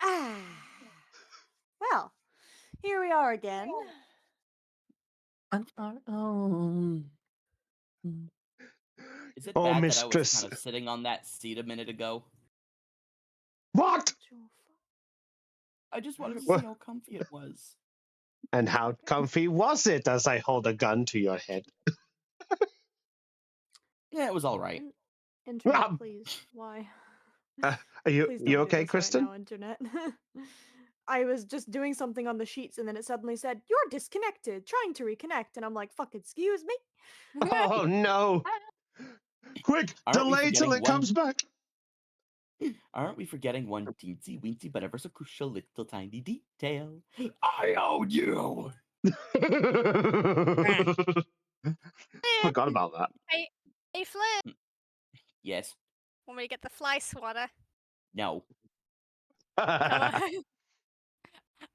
Well, here we are again. On our own. Mm. Is it Oh, bad that I was mistress. kind of sitting on that seat a minute ago? What? I just wanted to What? see how comfy it was. And how comfy was it as I hold a gun to your head? Yeah, it was all right. Internet, please. Why? Are Please you don't do okay, this Kristen? right now, internet. I was just doing something on the sheets and then it suddenly said, "You're disconnected, trying to reconnect." And I'm like, fuck, excuse me? Oh, no. Quick, Aren't we delay till forgetting it comes back. Aren't we forgetting one teensy weensy but ever so crucial little tiny detail? I own you! Forgot about that. Hey, Flip, Yes. want me to get the fly swatter? No. Come on.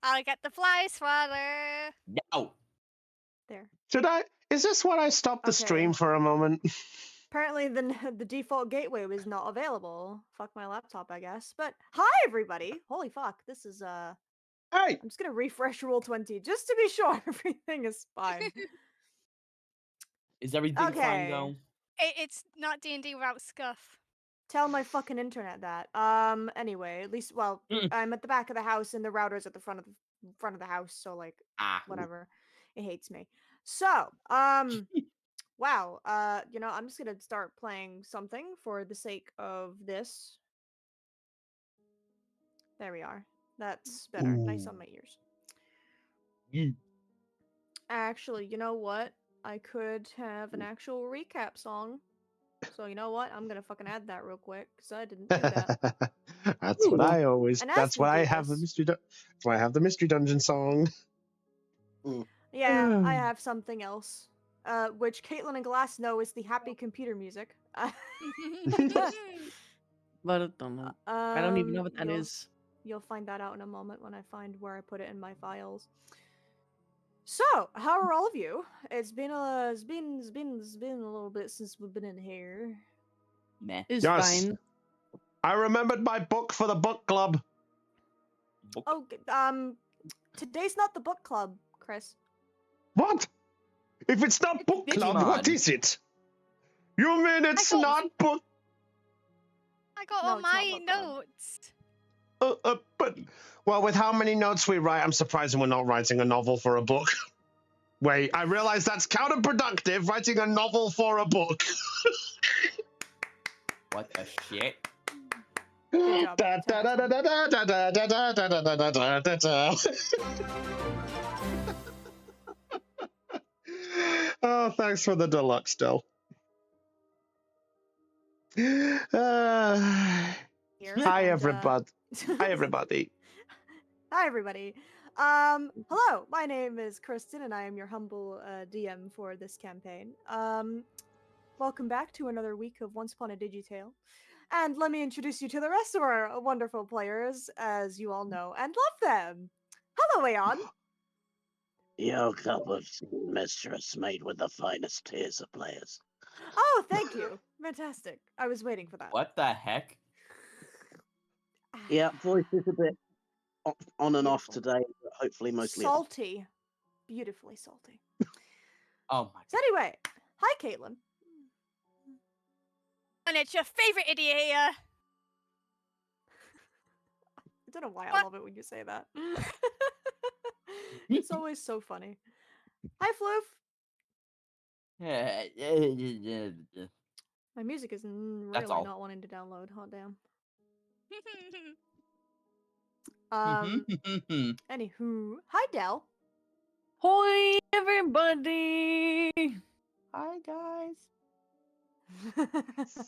I'll get the fly swatter. No! There. Is this when I stop the stream for a moment? Apparently the default gateway was not available. Fuck my laptop, I guess. But hi everybody! Holy fuck, this is Hey! I'm just gonna refresh Roll20 just to be sure everything is fine. Is everything fine though? It's not D&D without scuff. Tell my fucking internet that. Anyway, at least I'm at the back of the house and the router's at the front of the house, so like whatever. It hates me. So, wow, I'm just gonna start playing something for the sake of this. There we are. That's better. Ooh. Nice on my ears. Actually, you know what? I could have an actual recap song. So you know what? I'm gonna fucking add that real quick because I didn't do that. That's what I always. And That's why I have the mystery. That's why I have the mystery dungeon song. Yeah, I have something else, which Caitlin and Glass know is the happy computer music. But I don't know. I don't even know what that is. You'll find that out in a moment when I find where I put it in my files. So, how are all of you? It's been a little bit since we've been in here. Meh. It's fine. I remembered my book for the book club. Oh, today's not the book club, Chris. What? If it's not book club, what Digimon. is it? You mean it's not book? I got all my notes. But with how many notes we write, I'm surprised we're not writing a novel for a book. Wait, I realize that's counterproductive, writing a novel for a book. What the shit? Good job. Oh, thanks for the deluxe, Del. Hi, everybody. Hi, everybody. Hi, everybody. Hello, my name is Kristen, and I am your humble DM for this campaign. Welcome back to another week of Once Upon a Digi-Tale. And let me introduce you to the rest of our wonderful players, as you all know and love them. Hello, Aeon. Your cup of mistress made with the finest tears of players. Oh, thank you. Fantastic. I was waiting for that. What the heck? Yeah, voice is a bit on and off today, but hopefully mostly salty. Beautifully salty. Oh my god. So anyway, hi, Caitlin. And it's your favorite idiot here. I don't know why I love it when you say that. It's always so funny. Hi, Floof. My music is really not wanting to download. Hot damn. Anywho, hi, Del. Hoi, everybody. Hi, guys.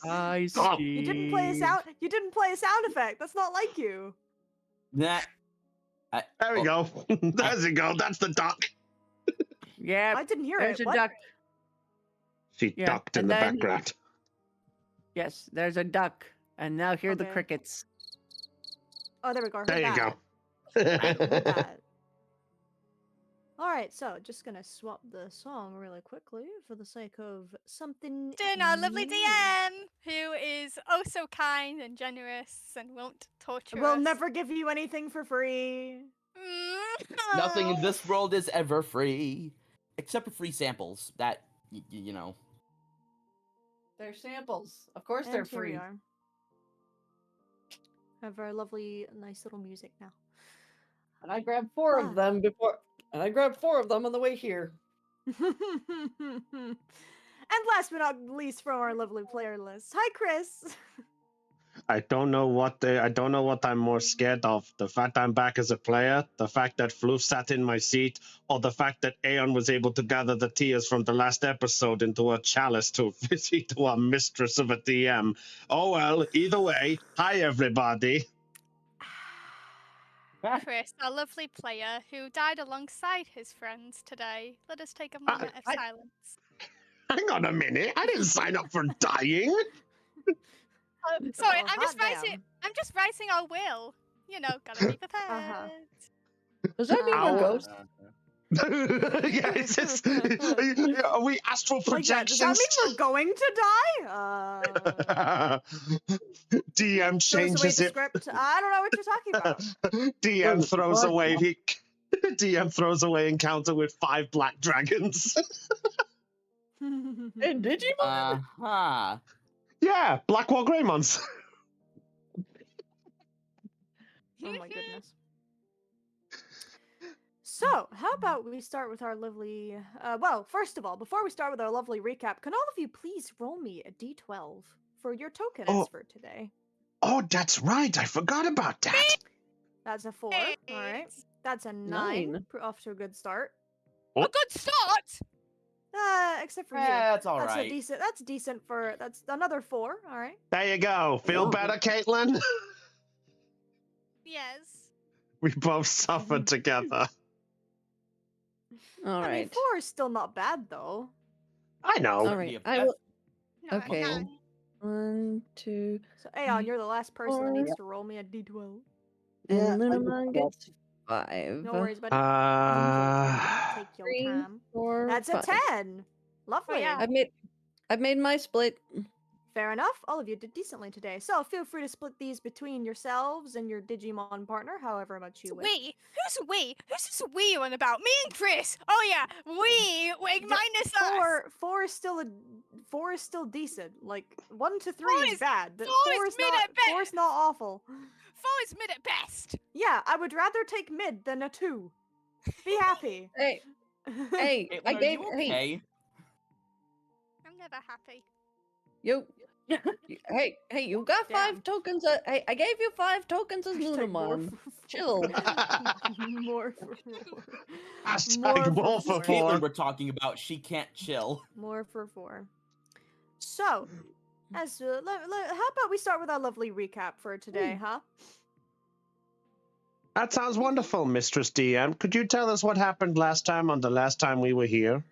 I see. You didn't play a sound. You didn't play a sound effect. That's not like you. Nah. There we go. There you go. That's the duck. Yeah. I didn't hear there's it. A duck. She ducked in the background. Yes, there's a duck. And now here are the crickets. Oh, there we go. There you go. Alright, so just gonna swap the song really quickly for the sake of something. Then our lovely DM, who is oh so kind and generous and won't torture We'll us. never give you anything for free. Nothing in this world is ever free, except for free samples. That you know. They're samples. Of course they're And here we free. are. Have our lovely, nice little music now. And I grabbed 4 of them before. And I grabbed 4 of them on the way here. And last but not least from our lovely player list. Hi, Chris. I don't know what I'm more scared of. The fact I'm back as a player, the fact that Floof sat in my seat, or the fact that Aeon was able to gather the tears from the last episode into a chalice to to our mistress of a DM. Oh well, either way, hi everybody. Chris, our lovely player who died alongside his friends today. Let us take a moment of silence. Hang on a minute, I didn't sign up for dying. Sorry, Oh, I'm just hot writing. damn. I'm just writing our will. You know, gotta be prepared. Does that mean we're Ow. ghosts? Yeah, it's just, are we astral Like that. Does that projections? mean we're going to die? DM Throws away changes the it. script. I don't know what you're talking about. DM throws Fuck away off. DM throws away encounter with 5 black dragons. In Digimon? Uh-huh. Yeah, black war greymons. Oh my goodness. So, how about we start with our lovely... well, first of all, before we start with our lovely recap, can all of you please roll me a d12 for your tokens Oh. for today? Oh, that's right. I forgot about that. That's a 4. Alright. That's a 9. 9. Off to a good start. A good start. Except for you. That's all That's right. a decent. That's decent for. That's another 4. All right. There you go. Feel Oh. better, Caitlin? Yes. We both suffered together. All I mean, right. 4 is still not bad though. I know. All right. I will. Okay. No. 1, 2. So, Aeon, you're the last person that needs 4. to roll me a d12. And Lunamon gets 5. No worries, buddy. Take your 3, time. 4, That's 5. a 10. Lovely. yeah. I've made my split. Fair enough. All of you did decently today. So feel free to split these between yourselves and your Digimon partner, however much you wish. We? Who's we? Who's this we one about? Me and Chris. Oh yeah, we. Wait, minus us. 4 is still 4 is still decent. Like 1 to 3 4 is is- bad, but 4 4 is is mid not at best. 4 is not awful. 4 is mid at best. Yeah, I would rather take mid than a 2. Be happy. Hey, hey, Caitlin, I are gave. you Hey, okay? I'm never happy. you. Hey, you got Damn. 5 tokens. I gave you 5 tokens as Hashtag more Lunamon. for 4. Chill. More for 4. Hashtag more for More for Caitlin 4. we're talking about. She can't chill. More for 4. So, as how about we start with our lovely recap for today, huh? That sounds wonderful, Mistress DM. Could you tell us what happened last time on the last time we were here?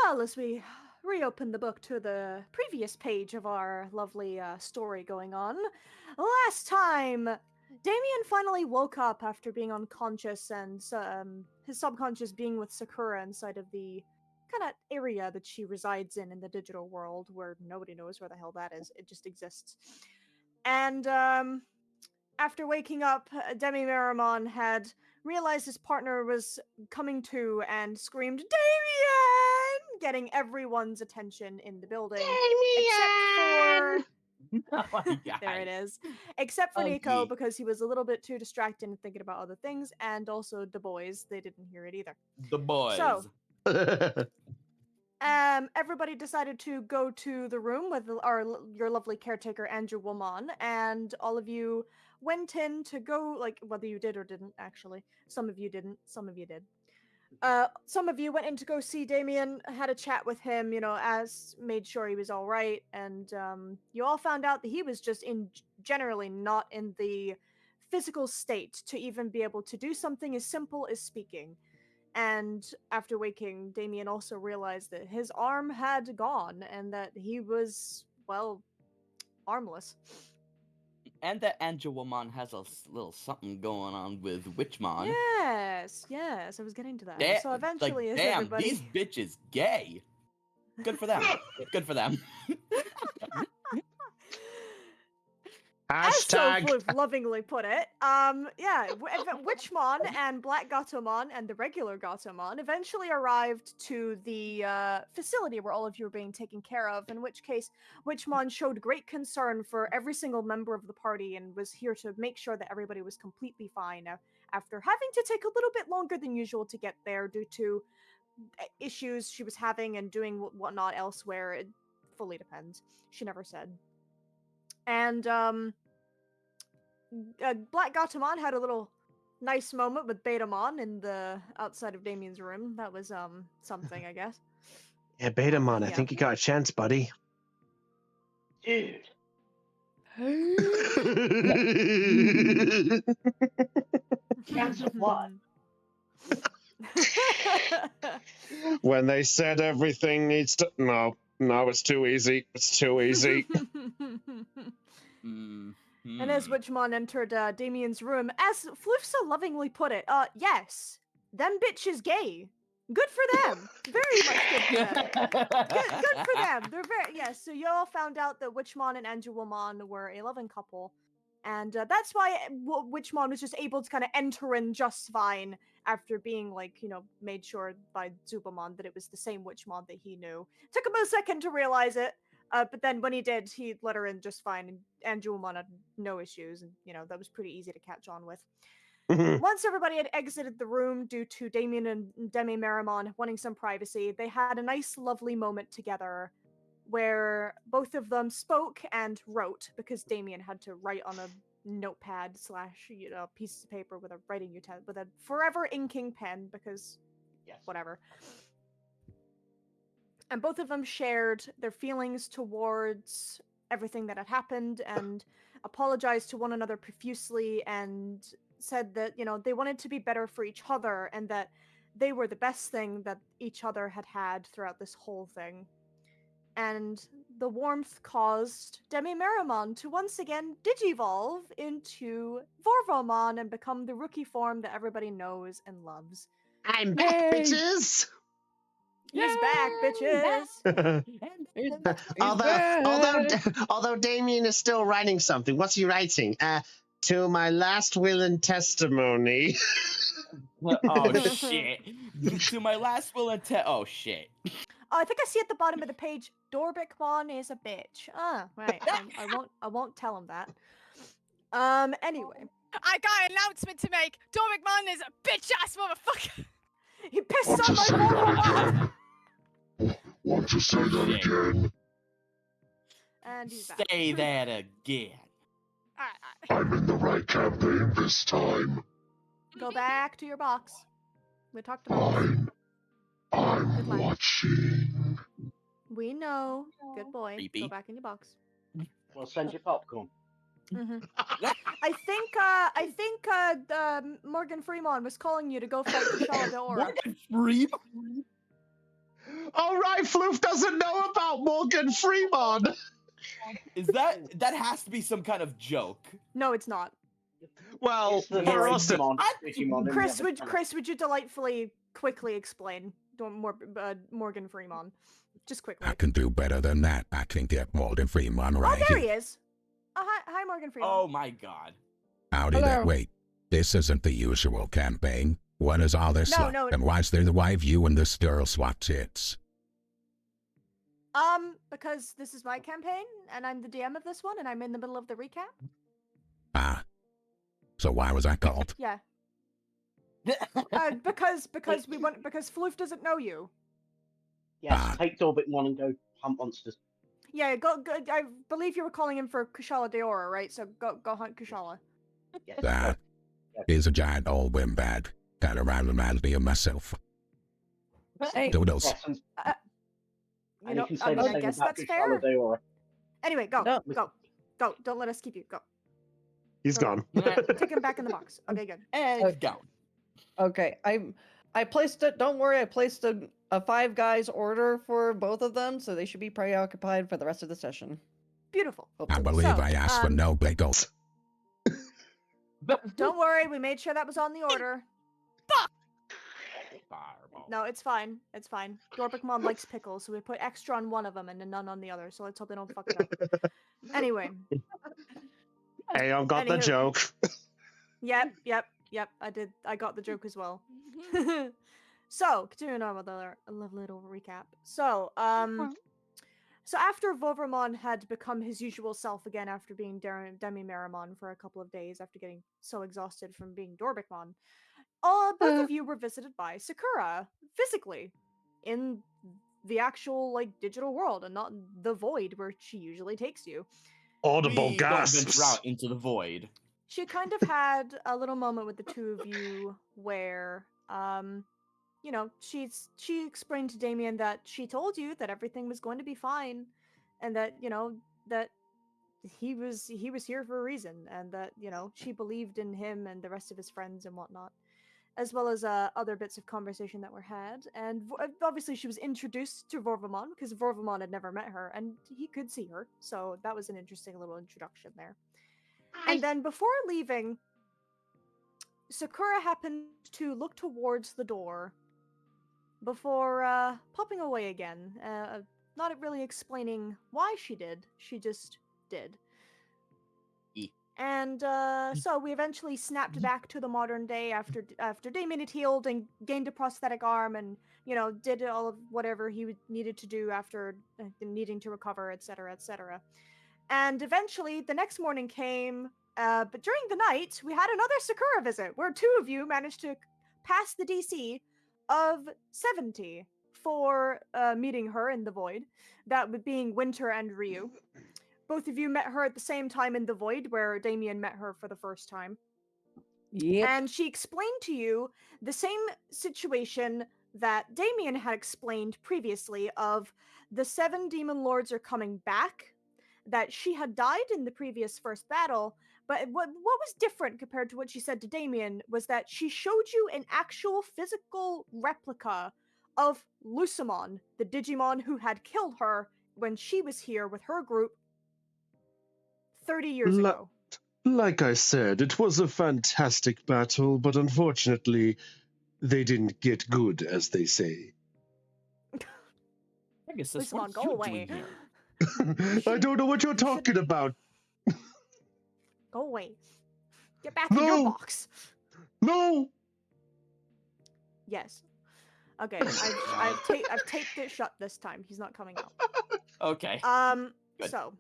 Well, as we reopen the book to the previous page of our lovely story going on, last time Damien finally woke up after being unconscious and his subconscious being with Sakura inside of the kind of area that she resides in the digital world where nobody knows where the hell that is. It just exists. And after waking up, Demi Miramon had realized his partner was coming to and screamed, Damien! Getting everyone's attention in the building. Damien! Oh my God. There it is. Except for Oh, Nico, gee. because he was a little bit too distracted and thinking about other things, and also the boys. They didn't hear it either. The boys. So, everybody decided to go to the room with your lovely caretaker Andrew Woman, and all of you went in to go, like, whether you did or didn't, actually. Some of you didn't, some of you did. Some of you went in to go see Damien, had a chat with him, made sure he was all right, and you all found out that he was just generally not in the physical state to even be able to do something as simple as speaking. And after waking, Damien also realized that his arm had gone and that he was, well, armless. And that Angelomon has a little something going on with Witchmon. Yes, I was getting to that. So eventually, as damn, everybody... these bitches gay. Good for them. Good for them. As so Hashtag. Floof lovingly put it, yeah, Witchmon and Black Gatomon and the regular Gatomon eventually arrived to the facility where all of you were being taken care of, in which case Witchmon showed great concern for every single member of the party and was here to make sure that everybody was completely fine after having to take a little bit longer than usual to get there due to issues she was having and doing whatnot elsewhere. It fully depends. She never said. And Black Gatomon had a little nice moment with Betamon in the outside of Damien's room. That was something, I guess. Yeah, Betamon, I Yeah. think you got a chance, buddy. Dude. Chance of what? When they said everything needs to... No, it's too easy. It's too easy. And as Witchmon entered Damien's room, as Floof so lovingly put it, yes, them bitches gay. Good for them. Very much good for them. Good for them. They're very yes. So you all found out that Witchmon and Angelwomon were a loving couple, and that's why Witchmon was just able to kind of enter in just fine after being made sure by Zubamon that it was the same Witchmon that he knew. Took him a second to realize it, but then when he did, he let her in just fine, and Angelwomon had no issues, and that was pretty easy to catch on with. Once everybody had exited the room due to Damien and Demi Marimon wanting some privacy, they had a nice, lovely moment together where both of them spoke and wrote, because Damien had to write on a notepad slash piece of paper with a writing utensil with a forever inking pen, because whatever. And both of them shared their feelings towards everything that had happened and apologized to one another profusely and said that, they wanted to be better for each other and that they were the best thing that each other had had throughout this whole thing. And the warmth caused Demi Marimon to once again digivolve into Vorvomon and become the rookie form that everybody knows and loves. I'm back, bitches! He's back, bitches! although Damien is still writing something. What's he writing? To my last will and testimony. Oh shit! To my last will and oh shit! Oh, I think I see at the bottom of the page, Dorbikmon is a bitch. Ah, right. I won't tell him that. Anyway. I got an announcement to make. Dormicmon is a bitch ass motherfucker. He pissed on my Vorvomon! Want to say that again? And he's back. Say that again. I'm in the right campaign this time. Go back to your box. We talked about this. I'm watching. We know. Good boy. Creepy. Go back in your box. Well, send your popcorn. I think Morgan Freeman was calling you to go fight Kushala de Ora. Morgan Freeman? All right, Floof doesn't know about Morgan Freeman. Is that has to be some kind of joke? No, it's not. Well, It's the for us, Digimon, Digimon, Chris, would you delightfully quickly explain Morgan Freeman? Just quickly. I can do better than that. I can get Morgan Freeman right Oh, there here. he is. Hi, Morgan Freeman. Oh my god. Howdy there. Wait, this isn't the usual campaign. What is all this stuff? No. And why's there the wife you and this girl swap tits? Because this is my campaign, and I'm the DM of this one, and I'm in the middle of the recap. Ah. So why was I called? Yeah. Because Floof doesn't know you. Yes, take Dorbikmon and go hunt monsters. Yeah, go. I believe you were calling him for Kushala de Ora, right? So go hunt Kushala. Yes. That is a giant old windbag. Kind of reminds me of myself. Hey. Doodles. Yes, and You know, you can say I the mean, I same guess about that's fair. Kushala de Ora. Anyway, go. No. Go. Don't let us keep you. Go. He's gone. Take him back in the box. Okay, good. And go. Okay, I placed it. Don't worry, I placed a 5 guys order for both of them, so they should be preoccupied for the rest of the session. Beautiful. I believe I asked for no bagels. Don't worry, we made sure that was on the order. Fireball. No, it's fine. It's fine. Dorbikmon likes pickles, so we put extra on one of them and none on the other. So let's hope they don't fuck it up. Anyway, Aeon got the Anywho. joke. Yep. I did. I got the joke as well. So, continuing on with a lovely little recap. So, so after Vovramon had become his usual self again after being Demi-Maramon for a couple of days after getting so exhausted from being Dorbicmon, both of you were visited by Sakura physically in the actual like digital world and not the void where she usually takes you. Audible We don't venture gasps. out into the void. She kind of had a little moment with the two of you where you know, she explained to Damien that she told you that everything was going to be fine and that, you know, that he was here for a reason and that, you know, she believed in him and the rest of his friends and whatnot, as well as other bits of conversation that were had. And obviously she was introduced to Vorvamon because Vorvamon had never met her and he could see her. So that was an interesting little introduction there. And then before leaving, Sakura happened to look towards the door before popping away again, not really explaining why she did. She just did. And so we eventually snapped back to the modern day after Damien had healed and gained a prosthetic arm, and you know did all of whatever he needed to do after needing to recover, etc., etc. And eventually, the next morning came. But during the night, we had another Sakura visit where two of you managed to pass the DC of 70 for meeting her in the void. That being Winter and Ryu. Both of you met her at the same time in the void where Damien met her for the first time. Yep. And she explained to you the same situation that Damien had explained previously of the 7 demon lords are coming back, that she had died in the previous first battle, but what was different compared to what she said to Damien was that she showed you an actual physical replica of Lucimon, the Digimon who had killed her when she was here with her group 30 years ago. Like I said, it was a fantastic battle, but unfortunately, they didn't get good, as they say. Pegasus, what Lucimon, are go you away. doing here? I don't know what you're you should- talking about. Go away. Get back in your No. box. No! Yes. Okay, I've taped it shut this time. He's not coming out. Okay. Good. So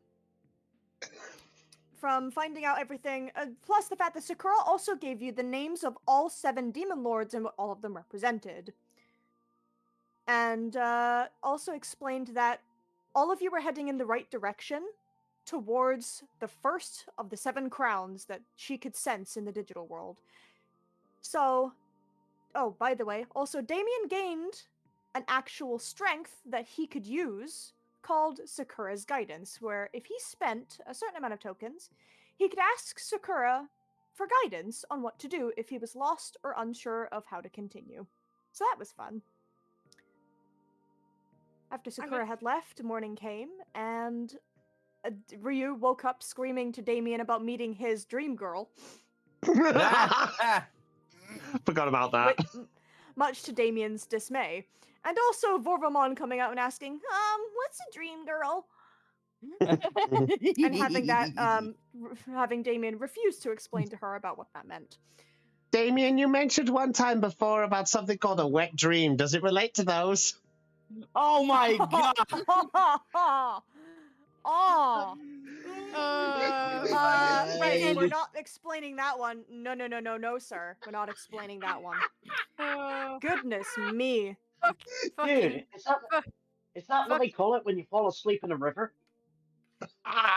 from finding out everything, plus the fact that Sakura also gave you the names of all 7 demon lords and what all of them represented, and also explained that all of you were heading in the right direction towards the first of the 7 crowns that she could sense in the digital world. So, oh, by the way, also Damien gained an actual strength that he could use called Sakura's Guidance, where if he spent a certain amount of tokens, he could ask Sakura for guidance on what to do if he was lost or unsure of how to continue. So that was fun. After Sakura had left, morning came, and Ryu woke up screaming to Damien about meeting his dream girl. Ah! Forgot about that. Much to Damien's dismay. And also Vorvamon coming out and asking, what's a dream girl? And having that, having Damien refuse to explain to her about what that meant. Damien, you mentioned one time before about something called a wet dream. Does it relate to those? Oh my god! Oh. Right, we're Dude. not explaining that one. No, sir. We're not explaining that one. Goodness me. Dude, is that what they call it when you fall asleep in a river?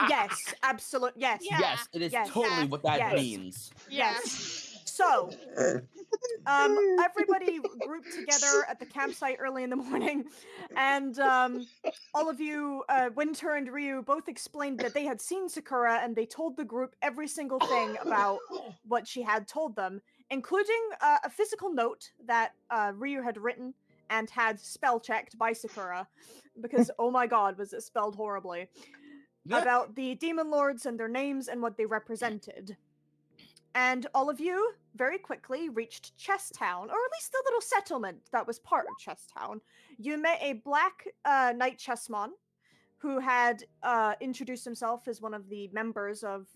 Yes, absolute. Yes. Yeah. Yes, it is Yes. totally what that Yes. means. Yes. So, everybody grouped together at the campsite early in the morning, and all of you, Winter and Ryu, both explained that they had seen Sakura, and they told the group every single thing about what she had told them, including a physical note that Ryu had written and had spell checked by Sakura, because oh my god, was it spelled horribly, about the demon lords and their names and what they represented. And all of you very quickly reached Chess Town, or at least the little settlement that was part of Chess Town. You met a black knight chessmon who had introduced himself as one of the members of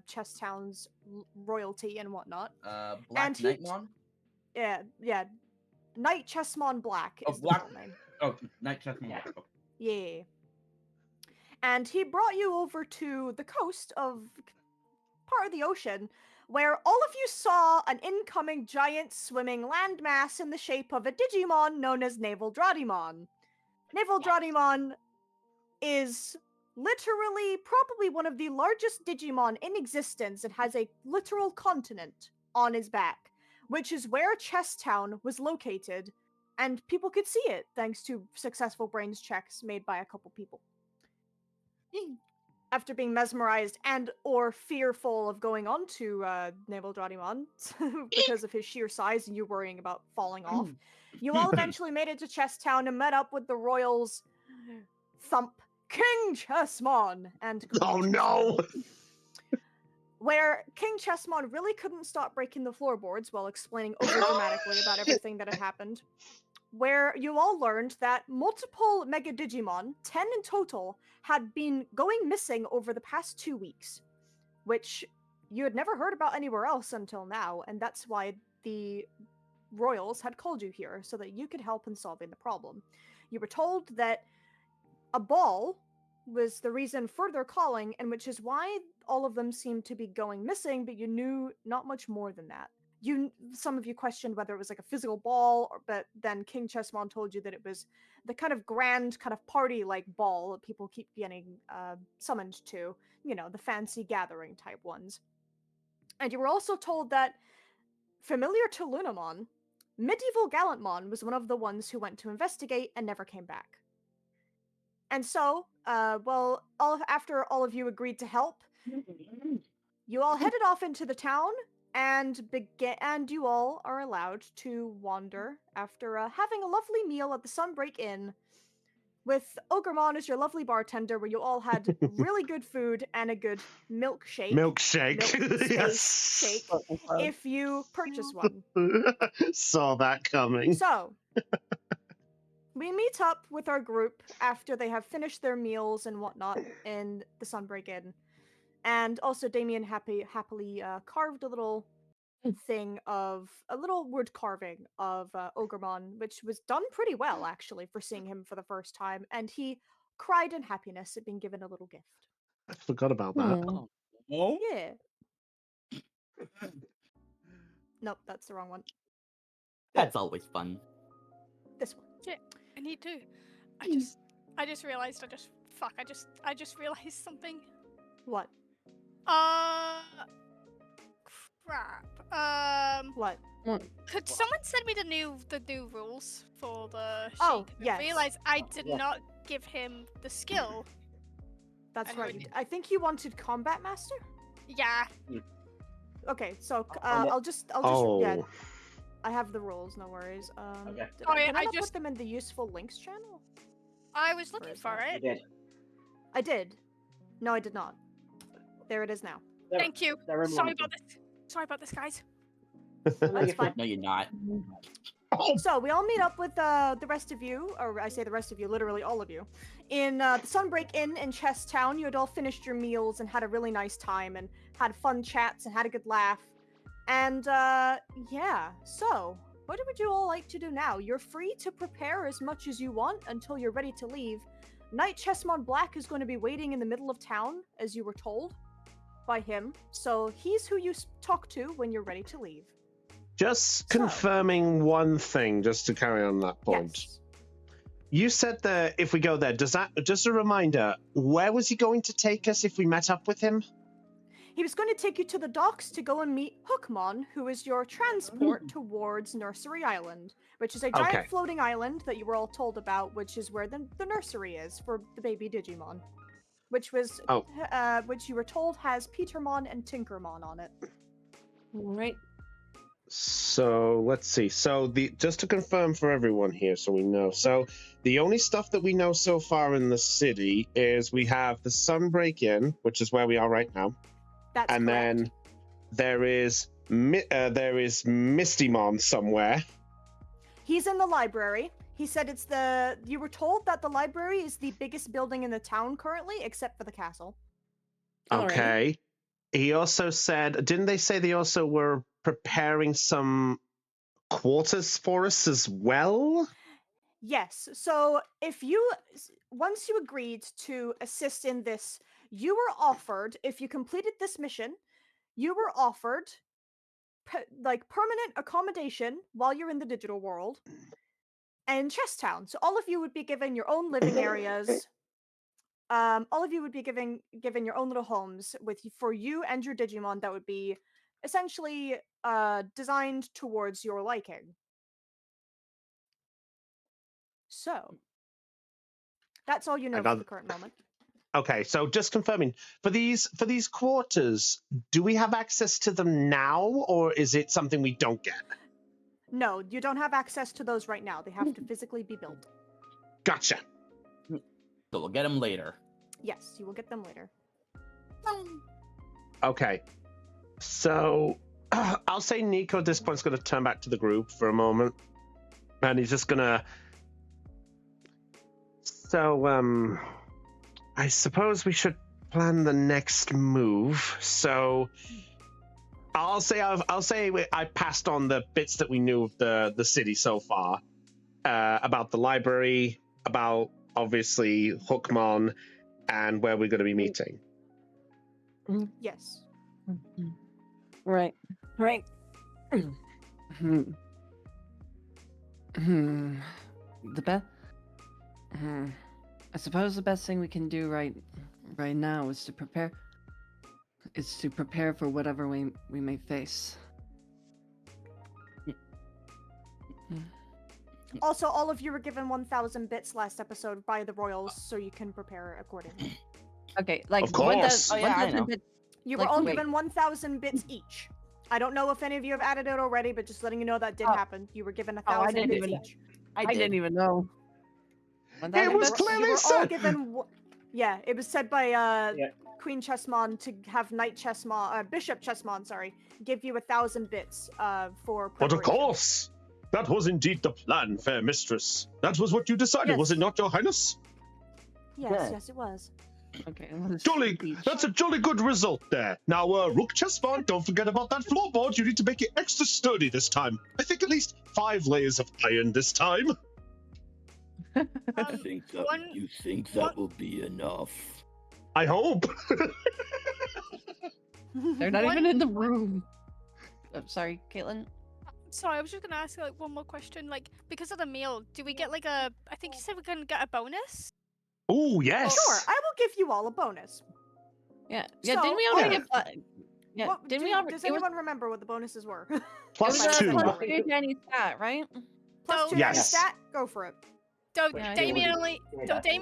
Chesstown's royalty and whatnot. Black And he Nightmon? yeah, Knight Chessmon Black Oh, is the Black. full name. Oh, Night Chessmon Yeah. Black. Okay. Yeah. And he brought you over to the coast of part of the ocean, where all of you saw an incoming giant swimming landmass in the shape of a Digimon known as Naval Draudimon. Naval Draudimon is literally probably one of the largest Digimon in existence and has a literal continent on his back, which is where Chesstown was located, and people could see it thanks to successful brains checks made by a couple people. After being mesmerized and or fearful of going on to Naval Draudimon because of his sheer size and you worrying about falling off, you all eventually made it to Chesstown and met up with the royals Thump, King Chessmon, and Queen Oh no! where King Chessmon really couldn't stop breaking the floorboards while explaining overdramatically about everything that had happened, where you all learned that multiple Mega Digimon, 10 in total, had been going missing over the past 2 weeks, which you had never heard about anywhere else until now, and that's why the royals had called you here, so that you could help in solving the problem. You were told that a ball was the reason for their calling, and which is why all of them seemed to be going missing, but you knew not much more than that. Some of you questioned whether it was like a physical ball, but then King Chessmon told you that it was the kind of grand, kind of party-like ball that people keep getting summoned to, the fancy gathering type ones. And you were also told that, familiar to Lunamon, Medieval Gallantmon was one of the ones who went to investigate and never came back. And so, after all of you agreed to help, you all headed off into the town and you all are allowed to wander after having a lovely meal at the Sunbreak Inn with Ogremon as your lovely bartender, where you all had really good food and a good milkshake. Milkshake. Yes. Shake if you purchase one. Saw that coming. So, we meet up with our group after they have finished their meals and whatnot in the Sunbreak Inn. And also Damien happily carved a little thing of a little wood carving of Ogremon, which was done pretty well actually for seeing him for the first time, and he cried in happiness at being given a little gift. I forgot about that. Oh. Oh. Yeah. Nope, that's the wrong one. That's always fun. This one. Shit, I need to. I just realized. I just realized something. What? Crap. What? Could someone send me the new rules for the sheet? Oh, yes. I realized I did not give him the skill. That's And right. we- I think you wanted Combat Master? Yeah. Okay, so yeah. I'll just Oh. yeah, I have the rules, no worries. Okay. Did Oh, I, yeah, did I I not just- put them in the useful links channel? I was looking is for that? You it. did. I did. No, I did not. There it is now. Thank you. They're in Sorry one about this. Sorry about this, guys. That's fine. No, you're not. Oh, So we all meet up with the rest of you, or I say the rest of you, literally all of you, in the Sunbreak Inn in Chesstown. You had all finished your meals and had a really nice time and had fun chats and had a good laugh. And yeah, so what would you all like to do now? You're free to prepare as much as you want until you're ready to leave. Knight Chessmon Black is going to be waiting in the middle of town, as you were told by him. So he's who you talk to when you're ready to leave. just So- confirming one thing, just to carry on that point. Yes. You said that if we go there, does that just a reminder? Where was he going to take us if we met up with him? He was going to take you to the docks to go and meet Hookmon, who is your transport towards Nursery Island, which is a giant Okay. floating island that you were all told about, which is where the nursery is for the baby Digimon, which was Oh. which you were told has Petermon and Tinkermon on it. All right. So let's see. So just to confirm for everyone here, so we know. So the only stuff that we know so far in the city is we have the Sunbreak Inn, which is where we are right now, That's and correct. then there is Mistymon somewhere. He's in the library. He said you were told that the library is the biggest building in the town currently, except for the castle. Alright. Okay. he also said, didn't they say they also were preparing some quarters for us as well? Yes. So once you agreed to assist in this, you were offered, if you completed this mission, you were offered permanent accommodation while you're in the digital world and Chess Town. So all of you would be given your own living areas. All of you would be given your own little homes for you and your Digimon that would be essentially designed towards your liking. So that's all you know for the current moment. Okay, so just confirming, for these quarters, do we have access to them now, or is it something we don't get? No, you don't have access to those right now. They have to physically be built. Gotcha. So we'll get them later. Yes, you will get them later. Okay, so I'll say Nico at this point is going to turn back to the group for a moment, and he's just gonna. So, I suppose we should plan the next move. So, I'll say I passed on the bits that we knew of the city so far, about the library, about obviously Hookmon, and where we're going to be meeting. Yes. Right. The best. I suppose the best thing we can do right now is to prepare. For whatever we may face. Also, all of you were given 1,000 bits last episode by the Royals, so you can prepare accordingly. Okay, like Of course. 1,000 bits. You were Like, all wait. given 1,000 bits each. I don't know if any of you have added it already, but just letting you know that did happen. You were given 1,000 didn't bits even- each. I didn't even know. It was clearly You were all said. given. Yeah, it was said by Queen Chessmon to have Knight Chessmon, Bishop Chessmon, sorry, give you 1,000 bits for. But of preparation. course, that was indeed the plan, fair mistress. That was what you decided, Yes. was it not, Your Highness? Yes, it was. Okay. That's a jolly good result there. Now, Rook Chessmon, don't forget about that floorboard. You need to make it extra sturdy this time. I think at least 5 layers of iron this time. You think that will be enough? I hope. They're not even in the room. I'm sorry, Caitlin. Sorry, I was just gonna ask like one more question. Like, because of the meal, do we get like a? I think you said we're gonna get a bonus. Oh, yes. Sure, I will give you all a bonus. Yeah. So, Didn't we already yeah. get? Yeah. Didn't we already? Does anyone remember what the bonuses were? Plus it was 2. a plus 2 to any stat, right? Plus 2 Yes. any stat? Go for it. So Yeah, I Damien did.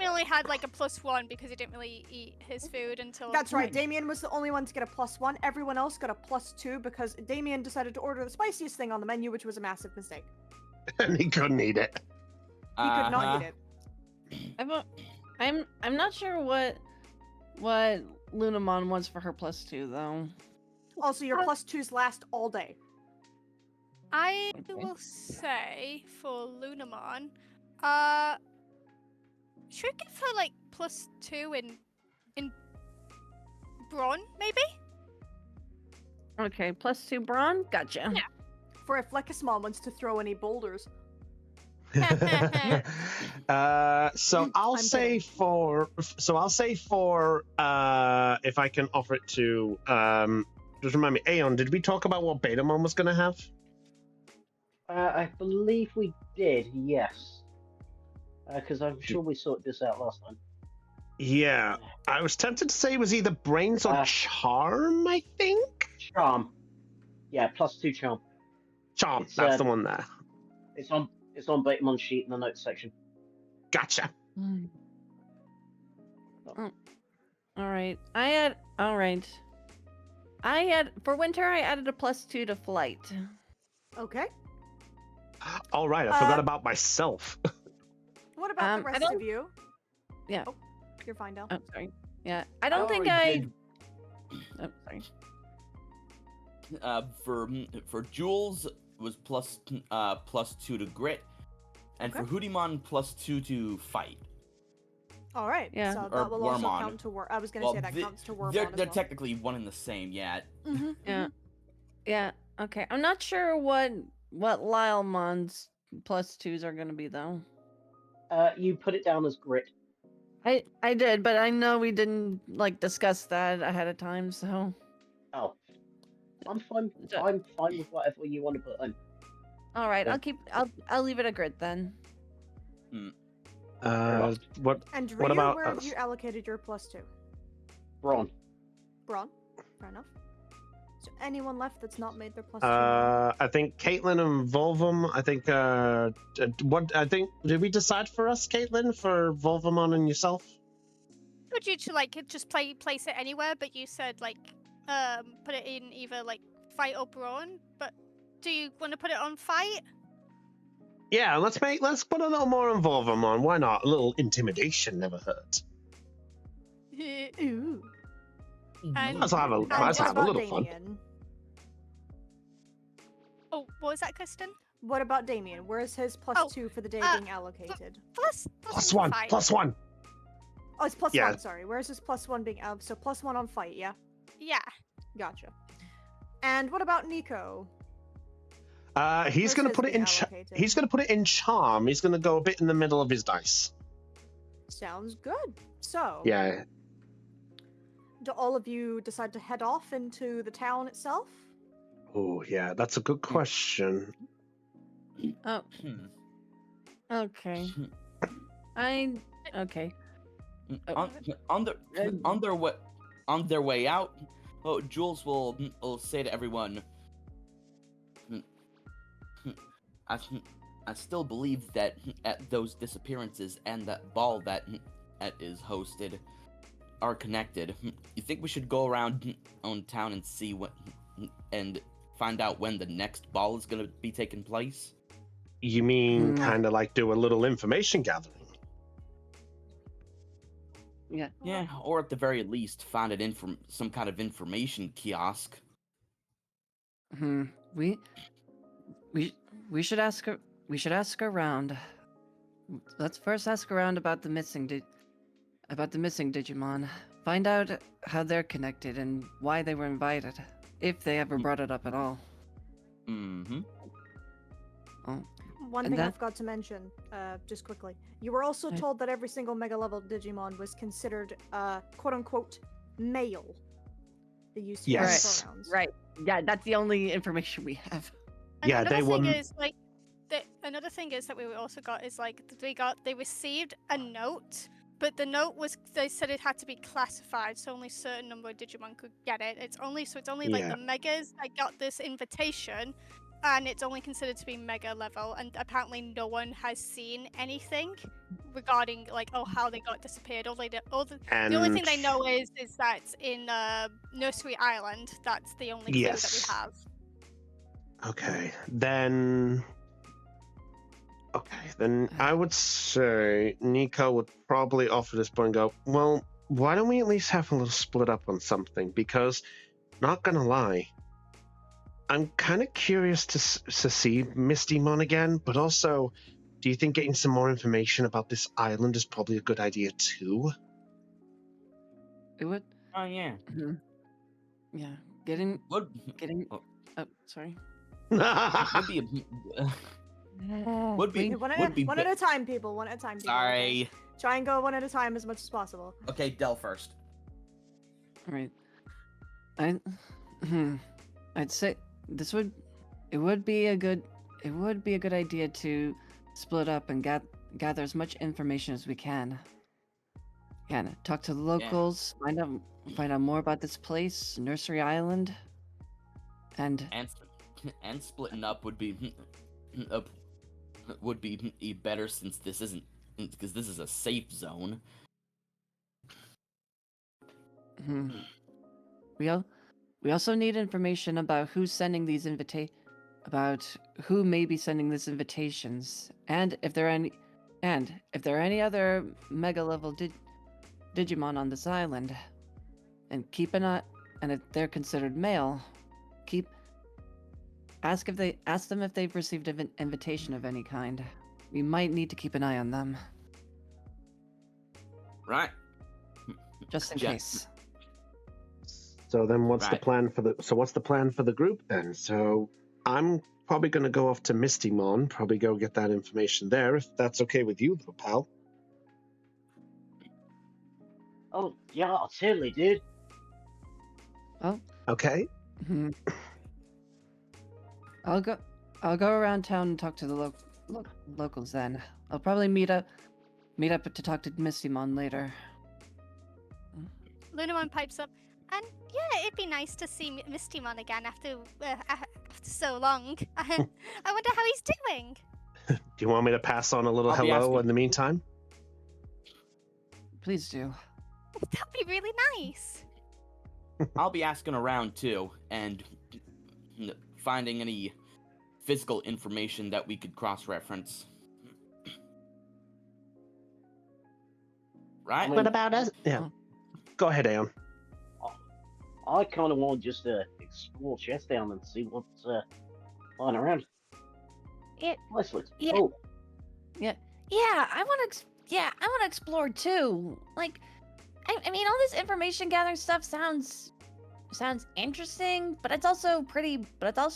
only had like a +1 because he didn't really eat his food until. That's right. Damien was the only one to get a +1. Everyone else got a +2 because Damien decided to order the spiciest thing on the menu, which was a massive mistake. And he couldn't eat it. He could not eat it. I'm not sure what Lunamon wants for her +2 though. Also, your +2s last all day. I Okay. will say for Lunamon, should we give her like +2 in Brawn, maybe? Okay, +2 brawn. Gotcha. Yeah. For if Lekasmon wants to throw any boulders. So I'll I'm say for if I can offer it to just remind me, Aeon, did we talk about what Betamon was gonna have? I believe we did, yes. Because I'm sure we sorted this out last time. Yeah, I was tempted to say it was either brains or charm. I think Charm. Yeah, +2 charm. charm. It's, That's the one there. It's on Betamon's sheet in the notes section. Gotcha. All right. I had for winter. I added a +2 to flight. Okay. All right, I forgot about myself. What about the I rest don't- of you? Yeah. Oh, you're fine, Del. Oh, sorry. Yeah, I don't think already I. Oh, sorry. For Jules was +2 to grit, and for Okay. Hoodimon +2 to fight. All right. Yeah. So Or that will also Wormon. count to I was gonna Well, say that counts to Wormon they're as they're well. technically one and the same. Yeah. Mm-hmm. Yeah. Yeah. Okay. I'm not sure what Lylemon's +2s are gonna be though. You put it down as grit. I did, but I know we didn't like discuss that ahead of time, so. Oh, I'm fine. So- I'm fine with whatever you want to put in. All right, Yeah. I'll leave it a grit then. What And Ryu, what about where have us? you allocated your +2? Brawn. Braun. Fair enough. Is there anyone left that's not made their +2 number? I think Caitlin and Volvum. I think did we decide for us, Caitlin, for Volvamon and yourself? Would you to just place it anywhere? But you said put it in either fight or brawn. But do you want to put it on fight? Yeah, let's put a little more on Volvamon. Why not? A little intimidation never hurt. Ooh. And Let's have a And let's what have a about little fun. Damien? oh, what was that, Kristen? What about Damien? Where's his +2 for the day being allocated? Plus +1, fight. +1. Oh, it's +1. Yeah. Sorry. Where's his +1 being so +1 on fight? Yeah. Yeah. Gotcha. And what about Nico? He's Where's gonna his put it being in. allocated? He's gonna put it in charm. He's gonna go a bit in the middle of his dice. Sounds good. So, Yeah. do all of you decide to head off into the town itself? Oh, yeah. That's a good question. Oh, Hmm. okay. Okay. On their way out, Jules will say to everyone, I still believe that at those disappearances and that ball that is hosted are connected. You think we should go around on town and see what and find out when the next ball is going to be taking place? You mean Hmm. kind of like do a little information gathering? Yeah. Yeah, or at the very least, find it from some kind of information kiosk. We should ask her. We should ask around. Let's first ask around about the missing Digimon. Find out how they're connected and why they were invited, if they ever brought it up at all. Mm-hmm. Oh, One And thing I that- forgot to mention, just quickly. You were also Right. told that every single Mega level Digimon was considered, quote unquote, male. They used to use Yes. pronouns. right. Yeah, that's the only information we have. Yeah, Another they thing were- is another thing is that we also got is they received a note, but the note was they said it had to be classified, so only a certain number of Digimon could get it. It's only like Yeah. the megas that got this invitation, and it's only considered to be mega level. And apparently, no one has seen anything regarding how they got disappeared. The only thing they know is that in Nursery Island, that's the only clue that we Yes. have. Okay, then I would say Nico would probably offer this point and go, well, why don't we at least have a little split up on something? Because, not gonna lie, I'm kind of curious to see Misty Mon again, but also, do you think getting some more information about this island is probably a good idea too? It would. Oh yeah. Yeah. Getting. Would Oh, sorry. would be would be Okay, one would at a time, people. One at a time. People, okay? Sorry. Try and go one at a time as much as possible. Okay, Del first. All right. I'd say it would be a good idea to split up and gather as much information as we can. Talk to the locals, find out more about this place, Nursery Island, and splitting up would be better since this isn't because this is a safe zone. we also need information about who's sending these about who may be sending these invitations, and if there are any other mega level Digimon on this island, and keep an eye. And if they're considered male, ask them if they've received an invitation of any kind. We might need to keep an eye on them. Right. just in Yeah. case. So then what's the Right. plan for the group then? So I'm probably going to go off to Mistymon, probably go get that information there, if that's okay with you, though, pal. Oh, yeah, certainly, dude. Okay. Hmm. I'll go around town and talk to the locals then. I'll probably meet up to talk to Mistymon later. Lunamon pipes up, and yeah, it'd be nice to see Mistymon again after so long. I wonder how he's doing. Do you want me to pass on a little I'll be hello asking- in the meantime? Please do. That'd be really nice. I'll be asking around too, and finding any physical information that we could cross-reference. Right? I mean- What about us? Yeah. Go ahead, Aeon. I kind of want to just explore Chestdown and see what's lying around. It- Place looks yeah. cool. Yeah, I want to explore too. Like, I mean, all this information gathering stuff sounds interesting, but it's also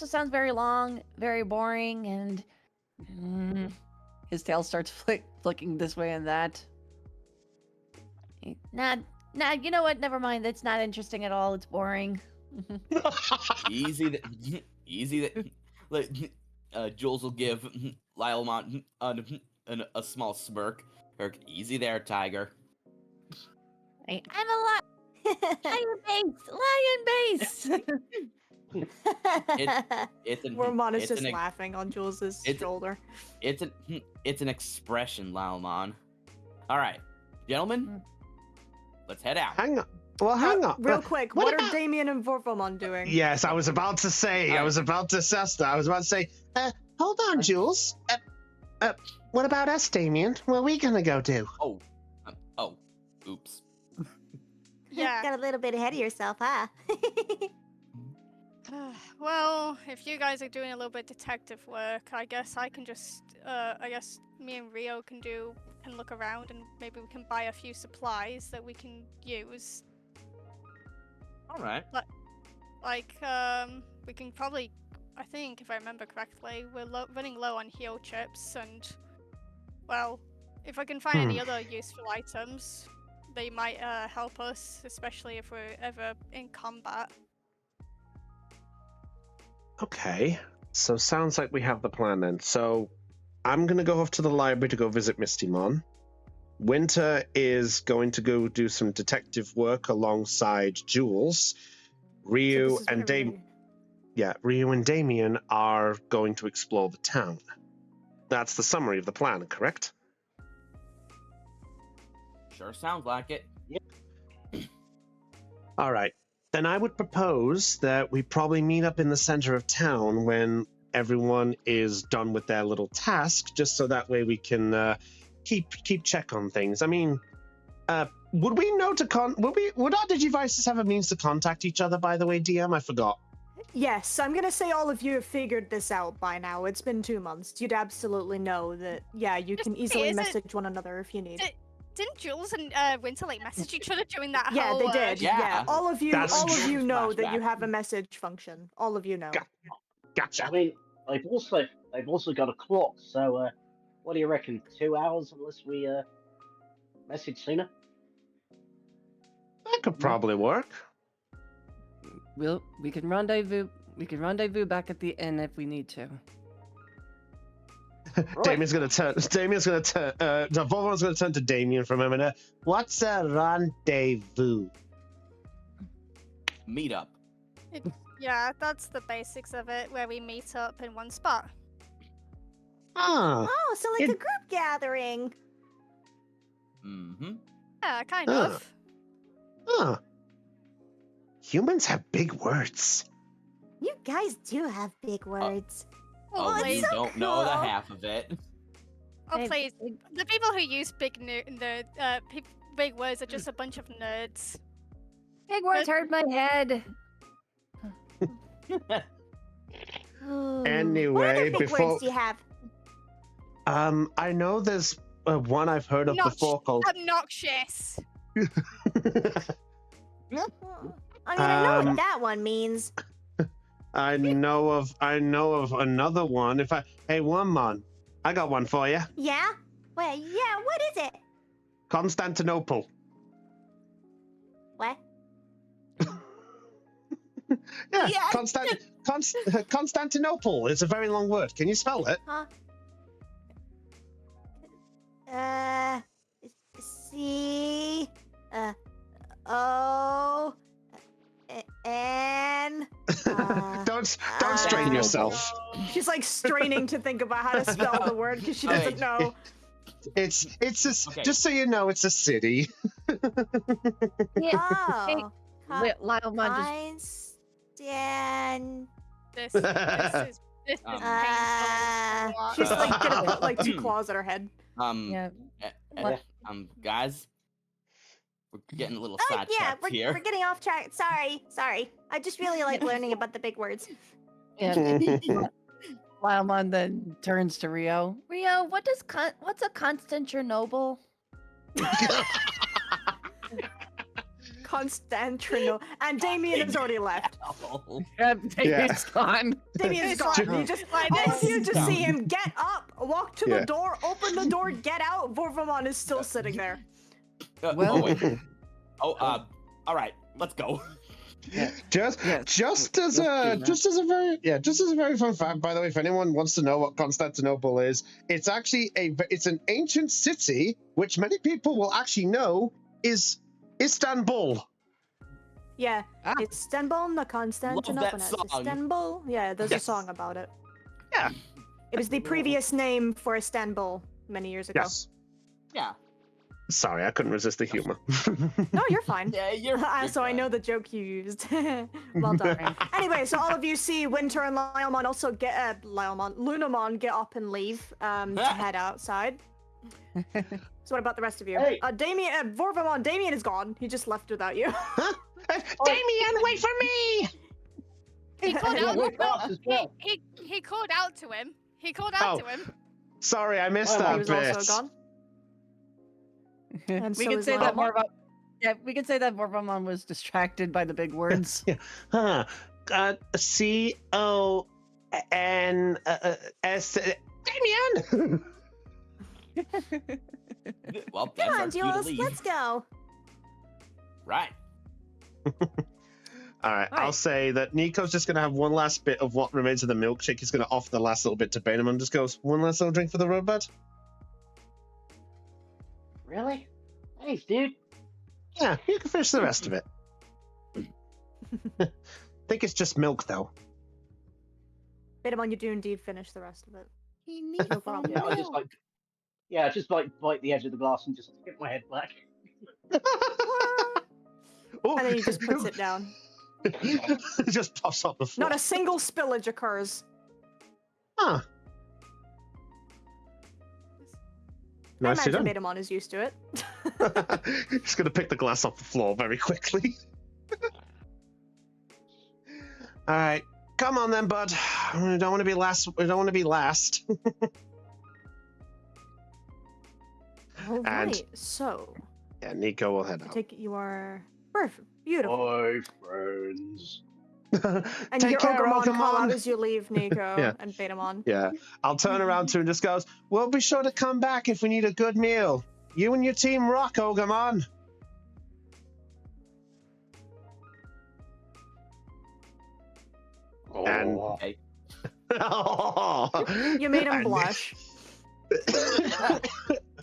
sounds very long, very boring, and His tail starts flicking this way and that. nah. You know what? Never mind. That's not interesting at all. It's boring. Easy that like Jules will give Lylemont a small smirk. Easy there, Tiger. I'm a lion base. Wormon is it's just an ex- laughing on Jules's it's- shoulder. It's an expression, Lylemon. All right, gentlemen, let's head out. Hang on. Well, hang on. Real quick, what what about- are Damien and Vorpomon doing? Yes, I was about to say. I was about to assess that. I was about to say. Hold on, Jules. What about us, Damien? What are we gonna go do? Oh, oops. Yeah. Got a little bit ahead of yourself, huh? Well, if you guys are doing a little bit of detective work, I guess I can just, me and Rio can look around and maybe we can buy a few supplies that we can use. All right. Like, we can probably, I think, if I remember correctly, we're running low on heal chips and, well, if I can find any other useful items, they might help us, especially if we're ever in combat. Okay. So sounds like we have the plan then. So I'm gonna go off to the library to go visit Mistymon. Winter is going to go do some detective work alongside Jules. Ryu and Damien are going to explore the town. That's the summary of the plan, correct? Sure sounds like it. All right. Then I would propose that we probably meet up in the center of town when everyone is done with their little task, just so that way we can keep check on things. I mean, would we know to would our Digivices have a means to contact each other, by the way, DM? I forgot. Yes, I'm gonna say all of you have figured this out by now. It's been 2 months. You'd absolutely know that, yeah, you can easily is it- message one another if you need. Didn't Jules and Winterlake message each other during that Yeah, whole... they did. Yeah. Yeah, all of you That's true. know that you Flashback. have a message function. All of you know. Gotcha. I mean, they've also got a clock. So, what do you reckon? 2 hours unless we message sooner. That could probably work. We can rendezvous. We can rendezvous back at the inn if we need to. Right. Damien's gonna turn. Volvon's gonna turn to Damien for a minute. What's a rendezvous? Meet up. Yeah, that's the basics of it, where we meet up in one spot. Ah, Oh, so like It- a group gathering. Mm-hmm. Yeah, kind Huh. of. Humans have big words. You guys do have big words. Oh, Oh, you please. don't know the cool. half of it. Oh, Hey, please. The people who use big big words are just a bunch of nerds. Big words hurt my head. Anyway, what other big before- words do you have? I know there's one I've heard of before called. Obnoxious. I mean, I know Um, what that one means. I know of another one. Hey, Wormmon, I got one for you. Yeah? Well, yeah, what is it? Constantinople. What? Yeah, Yeah. Constantinople. It's a very long word. Can you spell it? Huh? C. O. N. Don't strain yourself. She's like straining to think about how to spell the word because she doesn't know. It's Okay. just so you know, it's a city. Oh. Lyle just This is painful. She's like gonna put like two claws at her head. yeah. Guys, we're getting a little Yeah, sidetracked here. we're getting off track. Sorry. I just really like learning about the big words. Yeah. Lylemon then turns to Rio. Rio, what's a Constantinople? Constantinople. And Damien has already left. Damien's gone. Damien's gone. You just, all of you just see him get up, walk to the door, open the door, get out. Vorvamon is still sitting there. Well, wait. All right, let's go. Just as a very fun fact, by the way, if anyone wants to know what Constantinople is, it's actually it's an ancient city which many people will actually know is Istanbul. Yeah, Istanbul, the Constantinople. that song. Istanbul. Yeah, there's a Yes. song about it. Yeah. It was the previous name for Istanbul many years ago. Yes. Yeah. Sorry, I couldn't resist the humor. No, you're fine. Yeah, you're So I know the joke you used. Well done. Anyway, so all of you see Winter and Lylemon also get Lunamon get up and leave to head outside. So what about the rest of you? Hey. Damien, Vorvamon, Damien is gone. He just left without you. Damien, wait for me! He called Yeah, out. we're fast as well. He called out to him. He called out to him. Sorry, I missed Oh, that He was bit. also gone. And We so can is say that Lylemon. more about. Yeah, we can say that Vorvamon was distracted by the big words. Huh. CONS. Damien! Well, Come that's on, our cue to Jules, leave. let's go. Right. All right, I'll say that Nico's just going to have one last bit of what remains of the milkshake. He's going to offer the last little bit to Bainham and just goes, one last little drink for the road, bud? Really? Thanks, dude. Yeah, you can finish the rest of it. Think it's just milk, though. Betamon, you do indeed finish the rest of it. He needs No problem. Yeah, I just bite the edge of the glass and just tip my head back. Oh, And then he just puts it down. it just pops off the floor. Not a single spillage occurs. Huh. I Nicely imagine done. Betamon is used to it. He's going to pick the glass off the floor very quickly. All right. Come on then, bud. We don't want to be last. We don't want to be last. All And- right, so Yeah, Nico will head I out. take it you are perfect, beautiful. Bye, friends. And Take your care, Ogremon call out Ogremon. as you leave, Nico Yeah. and Betamon. Yeah, I'll turn around to him and just goes, we'll be sure to come back if we need a good meal. You and your team rock, Ogremon. And- Oh, Okay. You made him And- blush.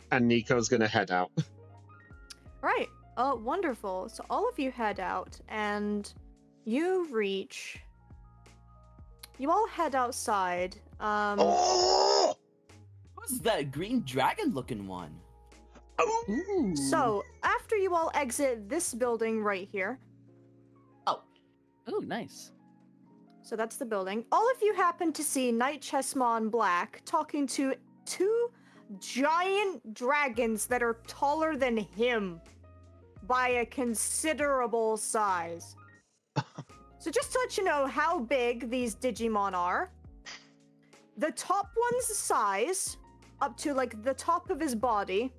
And Nico's gonna head out. Right. Oh, wonderful. So all of you head out and you reach. You all head outside. Oh! Who's that green dragon looking one? Ooh. So after you all exit this building right here, Ooh, nice. so that's the building, all of you happen to see Knight Chessmon Black talking to two giant dragons that are taller than him by a considerable size. So just to let you know how big these Digimon are, the top one's size up to like the top of his body.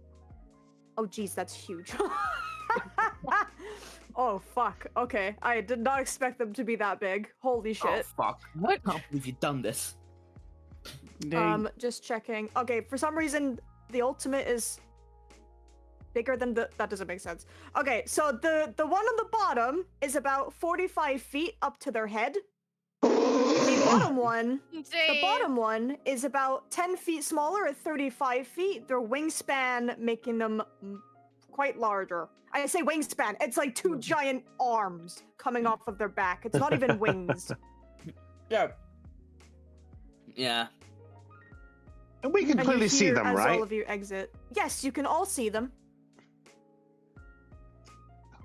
Oh geez, that's huge. Oh fuck. Okay, I did not expect them to be that big. Holy Oh shit. fuck! I can't believe you've done this. Just checking. Okay, for some reason the ultimate is bigger than that doesn't make sense. Okay, so the one on the bottom is about 45 feet up to their head. The bottom one is about 10 feet smaller at 35 feet. Their wingspan making them quite larger. I say wingspan, it's like two giant arms coming off of their back. It's not even wings. Yeah. Yeah. And we can And you clearly see hear them, as right? all of you exit. Yes, you can all see them.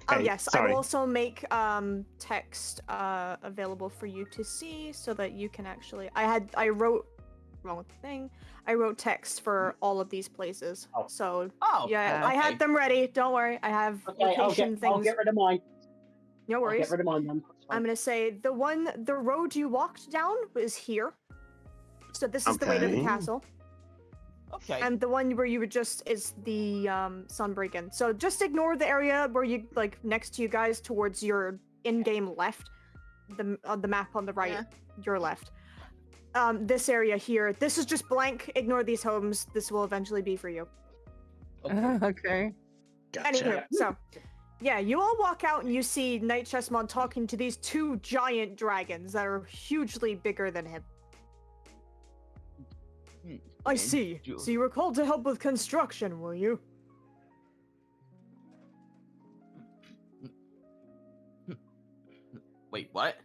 Oh Okay, yes, I sorry. will also make text available for you to see so that you can actually. I wrote wrong thing. I wrote text for all of these places. Oh. So Oh. yeah, okay. I had them ready. Don't worry, I have Okay, I'll location get things. rid of mine. No I'll worries. get rid of mine then. That's fine. I'm gonna say the road you walked down was here. So this is the way to the Okay. castle. Okay. And the one where you were just is the Sunbreak-In. So just ignore the area where you like next to you guys towards your in-game left, the map on the right, your left. This area here, this is just blank. Ignore these homes. This will eventually be for you. Okay. Gotcha. Anywho, so yeah, you all walk out and you see Knight Chessmon talking to these two giant dragons that are hugely bigger than him. I see. So you were called to help with construction, were you? Wait, what?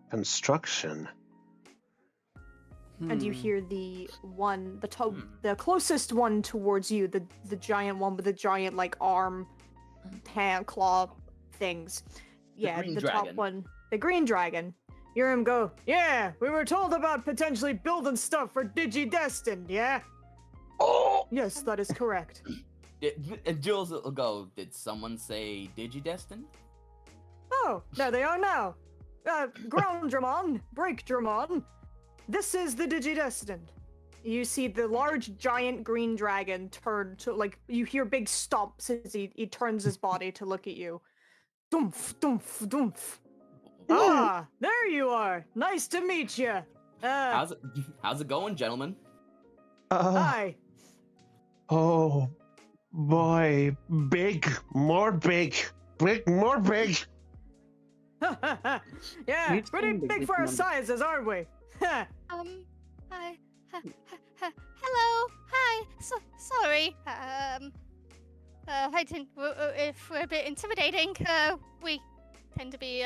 Construction. And you hear the closest one towards you, the giant one with the giant like arm, hand, claw things. Yeah, green the dragon. top one, the green dragon. You hear him go, yeah, we were told about potentially building stuff for Digi-Destined, yeah? Oh! Yes, that is correct. And Jules will go, did someone say Digi-Destined? Oh, there they are now. Ground Dramon, Break Dramon. This is the Digi-Destined. You see the large, giant green dragon turn to, like, you hear big stomps as he turns his body to look at you. Dumph, dumph, dumph. Ah, there you are. Nice to meet you. How's it going, gentlemen? Hi. Oh, boy. Big. More big. Big, more big. Yeah, You've pretty seen the big big for our number. sizes, aren't we? Hi. Hello. Hi. Sorry. I didn't. If we're a bit intimidating, we tend to be.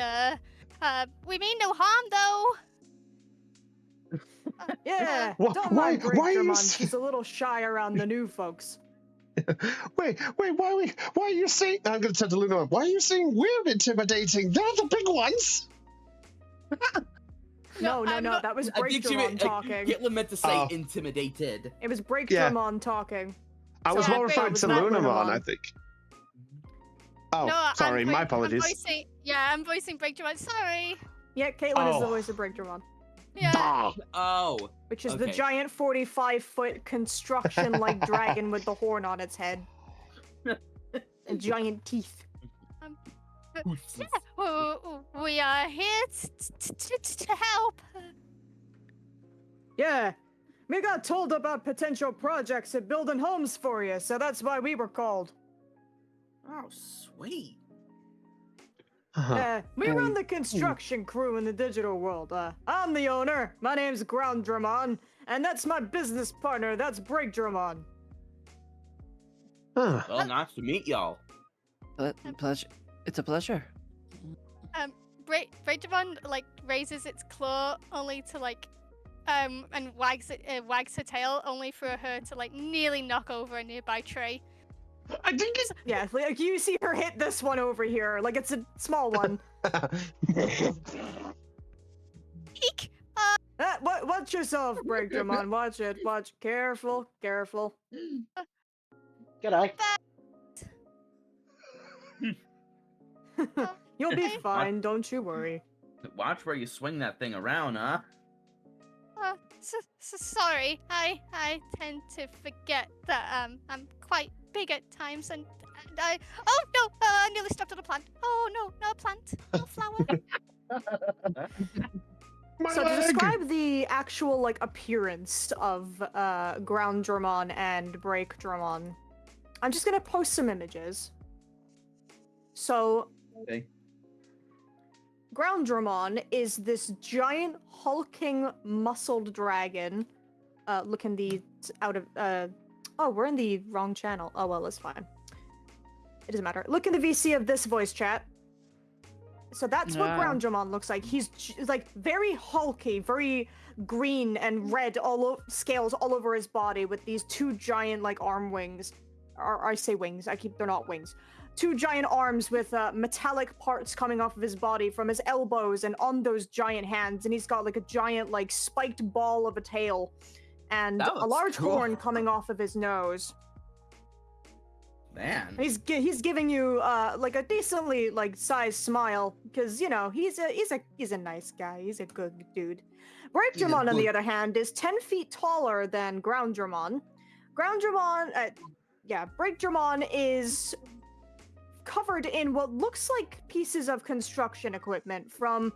We mean no harm, though. Yeah, don't why mind Break are you Dramon. She's a little shy around the new folks. Wait, why are you saying... I'm going to turn to Luna. Why are you saying we're intimidating? They're the big ones. No, I'm not- that was I Break think she Dramon meant, talking. Hitler meant to say Oh. intimidated. It was Break Yeah. Dramon talking. I was So more that referring was to not Lunamon, Lunamon. I think. Oh, No, sorry, my apologies. I'm voicing Break Dramon. Sorry. Yeah, Caitlin is the Oh. voice of Break Dramon, Yeah. Bah. Oh. which is the Okay. giant 45-foot construction-like dragon with the horn on its head. And giant teeth. We are here to help. Yeah, we got told about potential projects at building homes for you, so that's why we were called. Oh, sweet. We run the construction crew in the digital world. I'm the owner. My name's Ground Dramon, and that's my business partner. That's Break Dramon. Well, nice to meet y'all. Pleasure. It's a pleasure. Break Dramon like raises its claw only to like and wags her tail only for her to like nearly knock over a nearby tree. I think it's... Yeah, like you see her hit this one over here, like it's a small one. Eek! Watch yourself, Break Dramon. Watch it. Watch. Careful. G'day. You'll be fine. Don't you worry. Watch where you swing that thing around, huh? Sorry, I tend to forget that I'm quite big at times, and I oh no, I nearly stepped on a plant. Oh no, no plant, no flower. My So to leg! describe the actual like appearance of Ground Dramon and Break Dramon, I'm just gonna post some images. So Okay. Ground Dramon is this giant hulking muscled dragon. Look in the out of oh, we're in the wrong channel. Oh well, it's fine. It doesn't matter. Look in the VC of this voice chat. So that's what Ground Dramon looks like. He's like very hulky, very green and red, scales all over his body with these two giant like arm wings. Or I say wings. They're not wings. Two giant arms with metallic parts coming off of his body from his elbows and on those giant hands, and he's got like a giant like spiked ball of a tail and That a looks large cool. horn coming off of his nose. Man. He's giving you like a decently like sized smile because you know he's a nice guy. He's a good dude. Break He's a Dramon, on the good- other hand, is 10 feet taller than Ground Dramon. Ground Dramon, Break Dramon is covered in what looks like pieces of construction equipment, from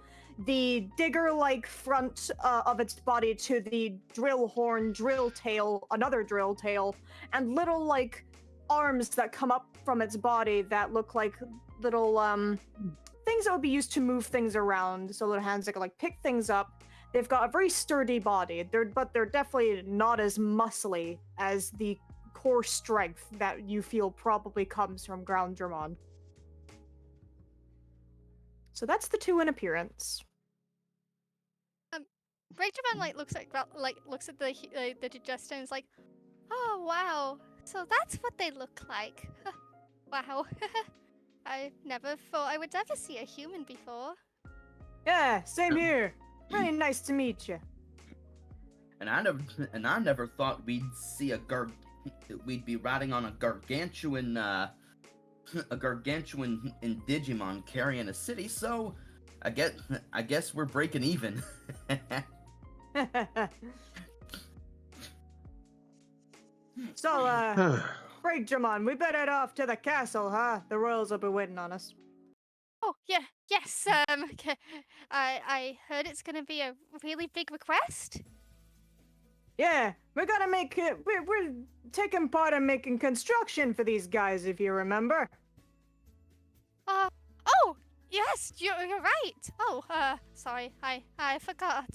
the digger-like front of its body to the drill horn, drill tail, another drill tail, and little like arms that come up from its body that look like little things that would be used to move things around. So little hands that can like pick things up. They've got a very sturdy body. But they're definitely not as muscly as the core strength that you feel probably comes from Ground Dramon. So that's the two in appearance. Rachel like looks at the digester and is like, oh wow, so that's what they look like. Wow. I never thought I would ever see a human before. Yeah, same here. Really nice to meet you. And I never thought we'd see we'd be riding on a gargantuan in Digimon carrying a city, so I guess we're breaking even. So, Break Dramon, we better head off to the castle, huh? The royals will be waiting on us. Oh yeah, yes. I heard it's gonna be a really big request. Yeah, we're gonna make it. We're taking part in making construction for these guys, if you remember. Oh yes, you're right. Oh, sorry, I forgot.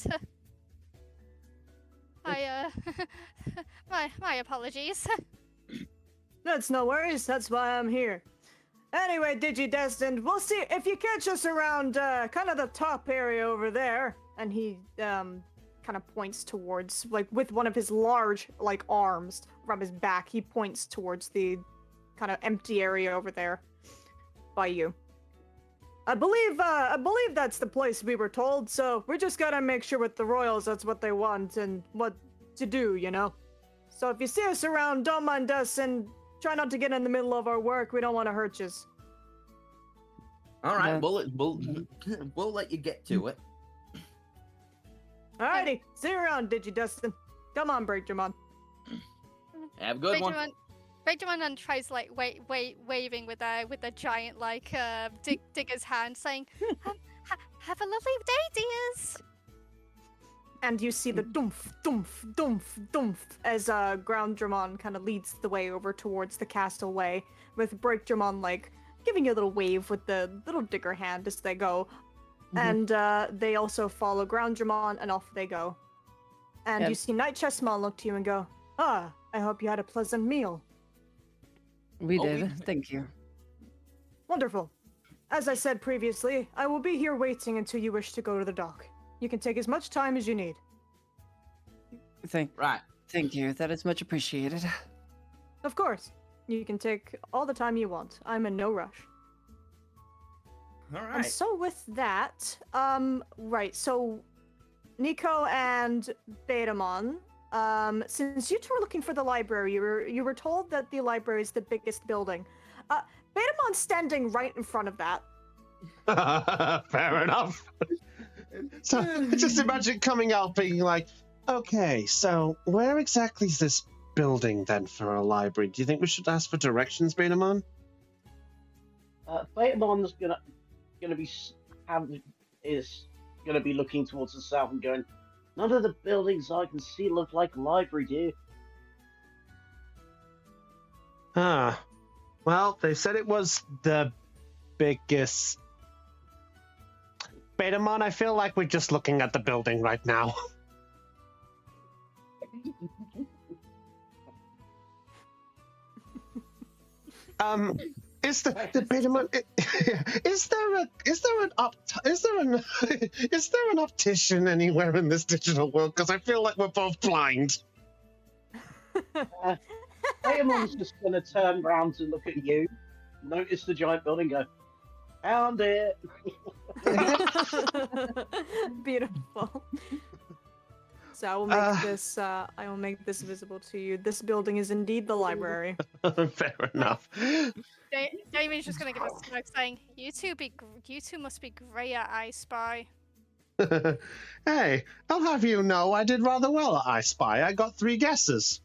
My apologies. That's no worries. That's why I'm here. Anyway, Digi-Destined, we'll see if you catch us around kind of the top area over there. And he kind of points towards, like, with one of his large, like, arms from his back. He points towards the kind of empty area over there by you. I believe that's the place we were told. So we just gotta make sure with the royals that's what they want and what to do, you know. So if you see us around, don't mind us and try not to get in the middle of our work. We don't want to hurt you. All right, Yeah. we'll let you get to it. Alrighty, see you around, Digi-Destin. Come on, Break Dramon. Have a good one. Benjamin then tries like waving with a giant like digger's hand, saying, "Have a lovely day, dears." And you see the doomf, doomf, doomf, doomf as Ground Dramon kind of leads the way over towards the castle way, with Break Dramon like giving you a little wave with the little digger hand as they go. And they also follow Ground Dramon, and off they go. And Yep. you see Night Chessmon look to you and go, "Ah, I hope you had a pleasant meal." We Oh, did. we- Thank you. Wonderful. As I said previously, I will be here waiting until you wish to go to the dock. You can take as much time as you need. Right. Thank you. That is much appreciated. Of course. You can take all the time you want. I'm in no rush. All And right. so with that, right, so Nico and Betamon, since you two were looking for the library, you were told that the library is the biggest building. Betamon's standing right in front of that. Fair enough. So just imagine coming out being like, Okay, so where exactly is this building then for a library? Do you think we should ask for directions, Betamon? Betamon's gonna be is gonna be looking towards the south and going. None of the buildings I can see look like a library, do. Ah, well, they said it was the biggest. Betamon, I feel like we're just looking at the building right now. Is the Betamon? Is there an optician anywhere in this digital world? Because I feel like we're both blind. Betamon's just gonna turn round to look at you, notice the giant building, go, found it. Beautiful. So I will make this. I will make this visible to you. This building is indeed the library. Fair enough. Damon's just gonna give us a smoke saying, "You two must be great at I Spy." Hey, I'll have you know I did rather well at I Spy. I got 3 guesses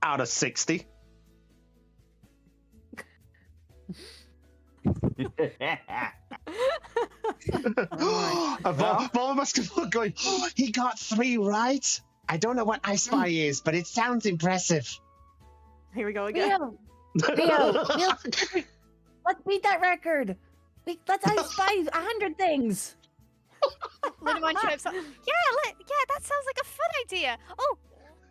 out of 60. Vol must have looked going, oh, he got 3 right? I don't know what I Spy is, but it sounds impressive. Here we go again. Rio, let's beat that record. Let's I Spy 100 things. Lunamon chirps up. Yeah, that sounds like a fun idea. Oh,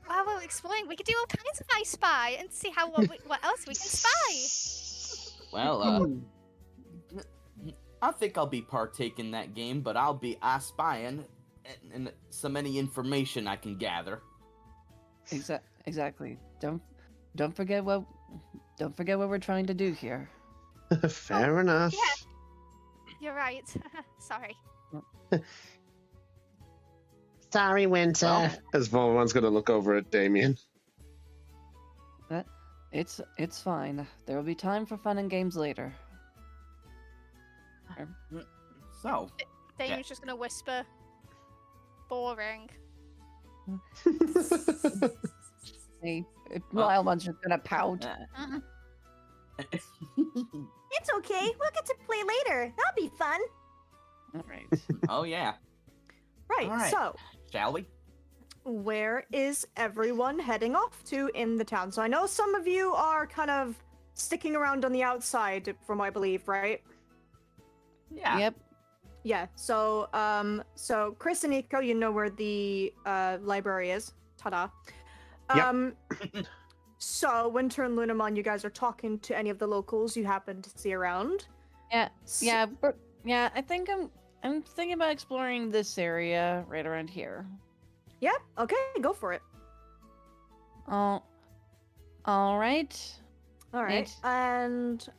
while we're exploring, we could do all kinds of I Spy and see what else we can spy. Well, I think I'll be partaking in that game, but I'll be spying and so many information I can gather. Exactly. Don't forget what we're trying to do here. Fair enough. Yeah, you're right. Sorry. Sorry, Winter. Well, as Volvan's gonna look over at Damien. It's fine. There will be time for fun and games later. So, Damien's just gonna whisper, "Boring." Hey, Lylemon's just gonna pout. It's okay. We'll get to play later. That'll be fun. All right. Oh yeah. Right. All right. So, shall we? Where is everyone heading off to in the town? So I know some of you are kind of sticking around on the outside, from what I believe, right? Yeah. Yep. Yeah. So, so Chris and Nico, you know where the library is. Ta-da. So Winter and Lunamon, you guys are talking to any of the locals you happen to see around? Yeah. I think I'm thinking about exploring this area right around here. Yeah. Okay. Go for it. Oh. All right. All right. And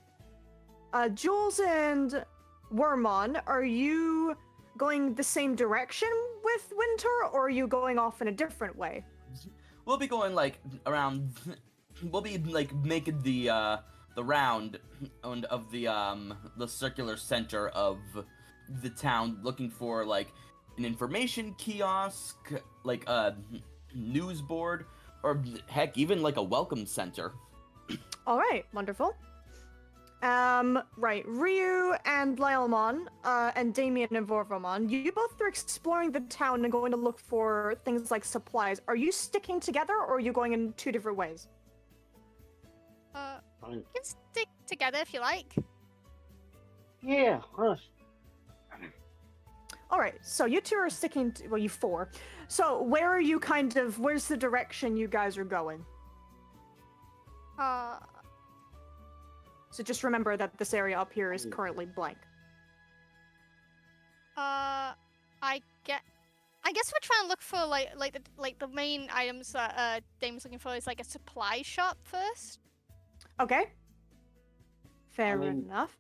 Jules and Wormon, are you going the same direction with Winter, or are you going off in a different way? We'll be going like around. We'll be like making the round of the circular center of the town, looking for like an information kiosk, like a news board, or heck, even like a welcome center. All right, wonderful. Right, Ryu and Lylemon, and Damien and Vorvomon, you both are exploring the town and going to look for things like supplies. Are you sticking together, or are you going in 2 different ways? You can stick together if you like. Yeah. All right, so you 2 are sticking to, well, you 4. So where are you where's the direction you guys are going? So just remember that this area up here is currently blank. I guess we're trying to look for like the main items that Damon's looking for is like a supply shop first. Okay. Fair enough.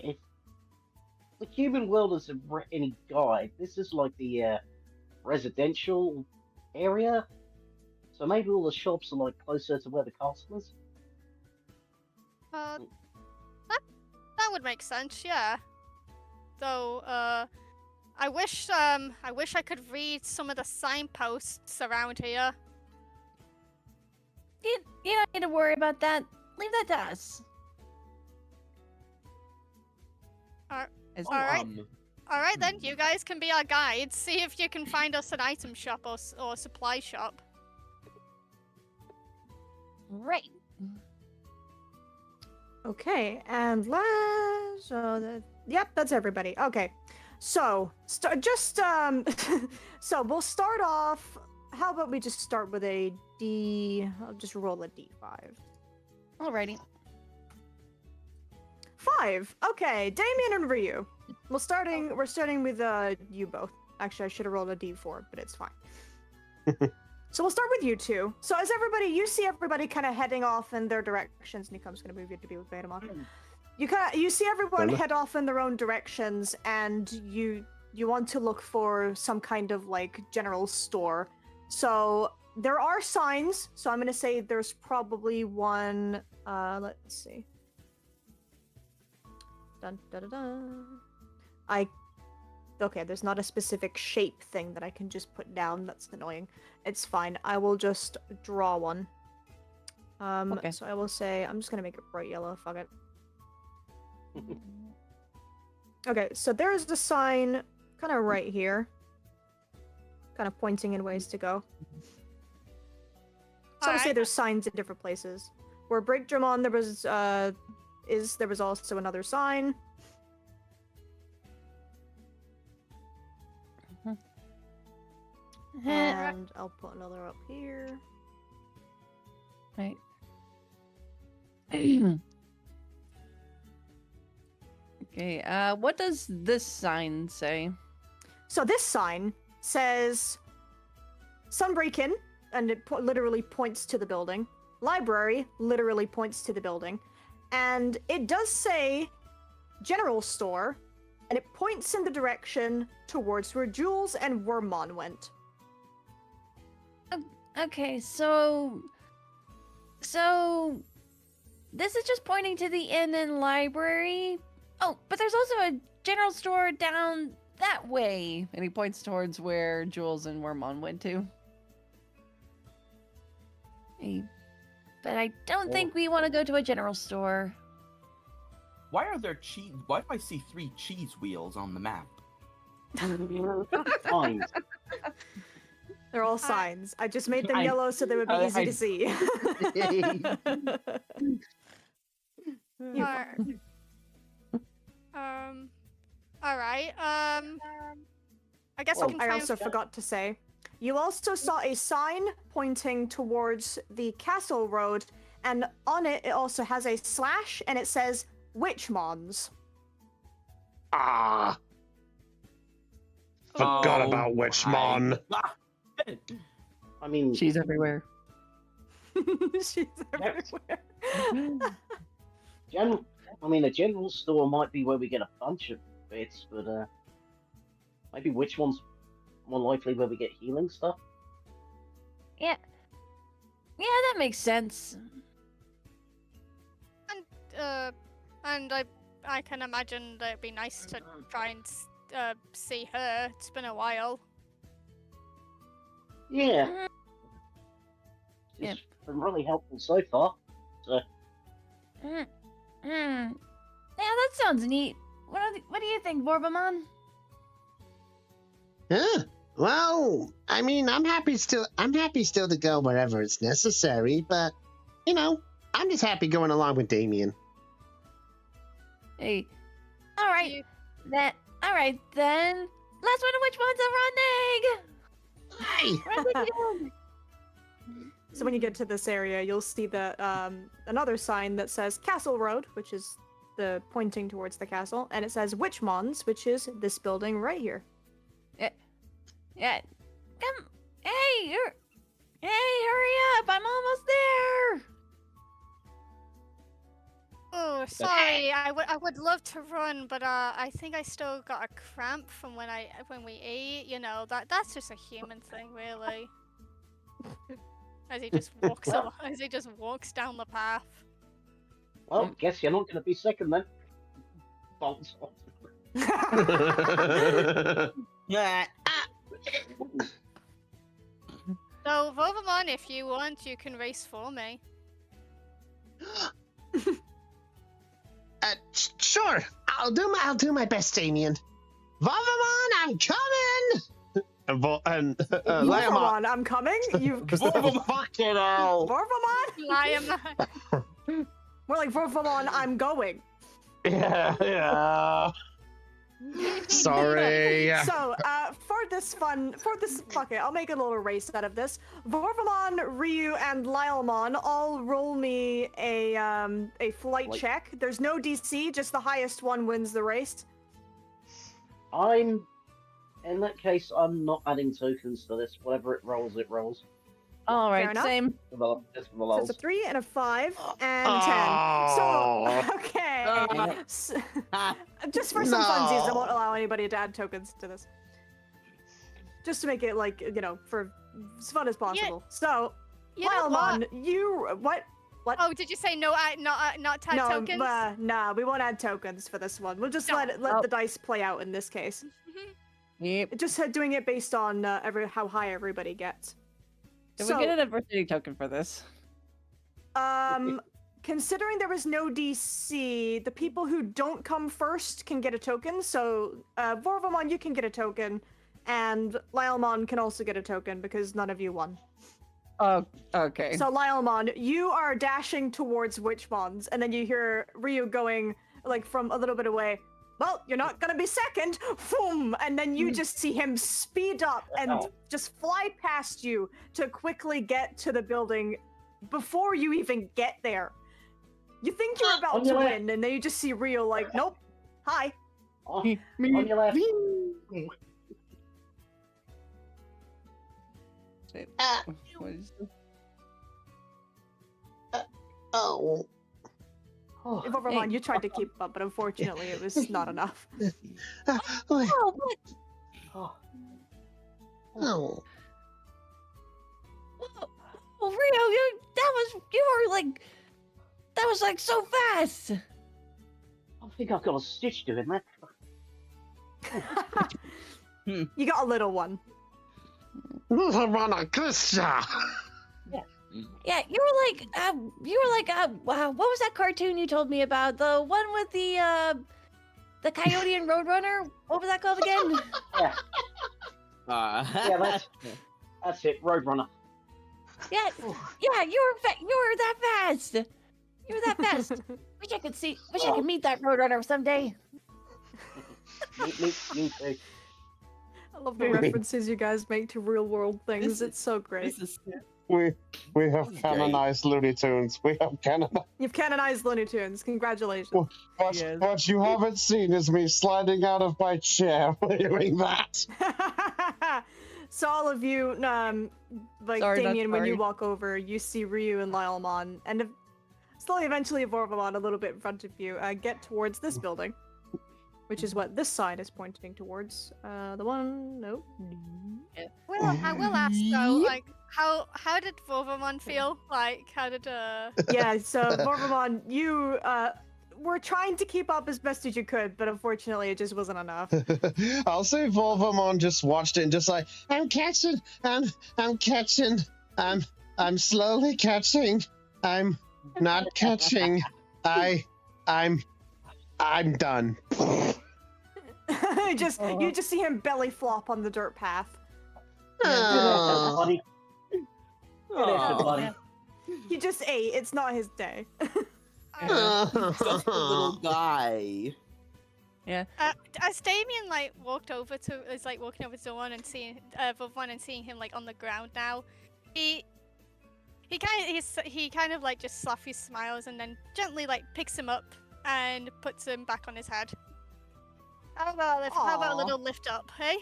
If the human world isn't any guide, this is like the residential area. So maybe all the shops are like closer to where the castle is. That would make sense, yeah. Though, I I wish I could read some of the signposts around here. You don't need to worry about that. Leave that to us. Is- Alright. Alright then, you guys can be our guides. See if you can find us an item shop or supply shop. Right. Okay, and yep, that's everybody. Okay, so so we'll start off. How about we just start with a D? I'll just roll a D5. Alrighty. 5. Okay, Damien and Ryu. We're starting with you both. Actually, I should have rolled a D4, but it's fine. So we'll start with you two. So as you see everybody kind of heading off in their directions. Nikom's gonna move you to be with Betamon. You see everyone head off in their own directions, and you want to look for some kind of like general store. So there are signs. So I'm gonna say there's probably one. Let's see. Dun, da, da, da. Okay, there's not a specific shape thing that I can just put down. That's annoying. It's fine. I will just draw one. Okay. So I will say, I'm just gonna make it bright yellow. Fuck it. Okay, so there is the sign kind of right here. Kind of pointing in ways to go. So I'll say there's signs in different places. Where Breakdramon, there was also another sign. And I'll put another up here. Right. Okay, what does this sign say? So this sign says Sunbreak-In, and it literally points to the building. Library literally points to the building. And it does say General Store, and it points in the direction towards where Jules and Wormmon went. Okay, so this is just pointing to the inn and library. Oh, but there's also a general store down that way. And he points towards where Jules and Wormmon went to. But I don't think we want to go to a general store. Why are there cheese? Why do I see 3 cheese wheels on the map? Fine. They're all signs. I just made them yellow so they would be easy to see. All right. I guess we can try I also forgot to say, you also saw a sign pointing towards the castle road, and on it also has a slash, and it says Witchmons. Ah! Forgot about Witchmon. I mean, She's everywhere. She's everywhere. a general store might be where we get a bunch of bits, but maybe which one's more likely where we get healing stuff? Yeah, that makes sense. And I can imagine that it'd be nice to try and see her. It's been a while. Yeah. It's been really helpful so far. So. Yeah, that sounds neat. What do you think, Borbamon? Well, I mean, I'm happy still to go wherever it's necessary, but I'm just happy going along with Damien. Hey, all right then. Let's wonder which one's are running. Hey. So when you get to this area, you'll see that another sign that says Castle Road, which is the pointing towards the castle, and it says Witchmons, which is this building right here. Yeah. Come. Hey, hurry up! I'm almost there. Oh, sorry. I would love to run, but I think I still got a cramp from when we ate. That's just a human thing, really. As he just walks down the path. Well, guess you're not going to be second then. Bolts. Yeah. So, Volvamon, if you want, you can race for me. Sure. I'll do my best, Damien. Vavamon, I'm coming. And Liamon. Vorvamon, I'm coming. You Fucking hell. Vorvamon? Liam. More like Vorvamon, I'm going. yeah. Sorry. So, fuck it, I'll make a little race out of this. Vorvamon, Ryu, and Lylemon all roll me a flight check. There's no DC, just the highest one wins the race. In that case, I'm not adding tokens to this. Whatever it rolls, it rolls. All Fair right, enough. same. Just for the So it's lols. a 3 and a 5 and 10. So, okay. Just for some funsies, I won't allow anybody to add tokens to this. Just to make it, like, you know, for as fun as possible. So, You know what? Lylemon, what? Oh, did you say no? Not tag No, tokens. nah, we won't add tokens for this one. We'll just let the dice play out in this case. Yep. Just doing it based on how high everybody gets. Did we get an adversity token for this? Considering there was no DC, the people who don't come first can get a token. So, Vorvamon, you can get a token, and Lylemon can also get a token because none of you won. Oh, okay. So, Lylemon, you are dashing towards Witchmons, and then you hear Ryu going, like, from a little bit away, well, you're not gonna be second, boom! And then you just see him speed up and just fly past you to quickly get to the building before you even get there. You think you're about to win, and then you just see Ryu like, nope, hi. On your left. Oh. Vorvamon, you tried to keep up, but unfortunately it was not enough. Oh, what? Oh. Oh, Rio, that was like so fast. I think I've got a stitch doing that. You got a little one. Yeah, you were like, what was that cartoon you told me about? The one with the coyote and roadrunner? What was that called again? Yeah, that's it, Roadrunner. Yeah, you were that fast. You were that fast. Wish I could meet that roadrunner someday. Me too. I love the references you guys make to real world things. It's so great. We have canonized Looney Tunes. You've canonized Looney Tunes. Congratulations. What you haven't seen is me sliding out of my chair doing that. So all of you, like Sorry, not Damien, when you sorry. walk over, you see Ryu and Lylemon, and slowly, eventually, Vorvamon a little bit in front of you, get towards this building, which is what this sign is pointing towards. The one, no. Well, I will ask though, like, how did Vorvamon feel? Like, how did Yeah, so Vorvamon, you were trying to keep up as best as you could, but unfortunately, it just wasn't enough. I'll say Volvamon just watched it and just like, I'm catching, I'm catching, I'm slowly catching, I'm not catching, I'm done. You just see him belly flop on the dirt path. Oh. Buddy. Buddy. He just ate. It's not his day. Just a little guy. Yeah. As Damien walking over to Zorn and seeing Vorvamon and seeing him like on the ground now, he kind of like just sloughy smiles and then gently like picks him up and puts him back on his head. How about a little lift up, hey?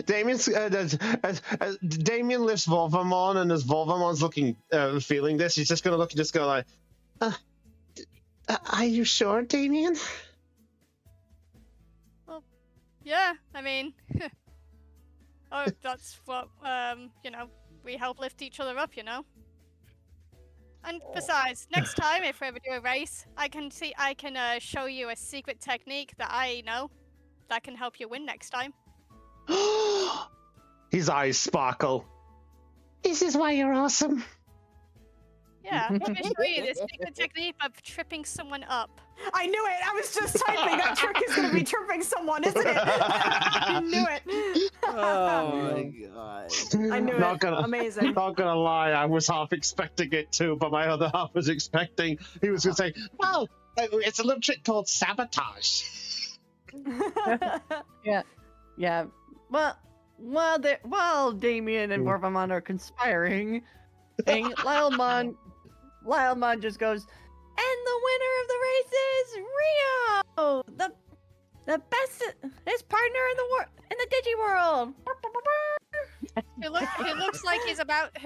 Damien lifts Volvamon, and as Volvamon's looking, feeling this, he's just gonna look and just go like, Are you sure, Damien? Well, yeah, I mean, that's what we help lift each other up, you know. And besides, next time if we ever do a race, I can show you a secret technique that I know that can help you win next time. His eyes sparkle. This is why you're awesome. Yeah, let me show you this secret technique of tripping someone up. I knew it. I was just typing. That trick is going to be tripping someone, isn't it? I knew it. Oh my god. I knew Not it. gonna, Amazing. Not gonna lie, I was half expecting it too, but my other half was expecting he was gonna say, "Well, it's a little trick called sabotage." Yeah. While Damien and Morvamon are conspiring, and Lylemon just goes, and the winner of the race is Rio, the best, his partner in the Digi world. Who looks like he's about to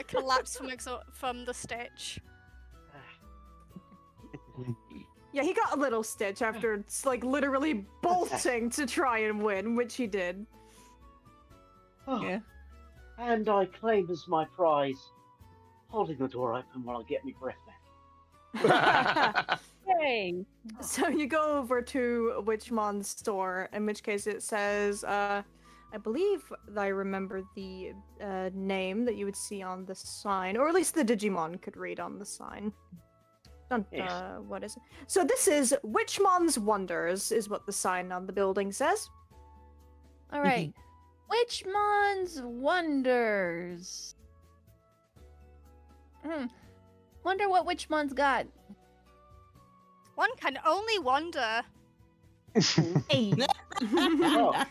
collapse from the stitch. Yeah, he got a little stitch after like literally bolting to try and win, which he did. Oh, Yeah. and I claim as my prize, holding the door open while I get my breath back. Yay! So you go over to Witchmon's store, in which case it says, I believe I remember the name that you would see on the sign, or at least the Digimon could read on the sign. Yes. What is it? So this is Witchmon's Wonders, is what the sign on the building says. All right. Witchmon's Wonders. Wonder what Witchmon's got. One can only wonder. Hey. Oh,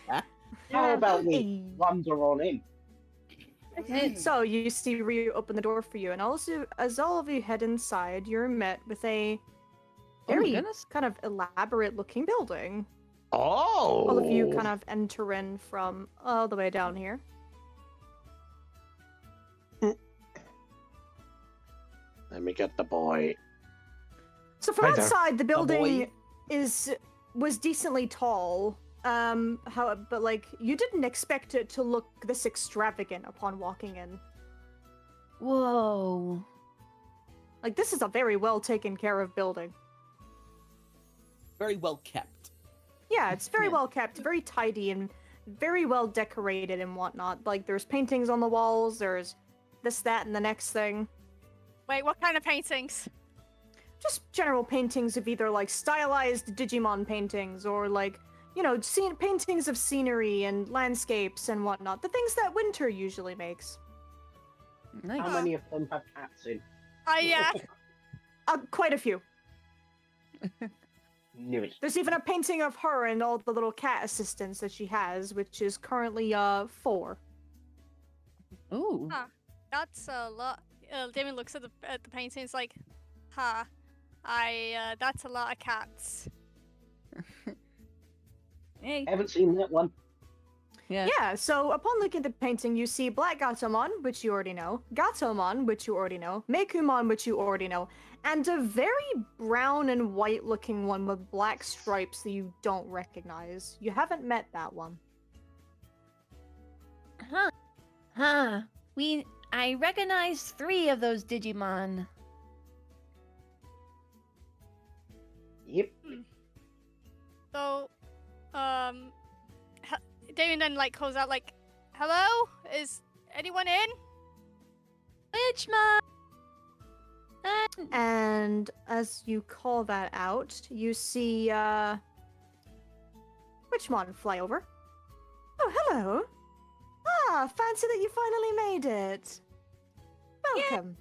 how about we wander on in? So you see Ryu open the door for you, and also as all of you head inside, you're met with a very goodness. kind of elaborate-looking building. Oh! All of you kind of enter in from all the way down here. Let me get the boy. So from Hi there. outside, the building boy. was decently tall. But like you didn't expect it to look this extravagant upon walking in. Whoa. Like this is a very well taken care of building. Very well kept. Yeah, it's very well kept, very tidy, and very well decorated and whatnot. Like there's paintings on the walls. There's this, that, and the next thing. Wait, what kind of paintings? Just general paintings of either like stylized Digimon paintings or like, you know, paintings of scenery and landscapes and whatnot. The things that winter usually makes. Nice. How many of them have cats in? Yeah. Quite a few. Knew it. There's even a painting of her and all the little cat assistants that she has, which is currently 4. Ooh. Huh. That's a lot. Damien looks at the paintings like, that's a lot of cats. Hey. Haven't seen that one. Yeah, so upon looking at the painting, you see Black Gatomon, which you already know, Gatomon, which you already know, Meikumon, which you already know, and a very brown and white looking one with black stripes that you don't recognize. You haven't met that one. Huh. I recognize 3 of those Digimon. Yep. So, Damien then like calls out like, "Hello, is anyone in?" Witchmon. And as you call that out, you see Witchmon fly over. Oh, hello. Ah, fancy that you finally made it. Welcome.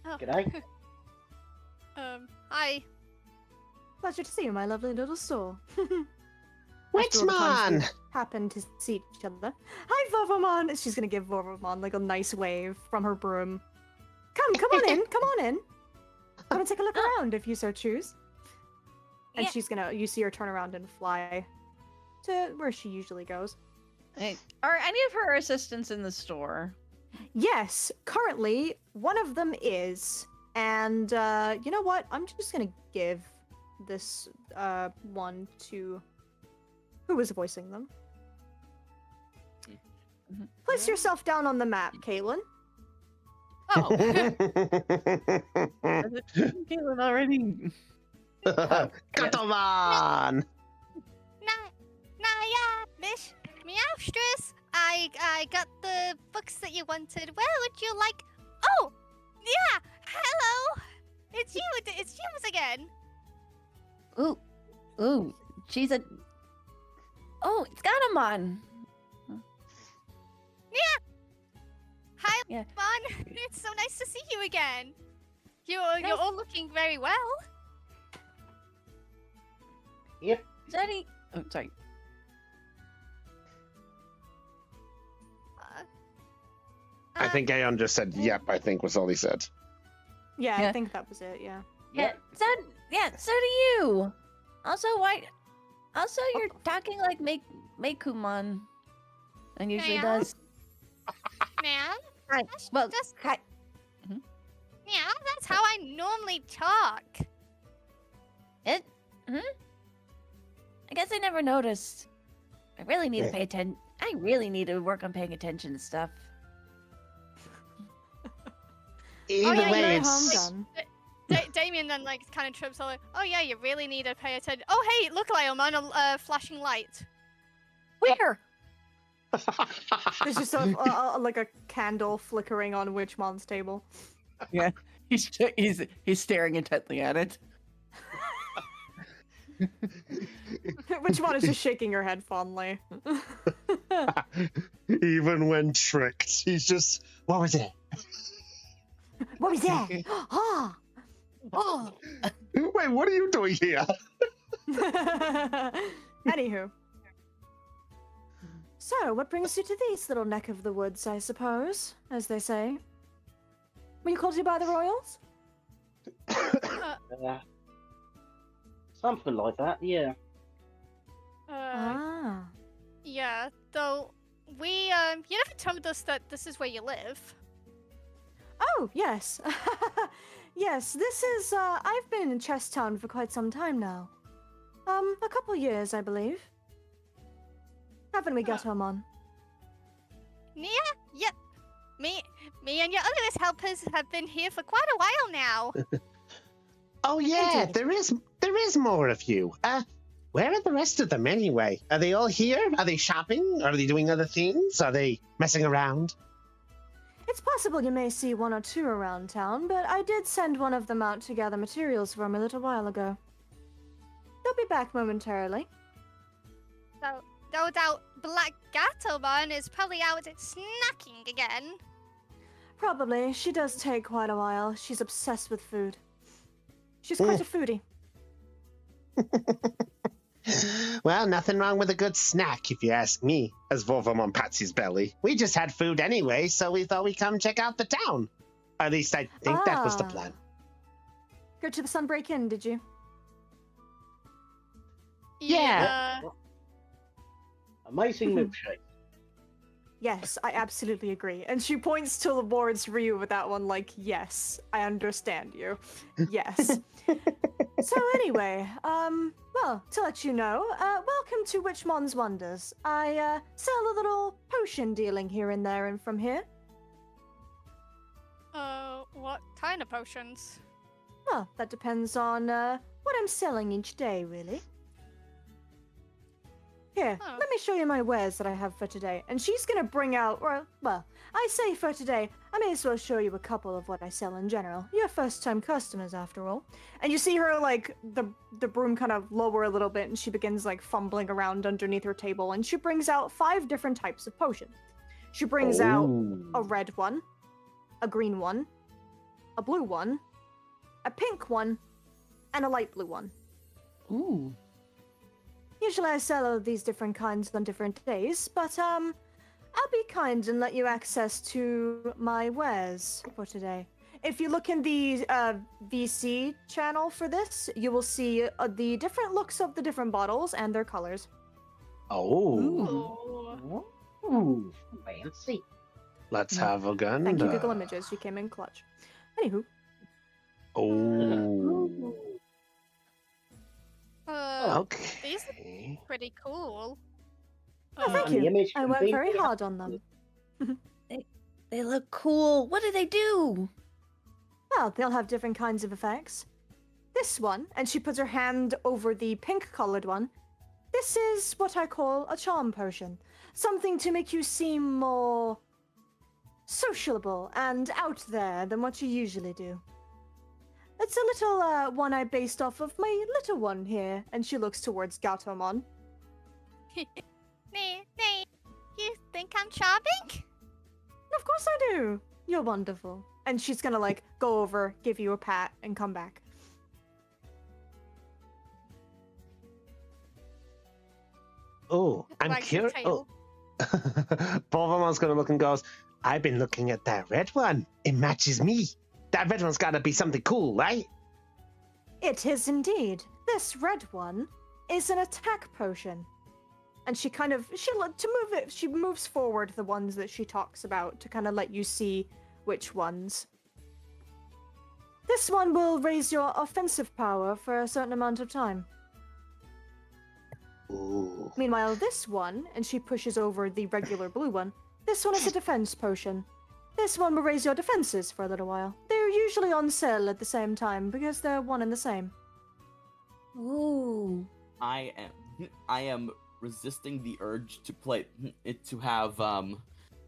Oh. G'day. Hi. Pleasure to see you, my lovely little store. After all the times Witchmon! we happen to see each other. Hi, Vovomon! She's gonna give Vovomon like a nice wave from her broom. Come on in, come on in. Come and take a look around if you so choose. And Yeah. you see her turn around and fly to where she usually goes. Hey, are any of her assistants in the store? Yes, currently one of them is. And you know what? I'm just gonna give this one to who was voicing them. Place yourself down on the map, Caitlin. Oh. Caitlin already. Katamon! Naya, Miss Meowstress, I got the books that you wanted. Where would you like? Oh, yeah. Hello. It's you. It's James again. Ooh, she's a. Oh, it's Gatomon. Yeah. Hi, Yeah. Mon. It's so nice to see you again. You're all looking very well. Yep. Jenny. Oh, sorry. I think Aeon just said, yep, I think was all he said. Yeah, Yeah. I think that was it. Yeah. Yeah. So do you. Also, why? Also, you're talking like Meikumon, and usually Meow. does. Man. Hi. Well, Just hi. yeah, that's how I normally talk. I guess I never noticed. I really need to pay attention. I really need to work on paying attention to stuff. Either yeah, way, no it's harm done. Damien then like kind of trips over. Oh yeah, you really need to pay attention. Oh hey, look, Leomon, a flashing light. Where? There's just like a candle flickering on Witchmon's table. Yeah, he's staring intently at it. Witchmon is just shaking her head fondly. Even when tricked, he's just, what was it? What was that? Ah! Oh! wait, what are you doing here? Anywho. So, what brings you to this little neck of the woods, I suppose, as they say? Were you called to by the royals? Something like that, yeah. Ah. Yeah, though we you never told us that this is where you live. Oh, yes. Yes, this is, I've been in Chesstown for quite some time now. A couple years, I believe. Haven't we, Gatomon? Yeah, yep. Me and your other helpers have been here for quite a while now. Oh yeah, Indeed. there is more of you. Where are the rest of them anyway? Are they all here? Are they shopping? Are they doing other things? Are they messing around? It's possible you may see one or two around town, but I did send one of them out to gather materials for me a little while ago. They'll be back momentarily. So no doubt Black Gatomon is probably out snacking again. Probably. She does take quite a while. She's obsessed with food. She's quite a foodie. Well, nothing wrong with a good snack, if you ask me. As Volvamon pats his belly. We just had food anyway, so we thought we'd come check out the town. At least I think that was the plan. Go to the Sunbreak Inn, did you? Yeah. Amazing milkshake. Yes, I absolutely agree. And she points towards Ryu with that one, like, yes, I understand you. Yes. So anyway, well, to let you know, welcome to Witchmon's Wonders. I, sell a little potion dealing here and there and from here. What kind of potions? Well, that depends on, what I'm selling each day, really. Here, Oh. let me show you my wares that I have for today. And she's gonna bring out, well, I say for today, I may as well show you a couple of what I sell in general. You're first-time customers, after all. And you see her, like, the broom kind of lower a little bit, and she begins, like, fumbling around underneath her table, and she brings out 5 different types of potions. She brings out a red one, a green one, a blue one, a pink one, and a light blue one. Ooh. Usually I sell all these different kinds on different days, but I'll be kind and let you access to my wares for today. If you look in the VC channel for this, you will see the different looks of the different bottles and their colors. Ooh, fancy. Let's have a gun. Thank you, Google Images. You came in clutch. Anywho. Oh. These Okay. are pretty cool. Oh, thank and the you. image I can worked be very the hard on them. They look cool. What do they do? Well, they'll have different kinds of effects. This one, and she puts her hand over the pink-colored one. This is what I call a charm potion. Something to make you seem more sociable and out there than what you usually do. It's a little one I based off of my little one here, and she looks towards Gatomon. Nee, you think I'm charming? Of course I do. You're wonderful. And she's gonna like go over, give you a pat, and come back. Oh, I'm Wags the curious. tail. Oh. Bovomon's gonna look and goes, I've been looking at that red one. It matches me. That red one's gotta be something cool, right? It is indeed. This red one is an attack potion. And she kind of she moves forward the ones that she talks about to kind of let you see which ones. This one will raise your offensive power for a certain amount of time. Ooh. Meanwhile, this one, and she pushes over the regular blue one, this one is a defense potion. This one will raise your defenses for a little while. They're usually on sale at the same time because they're one and the same. Ooh. I am resisting the urge to play it to have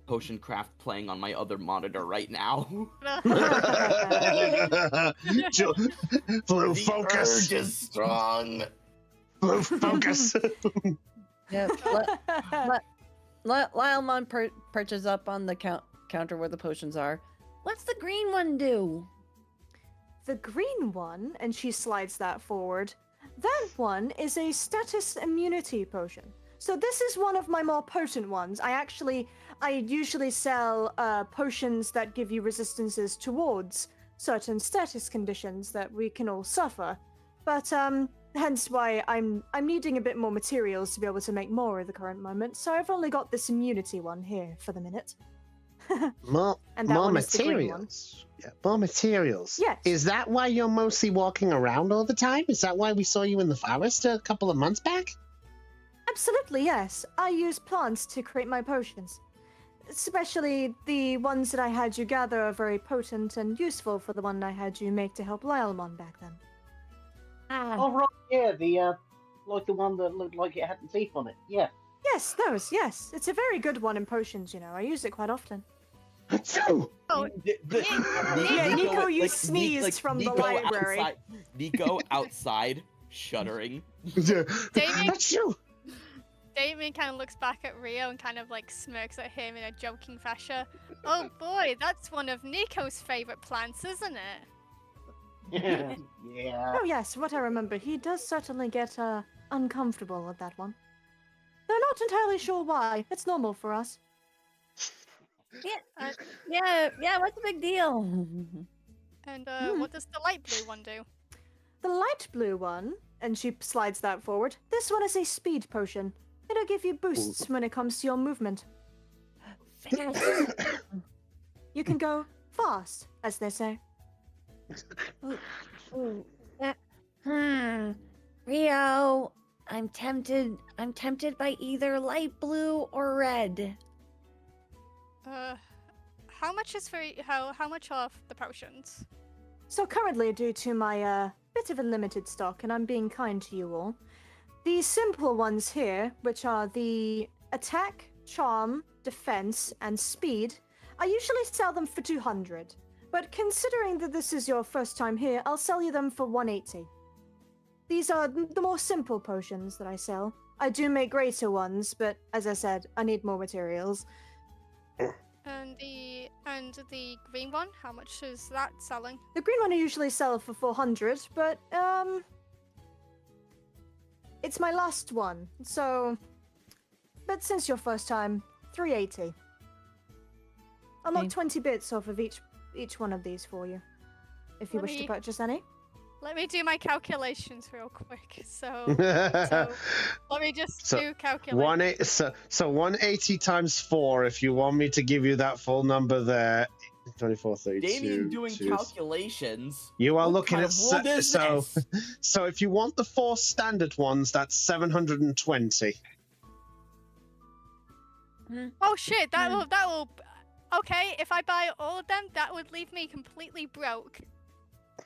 Potion Craft playing on my other monitor right now. Blue The focus. urge is strong. Blue focus. Yeah. Lylemon perches up on the counter where the potions are. What's the green one do? The green one, and she slides that forward, that one is a status immunity potion. So this is one of my more potent ones. I usually sell potions that give you resistances towards certain status conditions that we can all suffer. But hence why I'm needing a bit more materials to be able to make more at the current moment. So I've only got this immunity one here for the minute. More And that one is the green one. materials. Yeah, more materials. Yes. Is that why you're mostly walking around all the time? Is that why we saw you in the forest a couple of months back? Absolutely, yes. I use plants to create my potions. Especially the ones that I had you gather are very potent and useful for the one I had you make to help Lylemon back then. Oh right, yeah, the like the one that looked like it had the teeth on it. Yeah. Yes, those, yes. It's a very good one in potions, you know. I use it quite often. Oh, Yeah, Nico, you sneezed from the library. Nico outside, shuddering. Damien, Achoo! Damien kind of looks back at Rio and kind of like smirks at him in a joking fashion. Oh boy, that's one of Nico's favorite plants, isn't it? Yeah. Oh yes, what I remember, he does certainly get uncomfortable with that one. They're not entirely sure why. It's normal for us. Yeah, what's the big deal? And what does the light blue one do? The light blue one, and she slides that forward, this one is a speed potion. It'll give you boosts when it comes to your movement. You can go fast, as they say. Rio, I'm tempted by either light blue or red. How much is for how much off the potions? So currently, due to my bit of a limited stock, and I'm being kind to you all, the simple ones here, which are the attack, charm, defense, and speed, I usually sell them for 200. But considering that this is your first time here, I'll sell you them for 180. These are the more simple potions that I sell. I do make greater ones, but as I said, I need more materials. And the green one, how much is that selling? The green one I usually sell for 400, but it's my last one, so. But since your first time, 380. I'll knock 20 bits off of each one of these for you, if you wish to purchase any. Let me do my calculations real quick. So let me just do calculations. So 180 times 4, if you want me to give you that full number there. 24, 32. Damien doing calculations. You are What looking kind at of world is this? so if you want the 4 standard ones, that's 720. Oh shit! That will. Okay, if I buy all of them, that would leave me completely broke.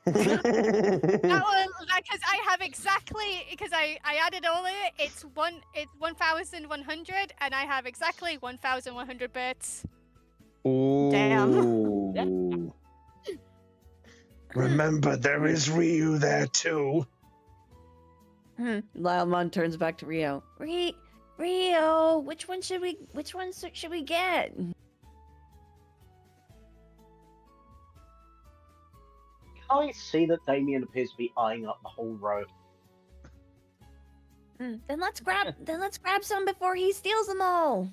That was because I have exactly because I added all of it. It's 1,100, and I have exactly 1,100 bits. Ooh. Remember, there is Ryu there too. Lilemon turns back to Rio. Rio, which one should we get? I see that Damien appears to be eyeing up the whole row. Then let's grab some before he steals them all.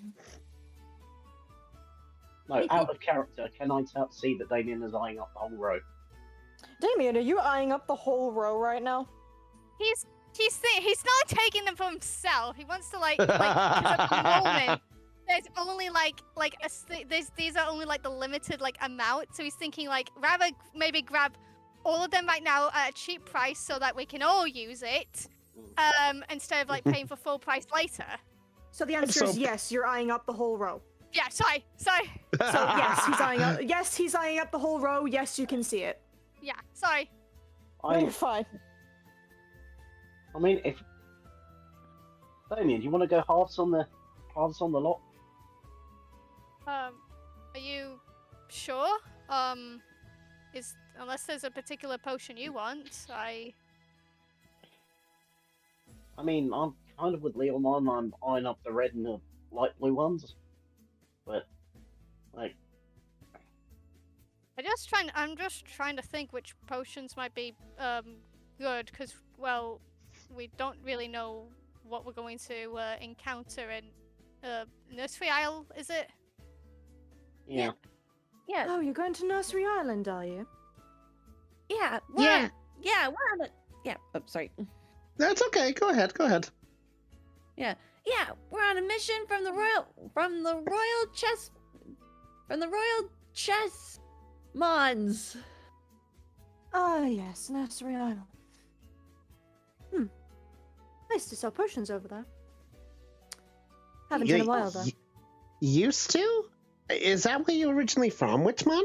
No, out of character, can I see that Damien is eyeing up the whole row? Damien, are you eyeing up the whole row right now? He's not taking them for himself. He wants to like 'cause at the moment there's only these are only like the limited like amount. So he's thinking like rather maybe grab all of them right now at a cheap price so that we can all use it, instead of like paying for full price later. So the answer is yes. You're eyeing up the whole row. Yeah, sorry. So yes, he's eyeing up. Yes, he's eyeing up the whole row. Yes, you can see it. Yeah, sorry. You're fine. I mean, if Damien, do you want to go halves on the lot? Are you sure? Unless there's a particular potion you want, I mean, I'm kind of with Leomon. I'm eyeing up the red and the light blue ones, but like, I'm just trying to think which potions might be good, because well, we don't really know what we're going to encounter in Nursery Isle, is it? Yeah. Yeah. Oh, you're going to Nursery Island, are you? Yeah. We're on a. Yeah. Oh, sorry. That's okay. Go ahead. Yeah. We're on a mission from the royal chess mons. Ah, yes, Nursery Island. Nice to sell potions over there. Haven't in a while, though. Used to? Is that where you're originally from, Witchmon?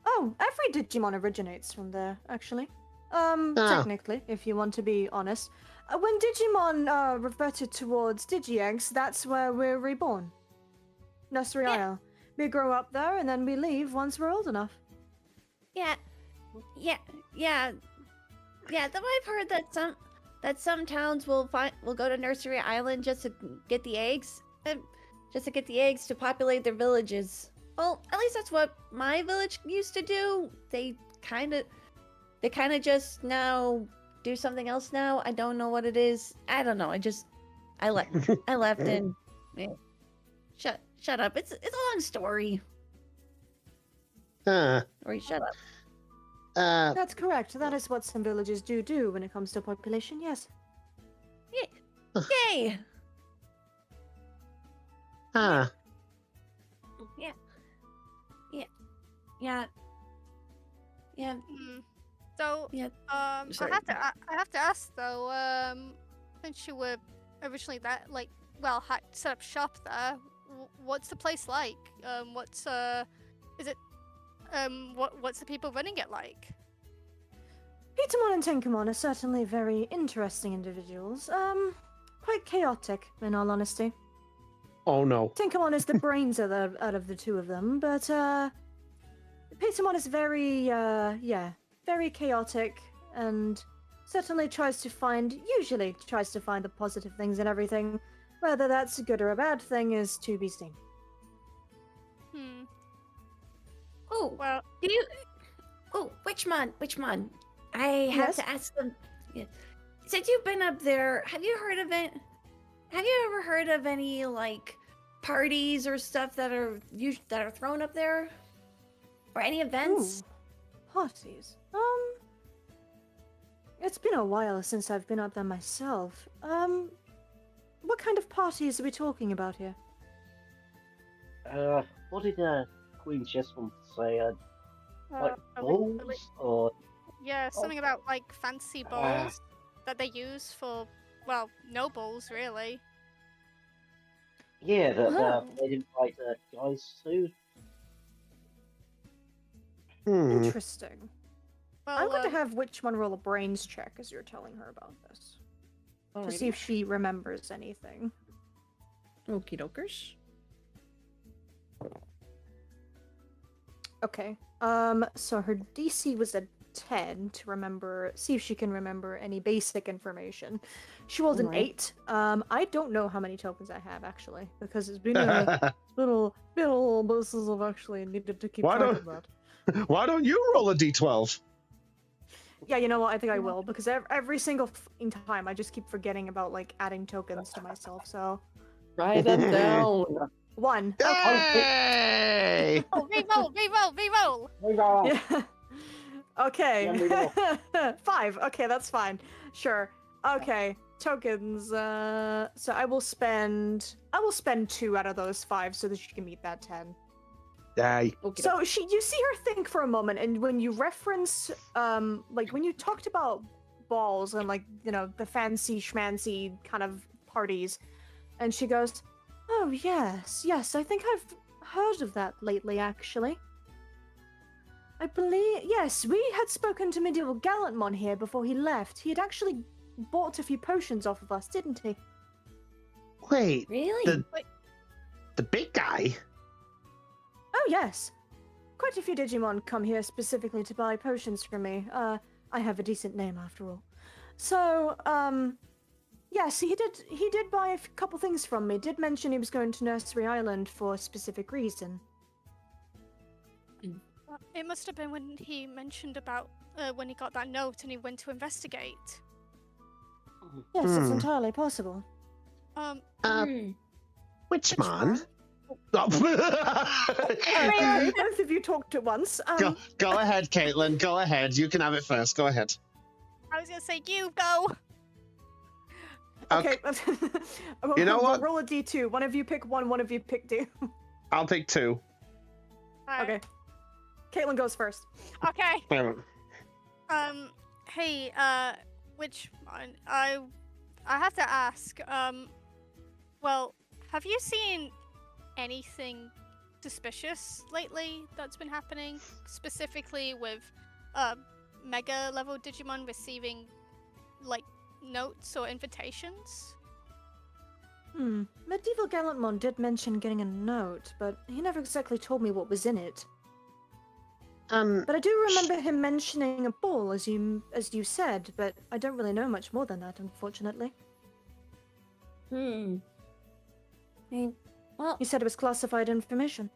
Oh, every Digimon originates from there, actually. Technically, if you want to be honest. When Digimon reverted towards Digi-Eggs, that's where we're reborn. Nursery Isle. We grow up there, and then we leave once we're old enough. Yeah. Though I've heard that some towns will go to Nursery Island just to get the eggs, to populate their villages. Well, at least that's what my village used to do. They kind of just now do something else now. I don't know what it is. I don't know. I left and shut up. It's a long story. Or shut up. That's correct. That is what some villages do when it comes to population, yes. Yay! Huh. Yeah. So, I have to ask though. Since you were originally had set up shop there, what's the place like? What's the people running it like? Petermon and Tinkermon are certainly very interesting individuals. Quite chaotic, in all honesty. Oh no. Tinkermon is the brains out of the two of them, but Petermon is very chaotic and certainly usually tries to find the positive things in everything. Whether that's a good or a bad thing is to be seen. Oh, well, Witchmon, I have to ask them. Yeah. Since you've been up there, have you ever heard of any like parties or stuff that are thrown up there, or any events? Ooh, parties. It's been a while since I've been up there myself. What kind of parties are we talking about here? What did Queen Chessman say? Like balls or? Yeah, something about like fancy balls that they use for, well, no balls really. Yeah, Oh. they'd invite guys too. Interesting. I'm Well, going to have Witchmon roll a brains check as you're telling her about this. To see if she remembers anything. Okie dokers. Okay. So her DC was a 10 to remember, see if she can remember any basic information. She rolled an 8. I don't know how many tokens I have actually, because it's been a little business of actually needed to keep Why track don't- of that. Why don't you roll a d12? Yeah, you know what? I think I will, because every single time I just keep forgetting about like adding tokens to myself. So Write them down. 1. Yay! oh, re-roll. Reroll. Yeah. Okay. Yeah, reroll. 5. Okay, that's fine. Sure. Okay. Tokens. So I will spend 2 out of those 5 so that she can meet that 10. Yay. So you see her think for a moment, and when you reference, like when you talked about balls and like the fancy schmancy kind of parties, and she goes, "Oh yes, I think I've heard of that lately, actually. I believe yes, we had spoken to Medieval Gallantmon here before he left. He had actually bought a few potions off of us, didn't he?" Wait, Really? the big guy? Oh yes. Quite a few Digimon come here specifically to buy potions from me. I have a decent name after all. So, yes, he did buy a couple things from me. Did mention he was going to Nursery Island for a specific reason. It must have been when he mentioned about when he got that note and he went to investigate. Yes, it's entirely possible. Witchmon? Okay, both of you talked at once. Go ahead, Caitlin. Go ahead. You can have it first. Go ahead. I was gonna say you go. Okay. You know what? Roll a d2. One of you pick 1, one of you pick 2. I'll pick 2. Okay. Caitlin goes first. Okay. Wait. Hey, which one? I have to ask. Well, have you seen anything suspicious lately that's been happening, specifically with mega level Digimon receiving like notes or invitations? Medieval Gallantmon did mention getting a note, but he never exactly told me what was in it. But I do remember him mentioning a ball, as you said, but I don't really know much more than that, unfortunately. Well, He said it was classified information.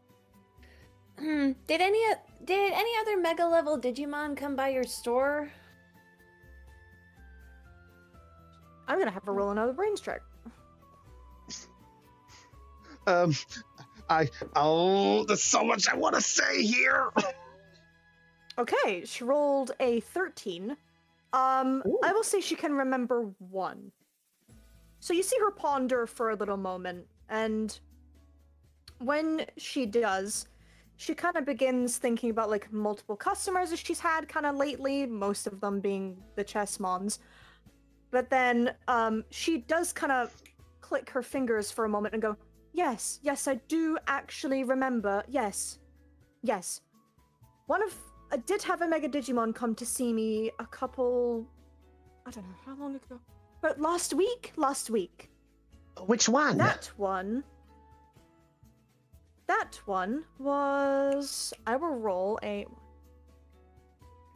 Did any other mega level Digimon come by your store? I'm gonna have to roll another brains check. There's so much I want to say here. Okay, she rolled a 13. I will say she can remember 1. So you see her ponder for a little moment, and when she does, she kind of begins thinking about like multiple customers that she's had kind of lately, most of them being the Chessmons. But then she does kind of click her fingers for a moment and go, yes, I do actually remember. Yes. I did have a Mega Digimon come to see me a couple, I don't know how long ago, but last week. Which one? That one was, I will roll a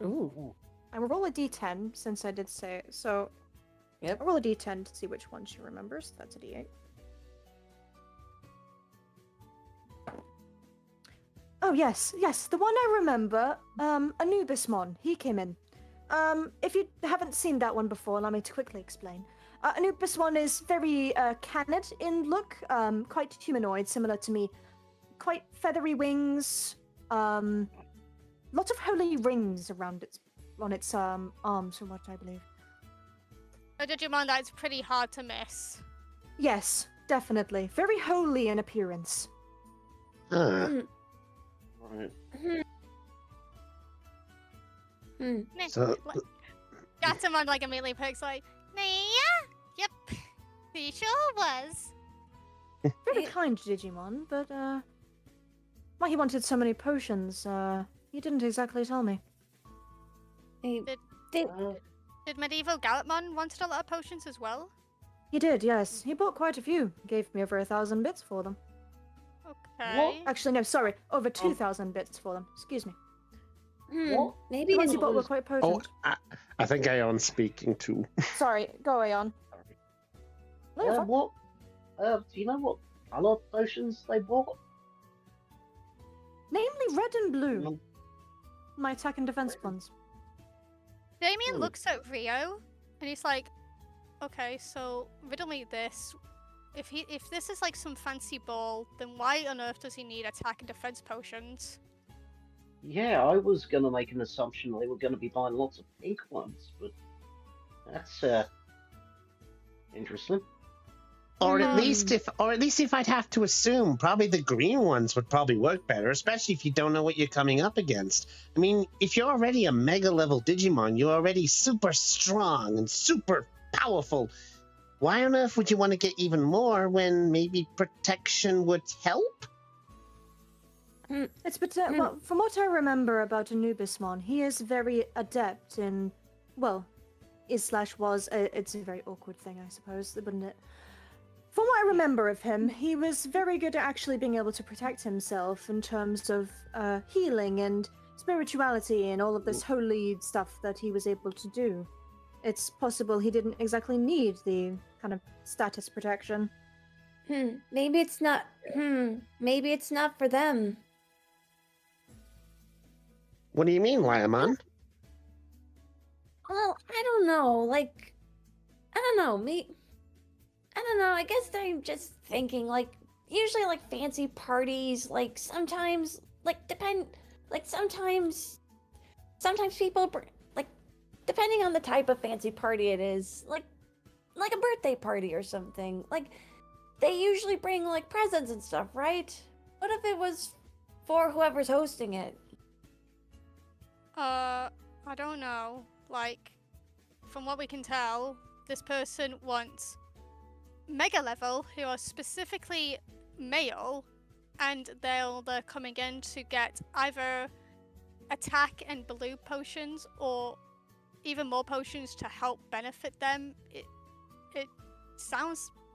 d10 since I did say it. So Yep. I'll roll a d10 to see which one she remembers. That's a d8. Oh yes, the one I remember, Anubismon, he came in. If you haven't seen that one before, allow me to quickly explain. Anubismon is very canid in look, quite humanoid, similar to me. Quite feathery wings, lots of holy rings around its arms, from what I believe. A Digimon that's pretty hard to miss. Yes, definitely. Very holy in appearance. Right. So, Gatamon like immediately pokes like, yeah, yep, he sure was. Very kind Digimon, but why he wanted so many potions, he didn't exactly tell me. Did Medieval Gallopmon wanted a lot of potions as well? He did, yes. He bought quite a few. Gave me over 1,000 bits for them. Okay. Actually, no, sorry. Over 2,000 bits for them. Excuse me. Maybe The ones it he bought were was. quite Oh, potent. I think Aeon's speaking too. Sorry, go Aeon. No, you're fine. What? Do you know what color potions they bought? Namely red and blue. My attack and defense ones. Damien looks at Rio and he's like, okay, so riddle me this. If this is like some fancy ball, then why on earth does he need attack and defense potions? Yeah, I was gonna make an assumption they were gonna be buying lots of pink ones, but that's interesting. Or at least if I'd have to assume, probably the green ones would probably work better, especially if you don't know what you're coming up against. I mean, if you're already a mega level Digimon, you're already super strong and super powerful. Why on earth would you want to get even more when maybe protection would help? It's well, from what I remember about Anubismon, he is very adept in, well, is/was. It's a very awkward thing, I suppose, wouldn't it? From what I remember of him, he was very good at actually being able to protect himself in terms of healing and spirituality and all of this holy stuff that he was able to do. It's possible he didn't exactly need the kind of status protection. Maybe it's not. Maybe it's not for them. What do you mean, Liamon? Well, I don't know. Like, I don't know. I don't know. I guess I'm just thinking. Like, usually, like fancy parties. Like sometimes, sometimes people like, depending on the type of fancy party it is, like a birthday party or something. Like, they usually bring like presents and stuff, right? What if it was for whoever's hosting it? I don't know. Like, from what we can tell, this person wants mega level who are specifically male, and they're coming in to get either attack and blue potions or even more potions to help benefit them.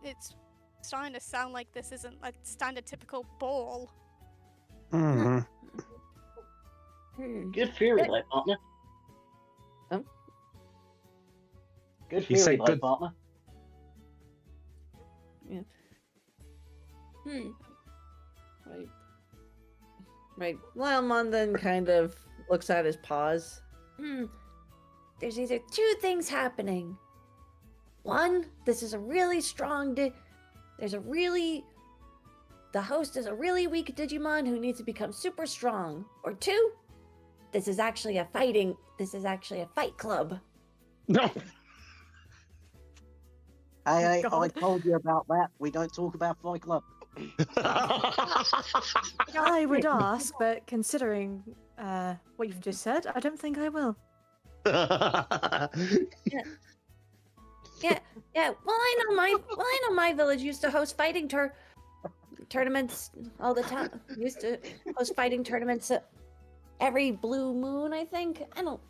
It's starting to sound like this isn't a standard typical ball. Good theory, there, partner. Good theory, there, partner. Yeah. Right. Liamon then kind of looks at his paws. There's either two things happening. One, this is a really strong the host is a really weak Digimon who needs to become super strong. Or two, this is actually a fight club. No. I told you about that. We don't talk about Fight Club. I would ask, but considering what you've just said, I don't think I will. Yeah. Well, I know my village used to host fighting tournaments all the time. Used to host fighting tournaments every blue moon, I think. I don't.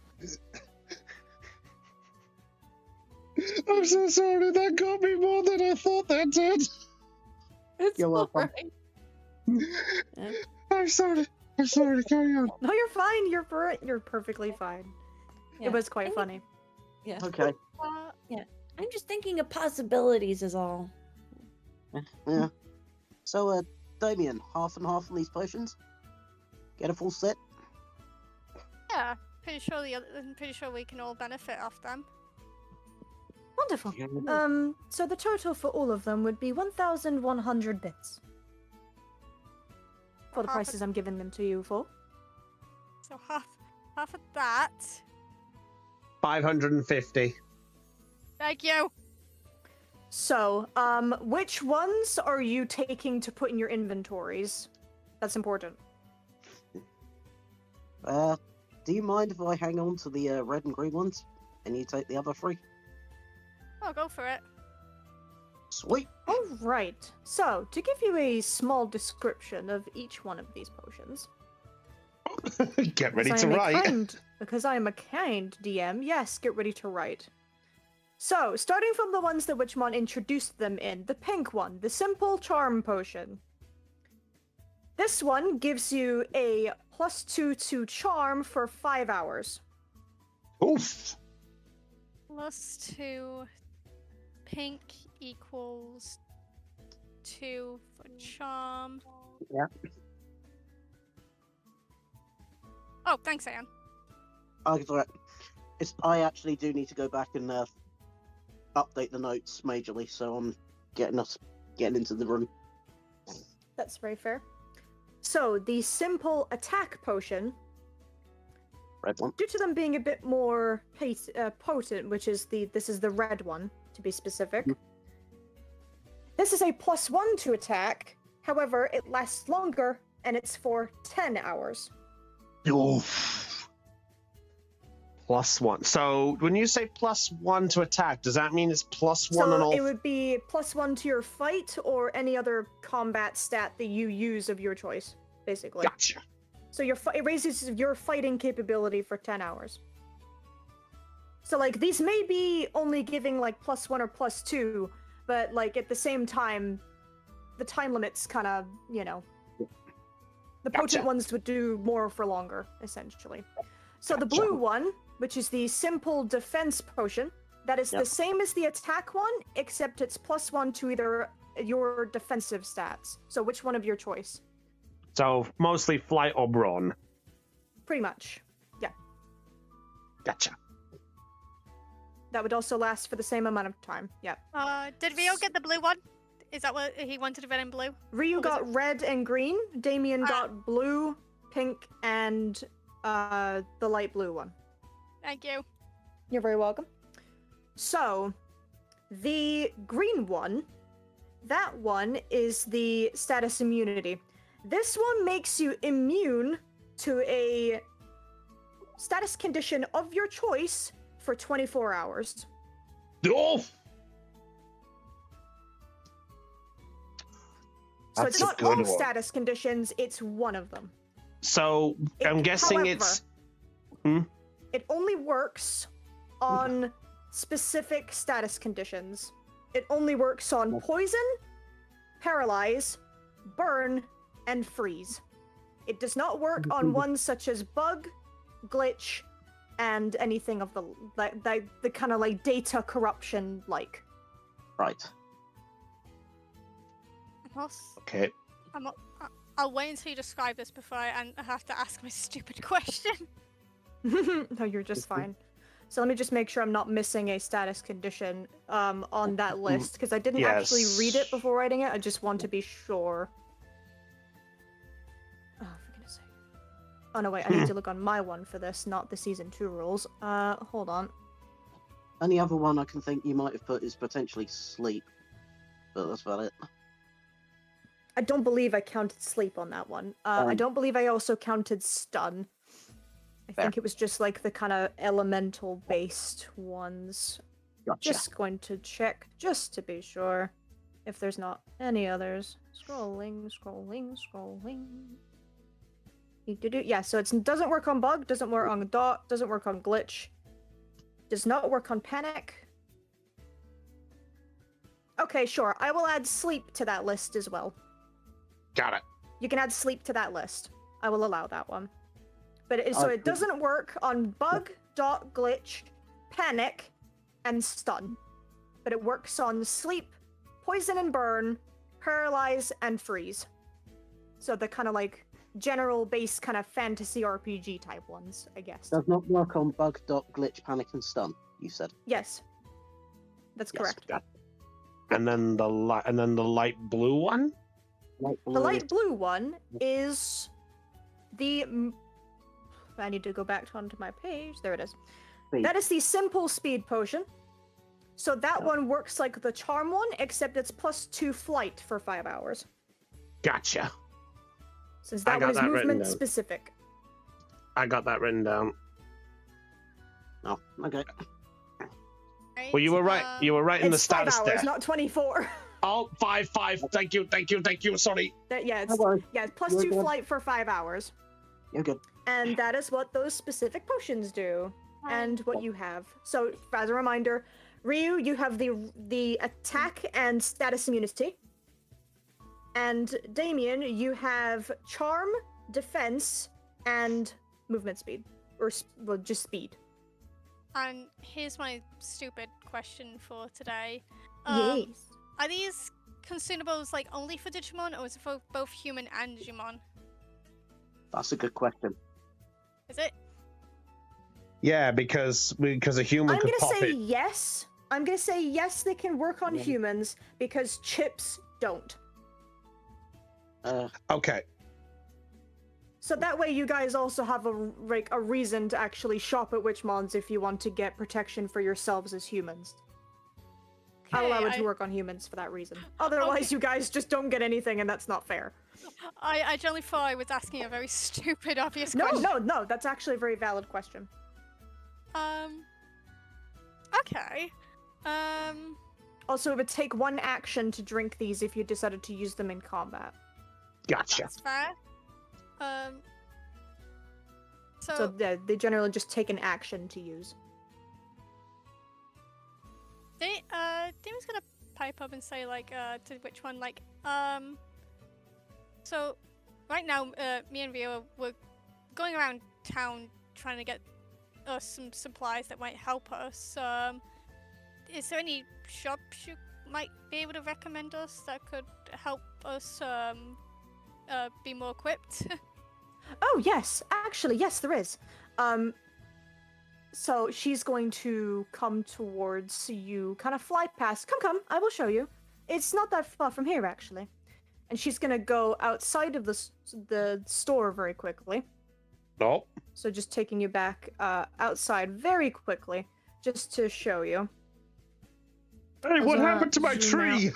I'm so sorry. That got me more than I thought that did. You're welcome. Right. I'm sorry. Carry on. No, you're fine. You're perfectly fine. Yeah. It was quite funny. Yeah. Okay. Yeah. I'm just thinking of possibilities is all. Yeah. So, Damien, half and half on these potions? Get a full set? Yeah, I'm pretty sure we can all benefit off them. Wonderful. So the total for all of them would be 1,100 bits. For the Half prices I'm giving them to you for. So half of that. 550. Thank you. So, which ones are you taking to put in your inventories? That's important. Do you mind if I hang on to the red and green ones, and you take the other three? Oh, go for it. Sweet. All right. So, to give you a small description of each one of these potions, Get ready because to I am write. because I am a kind DM, yes, get ready to write. So, starting from the ones that Witchmon introduced them in, the pink one, the simple charm potion. This one gives you a +2 to charm for 5 hours. Oof. +2 pink equals 2 for charm. Yeah. Oh, thanks, Anne. I actually do need to go back and update the notes majorly, so I'm getting into the room. That's very fair. So, the simple attack potion, Red one. due to them being a bit more potent, which is this is the red one, to be specific. This is a +1 to attack, however, it lasts longer, and it's for 10 hours. Oof. +1. So when you say +1 to attack, does that mean it's +1 on all? So it would be +1 to your fight or any other combat stat that you use of your choice, basically. Gotcha. So it raises your fighting capability for 10 hours. So like these may be only giving like +1 or +2, but like at the same time, the time limit's kind of, the potent ones would do more for longer, essentially. So the blue one, which is the simple defense potion, that is the same as the attack one, except it's +1 to either your defensive stats. So which one of your choice? So mostly flight or brawn. Pretty much, yeah. Gotcha. That would also last for the same amount of time, yeah. Did Rio get the blue one? Is that what he wanted, red and blue? Ryu got red and green, Damien got blue, pink, and the light blue one. Thank you. You're very welcome. So, the green one, that one is the status immunity. This one makes you immune to a status condition of your choice for 24 hours. Oh! So That's it's not a good all one. status conditions, it's one of them. So I'm guessing it's... It only works on specific status conditions. It only works on poison, paralyze, burn, and freeze. It does not work on ones such as bug, glitch, and anything of the kind of like data corruption like. Right. Okay. I'll wait until you describe this before I have to ask my stupid question. No, you're just fine. So let me just make sure I'm not missing a status condition on that list, because I didn't actually read it before writing it. I just want to be sure. Oh, for goodness sake. Oh, no, wait. I need to look on my one for this, not the Season 2 rules. Hold on. Any other one I can think you might have put is potentially sleep. But that's about it. I don't believe I counted sleep on that one. I don't believe I also counted stun. I think it was just like the kind of elemental based ones. Gotcha. Just going to check just to be sure if there's not any others. Scrolling. Yeah, so it doesn't work on bug, doesn't work on dot, doesn't work on glitch, does not work on panic. Okay, sure. I will add sleep to that list as well. Got it. You can add sleep to that list. I will allow that one. But it doesn't work on bug, dot, glitch, panic, and stun. But it works on sleep, poison and burn, paralyze, and freeze. So the kind of like general base kind of fantasy RPG type ones, I guess. Does not work on bug, dot, glitch, panic, and stun, you said. Yes. That's correct. And then the light blue one? The light blue one is the... I need to go back onto my page. There it is. That is the simple speed potion. So that one works like the charm one, except it's +2 flight for 5 hours. Gotcha. Since that one is movement specific. I got that written down. Oh, okay. Right. Well, you were right. You were right in the It's 5 status hours, there. not 24. Oh, 5. Thank you. Sorry. Yeah, it's worry. plus You're 2 good. flight for 5 hours. You're good. And that is what those specific potions do, and what you have. So, as a reminder, Ryu, you have the attack and status immunity. And Damien, you have charm, defense, and movement speed. Or, well, just speed. And here's my stupid question for today. Yes. Are these consumables like only for Digimon, or is it for both human and Digimon? That's a good question. Is it? Yeah, because a human I'm could gonna pop say it. yes. I'm gonna say yes, they can work on humans, because chips don't. Okay. So that way you guys also have a reason to actually shop at Witchmons if you want to get protection for yourselves as humans. I'll allow it to work on humans for that reason. Otherwise, you guys just don't get anything, and that's not fair. I generally thought I was asking a very stupid, obvious No, question. no, that's actually a very valid question. Okay. Also, it would take 1 action to drink these if you decided to use them in combat. Gotcha. That's fair. So they generally just take an action to use. Demon's gonna pipe up and say, like, to which one, like, so, right now, me and Rio, we're going around town trying to get us some supplies that might help us. Is there any shops you might be able to recommend us that could help us, be more equipped? Oh, yes. Actually, yes, there is. So she's going to come towards you, kind of fly past. Come, I will show you. It's not that far from here, actually. And she's gonna go outside of the store very quickly. Nope. So just taking you back outside very quickly, just to show you. Hey, what happened to my zoom tree?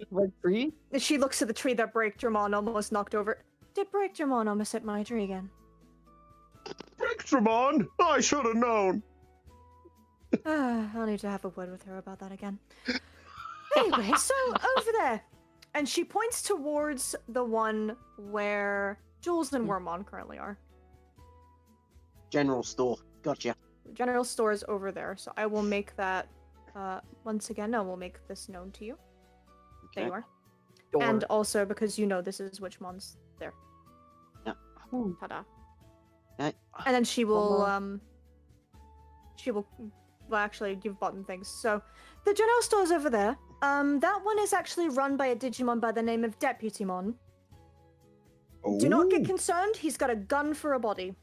My tree? She looks at the tree that Breakdramon almost knocked over. Did Breakdramon almost hit my tree again? Breakdramon? I should have known. I'll need to have a word with her about that again. Anyway, so over there. And she points towards the one where Jules and Wormmon currently are. General store. Gotcha. The general store is over there, so I will make that, once again, I will make this known to you. There you are. And also, because you know this is Witchmon's there. Yeah. Ta-da. Okay. And then she will, well, actually, you've bought things. So, the general store's over there. That one is actually run by a Digimon by the name of Deputymon. Do not get concerned, he's got a gun for a body.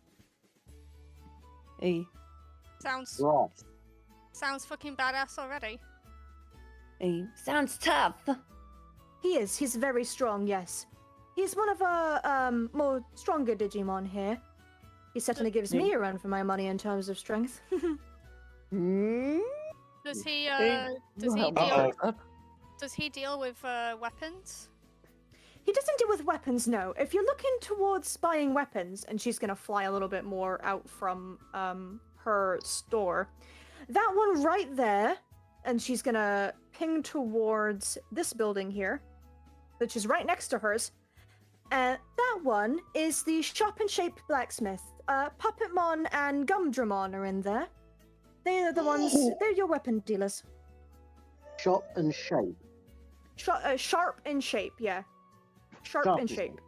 Hey. Sounds fucking badass already. Hey, sounds tough. He's very strong, yes. He's one of our, more stronger Digimon here. He certainly gives me a run for my money in terms of strength. Does he, does he deal with, weapons? He doesn't deal with weapons, no. If you're looking towards buying weapons, and she's gonna fly a little bit more out from, her store, that one right there, and she's gonna ping towards this building here, which is right next to hers. That one is the Shop and Shape Blacksmith. Puppetmon and Gumdramon are in there. They are the ones, they're your weapon dealers. Shop and Shape. Sharp in shape, yeah. Sharp in shape.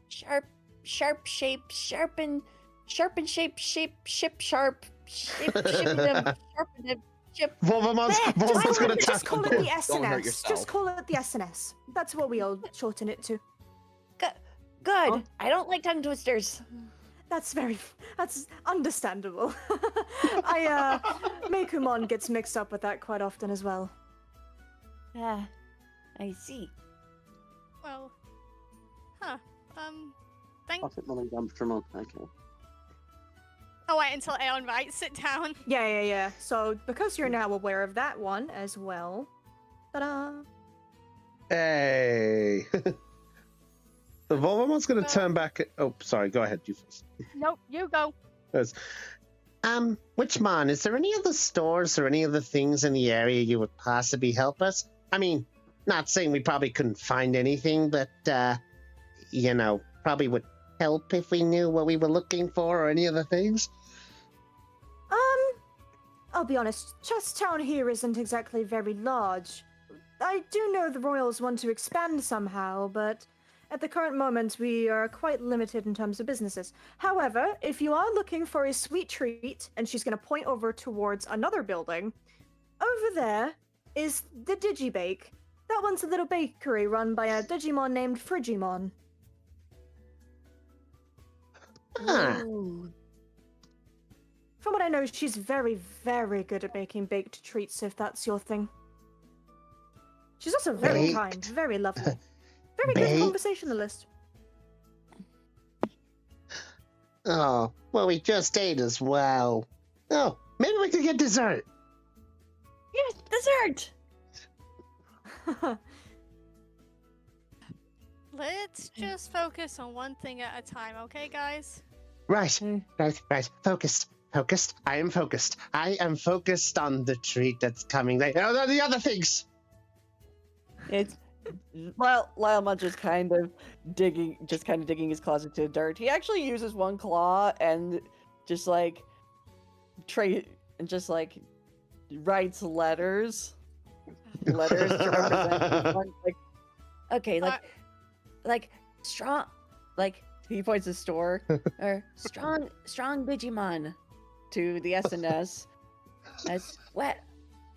Sharp shape, sharpen shape, sharp, Volvamon's gonna Just call it the Don't hurt SNS. yourself. Just call it the SNS. That's what we all shorten it to. Good. I don't like tongue twisters. That's understandable. Meikumon gets mixed up with that quite often as well. Yeah, I see. Well, thank. Puppetmon and Gumdramon. Okay. Oh wait, until Aeon writes it down. Yeah. So because you're now aware of that one as well, ta-da! Hey. The Volvamon's gonna turn back. Oh, sorry. Go ahead. You first. Nope, you go. Witchmon, is there any other stores or any other things in the area you would possibly help us? I mean, not saying we probably couldn't find anything, but, probably would help if we knew what we were looking for or any other things. I'll be honest, Chestown here isn't exactly very large. I do know the Royals want to expand somehow, but at the current moment we are quite limited in terms of businesses. However, if you are looking for a sweet treat, and she's going to point over towards another building, over there is the Digibake. That one's a little bakery run by a Digimon named Frigimon. Ah. From what I know, she's very, very good at making baked treats, if that's your thing. She's also very Baked? kind, very lovely. Very good Baked? conversationalist. Oh, well, we just ate as well. Oh, maybe we could get dessert. Yes, dessert. Let's just focus on one thing at a time, okay, guys? Right. Focused. I am focused. I am focused on the treat that's coming later. Oh, the other things. It's while Lylemon just kind of digging his claws into the dirt. He actually uses one claw and just like writes letters to represent one, Okay, like strong, like he points to store or strong Digimon to the SNS. as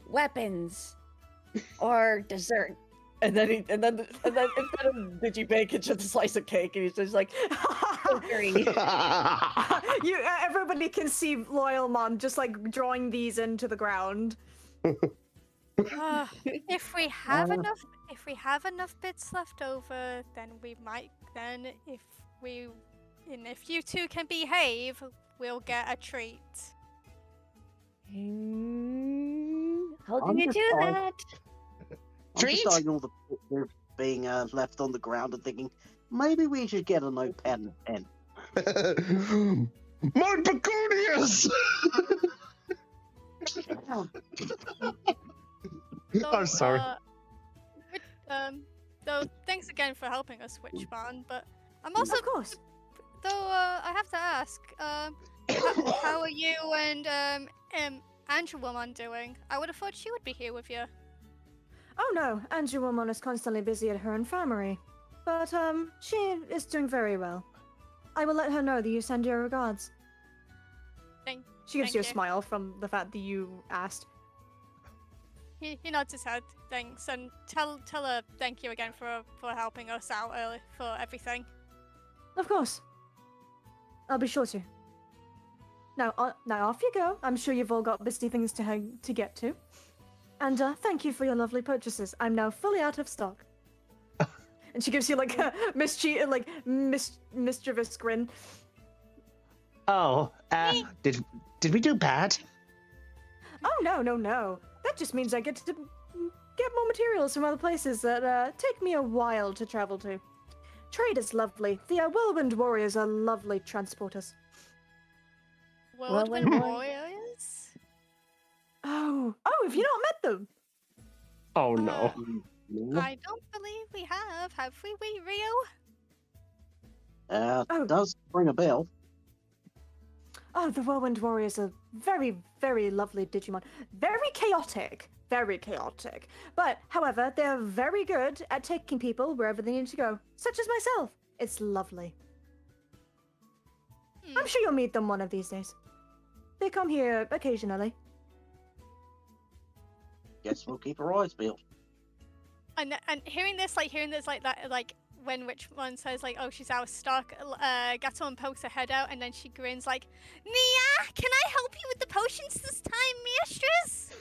weapons or dessert. And then instead of Digibake, it's just a slice of cake, and he's just like, Everybody can see Loyalmon just like drawing these into the ground. If we have enough bits left over, then we might. Then if you two can behave, we'll get a treat. How do I'm you just do fine. that? I'm just eyeing all the bits being left on the ground and thinking, maybe we should get a notepad and pen. My begonias! I'm sorry. Though, thanks again for helping us, Witchbarn, but I'm also... Of course. Though, I have to ask, how are you and, Andrew Woman doing? I would have thought she would be here with you. Oh no, Andrew Woman is constantly busy at her infirmary. But, she is doing very well. I will let her know that you send your regards. She gives thank you a you. smile from the fact that you asked. He nods his head, thanks, and tell her thank you again for helping us out early for everything. Of course. I'll be sure to. Now off you go. I'm sure you've all got busy things to get to. And thank you for your lovely purchases. I'm now fully out of stock. And she gives you like a mischievous grin. Oh, did we do bad? Oh no. That just means I get to get more materials from other places that take me a while to travel to. Trade is lovely. The Whirlwind Warriors are lovely transporters. Whirlwind Warriors? Oh, have you not met them? Oh no. I don't believe we have we, Rio? Does ring a bell. Oh, the Whirlwind Warriors are very, very lovely Digimon. Very chaotic. But, however, they're very good at taking people wherever they need to go. Such as myself. It's lovely. I'm sure you'll meet them one of these days. They come here occasionally. Guess we'll keep our eyes peeled. And hearing this like that, like when Witchmon says like, oh, she's out of stock, Gatomon pokes her head out and then she grins like, Mia, can I help you with the potions this time, mistress?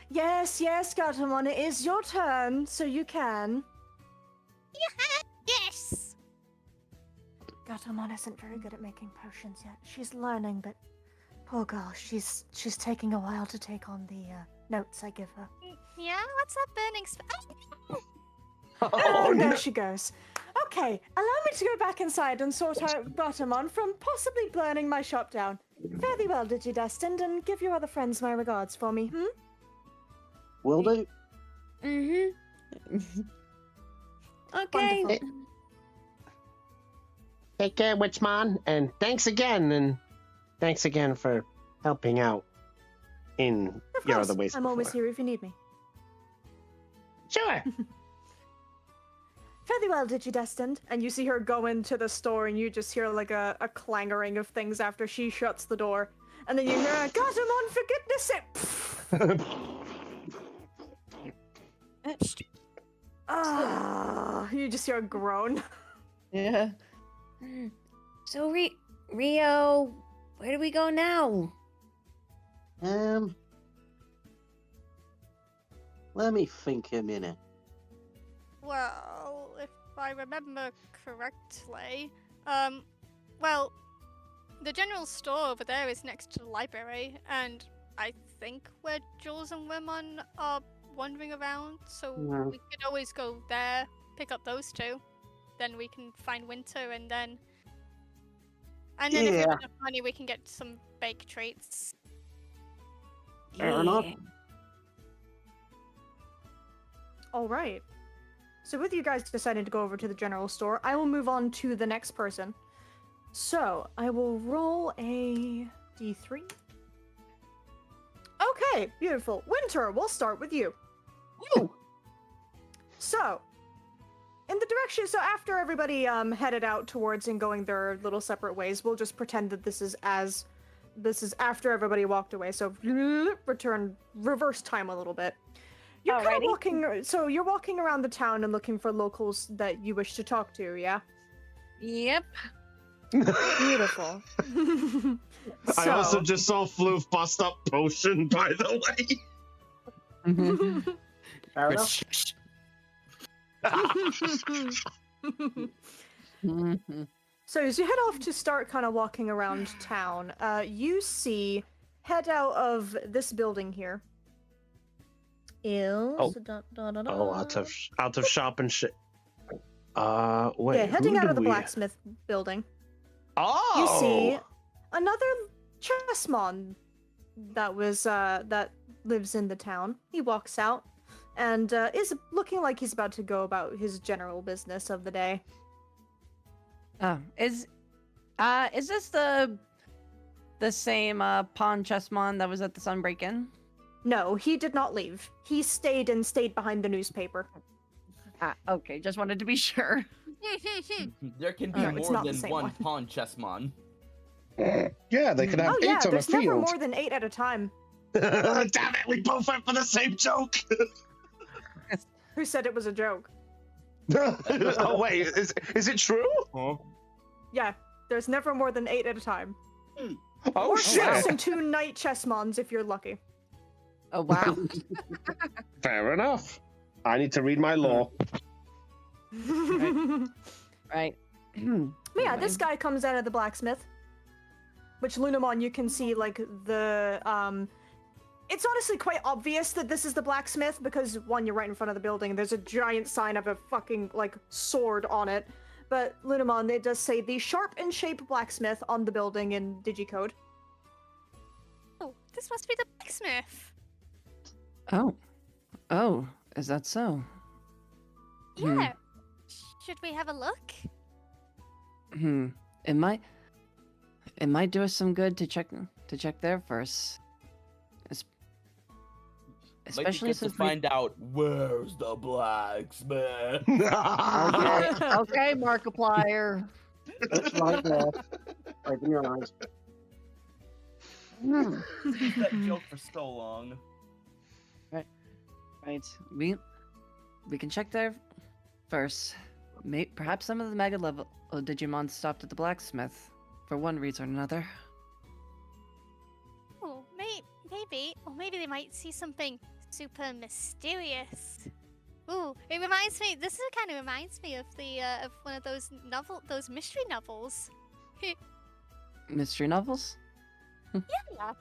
Yes, Gatomon, it is your turn, so you can. Yes. Gatomon isn't very good at making potions yet. She's learning, but poor girl, she's taking a while to take on the notes I give her. Yeah, what's that burning spell? Oh, there she goes. Okay, allow me to go back inside and sort out Bottomon from possibly burning my shop down. Fare thee well, Digidestined, and give your other friends my regards for me, Will do. Mm-hmm. Okay. Wonderful. Take care, Witchmon, and thanks again for helping out in Of your course, other ways I'm before. always here if you need me. Sure. Fare thee well, Digidestined. And you see her go into the store, and you just hear like a clangering of things after she shuts the door. And then you hear a Gatamon, for goodness sake! You just hear a groan. Yeah. So, Rio, where do we go now? Let me think a minute. Well, if I remember correctly, well, the general store over there is next to the library, and I think where Jules and Wimon are wandering around, so Yeah. we could always go there, pick up those two, then we can find Winter, and then if we Yeah. have enough money, we can get some baked treats. Fair enough. All right. So with you guys deciding to go over to the general store, I will move on to the next person. So I will roll a d3. Okay, beautiful. Winter, we'll start with you. Woo! So, in the direction, so after everybody headed out towards and going their little separate ways, we'll just pretend that this is after everybody walked away. So reverse time a little bit. You're kind of Alrighty. walking, so you're walking around the town and looking for locals that you wish to talk to, yeah? Yep. Beautiful. I also just saw Floof bust up potion, by the way. Mhm. Fair enough. Mhm. So as you head off to start kind of walking around town, you see, head out of this building here is... Oh. Oh, out of shop and shit. Wait. yeah, heading who out do of the we- blacksmith building. Oh. You see another chessmon that lives in the town. He walks out and is looking like he's about to go about his general business of the day. Oh, is this the same pawn chessmon that was at the Sunbreak-In? No, he did not leave. He stayed behind the newspaper. Ah, okay, just wanted to be sure. There can be No, it's more not the than same one one. pawn chessmon. Yeah, they could have Oh 8 yeah, on a there's never field. more than 8 at a time. Damn it, we both went for the same joke. Who said it was a joke? Oh wait, is it true? Yeah, there's never more than 8 at a time. Oh Or shit! chess and 2 knight chessmons if you're lucky. Oh wow. Fair enough. I need to read my law. Right. But yeah, this guy comes out of the blacksmith. Which Lunamon, you can see like the it's honestly quite obvious that this is the blacksmith because one, you're right in front of the building. There's a giant sign of a fucking like sword on it. But Lunamon, it does say the sharp and shape blacksmith on the building in Digicode. Oh, this must be the blacksmith. Oh. Oh, is that so? Yeah. Should we have a look? It might do us some good to check there first. Especially Might be good since to find out where's the blacksmith. Okay, Markiplier. It's right there. Open your eyes. That joke for so long. Right. We can check there first. Perhaps some of the mega level Digimon stopped at the blacksmith for one reason or another. Oh, maybe. Or maybe they might see something super mysterious. Ooh, it reminds me. This kind of reminds me of the of one of those mystery novels. Mystery novels? Yeah,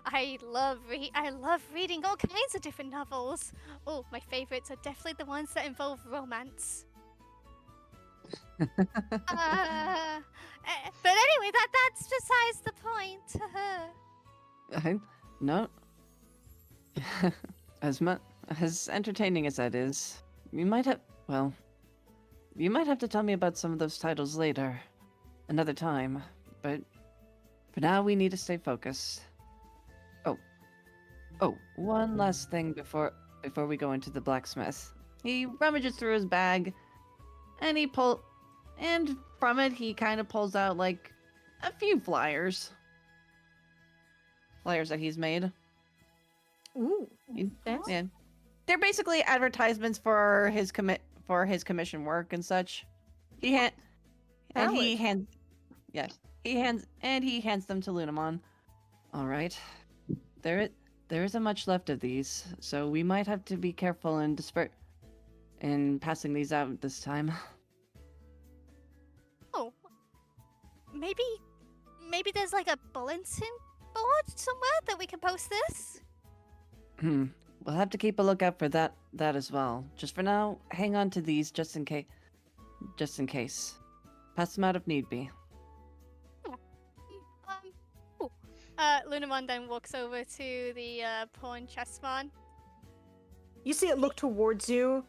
I love reading all kinds of different novels. Oh, my favorites are definitely the ones that involve romance. But anyway, that's besides the point. No. As entertaining as that is, you might have. Well, you might have to tell me about some of those titles later, another time. But for now, we need to stay focused. Oh, one last thing before we go into the blacksmith. He rummages through his bag, and from it he kind of pulls out like a few flyers. Flyers that he's made. Ooh, Yeah. They're basically advertisements for his commission work and such. He hands them to Lunamon. All right. There isn't much left of these, so we might have to be careful and in passing these out this time. Oh, maybe there's like a bulletin board somewhere that we can post this. We'll have to keep a lookout for that as well. Just for now, hang on to these just in case. Pass them out if need be. Lunamon then walks over to the pawn chessman. You see it look towards you.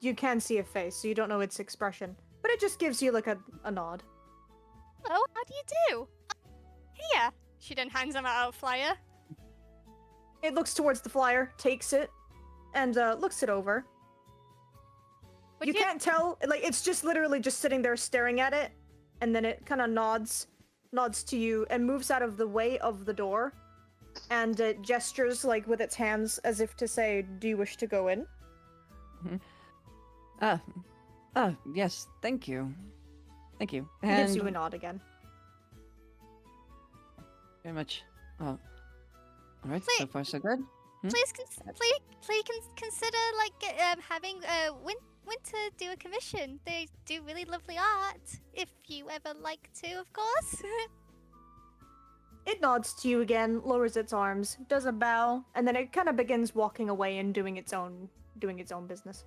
You can see a face, so you don't know its expression, but it just gives you like a nod. Hello, how do you do? Here. She then hands him out a flyer. It looks towards the flyer, takes it, and looks it over. You can't tell, like it's just literally just sitting there staring at it, and then it kind of nods to you and moves out of the way of the door, and it gestures like with its hands as if to say, "Do you wish to go in?" Yes, thank you. Thank you. He gives you a nod again. Very much. Oh. All right, so far so good. Please consider like having Winter do a commission. They do really lovely art. If you ever like to, of course. It nods to you again, lowers its arms, does a bow, and then it kind of begins walking away and doing its own business.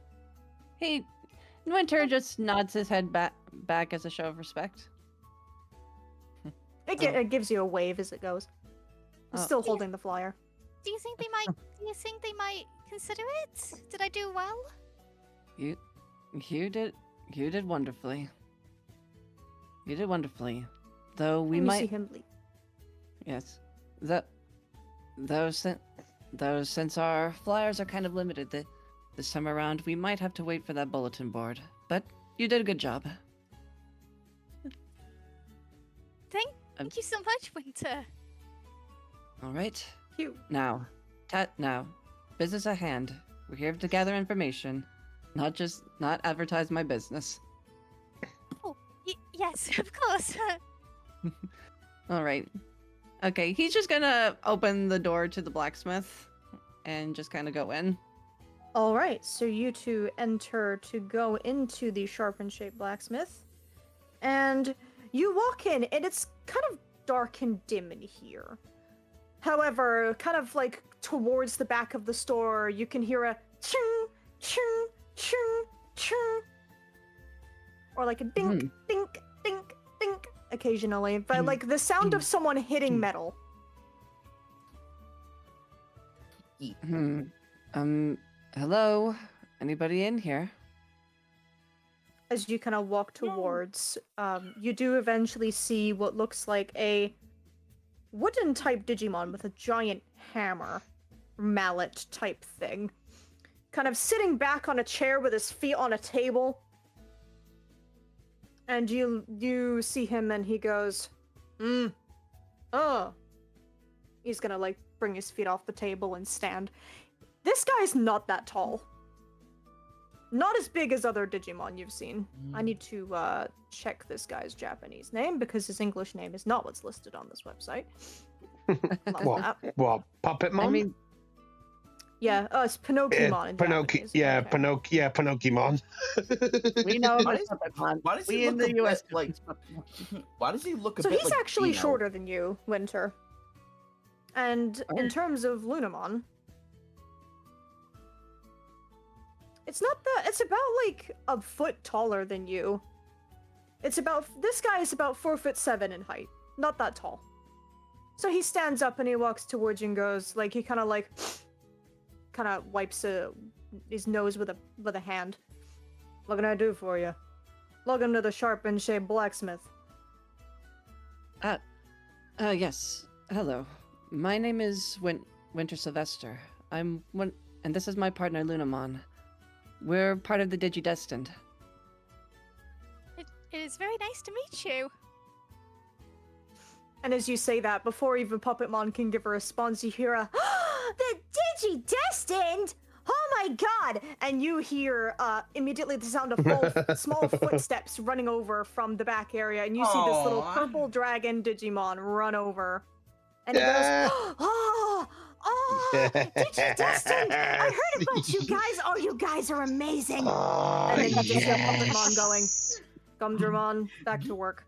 Winter just nods his head back as a show of respect. It gives you a wave as it goes. It's still holding the flyer. Do you think they might consider it? Did I do well? You did wonderfully. You did wonderfully. Though we and you might see him leave. Yes. Though since our flyers are kind of limited this time around, we might have to wait for that bulletin board. But you did a good job. Thank you so much, Winter. All right. You. Now, business at hand. We're here to gather information, not advertise my business. Oh, yes, of course. All right. Okay, he's just gonna open the door to the blacksmith and just kind of go in. All right, so you two enter to go into the sharpened-shaped blacksmith, and you walk in, and it's kind of dark and dim in here. However, kind of like towards the back of the store, you can hear a chung, chung, chung, chung, or like a dink, dink, dink, dink occasionally, but like the sound of someone hitting metal. Hello? Anybody in here? As you kind of walk towards, you do eventually see what looks like a wooden type Digimon with a giant hammer, mallet type thing. Kind of sitting back on a chair with his feet on a table. And you see him and he goes, oh. He's gonna like bring his feet off the table and stand. This guy's not that tall. Not as big as other Digimon you've seen. I need to check this guy's Japanese name because his English name is not what's listed on this website. What? Puppetmon? I mean, yeah, it's Pinocchimon in Japanese. Pinocchimon. we know Why it's Puppetmon. Why does he We in look the a US bit like? Why does he look a So bit he's like actually Dino? shorter than you, Winter. And in terms of Lunamon, It's not that. It's about like a foot taller than you. This guy is about 4'7" in height. Not that tall. So he stands up and he walks towards you and goes, like, he kind of wipes his nose with a hand. What can I do for you? Welcome to the Sharp and Shaped Blacksmith. Yes. Hello. My name is Winter Sylvester. And this is my partner Lunamon. We're part of the Digi-Destined. It is very nice to meet you. And as you say that, before even Puppetmon can give a response, you hear a, the Digi-Destined! Oh my god! And you hear immediately the sound of small footsteps running over from the back area, and you see this little purple dragon Digimon run over. And it goes, oh, Digi-Destined! I heard about you guys! Oh, you guys are amazing! And then you just hear Puppetmon going, Gumdramon, back to work.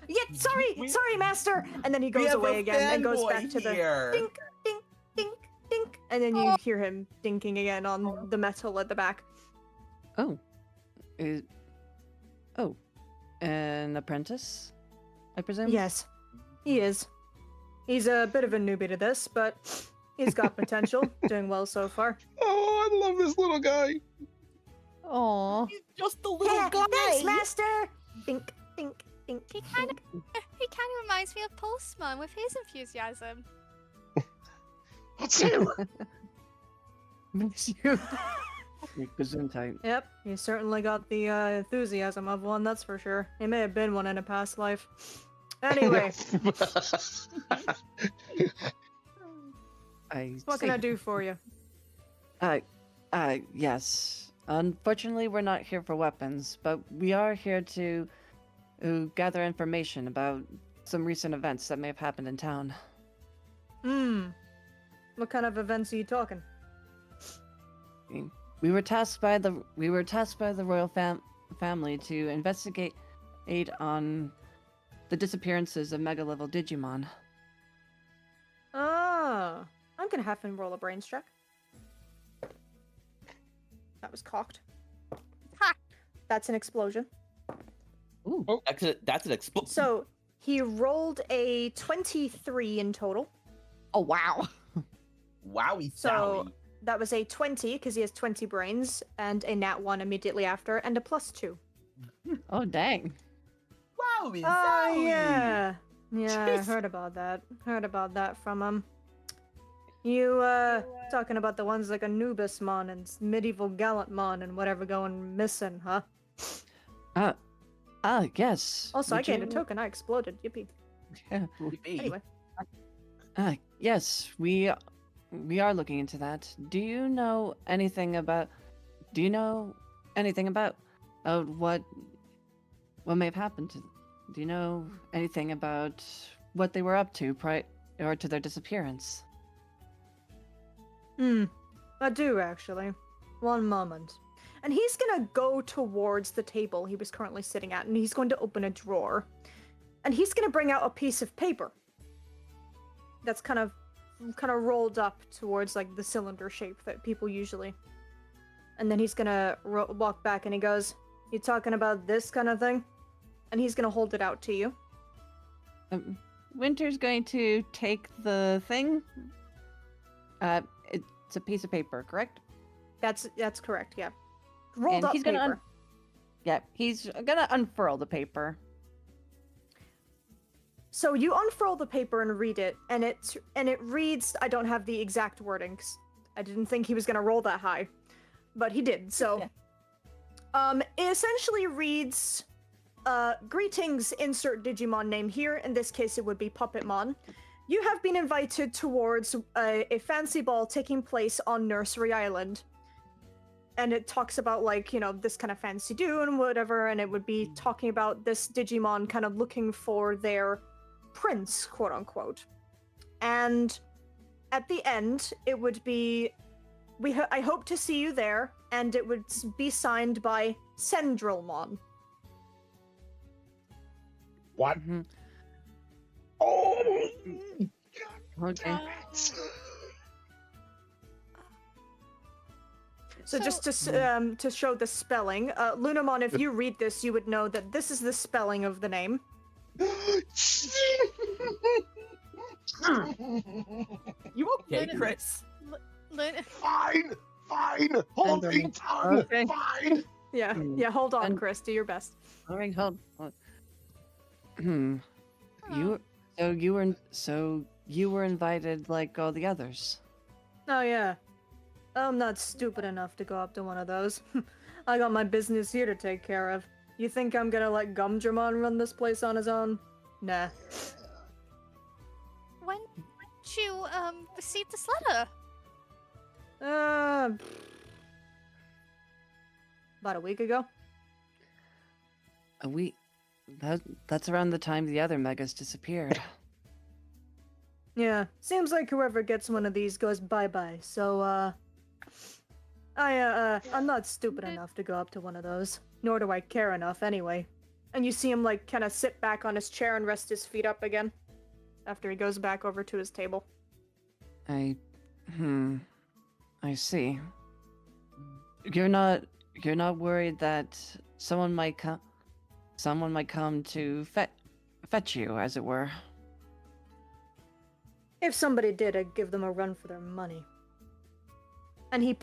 Yeah, sorry, master! And then he goes away again and goes back to the dink, dink, dink, dink. And then you hear him dinking again on the metal at the back. Oh. An apprentice, I presume? Yes, he is. He's a bit of a newbie to this, but he's got potential. Doing well so far. Oh, I love this little guy. Aww. He's just a little guy. Thanks, master! Dink, dink, dink. He kind of reminds me of Postman with his enthusiasm. It's you. Miss you. Gesundheit. Yep, you certainly got the enthusiasm of one, that's for sure. He may have been one in a past life. Anyway. What can I do for you? Yes. Unfortunately, we're not here for weapons, but we are here to gather information about some recent events that may have happened in town. What kind of events are you talking? We were tasked by the royal family to investigate on the disappearances of mega level Digimon. Ah, I'm gonna have him roll a brains check. That was cocked. Ha! That's an explosion. Ooh. Oh, that's an explosion. So he rolled a 23 in total. Oh wow. Wowie So zowie. that was a 20 because he has 20 brains, and a nat 1 immediately after, and a +2. Oh dang. Wowie Oh zowie. yeah, I Jeez. heard about that. Heard about that from him. You talking about the ones like Anubismon and Medieval Gallantmon and whatever going missing, huh? Yes. Also, I Would gained a you- token. I exploded. Yippee. Yeah. Anyway. Yes, we are looking into that. Do you know anything about what may have happened to? Do you know anything about what they were up to prior to their disappearance? I do actually. One moment. And he's gonna go towards the table he was currently sitting at, and he's going to open a drawer. And he's gonna bring out a piece of paper that's kind of rolled up towards like the cylinder shape that people usually. And then he's gonna walk back and he goes, "You talking about this kind of thing?" And he's gonna hold it out to you. Winter's going to take the thing. It's a piece of paper, correct? That's correct. Yeah. Rolled And up he's paper. gonna he's gonna unfurl the paper. So you unfurl the paper and read it, and it reads. I don't have the exact wording 'cause I didn't think he was gonna roll that high, but he did. So, it essentially reads, "Greetings. Insert Digimon name here. In this case, it would be Puppetmon. You have been invited towards a fancy ball taking place on Nursery Island." And it talks about, like, you know, this kind of fancy do and whatever, and it would be talking about this Digimon kind of looking for their prince, quote unquote. And at the end, it would be, I hope to see you there, and it would be signed by Sendrilmon. What? Mm-hmm. Oh! Okay. So just to show the spelling, Lunamon, if you read this, you would know that this is the spelling of the name. You okay, Chris? Fine, hold me tongue, Okay. fine. Yeah, hold on, And- Chris, do your best. All right, hold. You were invited like all the others. Oh yeah. I'm not stupid enough to go up to one of those. I got my business here to take care of. You think I'm gonna let Gumdramon run this place on his own? Nah. When did you receive this letter? About a week ago. A week. That's around the time the other megas disappeared. Yeah, seems like whoever gets one of these goes bye-bye, so, I'm not stupid enough to go up to one of those. Nor do I care enough, anyway. And you see him, like, kind of sit back on his chair and rest his feet up again. After he goes back over to his table. I see. You're not worried that someone might come to fetch you, as it were. If somebody did, I'd give them a run for their money. And he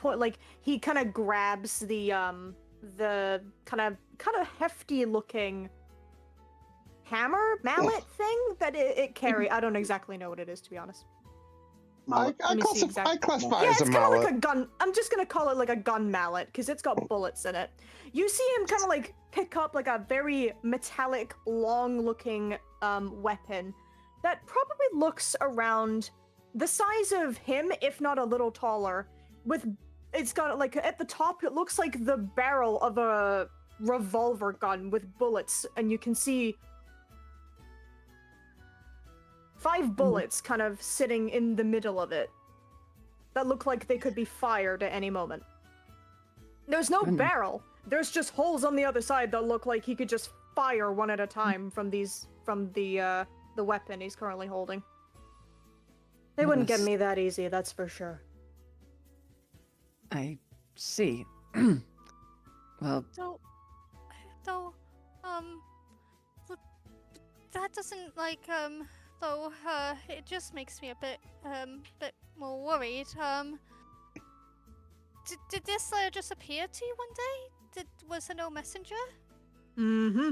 he kind of grabs the kind of hefty looking mallet thing that it carry. I don't exactly know what it is, to be honest. I classify Yeah, as it's a kind of mallet. like a gun. I'm just gonna call it like a gun mallet because it's got bullets in it. You see him kind of like pick up like a very metallic, long-looking weapon that probably looks around the size of him, if not a little taller. It's got like at the top, it looks like the barrel of a revolver gun with bullets, and you can see 5 bullets kind of sitting in the middle of it that look like they could be fired at any moment. There's no barrel. There's just holes on the other side that look like he could just fire one at a time from the weapon he's currently holding. They wouldn't get me that easy, that's for sure. I see. Well, That doesn't it just makes me a bit more worried. Did this letter just appear to you one day? Was there no messenger? Mm-hmm.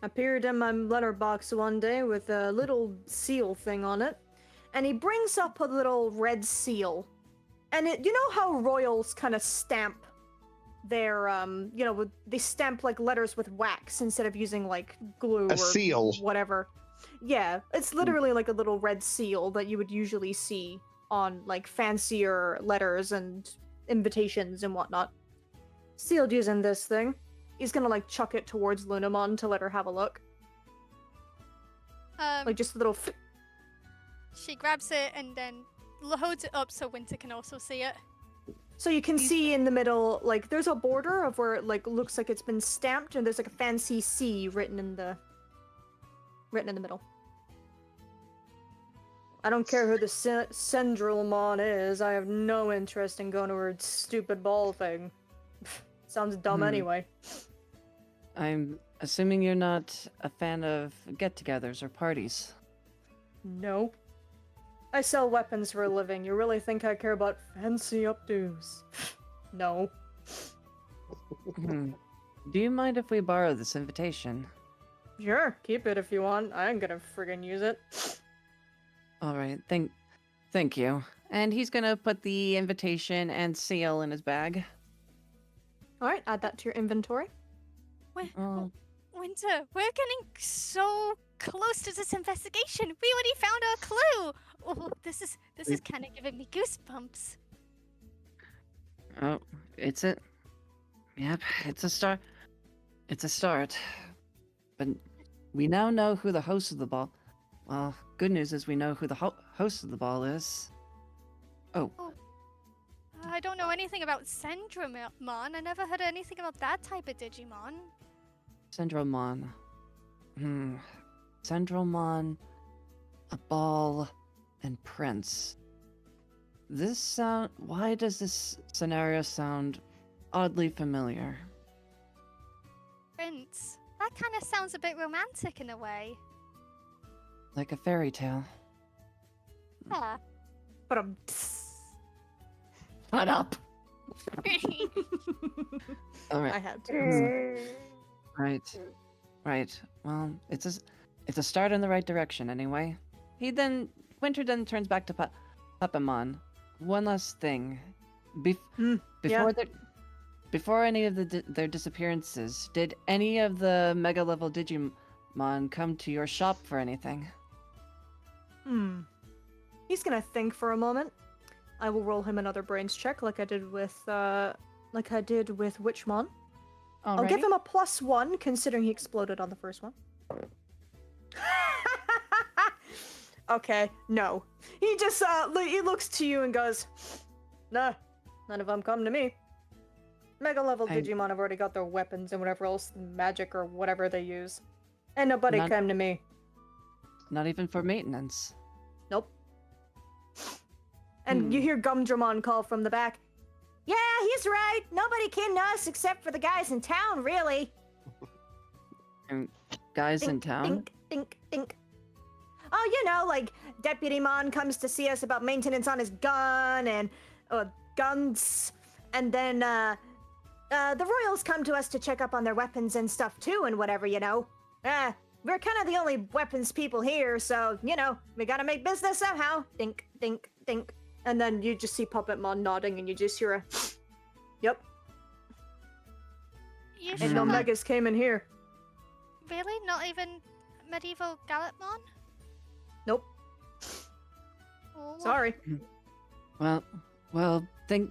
Appeared in my letterbox one day with a little seal thing on it. And he brings up a little red seal. And you know how royals kind of stamp their, they stamp like letters with wax instead of using like glue or seal. Whatever. Yeah, it's literally like a little red seal that you would usually see on like fancier letters and invitations and whatnot. Sealed using this thing. He's gonna like chuck it towards Lunamon to let her have a look. Like just a little. She grabs it and then holds it up so Winter can also see it. So you can see in the middle, like there's a border of where it like looks like it's been stamped, and there's like a fancy C written in the middle. I don't care who the Sendrilmon is. I have no interest in going to her stupid ball thing. Sounds dumb anyway. I'm assuming you're not a fan of get-togethers or parties. No. I sell weapons for a living. You really think I care about fancy updos? No. Do you mind if we borrow this invitation? Sure, keep it if you want. I ain't gonna friggin' use it. All right, thank you. And he's gonna put the invitation and seal in his bag. All right, add that to your inventory. Winter, we're getting so close to this investigation. We already found our clue. Oh, this is kind of giving me goosebumps. Oh, Yep, it's a start. It's a start. But we now know who the host of the ball. Well, good news is we know who the host of the ball is. Oh. I don't know anything about Sendramon. I never heard anything about that type of Digimon. Sendramon. Sendramon, a ball, and Prince. Why does this scenario sound oddly familiar. Prince, that kind of sounds a bit romantic in a way. Like a fairy tale. Yeah. But Shut up! Alright. I had to. Right. Well, it's a start in the right direction anyway. Winter then turns back to Papamon. One last thing. Before any of their disappearances, did any of the Mega level Digimon come to your shop for anything? He's gonna think for a moment. I will roll him another brains check like I did with Witchmon. I'll give him a +1 considering he exploded on the first one. Okay, no. He just he looks to you and goes, "Nah, none of them come to me. Mega level Digimon have already got their weapons and whatever else, magic or whatever they use. And nobody came to me." Not even for maintenance. Nope. And you hear Gumdramon call from the back. Yeah, he's right. Nobody came to us except for the guys in town, really. Guys in town? Dink, dink, dink. Oh, you know, like Deputy Mon comes to see us about maintenance on his gun and guns. And then the Royals come to us to check up on their weapons and stuff too and whatever, you know. We're kind of the only weapons people here, so, you know, we gotta make business somehow. Dink, dink, dink. And then you just see Puppetmon nodding and you just hear a, yep. You And no sure? Megas came in here. Really? Not even medieval Gallopmon? Nope. Oh, Sorry. Well, thank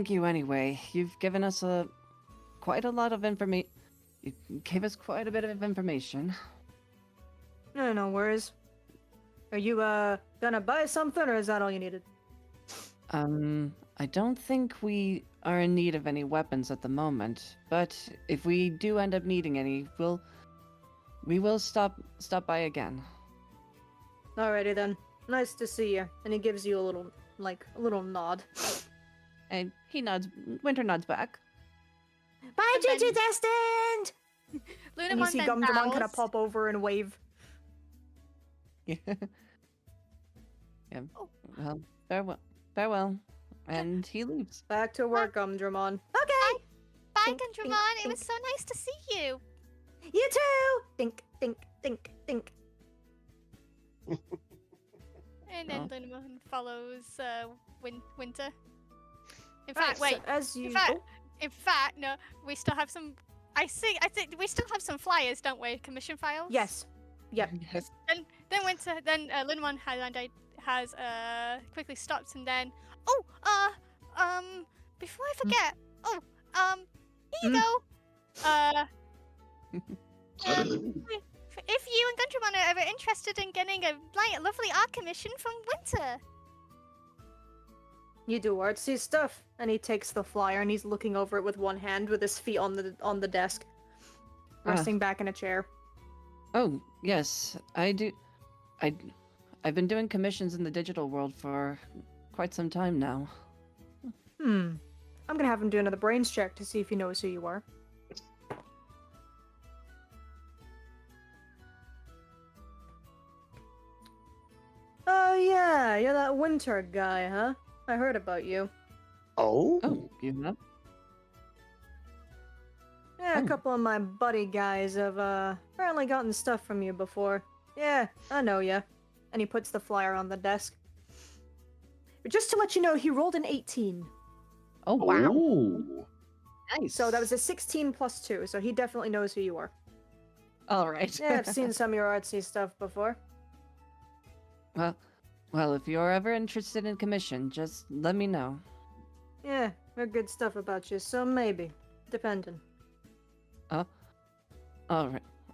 you anyway. You've given us quite a lot of information. You gave us quite a bit of information. No worries. Are you gonna buy something or is that all you needed? I don't think we are in need of any weapons at the moment, but if we do end up needing any, we will stop by again. Alrighty then. Nice to see you. And he gives you a little nod. And Winter nods back. Bye, Gigi Destined! And you see Gumdramon kind of pop over and wave. Yeah. Well, farewell. And he leaves. Back to work, Gumdramon. Okay! Bye, Dink, Gundramon. dink, It was so nice to see you. You too! Dink, dink, dink, dink. And then Linamon follows Winter. In fact, wait. In fact, no. We still have some. I think we still have some flyers, don't we? Commission files. Yes. Yep. Yes. And then Winter. Then Linamon has quickly stopped, and then before I forget. Here you go. If you and Gundramon are ever interested in getting a lovely art commission from Winter. You do artsy stuff. And he takes the flyer and he's looking over it with one hand with his feet on the desk. Resting back in a chair. Oh, yes, I do. I've been doing commissions in the digital world for quite some time now. I'm gonna have him do another brains check to see if he knows who you are. Oh yeah, you're that Winter guy, huh? I heard about you. Oh? Oh, you know? Yeah, a couple of my buddy guys have apparently gotten stuff from you before. Yeah, I know ya. And he puts the flyer on the desk. But just to let you know, he rolled an 18. Oh, wow. Ooh. Nice. So that was a 16 plus 2, so he definitely knows who you are. All right. Yeah, I've seen some of your artsy stuff before. Well, if you're ever interested in commission, just let me know. Yeah, heard good stuff about you, so maybe. Depending. All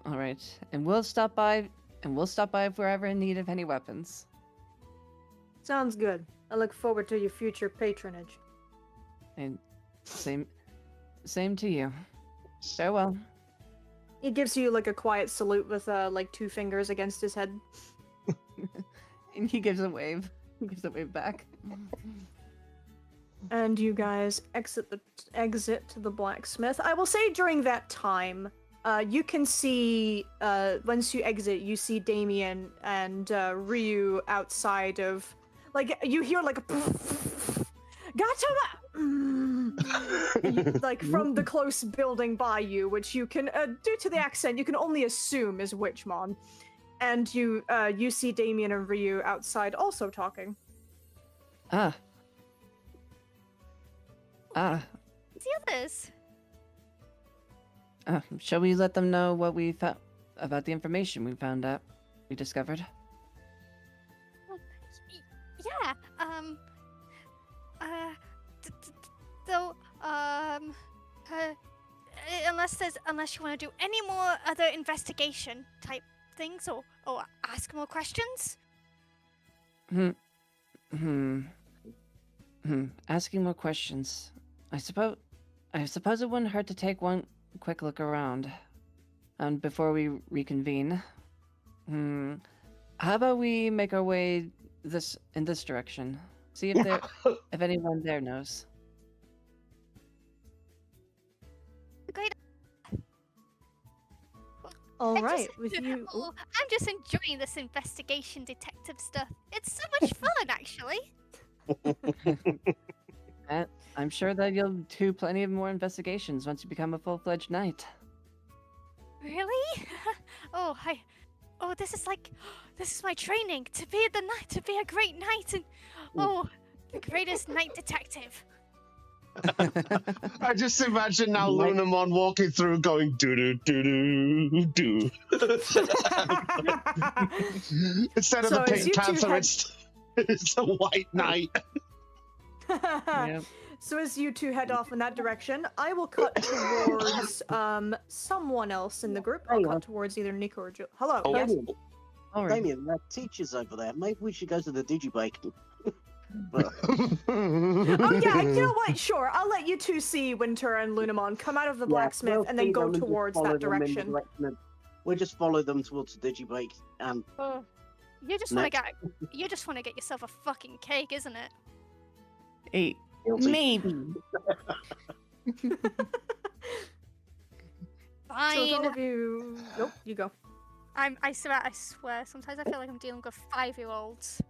right. And we'll stop by if we're ever in need of any weapons. Sounds good. I look forward to your future patronage. And same to you. Farewell. He gives you like a quiet salute with like 2 fingers against his head. And he gives a wave. He gives a wave back. and you guys exit the blacksmith. I will say during that time, you can see once you exit, you see Damien and Ryu outside of, like you hear like a gotcha, like from the close building by you, which you can, due to the accent, you can only assume is Witchmon, and you see Damien and Ryu outside also talking. Ah. The others. Shall we let them know what we found about the information we discovered? Yeah. So, unless you want to do any more other investigation type things or ask more questions. Asking more questions. I suppose it wouldn't hurt to take one quick look around, before we reconvene. How about we make our way in this direction? See if anyone there knows. Great. All right, I'm just enjoying this investigation detective stuff. It's so much fun, actually. I'm sure that you'll do plenty of more investigations once you become a full-fledged knight. Really? This is my training to be to be a great knight and the greatest knight detective. I just imagine now Lunamon walking through going do do do do do. Instead of the Pink Panther, it's a white knight. Yep. So as you two head off in that direction, I will cut towards someone else in the group. I'll cut towards either Nico or Jill. Hello. Oh, Yes. Damien, that teacher's over there. Maybe we should go to the Digi-Bake. Oh yeah, you know what? Sure, I'll let you two see Winter and Lunamon come out of the blacksmith and then go towards that direction. We'll just follow them towards the Digi-Bake and. You just want to get yourself a fucking cake, isn't it? Hey, maybe. Fine. So all of you, nope, you go. I swear. Sometimes I feel like I'm dealing with 5-year-olds.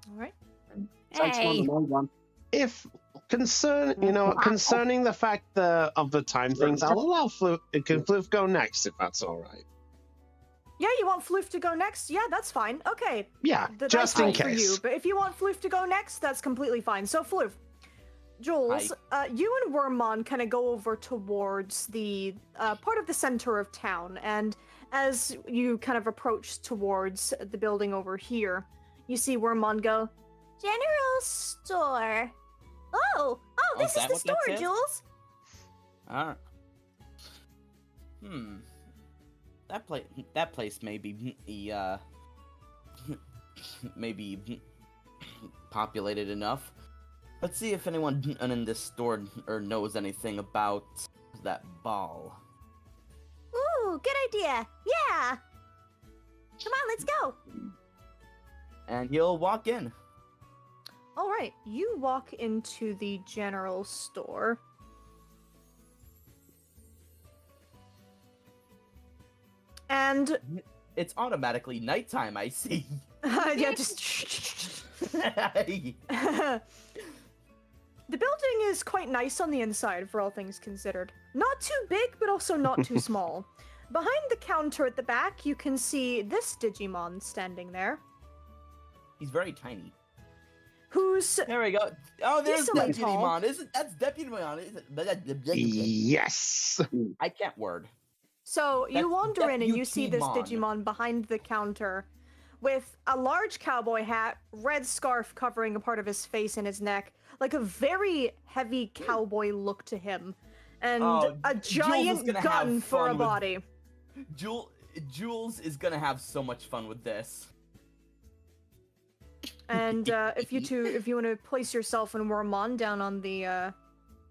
All right. Hey. Concerning the fact of the time things, I'll allow Floof go next if that's all right. Yeah, you want Floof to go next? Yeah, that's fine. Okay. Yeah, just in case. For you, but if you want Floof to go next, that's completely fine. So Floof, Jules, you and Wormmon kind of go over towards the part of the center of town, and as you kind of approach towards the building over here, you see Wormmon go, "General store." This is the store, Jules. That place may be maybe populated enough. Let's see if anyone in this store knows anything about that ball. Ooh, good idea. Yeah. Come on, let's go. And he'll walk in. All right, you walk into the general store. And it's automatically nighttime, I see. Yeah, just The building is quite nice on the inside for all things considered. Not too big, but also not too small. Behind the counter at the back, you can see this Digimon standing there. He's very tiny. Who's... There we go. Oh, there's Deputymon. That's Deputymon, isn't it? Yes! I can't word. So you wander in and you see this Digimon behind the counter with a large cowboy hat, red scarf covering a part of his face and his neck, like a very heavy cowboy look to him, and a giant gun for a body. Jules is gonna have so much fun with this. And if you want to place yourself and Wormmon down on the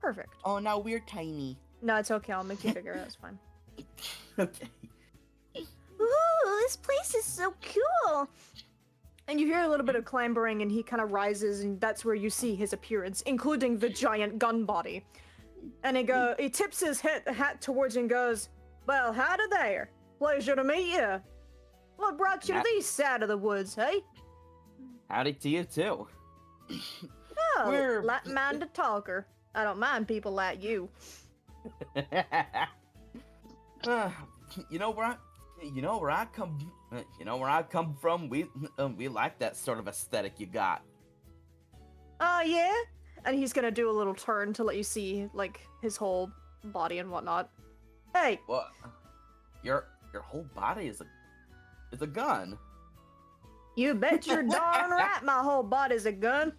perfect. Oh, now we're tiny. No, it's okay. I'll make you bigger. That's fine. Okay. Ooh, this place is so cool. And you hear a little bit of clambering, and he kind of rises, and that's where you see his appearance, including the giant gun body. And he tips his hat towards you and goes, "Well, howdy there. Pleasure to meet you. What brought you to this side of the woods, hey?" Howdy to you too. Oh, light-minded talker. I don't mind people like you. You know where I come from. We like that sort of aesthetic you got. Oh, yeah? And he's gonna do a little turn to let you see, like, his whole body and whatnot. Hey! What? Your whole body is a gun. You bet you're darn right my whole body's a gun.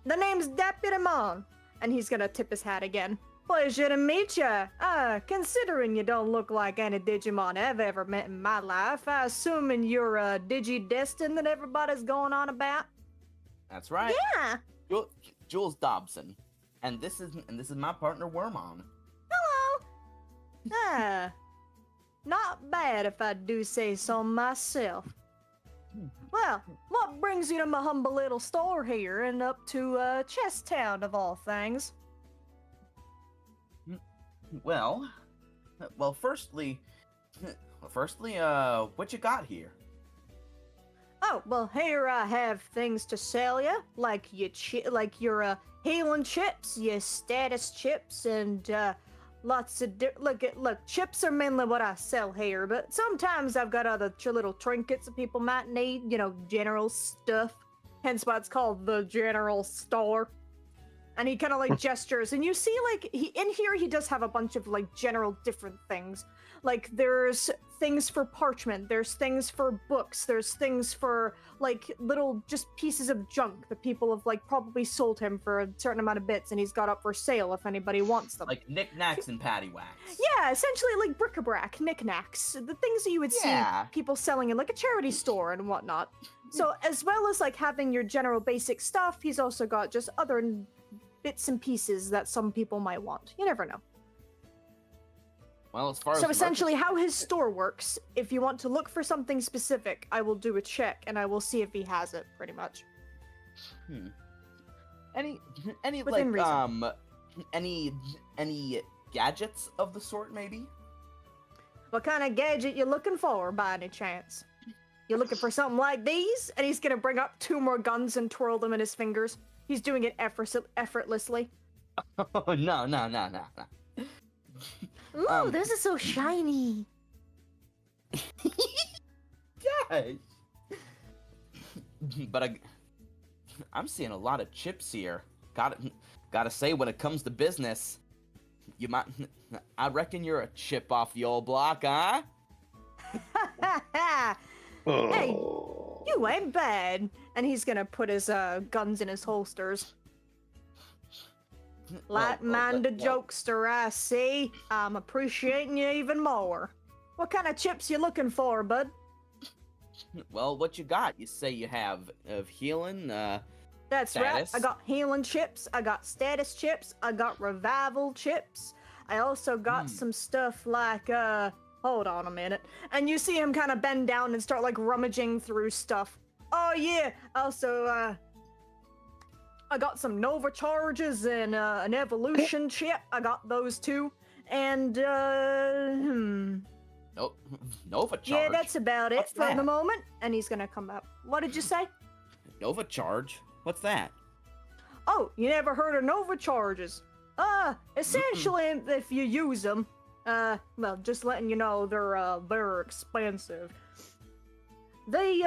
The name's Digimon. And he's gonna tip his hat again. Pleasure to meet ya. Considering you don't look like any Digimon I've ever met in my life, I assuming you're a Digi-Destin that everybody's going on about? That's right. Yeah. Jules Dobson. And this is my partner Wormon. Hello. Not bad if I do say so myself. Well, what brings you to my humble little store here and up to Chest Town of all things? Well, firstly, what you got here? Oh, well, here I have things to sell you, like your healing chips, your status chips, and lots of look, chips are mainly what I sell here, but sometimes I've got other little trinkets that people might need, general stuff. Hence why it's called the general store. And he kind of like gestures, and you see like he does have a bunch of like general different things. Like there's things for parchment, there's things for books, there's things for like little just pieces of junk that people have like probably sold him for a certain amount of bits, and he's got up for sale if anybody wants them. Like knickknacks and paddywhacks. Yeah, essentially like bric-a-brac, knickknacks, the things that you would see people selling in like a charity store and whatnot. So as well as like having your general basic stuff, he's also got just other bits and pieces that some people might want. You never know. Well, as far as so essentially how his store works, if you want to look for something specific, I will do a check and I will see if he has it, pretty much. Any Within like reason. any gadgets of the sort maybe? What kind of gadget you looking for, by any chance? You looking for something like these? And he's gonna bring up 2 more guns and twirl them in his fingers. He's doing it effortlessly. Oh, no. Ooh, those are so shiny. Gosh. But I'm seeing a lot of chips here. Gotta say, when it comes to business, I reckon you're a chip off the old block, huh? Hey, you ain't bad. And he's gonna put his guns in his holsters. Light-minded jokester, I see. I'm appreciating you even more. What kind of chips you looking for, bud? Well, what you got? You say you have of healing, That's status? right. I got healing chips, I got status chips, I got revival chips. I also got some stuff like, hold on a minute. And you see him kind of bend down and start like rummaging through stuff. Oh yeah, also, I got some Nova charges and an evolution chip. I got those too. And, Nova charge? yeah, that's about it What's for the that? moment. And he's gonna come up. What did you say? Nova charge? What's that? Oh, you never heard of Nova charges? Essentially, if you use them, well, just letting you know, they're expensive. They,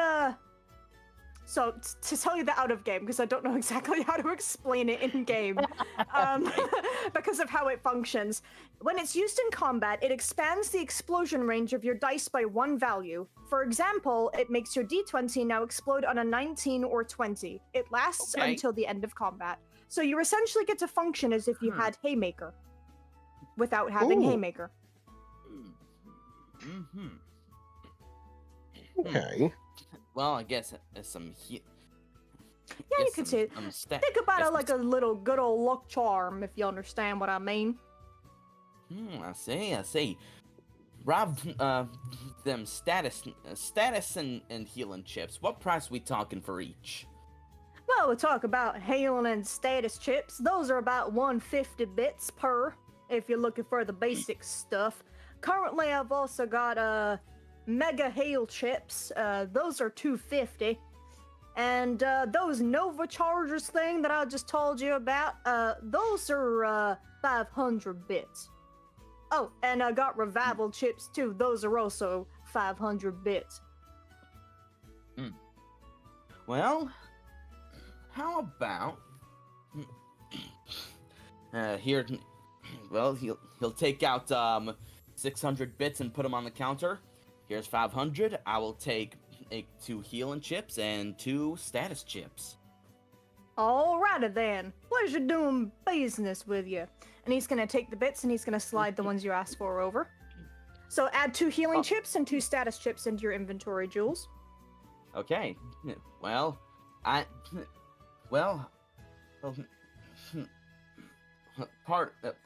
so to tell you the out of game, because I don't know exactly how to explain it in game, because of how it functions. When it's used in combat, it expands the explosion range of your dice by 1 value. For example, it makes your d20 now explode on a 19 or 20. It lasts until the end of combat. So you essentially get to function as if you had Haymaker, without having Haymaker. Okay. Well, I guess there's some Yeah, you could say it. Think about it like a little good old luck charm, if you understand what I mean. I see. Rob, them status and healing chips. What price we talking for each? Well, we talk about healing and status chips. Those are about 150 bits per, if you're looking for the basic stuff. Currently, I've also got mega heal chips. Those are 250. And those Nova Chargers thing that I just told you about, those are 500 bits. Oh, and I got revival chips too. Those are also 500 bits. Well, how about here? Well, he'll take out 600 bits and put them on the counter. Here's 500. I will take 2 healing chips and 2 status chips. Alrighty then. Pleasure doing business with you. And he's gonna take the bits and he's gonna slide the ones you asked for over. So add 2 healing chips and 2 status chips into your inventory, Jules. Okay. Well,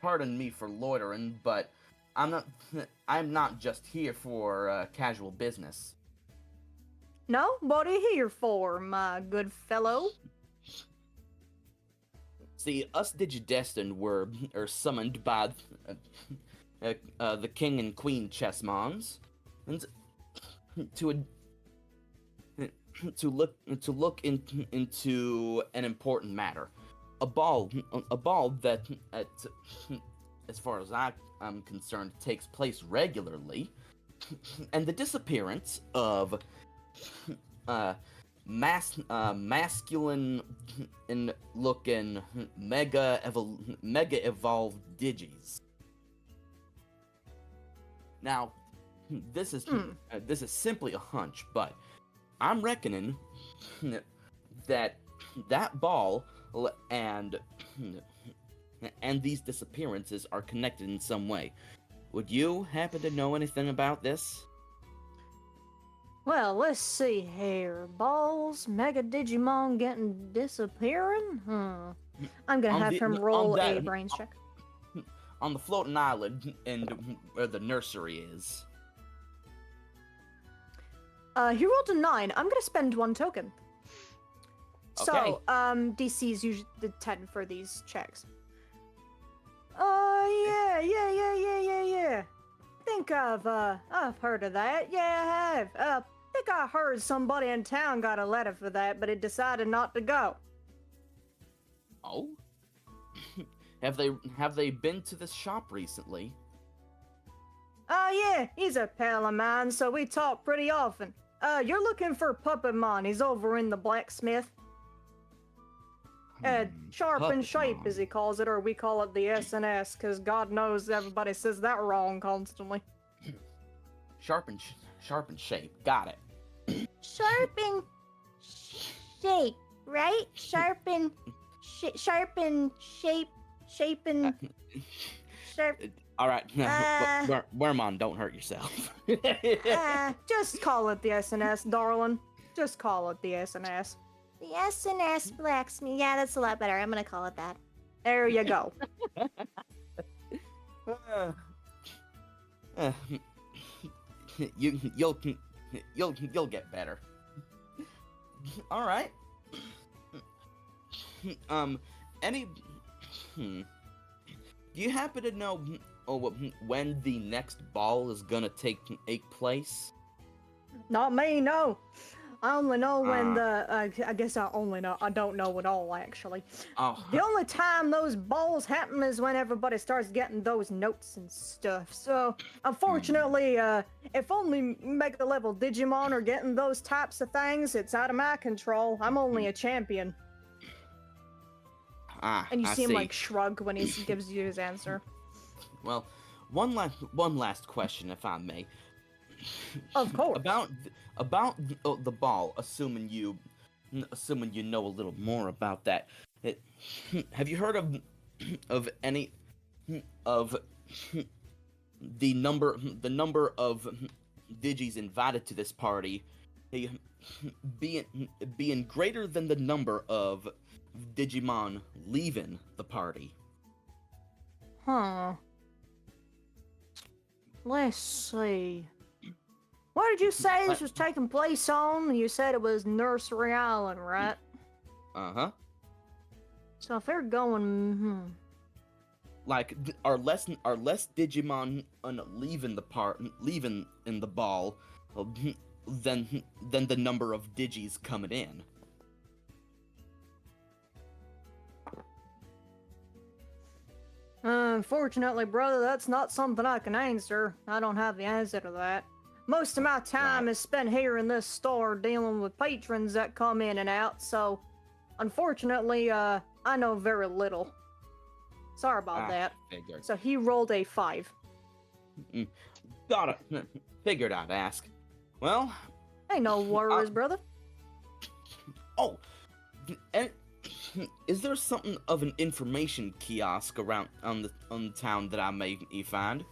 pardon me for loitering, but I'm not just here for casual business. No? What are you here for, my good fellow? See, us Digidestined were summoned by the King and Queen Chessmons, and to look into an important matter. A ball that, as far as I'm concerned, takes place regularly, and the disappearance of masculine and looking mega evolved digis. Now, this is simply a hunch, but I'm reckoning that ball and these disappearances are connected in some way. Would you happen to know anything about this? Well, let's see here. Balls, Mega Digimon disappearing? I'm gonna have him roll a brains check. On the floating island and where the nursery is. He rolled a 9. I'm gonna spend 1 token. Okay. So, DC is usually the 10 for these checks. Oh, yeah. Think I've heard of that. Yeah, I have. Think I heard somebody in town got a letter for that, but it decided not to go. Oh? Have they been to this shop recently? Yeah, he's a pal of mine, so we talk pretty often. You're looking for Puppetmon. He's over in the blacksmith. Sharp and shape, as he calls it, or we call it the SNS, because God knows everybody says that wrong constantly. Sharp and shape. Got it. Sharp and shape, right? Sharp and shape, sharp. All right. Wormon, don't hurt yourself. Just call it the SNS, darling. Just call it the SNS. The SNS blacksmith. Yeah, that's a lot better. I'm gonna call it that. There you go. You'll get better. All right. Do you happen to know when the next ball is gonna take place? Not me, no. I only know when I guess I only know. I don't know at all, actually. Oh. The only time those balls happen is when everybody starts getting those notes and stuff. So, unfortunately, if only Mega level Digimon are getting those types of things, it's out of my control. I'm only a champion. And you see him like shrug when he gives you his answer. Well, one last question, if I may. Of course. About the ball, assuming you know a little more about that. Have you heard of any of the number of Digis invited to this party being greater than the number of Digimon leaving the party? Huh. Let's see. What did you say this was taking place on? You said it was Nursery Island, right? Uh-huh. So if they're going, Like, are less Digimon leaving in the ball, than the number of Digis coming in. Unfortunately, brother, that's not something I can answer. I don't have the answer to that. Most of my time is spent here in this store dealing with patrons that come in and out, so unfortunately, I know very little. Sorry about that. Figured. So he rolled a 5. Got it. Figured I'd ask. Well... Hey, no worries, brother. Oh, and is there something of an information kiosk around on the town that I may find?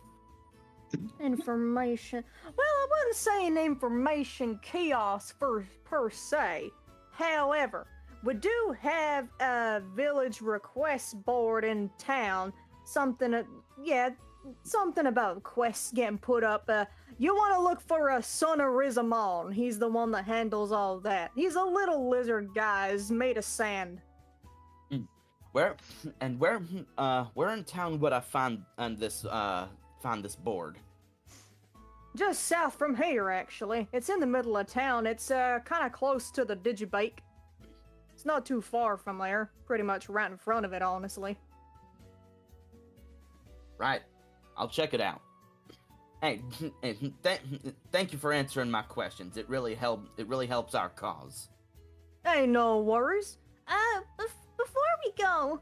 Information. Well, I wouldn't say an information kiosk per se. However, we do have a village request board in town. Something about quests getting put up. You want to look for a son of Rizamon. He's the one that handles all that. He's a little lizard guy. He's made of sand. Where in town would I find this board? Just south from here, actually. It's in the middle of town. It's kind of close to the Digibake. It's not too far from there. Pretty much right in front of it, honestly. Right. I'll check it out. Hey, thank you for answering my questions. It really helps our cause. Hey, no worries. Before we go,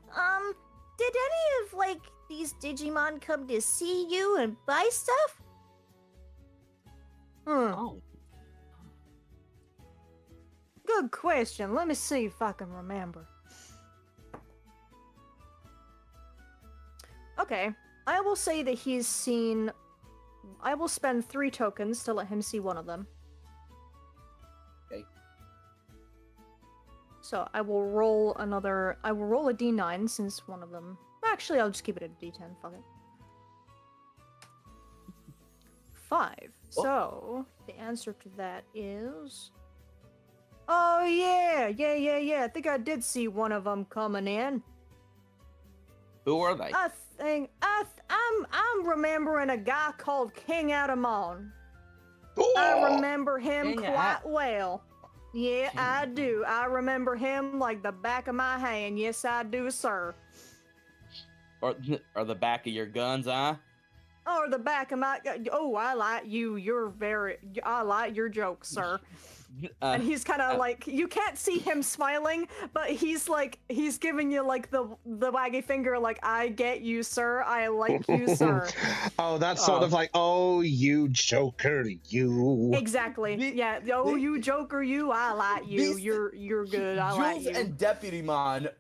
did any of, like, these Digimon come to see you and buy stuff? Oh. Good question. Let me see if I can remember. Okay, I will say that he's seen... I will spend 3 tokens to let him see one of them. Okay. So I will roll a d9 since one of them... Actually, I'll just keep it at a d10, fuck it. 5. So, the answer to that is... Oh, yeah! I think I did see one of them coming in. Who are they? I'm remembering a guy called King Adamon. I remember him quite well. Yeah, I do. I remember him like the back of my hand. Yes, I do, sir. Or the back of your guns, huh? Or the back of my... Oh, I like you. I like your jokes, sir. And he's kind of like... You can't see him smiling, but he's like... He's giving you like the waggy finger like, I get you, sir. I like you, sir. Oh, that's sort of like, oh, you joker, you. Exactly. Yeah. Oh, you joker, you. I like you. You're good. I like you. Jules and Deputymon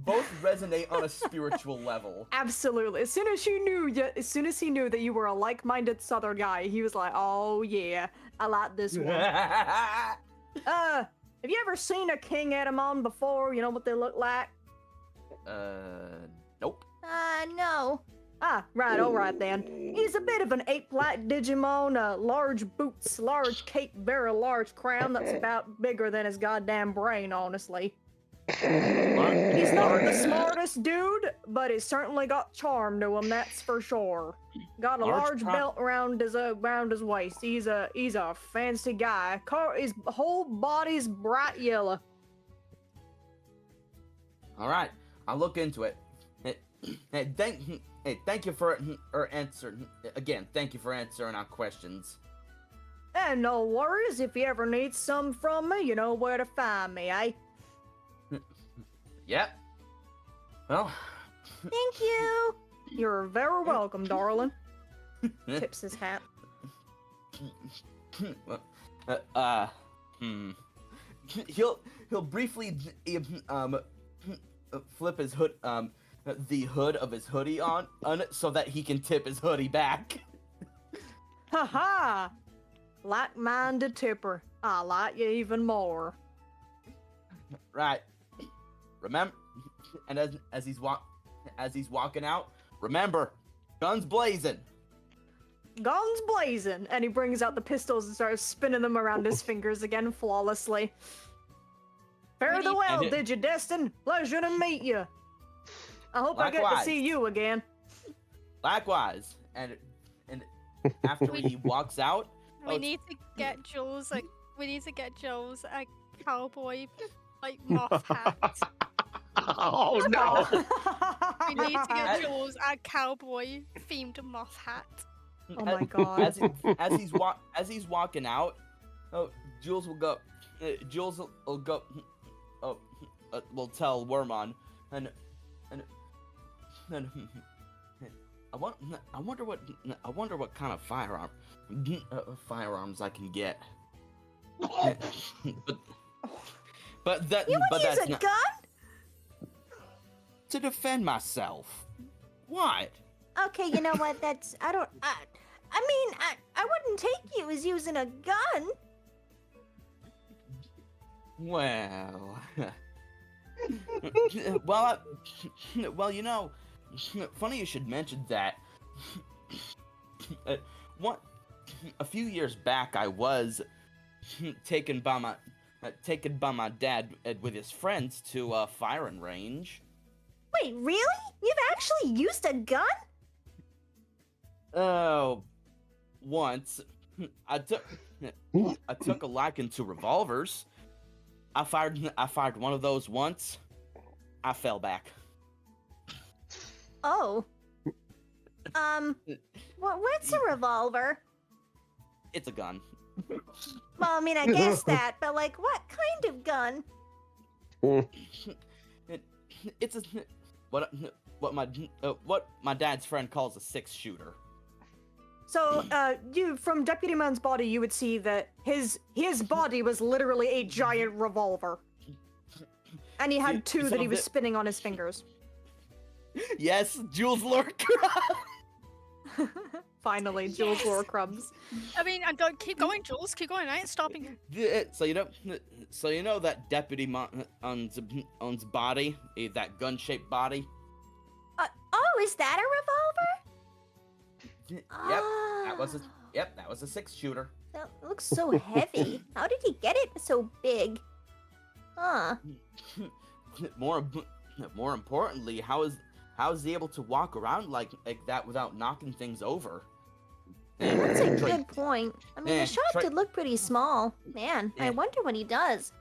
both resonate on a spiritual level. Absolutely. As soon as he knew that you were a like-minded Southern guy, he was like, "Oh yeah, I like this one." Have you ever seen a King Adamon before? You know what they look like? Nope. No. Ah, right. All right then. He's a bit of an ape-like Digimon. Large boots, large cape, very large crown that's about bigger than his goddamn brain, honestly. He's not the smartest dude, but he's certainly got charm to him, that's for sure. Got a large belt around his waist. He's a fancy guy. His whole body's bright yellow. All right, I'll look into it. Thank you for answering again. Thank you for answering our questions. And no worries. If you ever need some from me, you know where to find me, eh? Yep. Well. Thank you. You're very welcome, darling. Tips his hat. He'll briefly flip his hood the hood of his hoodie on so that he can tip his hoodie back. Haha! Like-minded tipper. I like you even more. Right. Remember, and as he's walking out, remember, guns blazing. guns blazing, and he brings out the pistols and starts spinning them around his fingers again flawlessly. Fare thee well, Digi-Destin. Pleasure to meet you. I hope I get to see you again. Likewise. And after he walks out, we need to get Jules a cowboy like moth hat. Oh no! We need to get Jules a cowboy themed moth hat. Oh my god! As he's walking out, Jules will go. Jules will go. Will tell Wormon, and I wonder what kind of firearms I can get. but that's use a not, gun? to defend myself. What? Okay, you know what? I wouldn't take you as using a gun. Well, well, you know, funny you should mention that. A few years back, I was taken by my dad with his friends to a firing range. Wait, really? You've actually used a gun? Oh, once I took a liking to revolvers. I fired one of those once. I fell back. Oh. What's a revolver? It's a gun. Well, I mean, I guess that, but like, what kind of gun? It's what my dad's friend calls a 6-shooter. So, from Deputy Man's body, you would see that his body was literally a giant revolver. And he had two that he was spinning on his fingers. Yes, Jules Lurk. Finally, Jules Lore Crumbs. I mean, keep going, Jules. Keep going. I ain't stopping you. So you know that Deputy Mon's body, that gun-shaped body. Oh, is that a revolver? Yep, that was a 6-shooter. That looks so heavy. How did he get it so big? Huh. More importantly, how is he able to walk around like that without knocking things over? That's a good point. I mean, the shop could look pretty small. Man, I wonder what he does.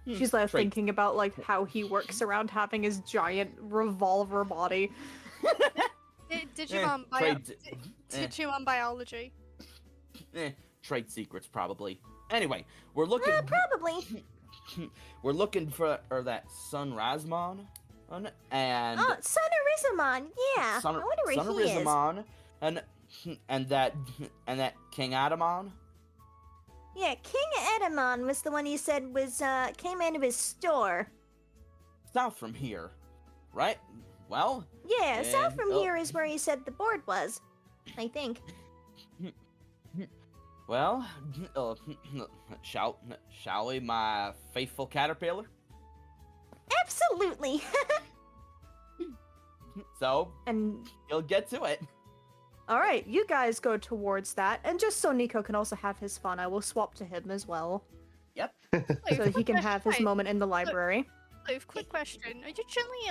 She's like thinking about like how he works around having his giant revolver body. Digimon biology. Trade secrets probably. Anyway, we're looking. Probably. We're looking for that Sunrismon, and Sonorizamon. Yeah. I wonder where he is. Sonorizamon, and that King Adamon. Yeah, King Edamon was the one you said came out of his store. South from here, right? Well. Yeah, south from here is where he said the board was. I think. Well, shall we, my faithful caterpillar? Absolutely. So, and you'll get to it. All right, you guys go towards that, and just so Nico can also have his fun, I will swap to him as well. Yep. So he can have his moment in the library. Look, quick question: are you generally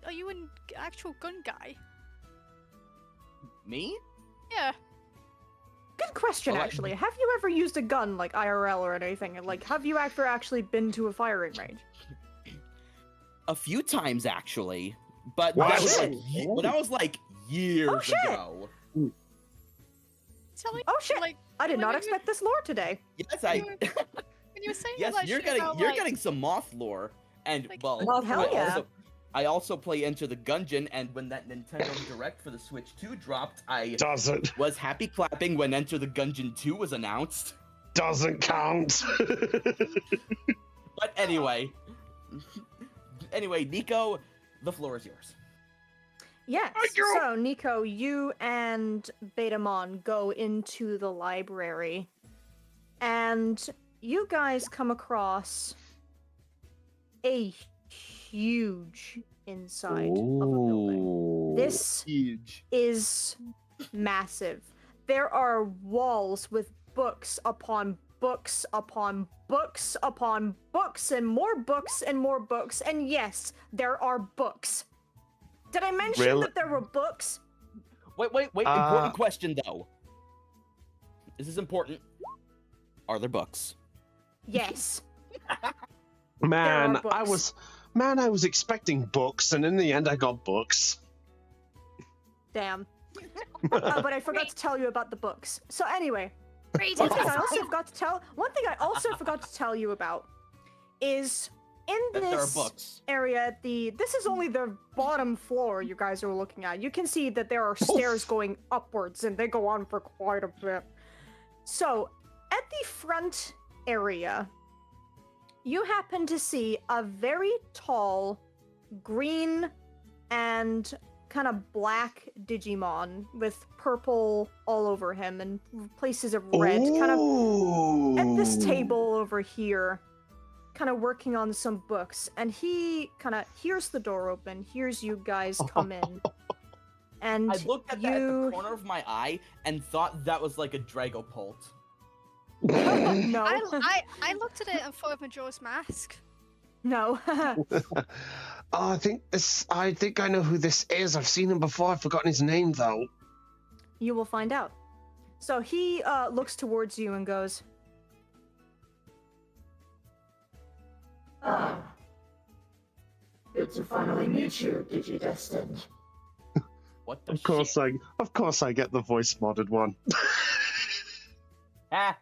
are you an actual gun guy? Me? Yeah. Good question, actually. Have you ever used a gun, like IRL or anything? Like, have you ever actually been to a firing range? A few times, actually. But that was like years ago. Tell me, oh shit! I did not expect this lore today. Yes, when you were saying yes, that you're getting some moth lore, and hell yeah. I also play Enter the Gungeon, and when that Nintendo Direct for the Switch 2 dropped, I was happy clapping when Enter the Gungeon 2 was announced. Doesn't count. But anyway, Nico, the floor is yours. Yes. So, Nico, you and Betamon go into the library, and you guys come across a huge inside of a building. This is massive. there are walls with books upon books upon books upon books and more books and more books. And yes, there are books. Did I mention Really? that there were books? Wait. Important question, though. This is important. Are there books? Yes. Man, There are books. I was expecting books, and in the end, I got books. Damn. But I forgot to tell you about the books. So anyway, one thing I also forgot to tell you about is in That there are this books. area, this is only the bottom floor you guys are looking at. You can see that there are stairs going upwards, and they go on for quite a bit. So at the front area, you happen to see a very tall, green, and kind of black Digimon with purple all over him and places of red, kind of at this table over here, kind of working on some books. And he kind of hears the door open, hears you guys come in. And I looked at that at the corner of my eye and thought that was like a Dragopult. No. I looked at it and thought of Majora's Mask. No. I think I know who this is. I've seen him before. I've forgotten his name though. You will find out. So he looks towards you and goes, Good to finally meet you, Digi-Destined. What the Of course I get the voice modded one. I'd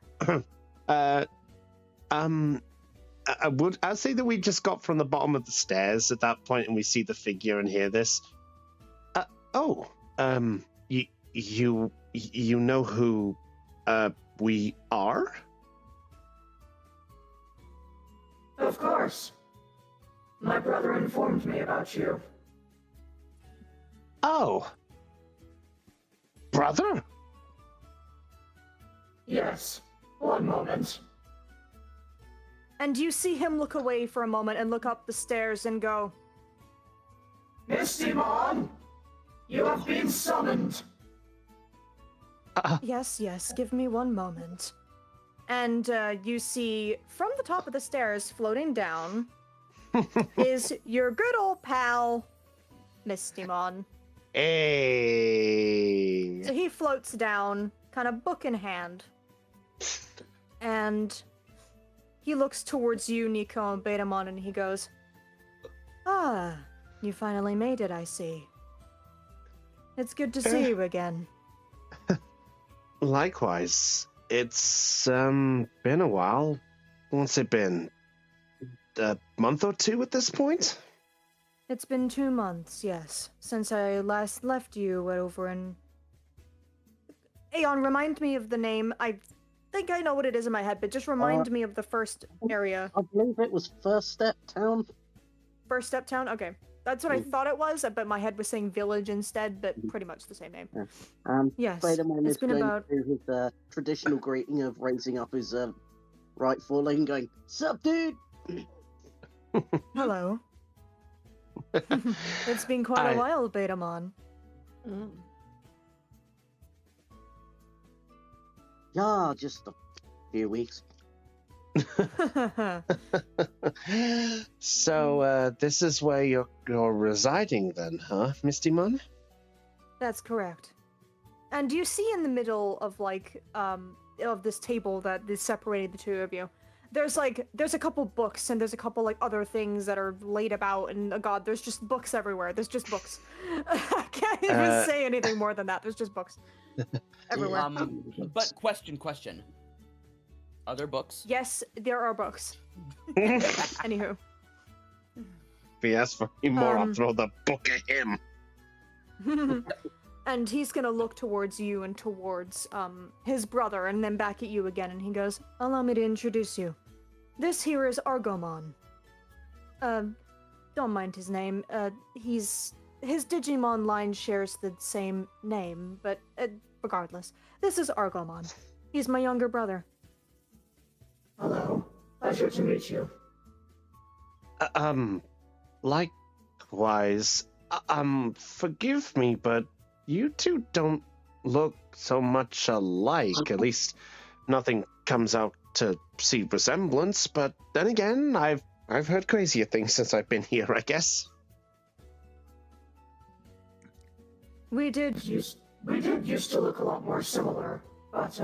say that we just got from the bottom of the stairs at that point, and we see the figure and hear this. You know who we are? Of course. My brother informed me about you. Oh, brother? Yes. One moment. and you see him look away for a moment and look up the stairs and go, Misty-Mon, you have been summoned. Yes, give me one moment. And you see from the top of the stairs floating down is your good old pal, Misty-Mon. Hey. So he floats down, kind of book in hand. And he looks towards you, Nico and Betamon, and he goes, Ah, you finally made it, I see. It's good to see you again. Likewise. It's been a while. What's it been? A month or two at this point? It's been 2 months, yes, since I last left you over in... Aeon, remind me of the name. I think I know what it is in my head, but just remind me of the first area. I believe it was First Step Town. First Step Town? Okay. That's what I thought it was, but my head was saying village instead, but pretty much the same name. Yes, Spider-Man it's is been going about... through his traditional greeting of raising up his right foreleg and going, Sup, dude? Hello. It's been quite a while, Betamon. Yeah, just a few weeks. So, this is where you're residing then, huh, Misty-Mon? That's correct. And you see in the middle of, like, of this table that is separating the two of you, there's a couple books and there's a couple, like, other things that are laid about, and, oh god, there's just books everywhere. There's just books. I can't even say anything more than that. There's just books. Everywhere. But question. Are there books? Yes, there are books. Anywho. If he asks for any more, I'll throw the book at him. And he's gonna look towards you and towards his brother and then back at you again, and he goes, Allow me to introduce you. This here is Argomon. Don't mind his name. His Digimon line shares the same name, but regardless. This is Argomon. He's my younger brother. Hello. Pleasure to meet you. Likewise. Forgive me, but you two don't look so much alike. At least nothing comes out to see resemblance. But then again, I've heard crazier things since I've been here, I guess. We did. We did used to look a lot more similar, but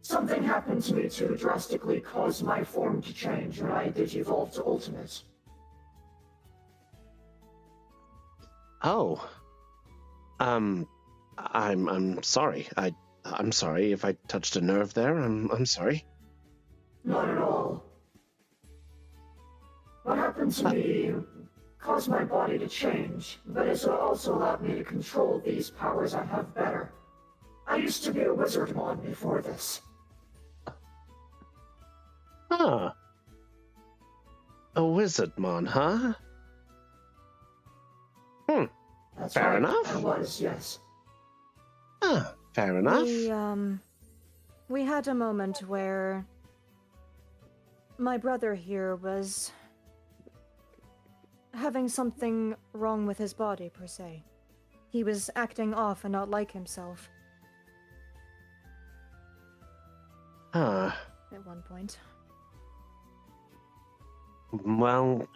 something happened to me to drastically cause my form to change, and I digivolved to Ultimate. Oh. I'm sorry. I'm sorry if I touched a nerve there. I'm sorry. Not at all. What happened to me caused my body to change, but it's also allowed me to control these powers I have better. I used to be a Wizardmon before this. Huh. A Wizardmon, huh? That's Fair right, enough. I was, yes. Fair enough. We had a moment where my brother here was having something wrong with his body, per se. He was acting off and not like himself. Huh. At one point. Well,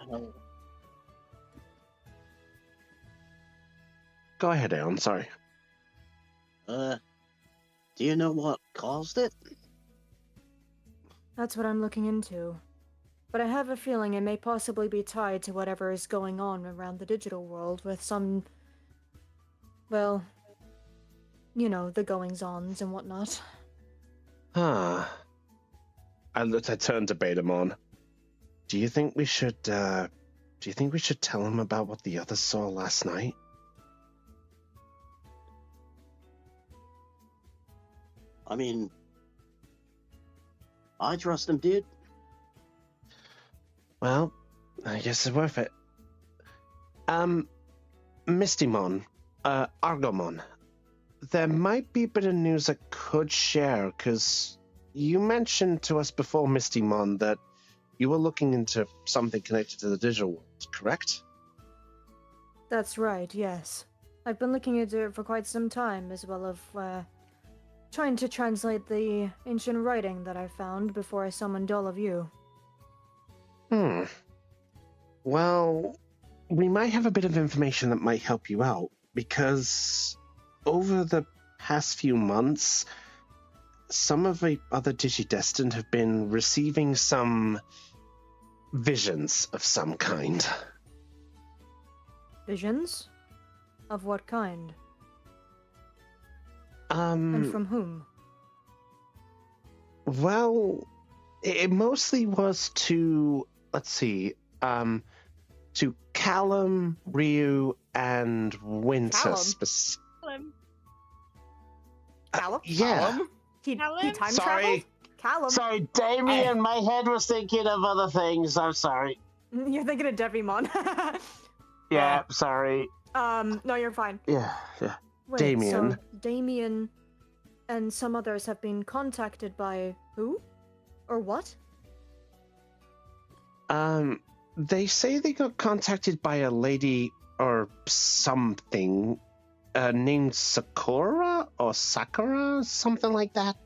go ahead, Aeon. Sorry. Do you know what caused it? That's what I'm looking into. But I have a feeling it may possibly be tied to whatever is going on around the digital world with some... well... you know, the goings-ons and whatnot. Huh. I turned to Betamon. Do you think we should tell him about what the others saw last night? I mean, I trust him, dude. Well, I guess it's worth it. Mistymon, Argomon, there might be a bit of news I could share, because you mentioned to us before, Mistymon, that you were looking into something connected to the digital world, correct? That's right, yes. I've been looking into it for quite some time, as well as, trying to translate the ancient writing that I found before I summoned all of you. Well, we might have a bit of information that might help you out, because over the past few months, some of the other Digidestined have been receiving some visions of some kind. Visions? Of what kind? And from whom? Well, it mostly was to, let's see, to Callum, Ryu, and Winter. Callum? Callum? Yeah. He time traveled? Sorry. Callum. Sorry, Damien, my head was thinking of other things. I'm sorry. You're thinking of Devimon. Yeah, sorry. No, you're fine. Yeah. Wait, Damien. so Damien and some others have been contacted by who? Or what? They say they got contacted by a lady or something named Sakura or Sakura, something like that.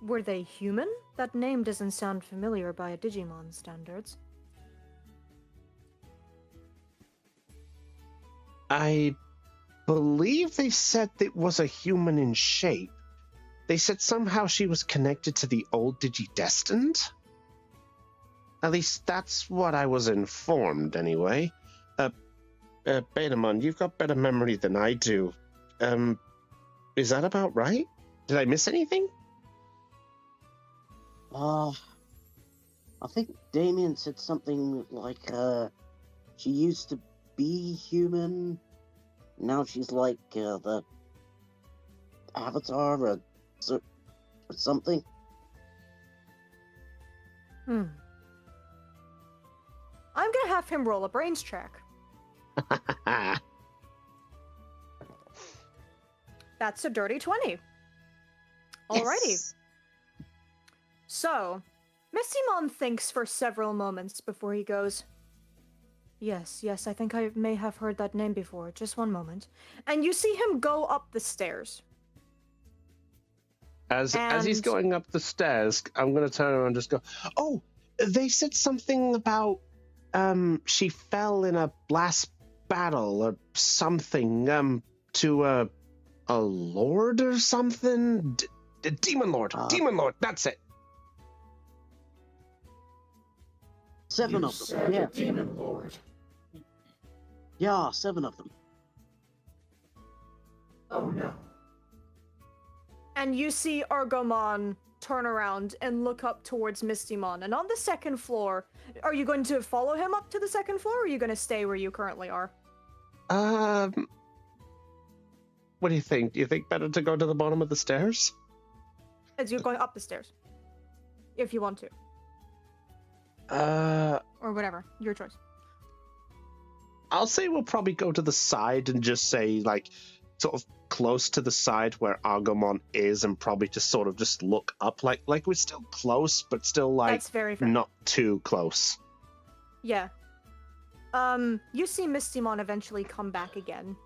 Were they human? That name doesn't sound familiar by Digimon standards. I believe they said it was a human in shape. They said somehow she was connected to the old Digidestined. At least that's what I was informed, anyway. Betamon, you've got better memory than I do. Is that about right? Did I miss anything? I think Damien said something like, she used to be human. Now she's like, the avatar or something. I'm gonna have him roll a brains check. That's a dirty 20. Alrighty. Yes. So, Mistymon thinks for several moments before he goes, Yes, I think I may have heard that name before. Just one moment. And you see him go up the stairs. As he's And- going up the stairs, I'm going to turn around and just go, oh, they said something about she fell in a last battle or something to a lord or something. Demon Lord. Demon Lord, that's it. 7 You of them. said Yeah. a demon lord. Yeah, 7 of them. Oh no. And you see Argomon turn around and look up towards Mistymon. And on the second floor, are you going to follow him up to the second floor, or are you going to stay where you currently are? What do you think? Do you think better to go to the bottom of the stairs? As you're going up the stairs. If you want to. Or whatever. Your choice. I'll say we'll probably go to the side and just say, like, sort of close to the side where Argomon is, and probably just sort of just look up. Like we're still close, but still, like, That's very fair. not too close. Yeah. You see Mistymon eventually come back again.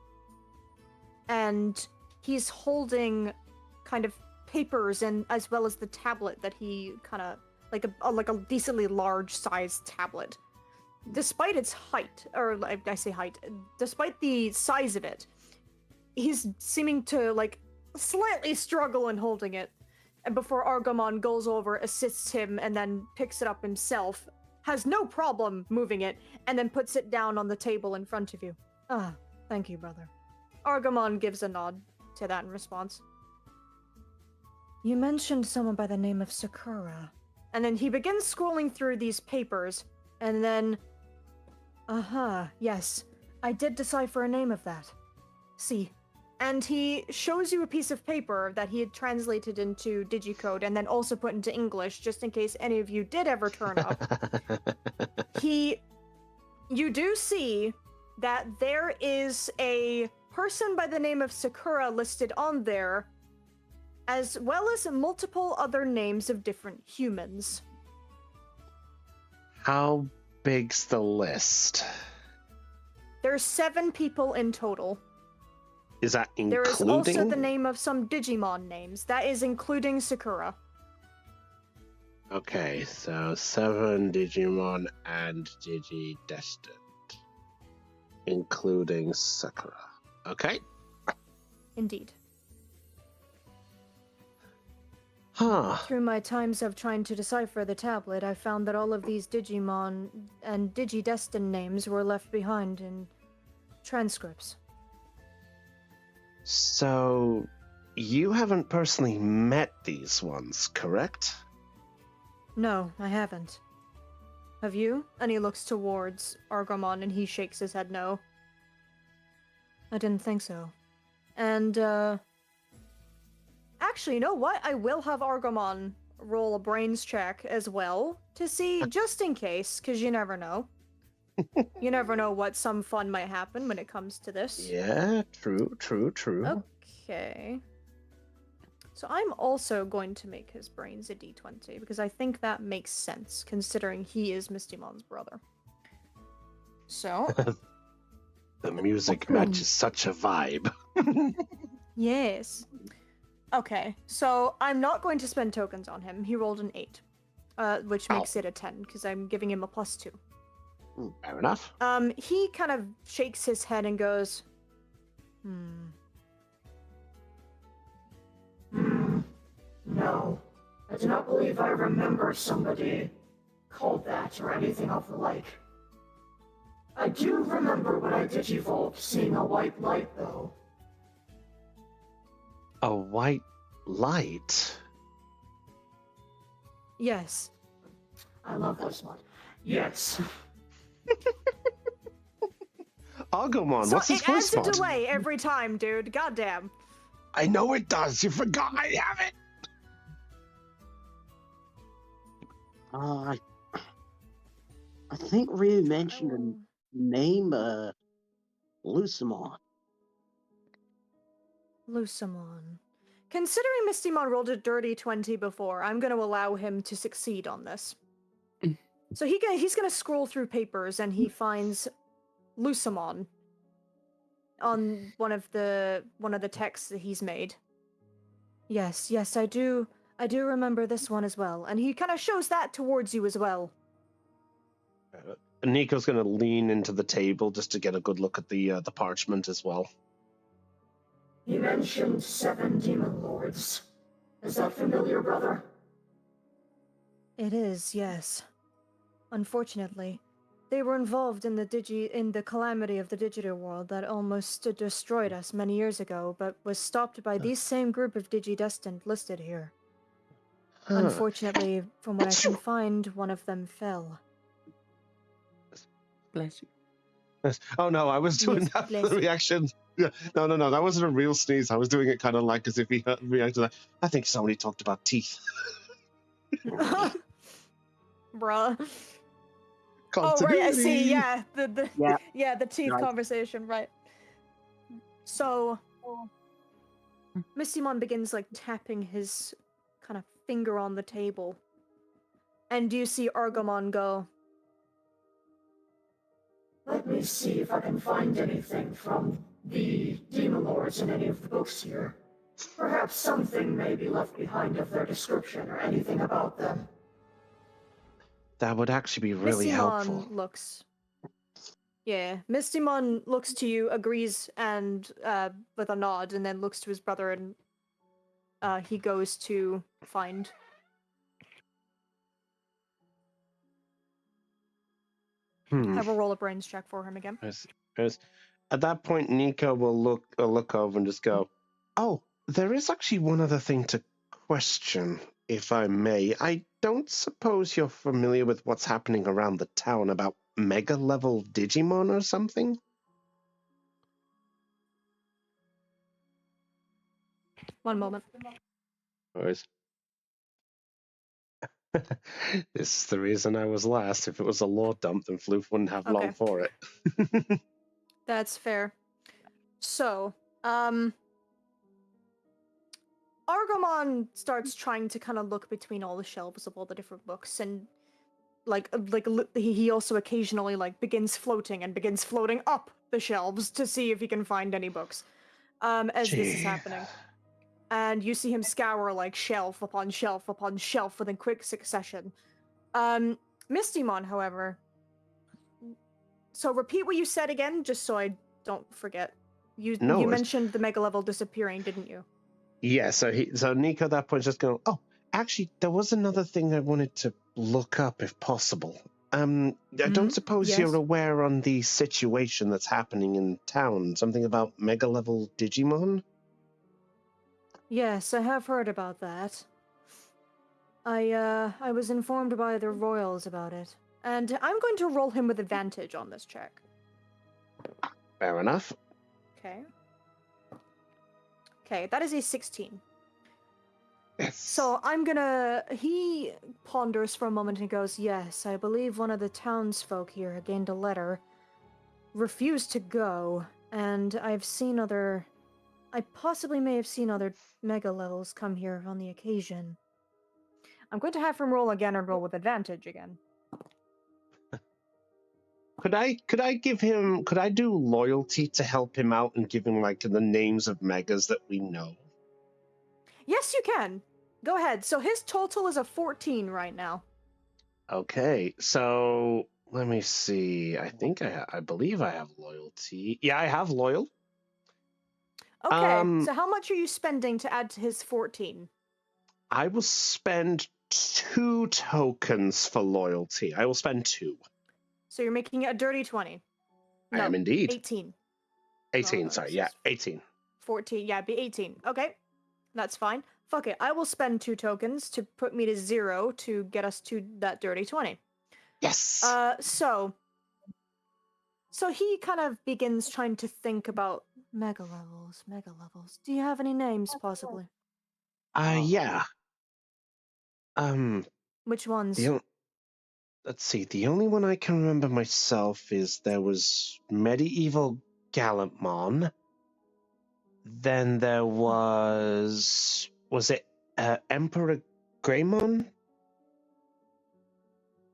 And he's holding kind of papers, and as well as the tablet that he kind of like a decently large sized tablet. Despite its height, or I say height, despite the size of it, he's seeming to like slightly struggle in holding it. And before Argomon goes over, assists him, and then picks it up himself, has no problem moving it, and then puts it down on the table in front of you. Ah, thank you, brother. Argomon gives a nod to that in response. You mentioned someone by the name of Sakura. And then he begins scrolling through these papers, and then... yes. I did decipher a name of that. See. And he shows you a piece of paper that he had translated into Digicode and then also put into English, just in case any of you did ever turn up. You do see that there is a person by the name of Sakura listed on there, as well as multiple other names of different humans. How big's the list? There's 7 people in total. Is that including? There is also the name of some Digimon names. That is including Sakura. Okay, so 7 Digimon and Digi-Destined, including Sakura. Okay. Indeed. Huh. Through my times of trying to decipher the tablet, I found that all of these Digimon and Digi-Destined names were left behind in transcripts. So, you haven't personally met these ones, correct? No, I haven't. Have you? And he looks towards Argomon and he shakes his head no. I didn't think so. And, actually, you know what? I will have Argomon roll a brains check as well to see, just in case, because you never know. You never know what some fun might happen when it comes to this. Yeah, true. Okay. So I'm also going to make his brains a d20, because I think that makes sense, considering he is Mistymon's brother. So... The music matches such a vibe. Yes. Okay, so I'm not going to spend tokens on him. He rolled an 8, which makes it a 10, because I'm giving him a +2. Fair enough. He kind of shakes his head and goes, No. I do not believe I remember somebody called that or anything of the like. I do remember when I digivolved seeing a white light, though. A white light? Yes. I love this one. Yes. Agumon, So what's his it voice adds a mod? delay every time, dude. Goddamn. I know it does. You forgot I have it. I think Ryu mentioned a name, Lucimon. Lucimon. Considering Mistymon rolled a dirty 20 before, I'm going to allow him to succeed on this. So he's going to scroll through papers and he finds Lucamon on one of the texts that he's made. Yes, I do remember this one as well. And he kind of shows that towards you as well. Nico's going to lean into the table just to get a good look at the parchment as well. He mentioned 7 demon lords. Is that familiar, brother? It is, yes. Unfortunately, they were involved in the calamity of the digital world that almost destroyed us many years ago, but was stopped by these same group of Digi-Destined listed here. Huh. Unfortunately, from what I can find, one of them fell. Bless you. Yes. Oh no, I was doing Yes, that for bless the you. reaction. Yeah. No, that wasn't a real sneeze. I was doing it kind of like as if he reacted like, I think somebody talked about teeth. Bruh. Oh, right, I see, yeah. The Yeah. the teeth Right. conversation, right. So, Mistymon begins, like, tapping his kind of finger on the table. And you see Argomon go, Let me see if I can find anything from the demon lords in any of the books here. Perhaps something may be left behind of their description or anything about them. That would actually be really helpful. Mistymon looks. Yeah, Mistymon looks to you, agrees, and with a nod, and then looks to his brother, and he goes to find. Have a roll a brains check for him again. At that point, Nico will look over and just go, "Oh, there is actually one other thing to question, if I may. I don't suppose you're familiar with what's happening around the town about mega-level Digimon or something?" One moment. Anyways. This is the reason I was last. If it was a lore dump, then Floof wouldn't have long Okay. for it. That's fair. So, Argomon starts trying to kind of look between all the shelves of all the different books, and he also occasionally like begins floating up the shelves to see if he can find any books. As this is happening, and you see him scour like shelf upon shelf upon shelf within quick succession. Mistymon, however. So repeat what you said again, just so I don't forget. You mentioned the mega level disappearing, didn't you? Yeah, so Nico at that point is just going, "Oh, actually, there was another thing I wanted to look up if possible. I don't suppose Yes. you're aware on the situation that's happening in town, something about mega level Digimon?" Yes, I have heard about that. I was informed by the royals about it, and I'm going to roll him with advantage on this check. Fair enough. Okay, that is a 16. Yes. So he ponders for a moment and goes, yes, I believe one of the townsfolk here gained a letter, refused to go, and I possibly may have seen other mega levels come here on the occasion. I'm going to have him roll again and roll with advantage again. Could I do loyalty to help him out and give him like the names of megas that we know? Yes, you can. Go ahead. So his total is a 14 right now. Okay, so let me see. I think I believe I have loyalty. Yeah, I have loyal. Okay, so how much are you spending to add to his 14? I will spend 2 tokens for loyalty. I will spend 2. So you're making it a dirty 20. No, I am indeed. 18. 18, no, sorry, yeah, 18. 14, yeah, be 18. Okay, that's fine. Fuck it, I will spend 2 tokens to put me to 0 to get us to that dirty 20. Yes! So he kind of begins trying to think about mega levels. Do you have any names, possibly? Yeah. Which ones? Let's see, the only one I can remember myself is there was Medieval Gallantmon. Then there was it Emperor Greymon?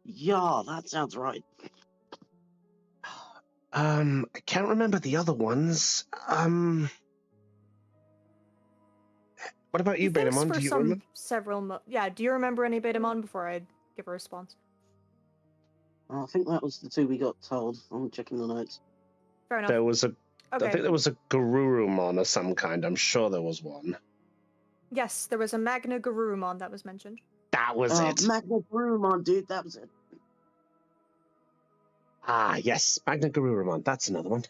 Yeah, that sounds right. I can't remember the other ones. What about He you, thinks Betamon? for Do you remember? several. Yeah, do you remember any Betamon before I give a response? I think that was the two we got told. I'm checking the notes. Fair enough. There was a. I Okay. think there was a Garurumon of some kind. I'm sure there was one. Yes, there was a Magna Garurumon that was mentioned. That was it. Magna Garurumon, dude, that was it. Ah, yes, Magna Garurumon. That's another one.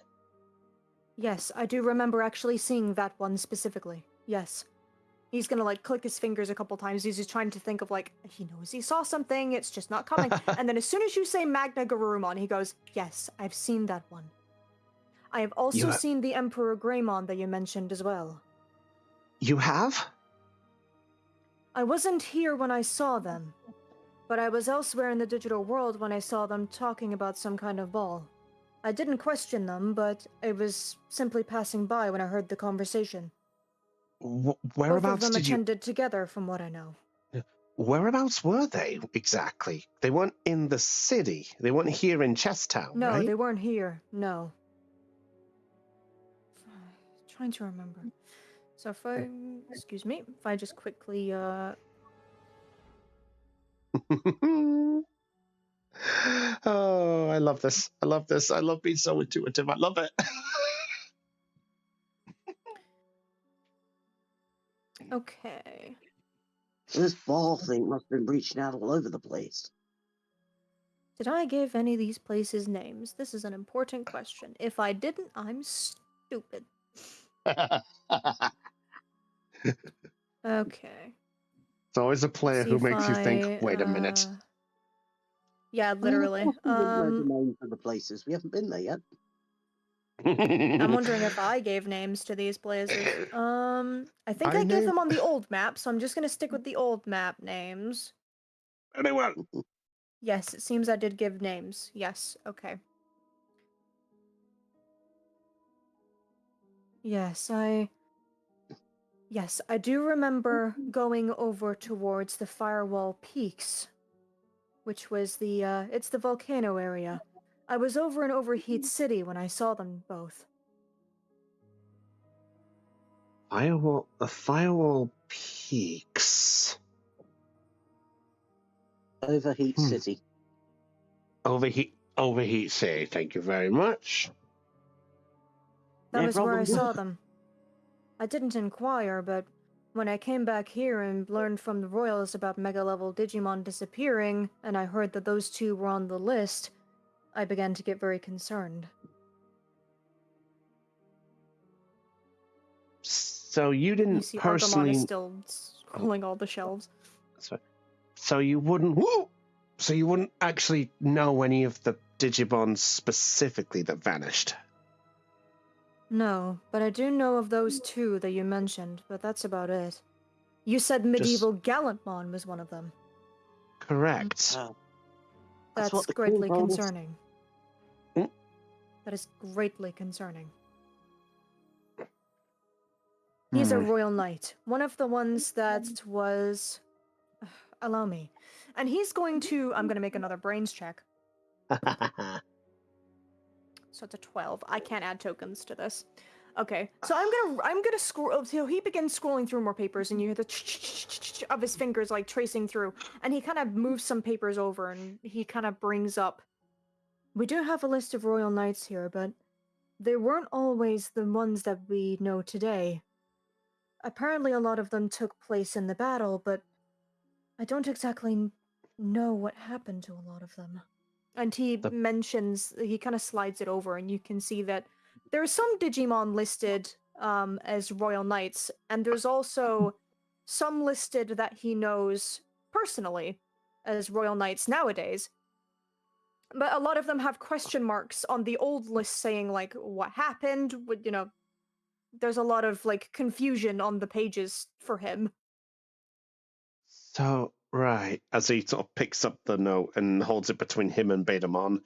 Yes, I do remember actually seeing that one specifically. Yes. He's gonna like click his fingers a couple times. He's just trying to think of like, he knows he saw something, it's just not coming. And then as soon as you say Magna Garurumon, he goes, yes, I've seen that one. I have also seen the Emperor Greymon that you mentioned as well. You have? I wasn't here when I saw them, but I was elsewhere in the digital world when I saw them talking about some kind of ball. I didn't question them, but I was simply passing by when I heard the conversation. Whereabouts Both of them did you... attended together, from what I know. Whereabouts were they, exactly? They weren't in the city. They weren't here in Chesstown, No, right? they weren't here. No. Trying to remember. So if I... Excuse me. If I just quickly, Oh, I love this. I love this. I love being so intuitive. I love it. Okay. This ball thing must have been reaching out all over the place. Did I give any of these places names? This is an important question. If I didn't, I'm stupid. Okay. It's always a player who makes you think, wait a minute. Yeah, literally. The names of the places. We haven't been there yet. I'm wondering if I gave names to these places. I think I gave them on the old map, so I'm just gonna stick with the old map names. Very well. Yes, it seems I did give names. Yes, okay. Yes, I do remember going over towards the Firewall Peaks, which was it's the volcano area. I was over in Overheat City when I saw them both. The Firewall Peaks. Overheat City. Overheat City, thank you very much. That was where I saw them. I didn't inquire, but when I came back here and learned from the Royals about Mega-level Digimon disappearing, and I heard that those two were on the list, I began to get very concerned. So you didn't You see, personally... Argomon is still scrolling all the shelves. So you wouldn't... Woo! So you wouldn't actually know any of the Digimon specifically that vanished? No, but I do know of those two that you mentioned, but that's about it. You said Medieval Gallantmon was one of them. Correct. That's greatly concerning. That is greatly concerning. He's a Royal Knight. One of the ones that was... Allow me. And he's going to... I'm going to make another brains check. So it's a 12. I can't add tokens to this. Okay, so I'm gonna scroll. So he begins scrolling through more papers, and you hear the of his fingers like tracing through, and he kind of moves some papers over, and he kind of brings up. We do have a list of Royal Knights here, but they weren't always the ones that we know today. Apparently, a lot of them took place in the battle, but I don't exactly know what happened to a lot of them. And he mentions, he kind of slides it over, and you can see that there's some Digimon listed as Royal Knights, and there's also some listed that he knows personally as Royal Knights nowadays. But a lot of them have question marks on the old list saying, like, what happened? You know, there's a lot of, like, confusion on the pages for him. So, right, as he sort of picks up the note and holds it between him and Betamon.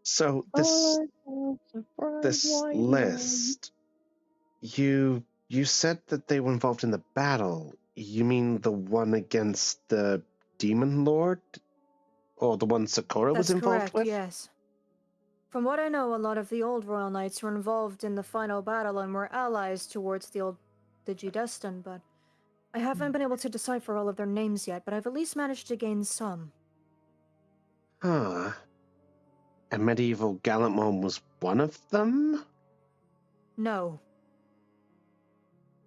So this list, you said that they were involved in the battle. You mean the one against the Demon Lord? Or the one Sakura was involved with? Yes. From what I know, a lot of the old Royal Knights were involved in the final battle and were allies towards the old Digi-Destin, but I haven't been able to decipher all of their names yet, but I've at least managed to gain some. Huh. And medieval Gallantmon was one of them? No.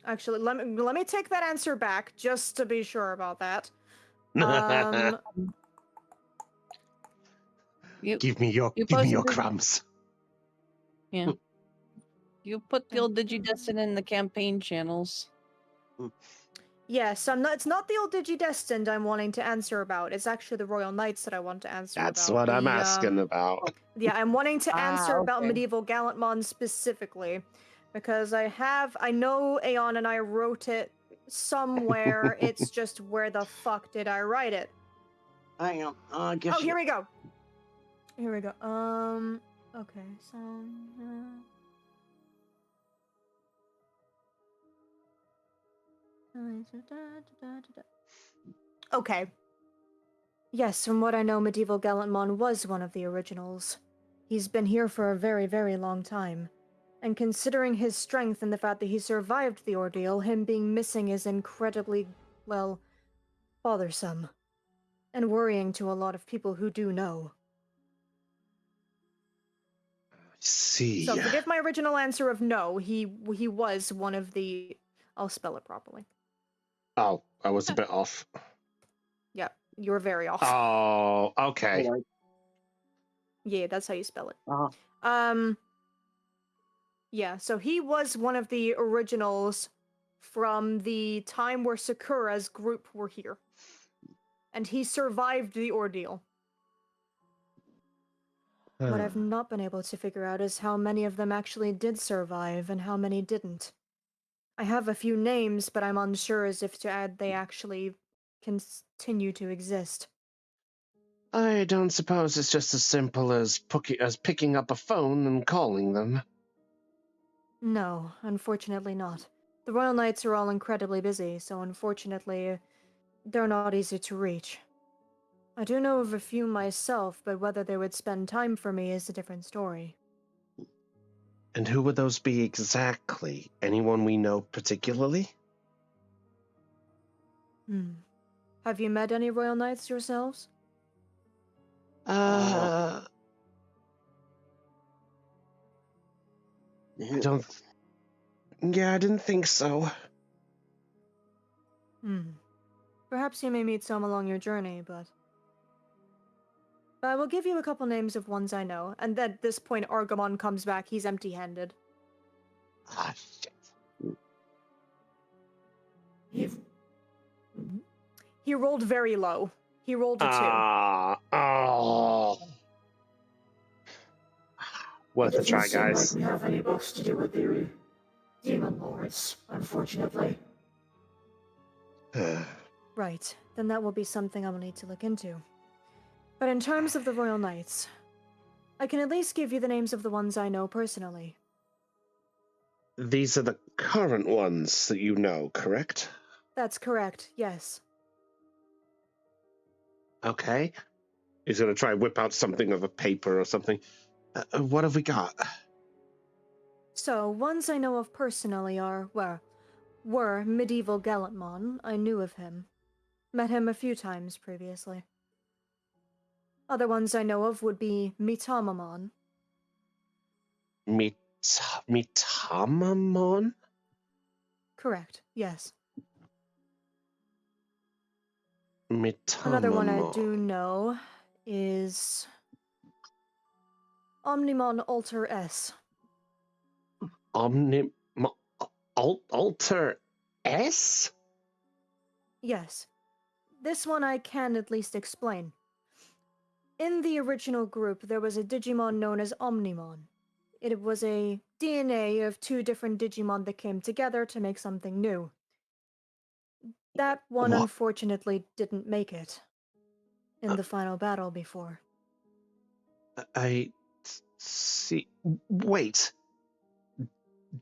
Actually, let me take that answer back, just to be sure about that. Give me your crumbs. Yeah. You put the old Digi-Destin in the campaign channels. Yes, it's not the old Digi-Destined I'm wanting to answer about. It's actually the Royal Knights that I want to answer about. That's what I'm asking about. Yeah, I'm wanting to answer about okay. medieval Gallantmon specifically. Because I know Aeon and I wrote it somewhere. It's just where the fuck did I write it? Hang on, I guess. Here we go. Here we go. Okay, so. Okay. Yes, from what I know, medieval Gallantmon was one of the originals. He's been here for a very, very long time. And considering his strength and the fact that he survived the ordeal, him being missing is incredibly, well, bothersome. And worrying to a lot of people who do know. See. So forgive my original answer of no, he was one of the... I'll spell it properly. Oh, I was a bit off. Yep, you were very off. Oh, okay. Yeah, that's how you spell it. Uh-huh. Yeah, so he was one of the originals from the time where Sakura's group were here. And he survived the ordeal. What I've not been able to figure out is how many of them actually did survive and how many didn't. I have a few names, but I'm unsure as if to add they actually continue to exist. I don't suppose it's just as simple as picking up a phone and calling them. No, unfortunately not. The Royal Knights are all incredibly busy, so unfortunately, they're not easy to reach. I do know of a few myself, but whether they would spend time for me is a different story. And who would those be exactly? Anyone we know particularly? Have you met any Royal Knights yourselves? I don't... Yeah, I didn't think so. Perhaps you may meet some along your journey, but... I will give you a couple names of ones I know, and at this point Argamon comes back, he's empty-handed. Ah, shit. He rolled very low. He rolled a 2. Oh. Worth a try, Doesn't guys. seem like we have any books to do with the demon lords, unfortunately. Right, then that will be something I will need to look into. But in terms of the Royal Knights, I can at least give you the names of the ones I know personally. These are the current ones that you know, correct? That's correct, yes. Okay. He's going to try and whip out something of a paper or something. What have we got? So, ones I know of personally were medieval Gallantmon. I knew of him. Met him a few times previously. Other ones I know of would be Mitamamon. Mitamamon? Correct, yes. Mitamamon. Another one I do know is Omnimon Alter S. Alter S? Yes. This one I can at least explain. In the original group, there was a Digimon known as Omnimon. It was a DNA of 2 different Digimon that came together to make something new. That one unfortunately didn't make it in the final battle before. I see. Wait.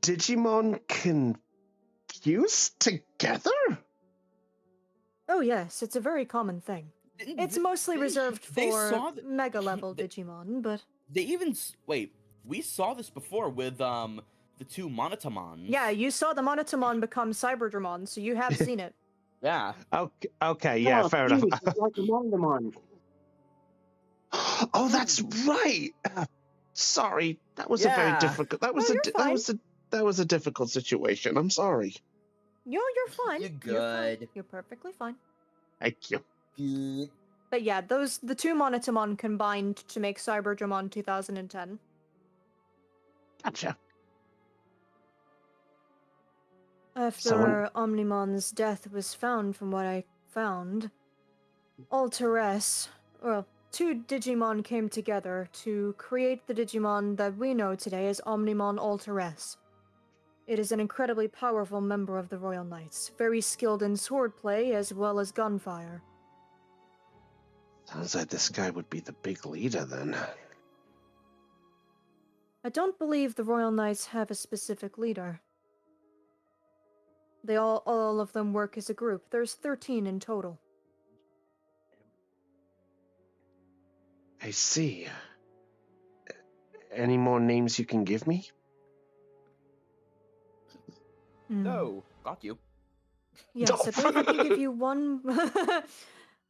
Digimon can fuse together? Oh yes, it's a very common thing. It's mostly reserved for mega-level Digimon, but... They even wait. We saw this before with the two Monotamons. Yeah, you saw the Monotamon become Cyberdramon, so you have seen it. Yeah. Okay, yeah, Oh, fair dude, enough. it's like among them on. Oh, that's right. Sorry, that was a very Yeah. difficult. That was No, a you're di- fine. that was a difficult situation. I'm sorry. You're fine. You're You're fine. good. You're perfectly fine. Thank you. Good. But yeah, the two Monotamon combined to make Cyberdramon 2010. Gotcha. After Omnimon's death was found, from what I found, Alteress, well, two Digimon came together to create the Digimon that we know today as Omnimon Alteress. It is an incredibly powerful member of the Royal Knights, very skilled in swordplay as well as gunfire. Sounds like this guy would be the big leader then. I don't believe the Royal Knights have a specific leader. They all of them work as a group. There's 13 in total. I see. Any more names you can give me? No, got you. Yes, I believe I can give you one.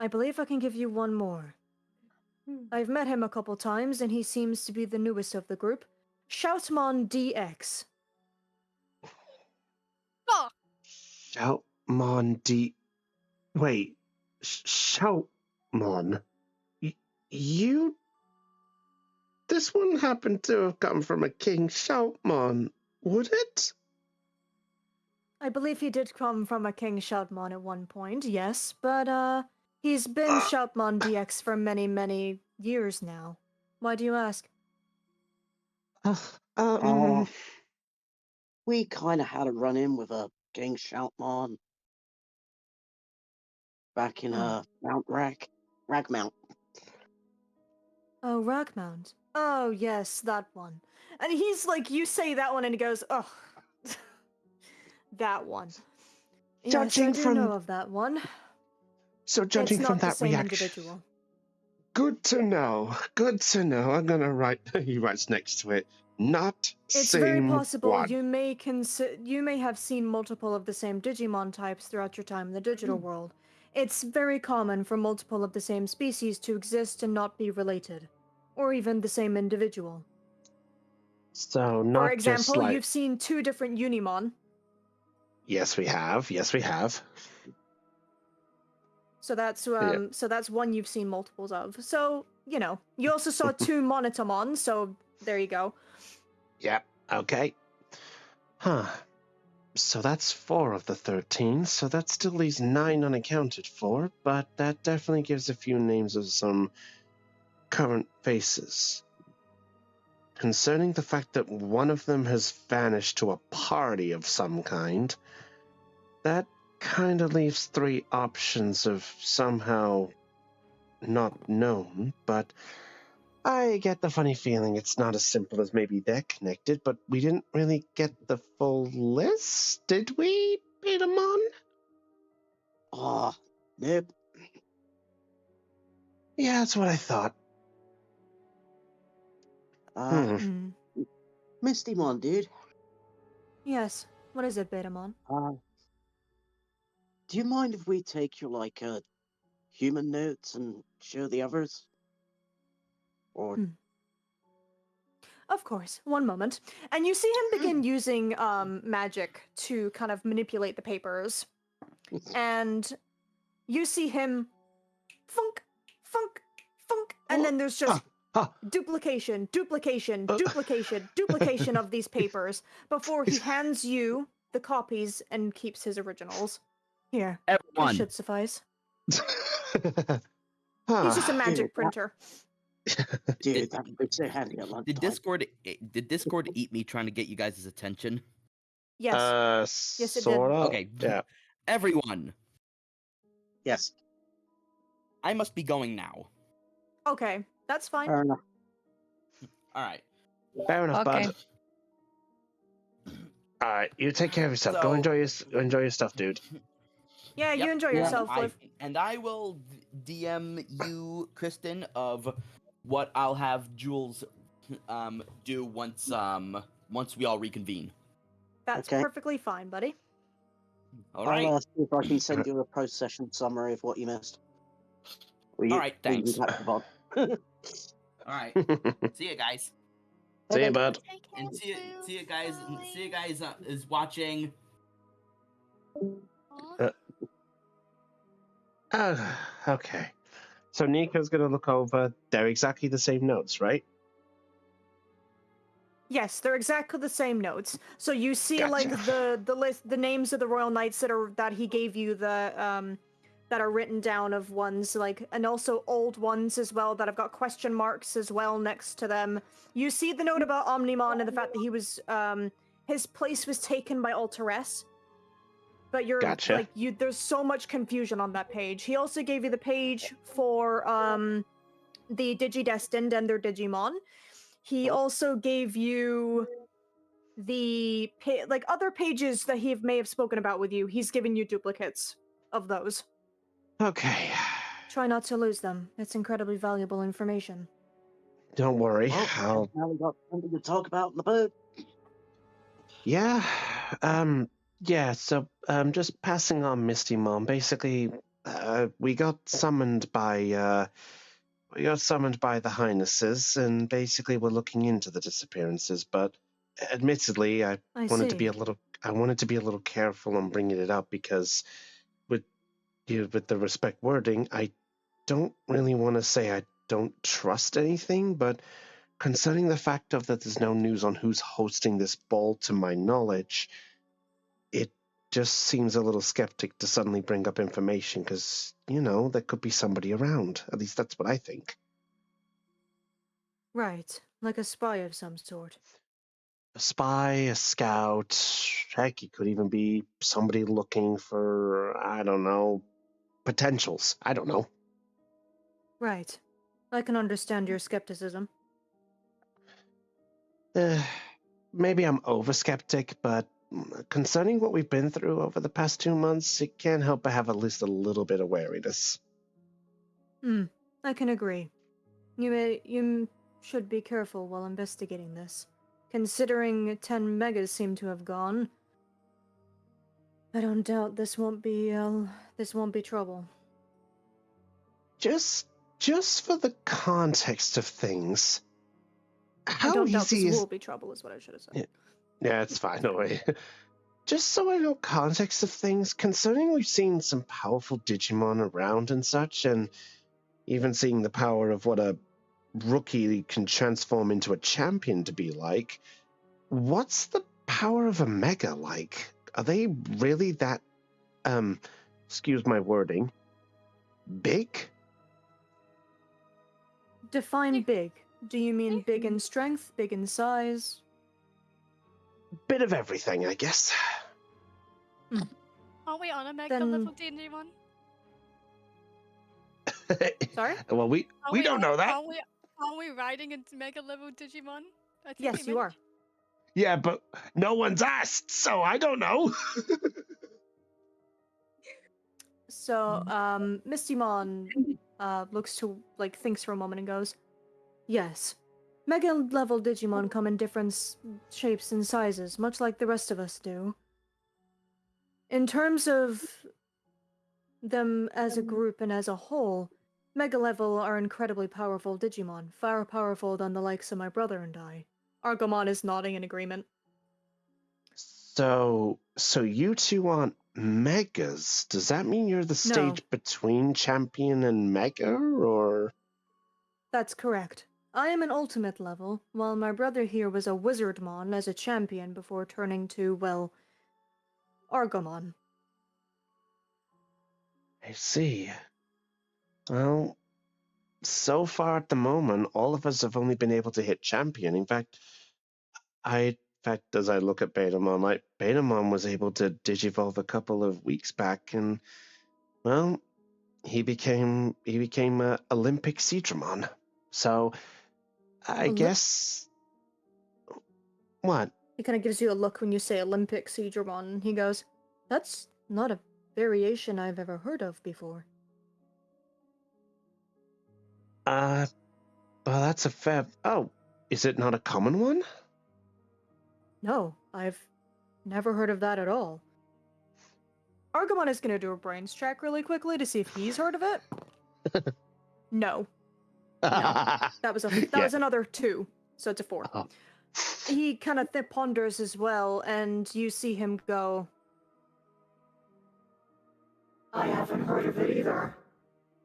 I believe I can give you one more. I've met him a couple times, and he seems to be the newest of the group. Shoutmon DX. Oh, Shoutmon D. Wait, Shoutmon. You. This one happened to have come from a King Shoutmon, would it? I believe he did come from a King Shoutmon at one point, yes, but he's been Shoutmon DX for many, many years now. Why do you ask? We kind of had a run-in with a King Shoutmon back in Mount Ragmount. Oh, Ragmount. Oh, yes, that one. And he's like, you say that one, and he goes, oh, that one. Yes, Judging I do from- know of that one. So judging it's from not the that same reaction, individual. good to know. Good to know. I'm gonna write. He writes next to it. Not It's same very possible one. you may have seen multiple of the same Digimon types throughout your time in the digital world. It's very common for multiple of the same species to exist and not be related, or even the same individual. So not For example, just like. you've seen two different Unimon. Yes, we have. Yes, we have. So that's Yeah. so that's one you've seen multiples of. So, you know, you also saw two Monotamon, so there you go. Yep. Okay. Huh. So that's 4 of the 13. So that still leaves 9 unaccounted for, but that definitely gives a few names of some current faces. Concerning the fact that one of them has vanished to a party of some kind, that kind of leaves 3 options of somehow not known, but I get the funny feeling it's not as simple as maybe they're connected, but we didn't really get the full list, did we, Betamon? Nope. Yeah, that's what I thought. Mistymon, dude. Yes. What is it, Betamon? Do you mind if we take your, human notes and show the others? Or... Of course. One moment. And you see him begin using magic to kind of manipulate the papers. And you see him funk, funk, funk, and then there's just duplication, duplication, duplication, duplication of these papers before he hands you the copies and keeps his originals. Here, Everyone. this should suffice. He's just a magic printer. Dude, that would be so handy at lunchtime. Did Discord eat me trying to get you guys' attention? Yes. Yes, it did. Sorta. Okay. Yeah. Everyone. Yes. I must be going now. Okay, that's fine. Fair enough. All right. Fair enough, Okay. bud. All right, you take care of yourself. Go So- enjoy your stuff, dude. Yeah, you Yep. enjoy yourself, Liv. And I will DM you, Kristen, of what I'll have Jules do once we all reconvene. That's Okay. perfectly fine, buddy. All right. I'll see if I can send you a post-session summary of what you missed. Or you, All right. or you Thanks. can catch the VOD. All right. See you guys. See you, Okay. bud. And see you guys. See you guys is watching. Okay. So Nico's gonna look over. They're exactly the same notes, right? Yes, they're exactly the same notes. So you see like Gotcha. the list, the names of the royal knights that he gave you, the that are written down of ones like, and also old ones as well that have got question marks as well next to them. You see the note about Omnimon and the fact that he was his place was taken by Alteress. But you're Gotcha. like there's so much confusion on that page. He also gave you the page for the Digidestined and their Digimon. He also gave you the like other pages that he may have spoken about with you. He's given you duplicates of those. Okay. Try not to lose them. It's incredibly valuable information. Don't worry. Well, now we got something to talk about in the boat. Yeah. Yeah, so just passing on Misty Mom. Basically, we got summoned by the Highnesses, and basically we're looking into the disappearances, but admittedly I wanted to be a little careful on bringing it up because with the respect wording, I don't really want to say I don't trust anything, but concerning the fact of that there's no news on who's hosting this ball to my knowledge, it just seems a little skeptic to suddenly bring up information because, there could be somebody around. At least that's what I think. Right, like a spy of some sort. A spy, a scout, heck, it could even be somebody looking for, I don't know, potentials. I don't know. Right. I can understand your skepticism. Maybe I'm over-skeptic, but concerning what we've been through over the past 2 months, it can't help but have at least a little bit of wariness. I can agree. You should be careful while investigating this. Considering 10 megas seem to have gone, I don't doubt this won't be trouble. Just for the context of things, I how don't doubt easy this is... will be trouble is what I should have said. Yeah, it's fine, don't worry. Just so I know context of things, concerning we've seen some powerful Digimon around and such, and even seeing the power of what a rookie can transform into a champion to be like, what's the power of a mega like? Are they really that, excuse my wording, big? Define big. Do you mean big in strength, big in size? Bit of everything, I guess. Aren't we on a mega level Digimon? Sorry? Well, we don't know that. Aren't we riding a mega level Digimon? I think Yes, you are. Yeah, but no one's asked, so I don't know. So, Mistymon looks to, thinks for a moment and goes, yes. Mega level Digimon come in different shapes and sizes, much like the rest of us do. In terms of them as a group and as a whole, Mega level are incredibly powerful Digimon, far powerful than the likes of my brother and I. Argomon is nodding in agreement. So you two aren't megas. Does that mean you're the stage between champion and mega, or? That's correct. I am an ultimate level, while my brother here was a wizardmon as a champion before turning to, well, Argomon. I see. Well, so far at the moment, all of us have only been able to hit champion. In fact, as I look at Betamon, Betamon was able to digivolve a couple of weeks back, and well, he became a Olympic Seadramon. So I guess what? He kind of gives you a look when you say Olympic Seadramon. He goes, "That's not a variation I've ever heard of before." Well, that's a fair. Oh, Is it not a common one? No, I've never heard of that at all. Argamon is gonna do a brains check really quickly to see if he's heard of it. No. That was another 2, so it's a 4. Oh. He kind of ponders as well, and you see him go, I haven't heard of it either.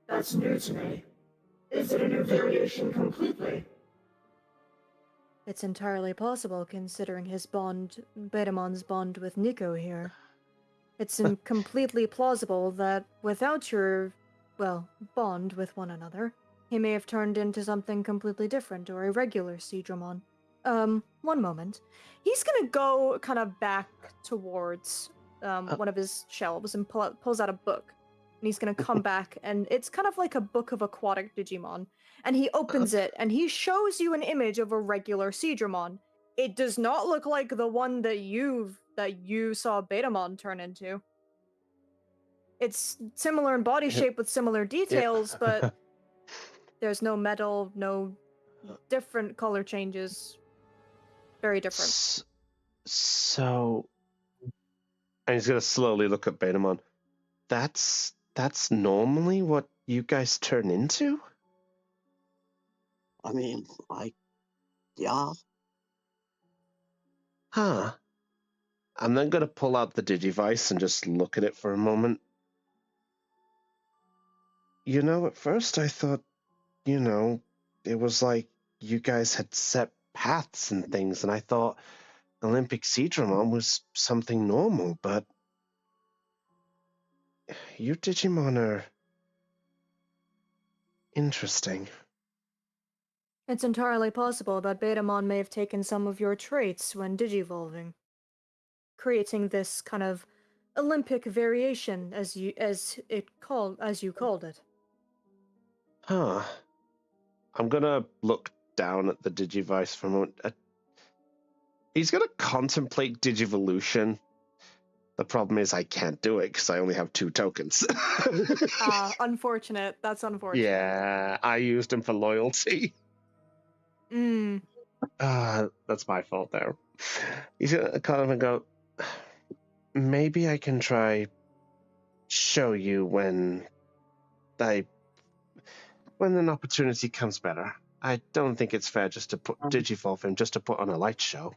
That's new to me. Is it a new variation completely? it's entirely possible considering his bond, Betamon's bond with Nico here. It's completely plausible that without your, well, bond with one another, he may have turned into something completely different or a regular Seedramon. One moment. He's gonna go kind of back towards one of his shelves and pulls out a book. And he's gonna come back, and it's kind of like a book of aquatic Digimon. And he opens it, and he shows you an image of a regular Seedramon. It does not look like the one that you saw Betamon turn into. It's similar in body shape with similar details, but there's no metal, no different color changes. Very different. So, and he's gonna slowly look at Betamon. That's normally what you guys turn into? I mean, yeah. Huh. I'm then gonna pull out the Digivice and just look at it for a moment. You know, at first I thought, it was like you guys had set paths and things, and I thought Olympic Seedramon was something normal, but you Digimon are interesting. It's entirely possible that Betamon may have taken some of your traits when digivolving, creating this kind of Olympic variation, as you called it. Huh. I'm gonna look down at the Digivice for a moment. He's gonna contemplate Digivolution. The problem is I can't do it because I only have 2 tokens. Unfortunate. That's unfortunate. Yeah, I used them for loyalty. That's my fault there. He's gonna kind of go, maybe I can try show you when an opportunity comes better. I don't think it's fair just to put Digivolve him just to put on a light show.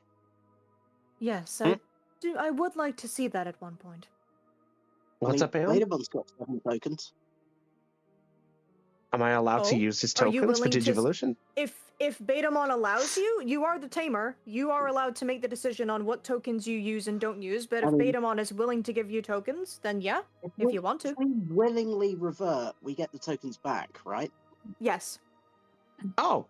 Yes, I would like to see that at one point. What's up, Aeon? Betamon's got 7 tokens. Am I allowed to use his tokens for Digivolution? If Betamon allows you, you are the tamer. You are allowed to make the decision on what tokens you use and don't use. But if Betamon is willing to give you tokens, then yeah, if you want to. If we willingly revert, we get the tokens back, right? Yes. Oh.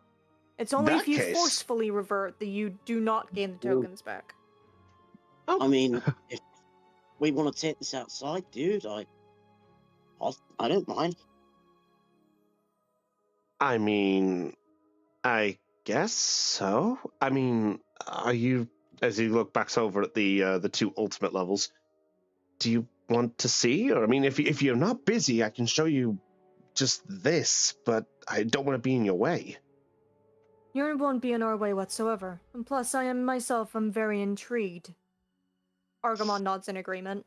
It's only if you forcefully revert that you do not gain the tokens back. Oh. I mean, if we want to take this outside, dude, I don't mind. I mean, I guess so. I mean, are you, as you look back over at the 2 ultimate levels, do you want to see? Or I mean, if you're not busy, I can show you just this, but I don't want to be in your way. You won't be in our way whatsoever. And plus, I am myself am very intrigued. Argamon nods in agreement.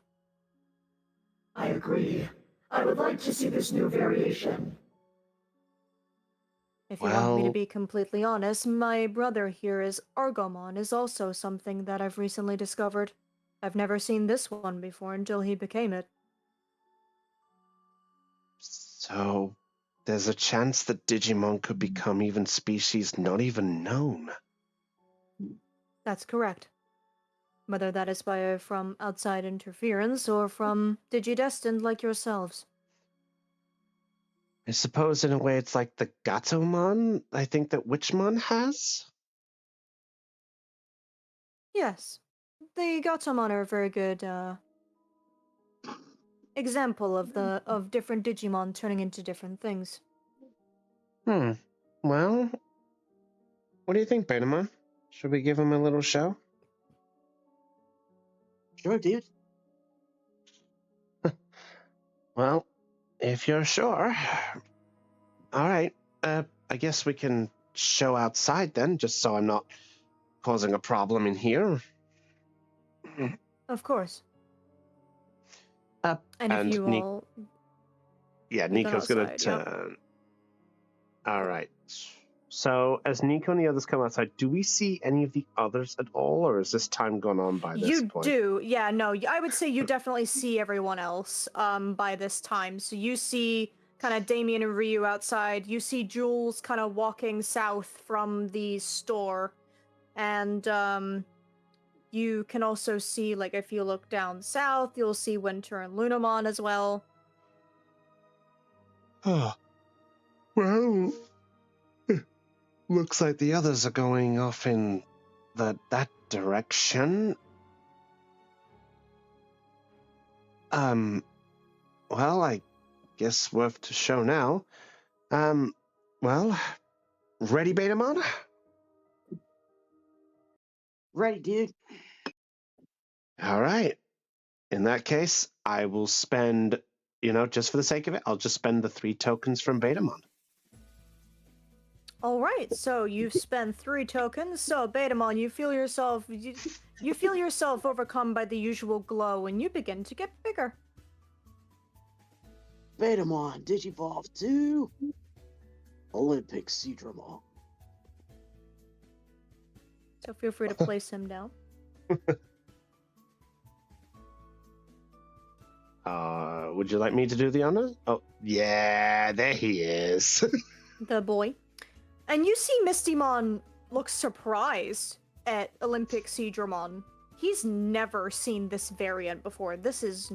I agree. I would like to see this new variation. If you want me to be completely honest, my brother here is Argomon is also something that I've recently discovered. I've never seen this one before until he became it. So, there's a chance that Digimon could become even species not even known. That's correct. Whether that is from outside interference or from Digidestined like yourselves. I suppose in a way it's like the Gatomon I think that Witchmon has? Yes. The Gatomon are a very good example of different Digimon turning into different things. Well, what do you think, Betamon? Should we give him a little show? Sure, dude. Well, if you're sure. All right. I guess we can show outside then, just so I'm not causing a problem in here. Of course. And And if you Ni- all... Yeah, You've gone Nico's gonna outside, yep. turn. All right. So as Nico and the others come outside, do we see any of the others at all, or is this time gone on by this You point? do, yeah, no, I would say you definitely see everyone else by this time. So you see kind of Damien and Ryu outside. You see Jules kind of walking south from the store. And you can also see, like, if you look down south, you'll see Winter and Lunamon as well. Oh, well, looks like the others are going off in that direction. Well, I guess worth to show now. Well, ready, Betamon? Ready, dude. All right. In that case, I will spend, just for the sake of it, I'll just spend the 3 tokens from Betamon. All right, so you've spent 3 tokens. So Betamon, you feel yourself overcome by the usual glow, and you begin to get bigger. Betamon, Digivolve to Olympic Seedramon. So feel free to place him down. Would you like me to do the honors? Oh, yeah, there he is. The boy. And you see Mistymon look surprised at Olympic Seedramon. He's never seen this variant before. This is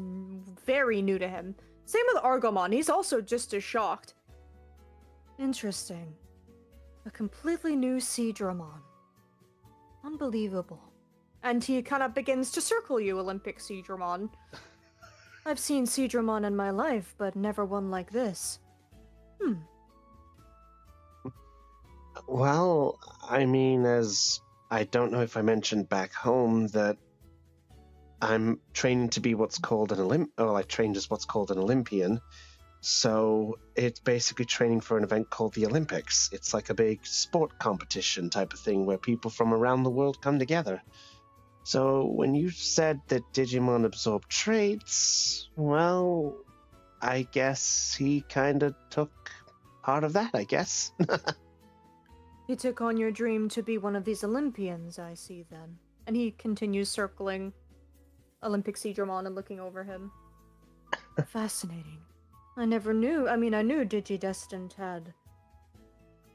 very new to him. Same with Argomon. He's also just as shocked. Interesting. A completely new Seedramon. Unbelievable. And he kind of begins to circle you, Olympic Seedramon. I've seen Seedramon in my life, but never one like this. Well, I mean, as I don't know if I mentioned back home that I'm training to be what's called I trained as what's called an Olympian. So it's basically training for an event called the Olympics. It's like a big sport competition type of thing where people from around the world come together. So when you said that Digimon absorb traits, well, I guess he kind of took part of that, I guess. He took on your dream to be one of these Olympians, I see then. And he continues circling Olympic Seedramon and looking over him. Fascinating. I never knew. I knew Digidestined had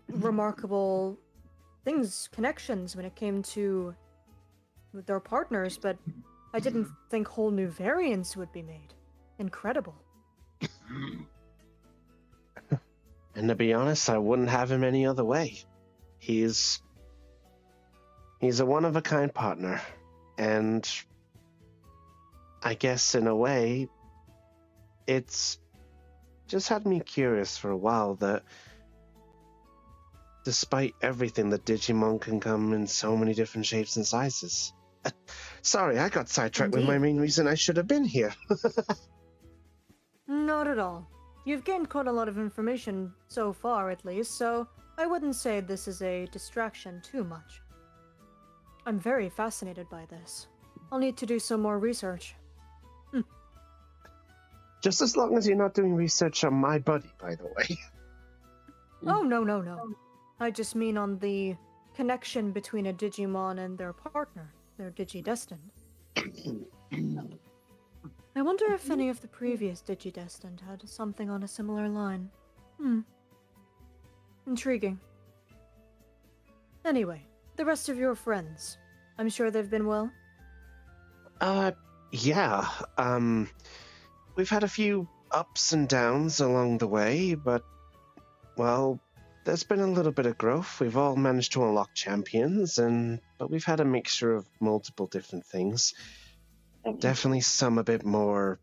remarkable connections when it came to their partners, but I didn't think whole new variants would be made. Incredible. And to be honest, I wouldn't have him any other way. He's a one-of-a-kind partner, and I guess in a way, it's just had me curious for a while that despite everything, the Digimon can come in so many different shapes and sizes. Sorry, I got sidetracked with my main reason I should have been here. Not at all. You've gained quite a lot of information so far, at least, so I wouldn't say this is a distraction too much. I'm very fascinated by this. I'll need to do some more research. Just as long as you're not doing research on my buddy, by the way. Oh, no. I just mean on the connection between a Digimon and their partner, their Digidestined. I wonder if any of the previous Digidestined had something on a similar line. Intriguing. Anyway, the rest of your friends. I'm sure they've been well? Yeah. We've had a few ups and downs along the way, but, well, there's been a little bit of growth. We've all managed to unlock champions, but we've had a mixture of multiple different things. Definitely some a bit more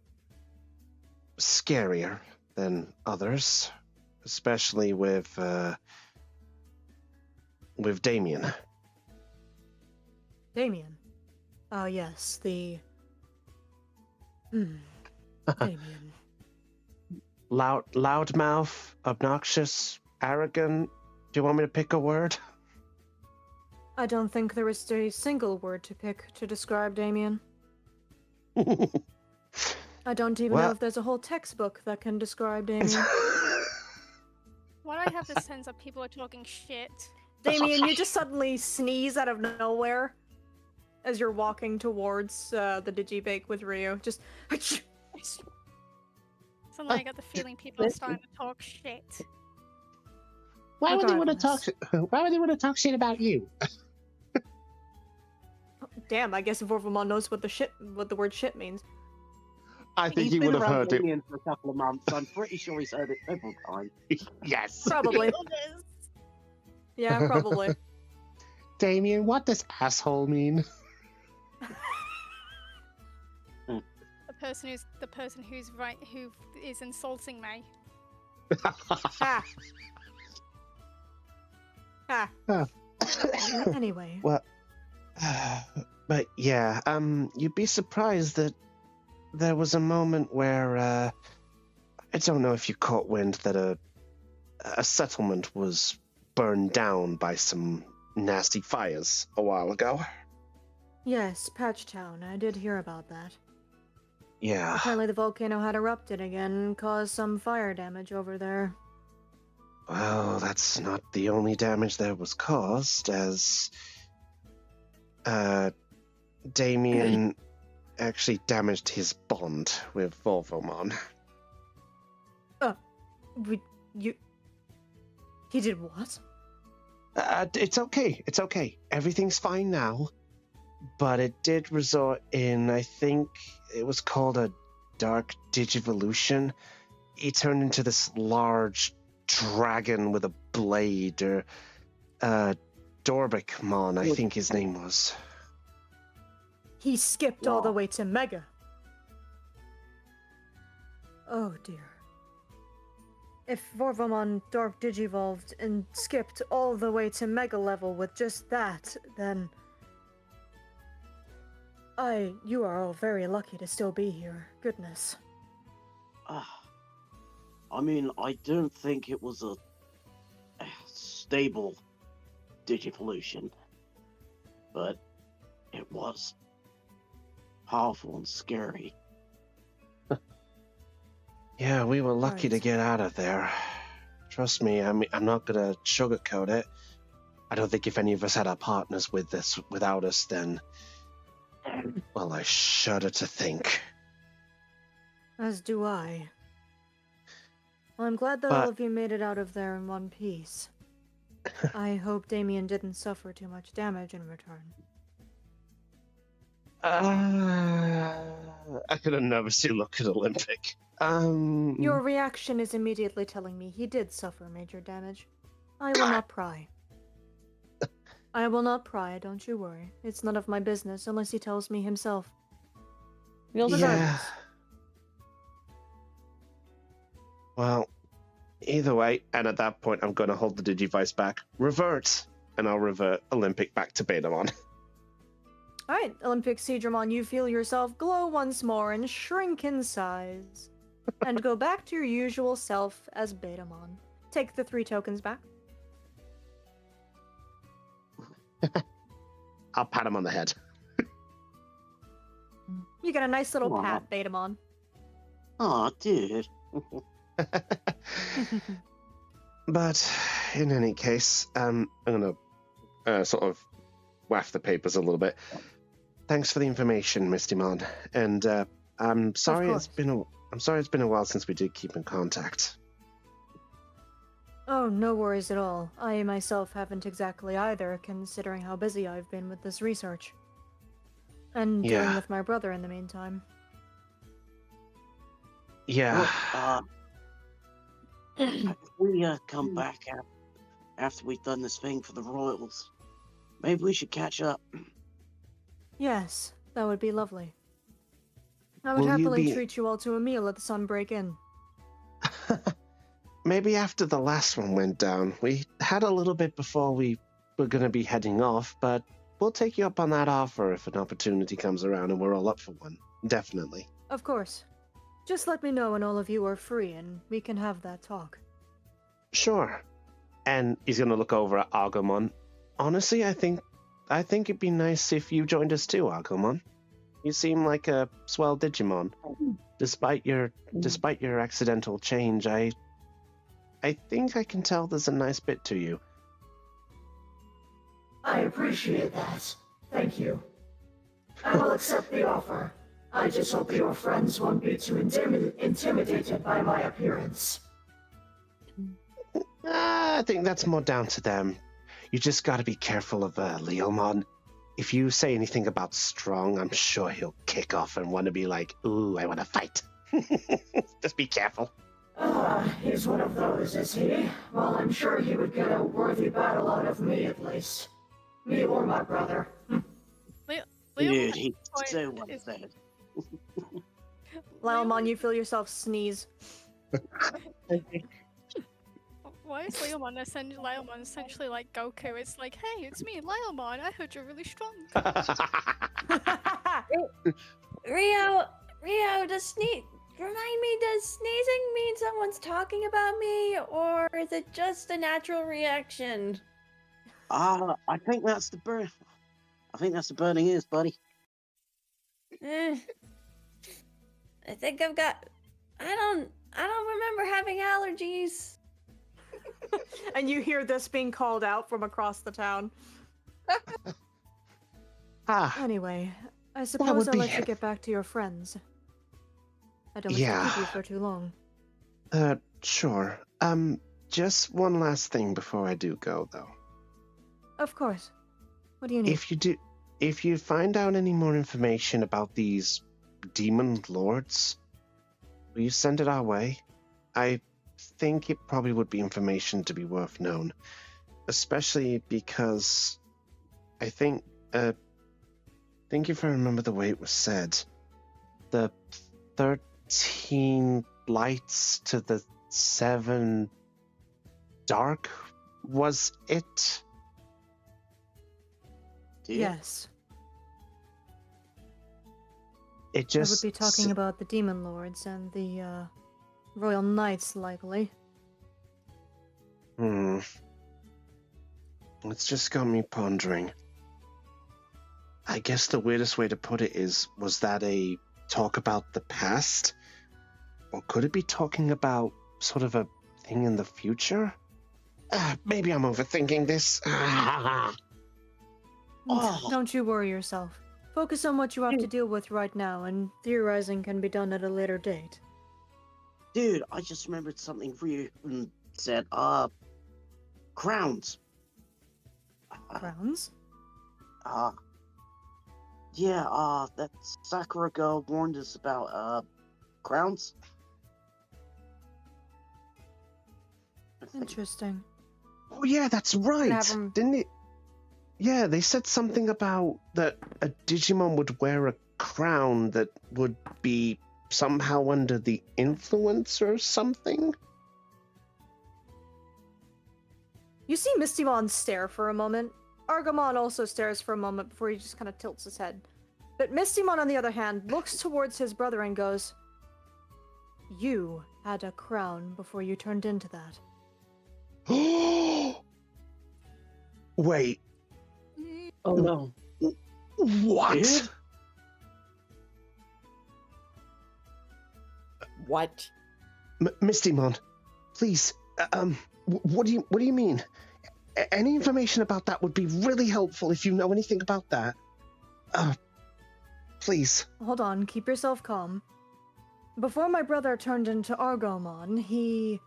scarier than others, especially with Damien. Damien? Ah, yes, the... Damien. Loudmouth, obnoxious, arrogant, you want me to pick a word? I don't think there is a single word to pick to describe Damien. I don't even know if there's a whole textbook that can describe Damien. Why do I have the sense that people are talking shit? Damien, you just suddenly sneeze out of nowhere as you're walking towards the Digibake with Ryu. Just. Suddenly I got the feeling people are starting to talk shit. Why would they want to talk? Why would they want to talk shit about you? Damn, I guess Vorvamon knows what the word shit means. I think He's he been would have around heard it. Damien for a couple of months. I'm pretty sure he's heard it several times. Yes. Probably. Yeah, probably. Damien, what does asshole mean? The person who's right, who is insulting me. Ha. Ha. Anyway. Well, but yeah, you'd be surprised that there was a moment where I don't know if you caught wind that a settlement was burned down by some nasty fires a while ago. Yes, Patchtown. I did hear about that. Yeah. Apparently the volcano had erupted again and caused some fire damage over there. Well, that's not the only damage that was caused, as Damien actually damaged his bond with Volvomon. He did what? It's okay. It's okay. Everything's fine now. But it did result in, I think it was called a dark digivolution. He turned into this large dragon with a blade, or Dorbicmon, I think his name was. He skipped all the way to Mega. Oh dear. If Vorvamon Dark Digivolved and skipped all the way to Mega level with just that, then... You are all very lucky to still be here. Goodness. I mean, I don't think it was a stable digivolution, but it was powerful and scary. Yeah, we were lucky to get out of there. Trust me, I'm not gonna sugarcoat it. I don't think if any of us had our partners without us, then... Well, I shudder to think. As do I. Well, I'm glad that all of you made it out of there in one piece. I hope Damien didn't suffer too much damage in return. I could have nervously looked at Olympic. Your reaction is immediately telling me he did suffer major damage. I will not pry. I will not pry, don't you worry. It's none of my business unless he tells me himself. Yeah. Well, either way, and at that point I'm going to hold the Digivice back. Revert! And I'll revert Olympic back to Betamon. Alright, Olympic Seedramon, you feel yourself glow once more and shrink in size. And go back to your usual self as Betamon. Take the 3 tokens back. I'll pat him on the head. You get a nice little pat, Betamon. Aw, dude. But in any case, I'm going to sort of waft the papers a little bit. Thanks for the information, Misty Mon. And I'm sorry it's been a while since we did keep in contact. Oh, no worries at all. I myself haven't exactly either, considering how busy I've been with this research. And dealing with my brother in the meantime. Yeah. If we come back after we've done this thing for the Royals, maybe we should catch up. Yes, that would be lovely. I would happily treat you all to a meal at the Sunbreak Inn. Maybe after the last one went down. We had a little bit before we were going to be heading off, but we'll take you up on that offer if an opportunity comes around and we're all up for one. Definitely. Of course. Just let me know when all of you are free and we can have that talk. Sure. And he's gonna look over at Agumon. Honestly, I think it'd be nice if you joined us too, Agumon. You seem like a swell Digimon. Despite your accidental change, I think I can tell there's a nice bit to you. I appreciate that. Thank you. I will accept the offer. I just hope your friends won't be too intimidated by my appearance. I think that's more down to them. You just gotta be careful of Leomon. If you say anything about strong, I'm sure he'll kick off and want to be like, ooh, I want to fight. Just be careful. He's one of those, is he? Well, I'm sure he would get a worthy battle out of me, at least. Me or my brother. Dude, he's so well said. Leomon, you feel yourself sneeze. Why is Leomon essentially like Goku? It's like, hey, it's me, Leomon. I heard you're really strong. Rio, remind me, does sneezing mean someone's talking about me, or is it just a natural reaction? I think that's the burn. I think that's the burning ears, buddy. I think I've got. I don't remember having allergies. And you hear this being called out from across the town. Anyway, I suppose I'll let you get back to your friends. I don't wish to keep you for too long. Sure. Just one last thing before I do go, though. Of course. What do you need? If you find out any more information about these demon lords, will you send it our way? I think it probably would be information to be worth known, especially because I think if I remember the way it was said, the 13 lights to the 7 dark was it? Yes. It just I would be talking about the demon lords and the royal knights, likely. It's just got me pondering. I guess the weirdest way to put it is, was that a talk about the past? Or could it be talking about sort of a thing in the future? Maybe I'm overthinking this. Don't you worry yourself. Focus on what you have to deal with right now, and theorizing can be done at a later date. Dude, I just remembered something for you. Said, crowns. Crowns? Yeah, that Sakura girl warned us about, crowns. Interesting. Oh yeah, that's right. Didn't it? Yeah, they said something about that a Digimon would wear a crown that would be somehow under the influence or something. You see Mistymon stare for a moment. Argomon also stares for a moment before he just kind of tilts his head. But Mistymon, on the other hand, looks towards his brother and goes, "You had a crown before you turned into that." Wait. Oh no. What? Dude? What? Mistymon, please. What do you mean? Any information about that would be really helpful if you know anything about that. Please. Hold on, keep yourself calm. Before my brother turned into Argomon, he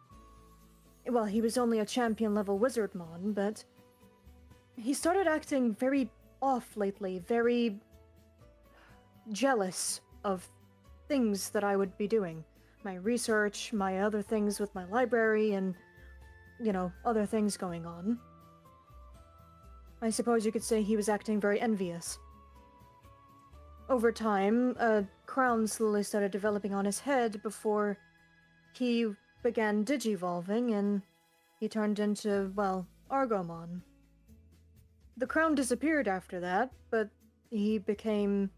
was only a champion level wizardmon, but he started acting very off lately, very jealous of things that I would be doing. My research, my other things with my library, and, other things going on. I suppose you could say he was acting very envious. Over time, a crown slowly started developing on his head before he began digivolving and he turned into, Argomon. The crown disappeared after that, but he became,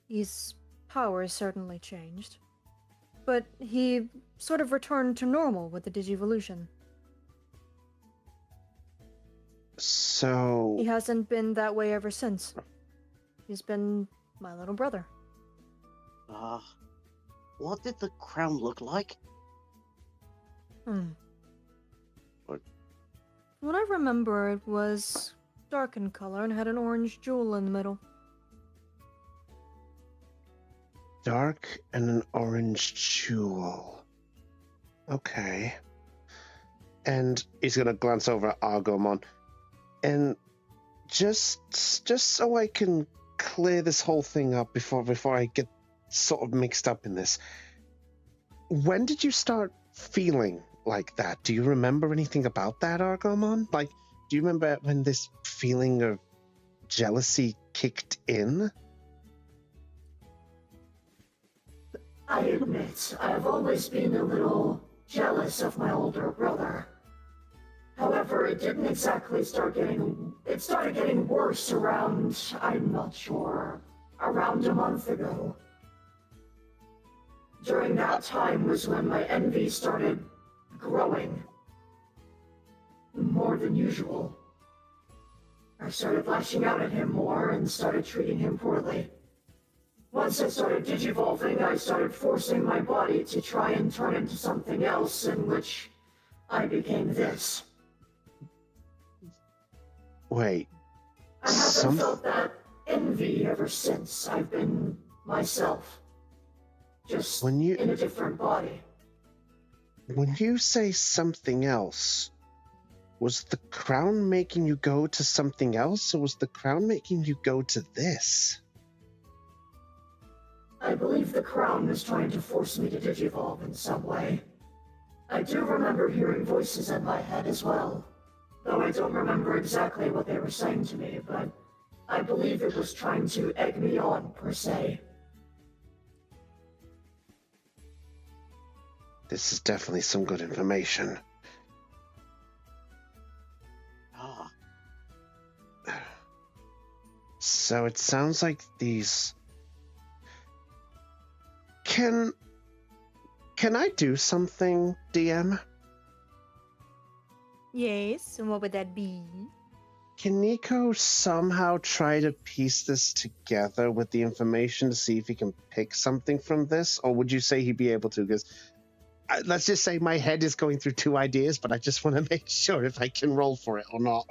his powers certainly changed. But he sort of returned to normal with the Digivolution. So... He hasn't been that way ever since. He's been my little brother. What did the crown look like? What I remember, it was dark in color and had an orange jewel in the middle. Dark and an orange jewel. Okay. And he's gonna glance over at Argomon. And just so I can clear this whole thing up before I get sort of mixed up in this. When did you start feeling like that? Do you remember anything about that, Argomon? Like, do you remember when this feeling of jealousy kicked in? I admit, I've always been a little jealous of my older brother. However, it didn't exactly it started getting worse around, I'm not sure, around a month ago. During that time was when my envy started growing. More than usual. I started lashing out at him more and started treating him poorly. Once I started digivolving, I started forcing my body to try and turn into something else, in which I became this. Wait. I haven't felt that envy ever since. I've been myself. Just in a different body. When you say something else, was the crown making you go to something else, or was the crown making you go to this? I believe the crown was trying to force me to digivolve in some way. I do remember hearing voices in my head as well, though I don't remember exactly what they were saying to me, but I believe it was trying to egg me on, per se. This is definitely some good information. So it sounds like these... Can I do something, DM? Yes, and what would that be? Can Nico somehow try to piece this together with the information to see if he can pick something from this? Or would you say he'd be able to? Because let's just say my head is going through two ideas, but I just want to make sure if I can roll for it or not.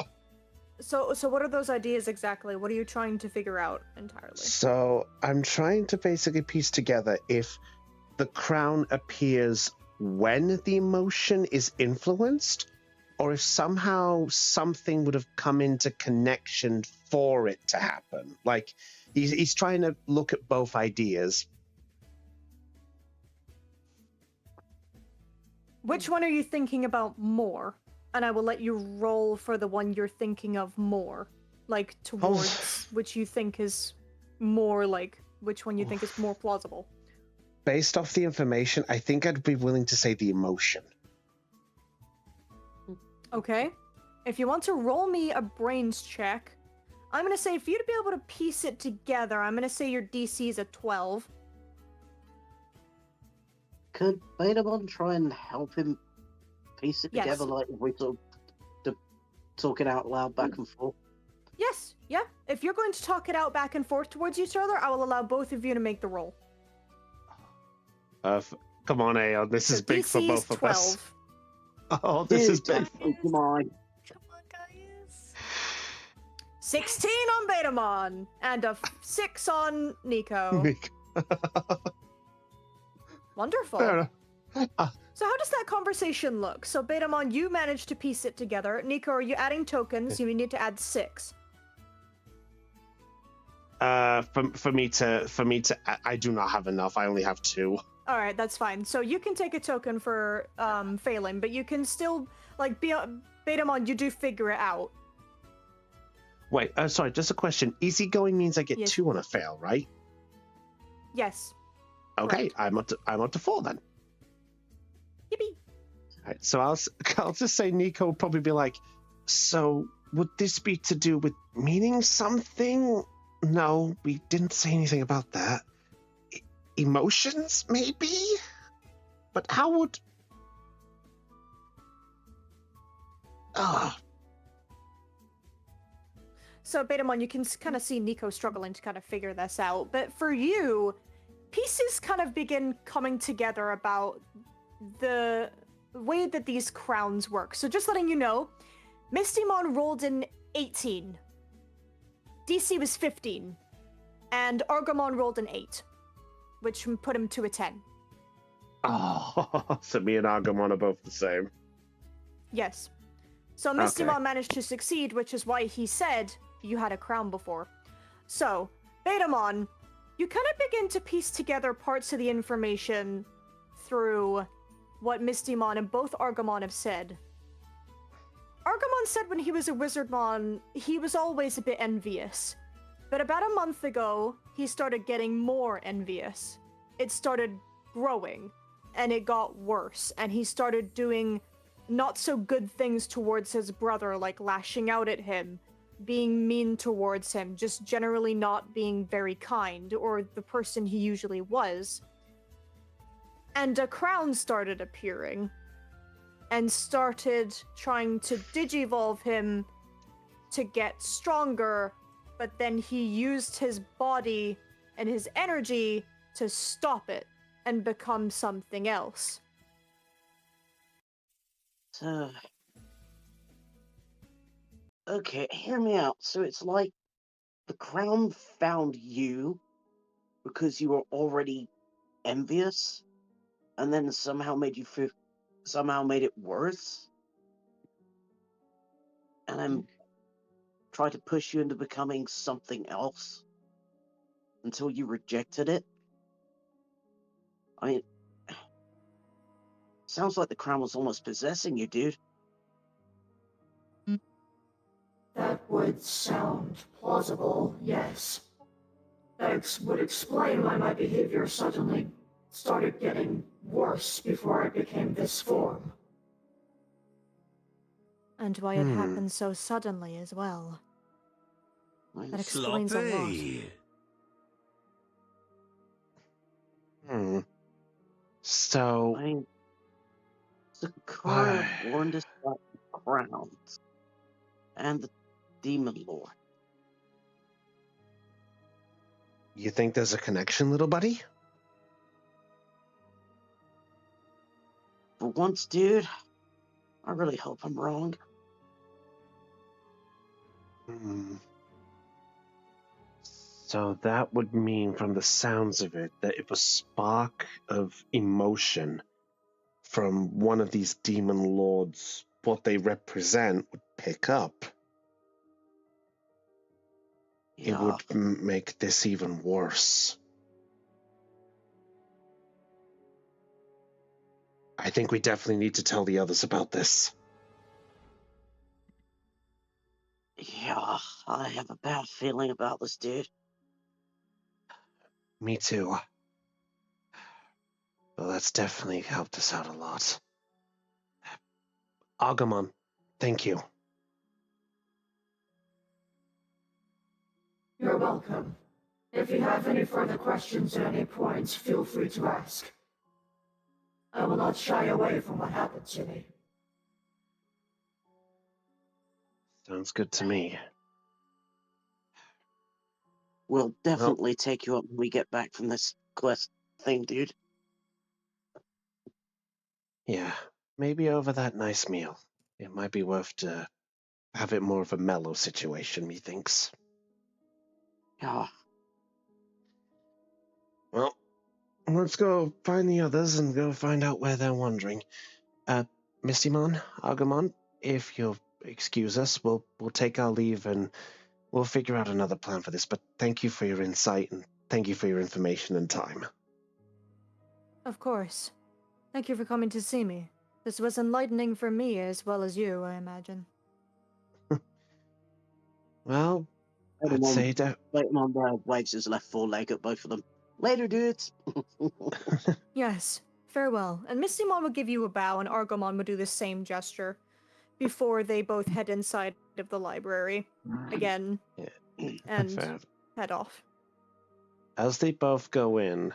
So what are those ideas exactly? What are you trying to figure out entirely? So I'm trying to basically piece together if the crown appears when the emotion is influenced, or if somehow something would have come into connection for it to happen. Like, he's trying to look at both ideas. Which one are you thinking about more? And I will let you roll for the one you're thinking of more. Like, towards which you think is more, like, which one you think is more plausible. Based off the information, I think I'd be willing to say the emotion. Okay. If you want to roll me a brains check, I'm going to say for you to be able to piece it together, I'm going to say your DC is a 12. Could Betamon try and help him piece it together, like if we sort of talk it out loud back and forth? Yes, yeah. If you're going to talk it out back and forth towards each other, I will allow both of you to make the roll. Come on, Aeon. This is big for both of us. Oh, this is big. Come on. Come on, guys. 16 on Betamon, and a 6 on Nico. Wonderful. Fair enough. So how does that conversation look? So Betamon, you managed to piece it together. Nico, are you adding tokens? You need to add 6. For me to, I do not have enough. I only have 2. All right, that's fine. So you can take a token for failing, but you can still, like, Betamon, you do figure it out. Wait, sorry, just a question. Easygoing means I get Yes. 2 on a fail, right? Yes. Okay, I'm up to 4 then. Yippee. Right, so I'll just say Nico will probably be like, so would this be to do with meaning something? No, we didn't say anything about that. Emotions, maybe? But how would... So, Betamon, you can kind of see Nico struggling to kind of figure this out. But for you, pieces kind of begin coming together about the way that these crowns work. So, just letting you know, Mistymon rolled an 18. DC was 15. And Argomon rolled an 8, which put him to a 10. Oh, so me and Agumon are both the same. Yes. So Mistymon managed to succeed, which is why he said you had a crown before. So, Betamon, you kind of begin to piece together parts of the information through what Mistymon and both Argomon have said. Argomon said when he was a Wizardmon, he was always a bit envious. But about a month ago, he started getting more envious. It started growing, and it got worse, and he started doing not so good things towards his brother, like lashing out at him, being mean towards him, just generally not being very kind, or the person he usually was. And a crown started appearing, and started trying to digivolve him to get stronger, but then he used his body and his energy to stop it and become something else. Okay, hear me out. So it's like the crown found you because you were already envious, and then somehow made it worse, and then tried to push you into becoming something else until you rejected it. I mean, sounds like the crown was almost possessing you, dude. That would sound plausible, yes. That would explain why my behavior suddenly started getting worse before I became this form. And why it happened so suddenly as well. That explains a lot. So... I mean, Sakura warned us about the crowns and the demon lord. You think there's a connection, little buddy? For once, dude, I really hope I'm wrong. So that would mean, from the sounds of it, that if a spark of emotion from one of these demon lords, what they represent, would pick up, it would make this even worse. I think we definitely need to tell the others about this. Yeah, I have a bad feeling about this, dude. Me too. Well, that's definitely helped us out a lot. Agumon, thank you. You're welcome. If you have any further questions at any point, feel free to ask. I will not shy away from what happened to me. Sounds good to me. We'll definitely take you up when we get back from this quest thing, dude. Yeah, maybe over that nice meal. It might be worth to have it more of a mellow situation, methinks. Yeah. Well, let's go find the others and go find out where they're wandering. Mistymon, Agumon, if you'll excuse us, we'll take our leave and we'll figure out another plan for this. But thank you for your insight and thank you for your information and time. Of course. Thank you for coming to see me. This was enlightening for me as well as you, I imagine. Well, I'd say that... Betamon waves his left foreleg at both of them. Later, dudes! Yes, farewell. And Mistymon will give you a bow and Argomon will do the same gesture before they both head inside of the library again and head off. As they both go in,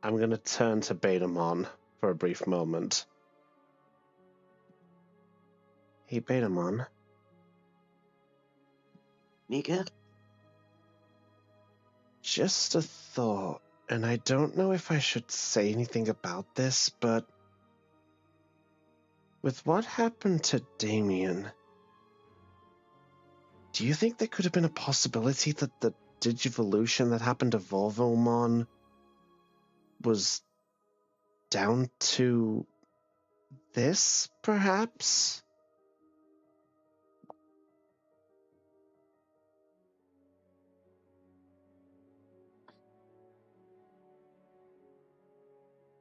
I'm going to turn to Betamon for a brief moment. Hey, Betamon. Nika? Just a thought, and I don't know if I should say anything about this, but with what happened to Damien, do you think there could have been a possibility that the Digivolution that happened to Volvomon was down to this, perhaps?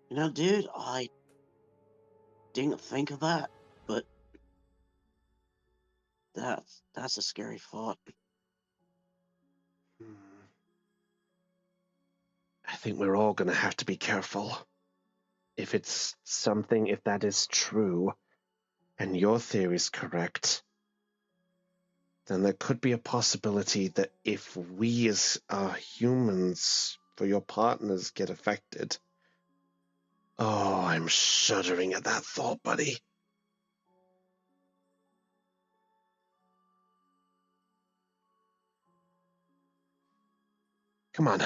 You know, dude, I didn't think of that, but that's a scary thought. I think we're all going to have to be careful. If that is true, and your theory is correct, then there could be a possibility that if we as humans, for your partners, get affected. Oh, I'm shuddering at that thought, buddy. Come on.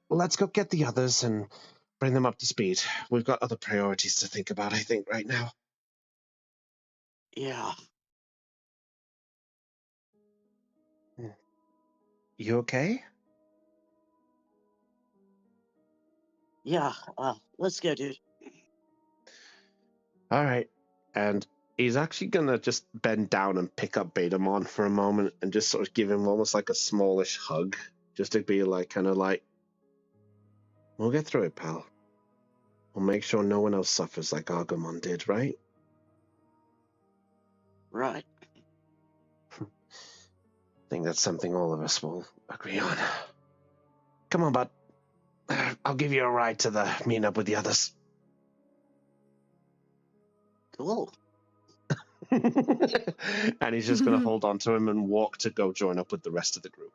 Let's go get the others and bring them up to speed. We've got other priorities to think about, I think, right now. Yeah. You okay? Yeah, let's go, dude. All right. And he's actually going to just bend down and pick up Betamon for a moment and just sort of give him almost like a smallish hug, just to be like, kind of like, we'll get through it, pal. We'll make sure no one else suffers like Agumon did, right? Right. I think that's something all of us will agree on. Come on, bud. I'll give you a ride to the meet up with the others. Cool. And he's just going to hold on to him and walk to go join up with the rest of the group.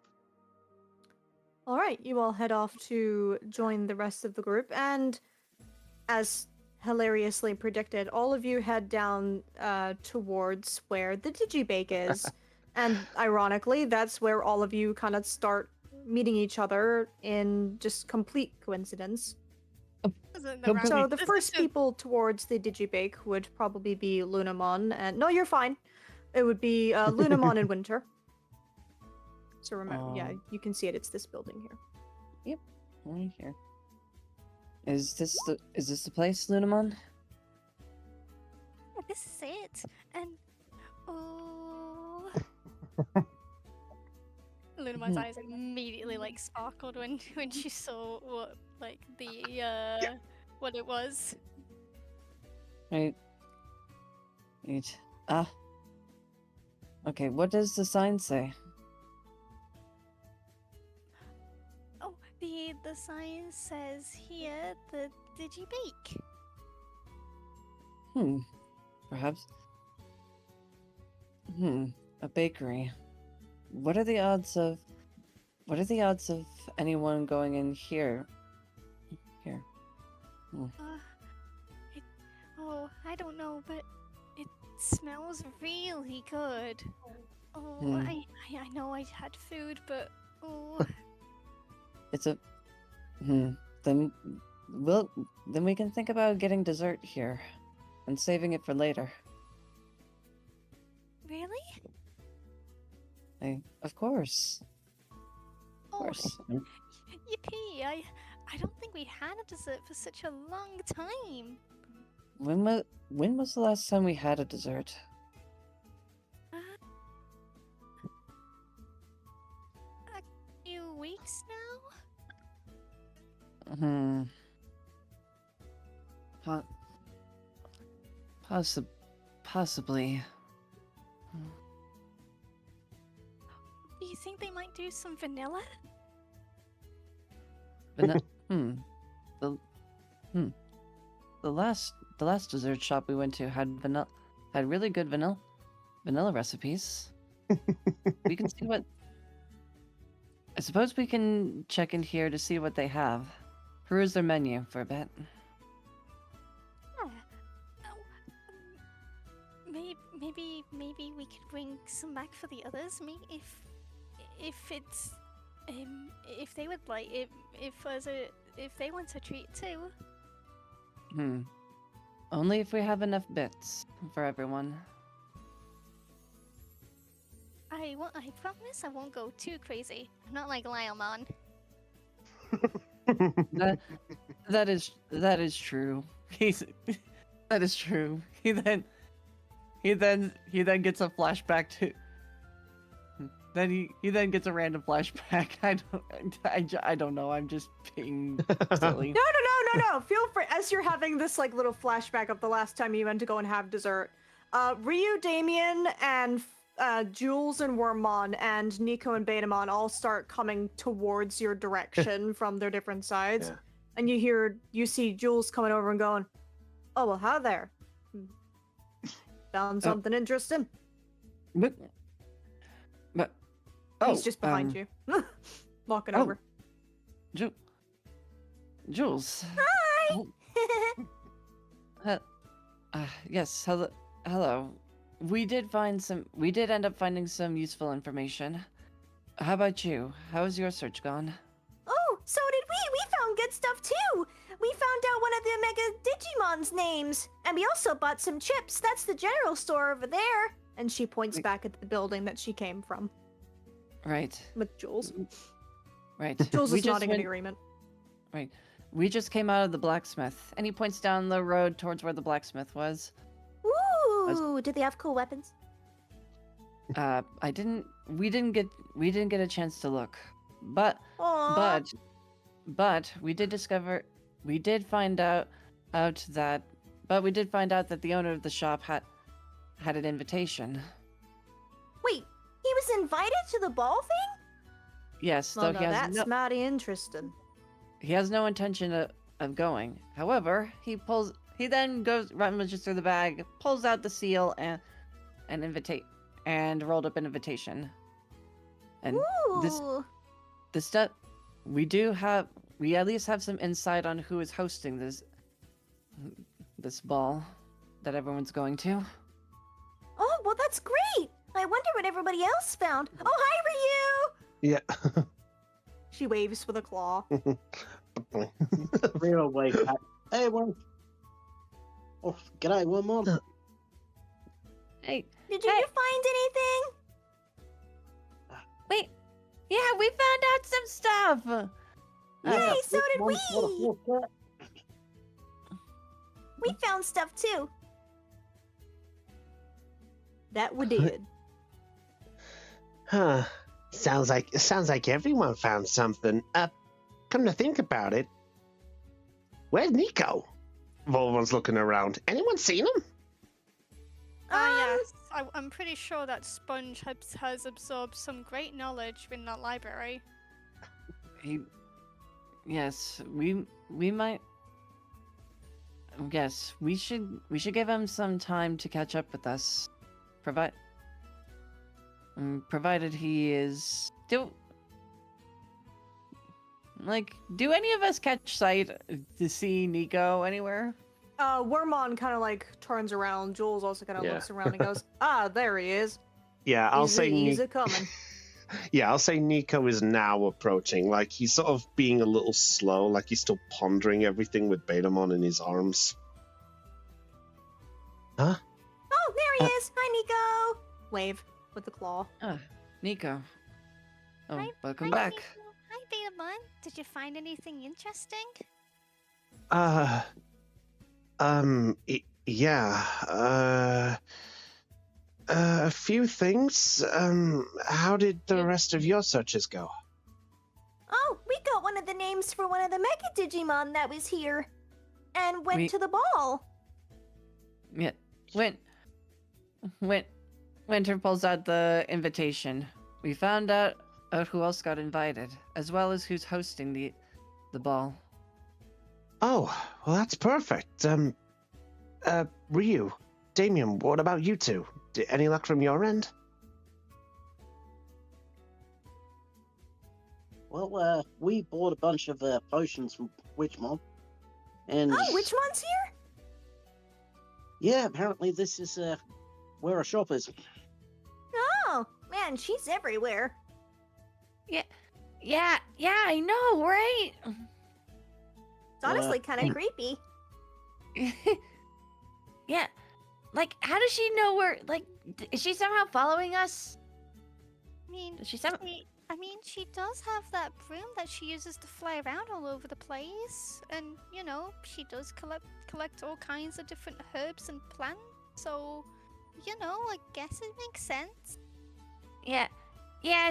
All right, you all head off to join the rest of the group, and as hilariously predicted, all of you head down towards where the Digibake is. And ironically, that's where all of you kind of start meeting each other in just complete coincidence. So the first people towards the Digibake would probably be Lunamon and... No, you're fine. It would be Lunamon and Winter. So remember, yeah, you can see it. It's this building here. Yep, right here. Is this the place, Lunamon? Yeah, this is it. And oh, Lunamon's eyes immediately like sparkled when she saw what what it was. Right. Okay, what does the sign say? Oh, the sign says here the Digibake. Perhaps. A bakery. What are the odds of anyone going in here? Here. I don't know, but it smells really good. Oh, I know I had food, but oh. It's a then we can think about getting dessert here and saving it for later. Really? Of course. Of course. Yippee! I don't think we had a dessert for such a long time. When was the last time we had a dessert? A few weeks now? Possibly. Do you think they might do some vanilla? The last dessert shop we went to had really good vanilla recipes. We can see what. I suppose we can check in here to see what they have. Peruse their menu for a bit. Maybe we could bring some back for the others. if it's if they would like if they want a treat too. Only if we have enough bits for everyone. I promise I won't go too crazy. I'm not like Liamon. That is true. That is true. He then gets a flashback to. Then he then gets a random flashback. I don't know. I'm just being silly. No. Feel free. As you're having this like little flashback of the last time you went to go and have dessert, Ryu, Damien, and Jules and Wormmon and Nico and Betamon all start coming towards your direction from their different sides, and you see Jules coming over and going, "Oh well, hi there. Found something interesting." But he's just behind you, walking over. Jules. Hi. Yes. Hello. We did end up finding some useful information. How about you? How's your search gone? Oh, so did we. We found good stuff too. We found out one of the Mega Digimon's names, and we also bought some chips. That's the general store over there. And she points back at the building that she came from. Right. With Jules. Right. Jules is nodding in agreement. Right. We just came out of the blacksmith, and he points down the road towards where the blacksmith was. Ooh, did they have cool weapons? We didn't get a chance to look. But we did find out that the owner of the shop had an invitation. Wait, he was invited to the ball thing? Yes, Well, though no, that's mighty interesting. he has no intention of going. However, he then rummages through the bag, pulls out the seal and rolled up an invitation. And Ooh. this stuff we at least have some insight on who is hosting this ball that everyone's going to. Oh, well, that's great. I wonder what everybody else found. Oh, hi, Ryu. Yeah. She waves with a claw. Real wave back. Hey, one. Oh, g'day, one more. Hey. Did you find anything? Wait. Yeah, we found out some stuff. Yay, so did we. What? We found stuff too. That we did. Huh. Sounds like everyone found something. Come to think about it, where's Nico? Volvan's looking around. Anyone seen him? Yes. I'm pretty sure that Sponge has absorbed some great knowledge in that library. Yes, we might. Yes, we should give him some time to catch up with us. Provided he is do any of us catch sight to see Nico anywhere? Wormmon kind of like turns around. Jules also kind of looks around and goes, there he is. Yeah, I'll say he's coming. Yeah, I'll say Nico is now approaching. Like, he's sort of being a little slow, like he's still pondering everything with Betamon in his arms. Huh? Oh, there he is. Hi, Nico. Wave with the claw. Nico. Oh, welcome Hi, back. Nico. Hi, Betamon. Did you find anything interesting? Yeah. A few things. How did the rest of your searches go? Oh, we got one of the names for one of the Mega Digimon that was here. And went to the ball. Yeah. Winter pulls out the invitation. We found out who else got invited, as well as who's hosting the ball. Oh, well, that's perfect. Ryu, Damien, what about you two? Any luck from your end? Well, we bought a bunch of potions from Witchmon. And Oh, Witchmon's here? yeah, apparently this is where our shop is. Oh, man, she's everywhere. Yeah, I know, right? It's honestly kind of creepy. Yeah, like, how does she know we're, like, is she somehow following us? I mean, Does she she does have that broom that she uses to fly around all over the place, and she does collect all kinds of different herbs and plants. So, I guess it makes sense. Yeah,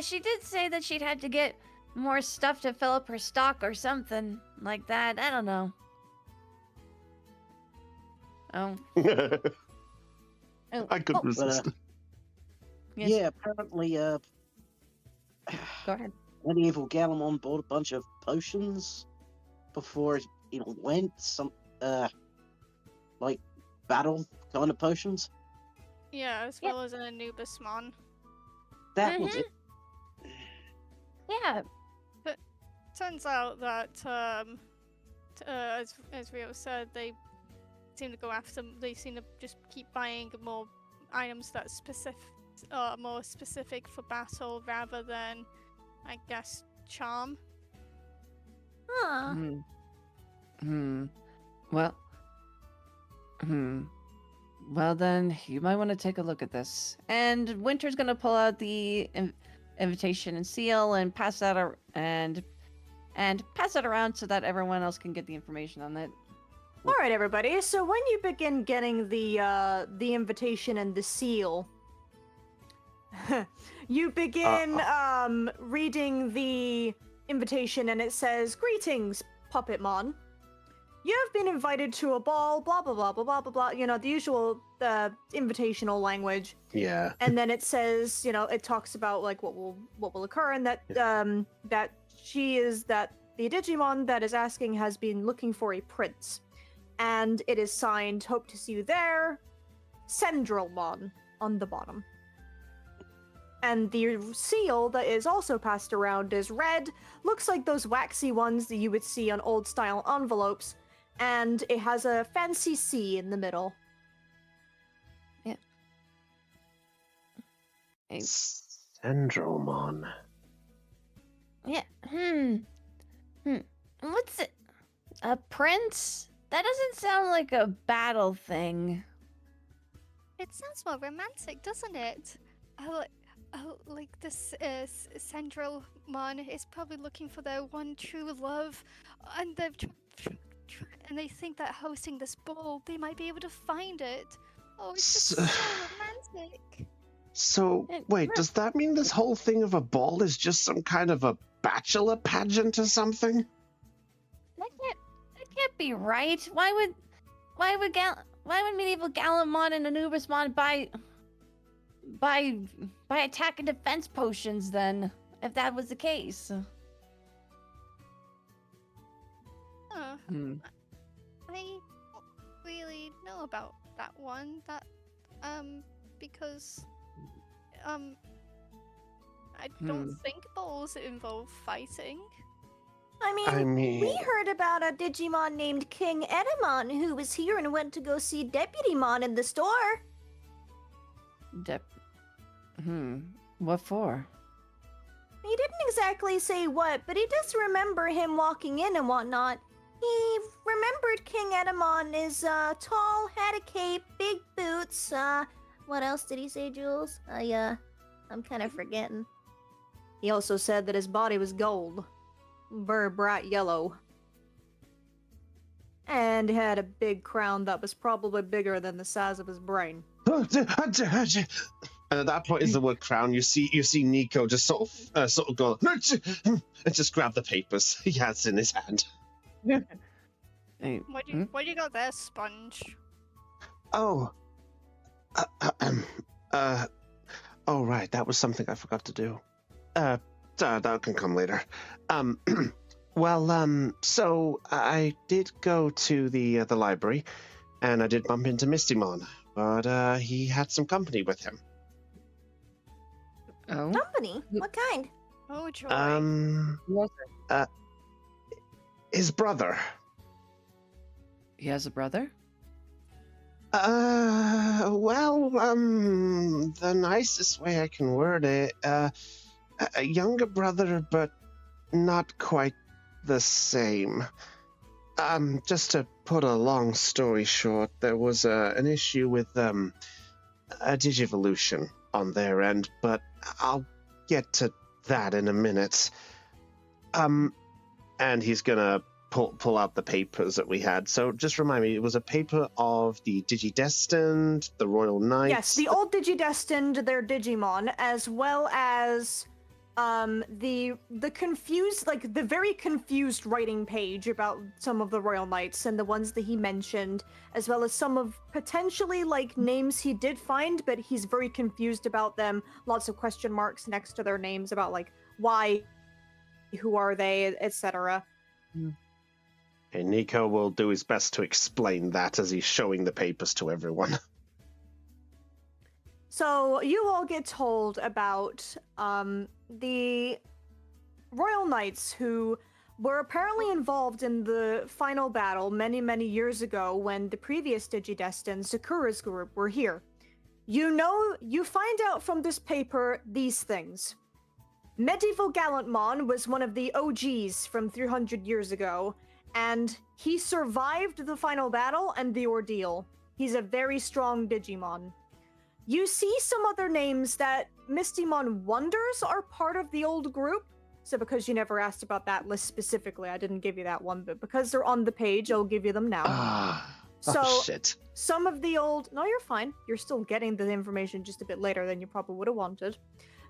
she did say that she'd had to get more stuff to fill up her stock or something like that. I don't know. Oh. I could resist. Yes. Yeah, apparently, Go ahead. Medieval Galamon bought a bunch of potions before it went. Some, like, battle kind of potions. Yeah, as well as an Anubismon. That was it. Yeah. But turns out that, as Rio said, they seem to go after. They seem to just keep buying more items that more specific for battle rather than, I guess, charm. Huh. Well. Well then, you might want to take a look at this. And Winter's gonna pull out the invitation and seal and pass that and pass it around so that everyone else can get the information on it. All right, everybody. So when you begin getting the invitation and the seal, you begin reading the invitation, and it says, "Greetings, Puppetmon. You have been invited to a ball, blah blah blah blah blah blah blah." The usual invitational language. Yeah. And then it says, it talks about like what will occur, and that that the Digimon that is asking has been looking for a prince, and it is signed, "Hope to see you there, Sendrelmon," on the bottom. And the seal that is also passed around is red, looks like those waxy ones that you would see on old style envelopes, and it has a fancy C in the middle. Yeah. Sendrelmon. Yeah. What's it? A prince? That doesn't sound like a battle thing. It sounds more romantic, doesn't it? Like this Sendrelmon is probably looking for their one true love, and and they think that hosting this ball, they might be able to find it. Oh, it's just so romantic. So, wait, does that mean this whole thing of a ball is just some kind of a bachelor pageant or something? That can't be right. Why would medieval Galamon and Anubismon buy attack and defense potions then, if that was the case? I don't really know about that one. Because I don't think balls involve fighting. I mean, we heard about a Digimon named King Edamon who was here and went to go see Deputymon in the store. What for? He didn't exactly say what, but he does remember him walking in and whatnot. He remembered King Edamon is tall, had a cape, big boots. What else did he say, Jules? I'm kind of forgetting. He also said that his body was gold, very bright yellow, and had a big crown that was probably bigger than the size of his brain. And at that point, is the word crown. You see Nico just sort of go and just grab the papers he has in his hand. Hey, What do you got there, Sponge? Oh. Oh right, that was something I forgot to do. That can come later. So I did go to the library, and I did bump into Mistymon, but he had some company with him. Oh. Company? What kind? Oh, joy. His brother. He has a brother? The nicest way I can word it, A younger brother, but not quite the same. Just to put a long story short, there was an issue with a Digivolution on their end, but I'll get to that in a minute. And he's gonna pull out the papers that we had. So just remind me, it was a paper of the Digidestined, the Royal Knights. Yes, the old Digidestined, their Digimon, as well as the confused, like the very confused writing page about some of the Royal Knights and the ones that he mentioned, as well as some of potentially like names he did find, but he's very confused about them. Lots of question marks next to their names about like why, who are they, etc. And Nico will do his best to explain that as he's showing the papers to everyone. So you all get told about the Royal Knights who were apparently involved in the final battle many, many years ago when the previous Digidestined, Sakura's group, were here. You find out from this paper these things. Medieval Gallantmon was one of the OGs from 300 years ago, and he survived the final battle and the ordeal. He's a very strong Digimon. You see some other names that Mistymon wonders are part of the old group. So because you never asked about that list specifically, I didn't give you that one, but because they're on the page, I'll give you them now. Shit. Some of the old... No, you're fine. You're still getting the information just a bit later than you probably would have wanted.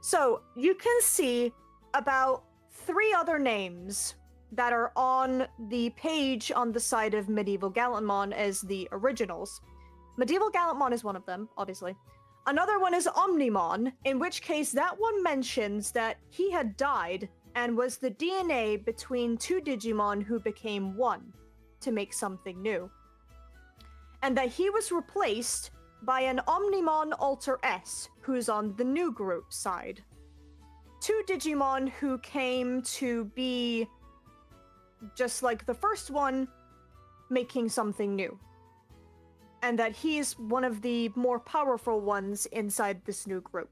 So you can see about 3 other names that are on the page on the side of Medieval Gallantmon as the originals. Medieval Gallantmon is one of them, obviously. Another one is Omnimon, in which case that one mentions that he had died and was the DNA between 2 Digimon who became one to make something new. And that he was replaced by an Omnimon Alter S, who's on the new group side. 2 Digimon who came to be just like the first one, making something new. And that he's one of the more powerful ones inside this new group.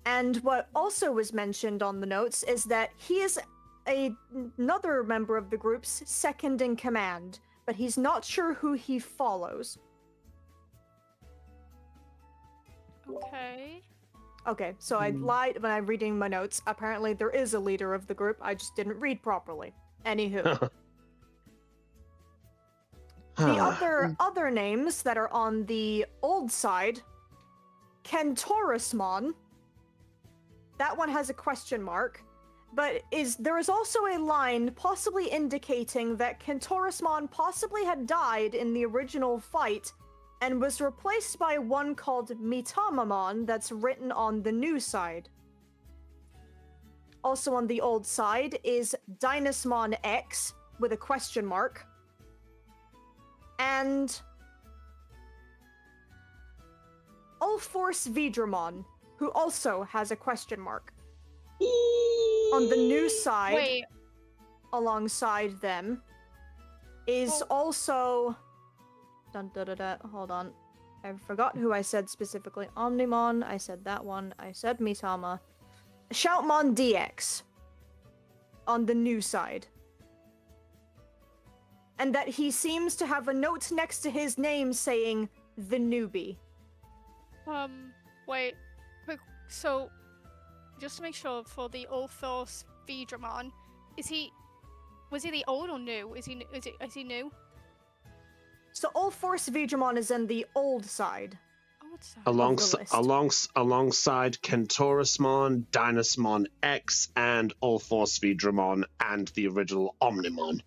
And what also was mentioned on the notes is that he is another member of the group's second in command, but he's not sure who he follows. Okay, so I lied when I'm reading my notes. Apparently there is a leader of the group, I just didn't read properly. Anywho. The other names that are on the old side, Kentorusmon, that one has a question mark, but there is also a line possibly indicating that Kentorusmon possibly had died in the original fight and was replaced by one called Mitamamon that's written on the new side. Also on the old side is Dynasmon X with a question mark. And Ulforce Vidramon, who also has a question mark. On the new side, alongside them, is also... Hold on. I forgot who I said specifically. Omnimon, I said that one. I said Mitama. Shoutmon DX. On the new side. And that he seems to have a note next to his name saying, the newbie. Wait. So, just to make sure, for the Ulforce Vidramon, was he the old or new? Is he new? So Ulforce Vidramon is in the old side. Alongside Kentorusmon, Dynasmon X, and Ulforce Vidramon, and the original Omnimon.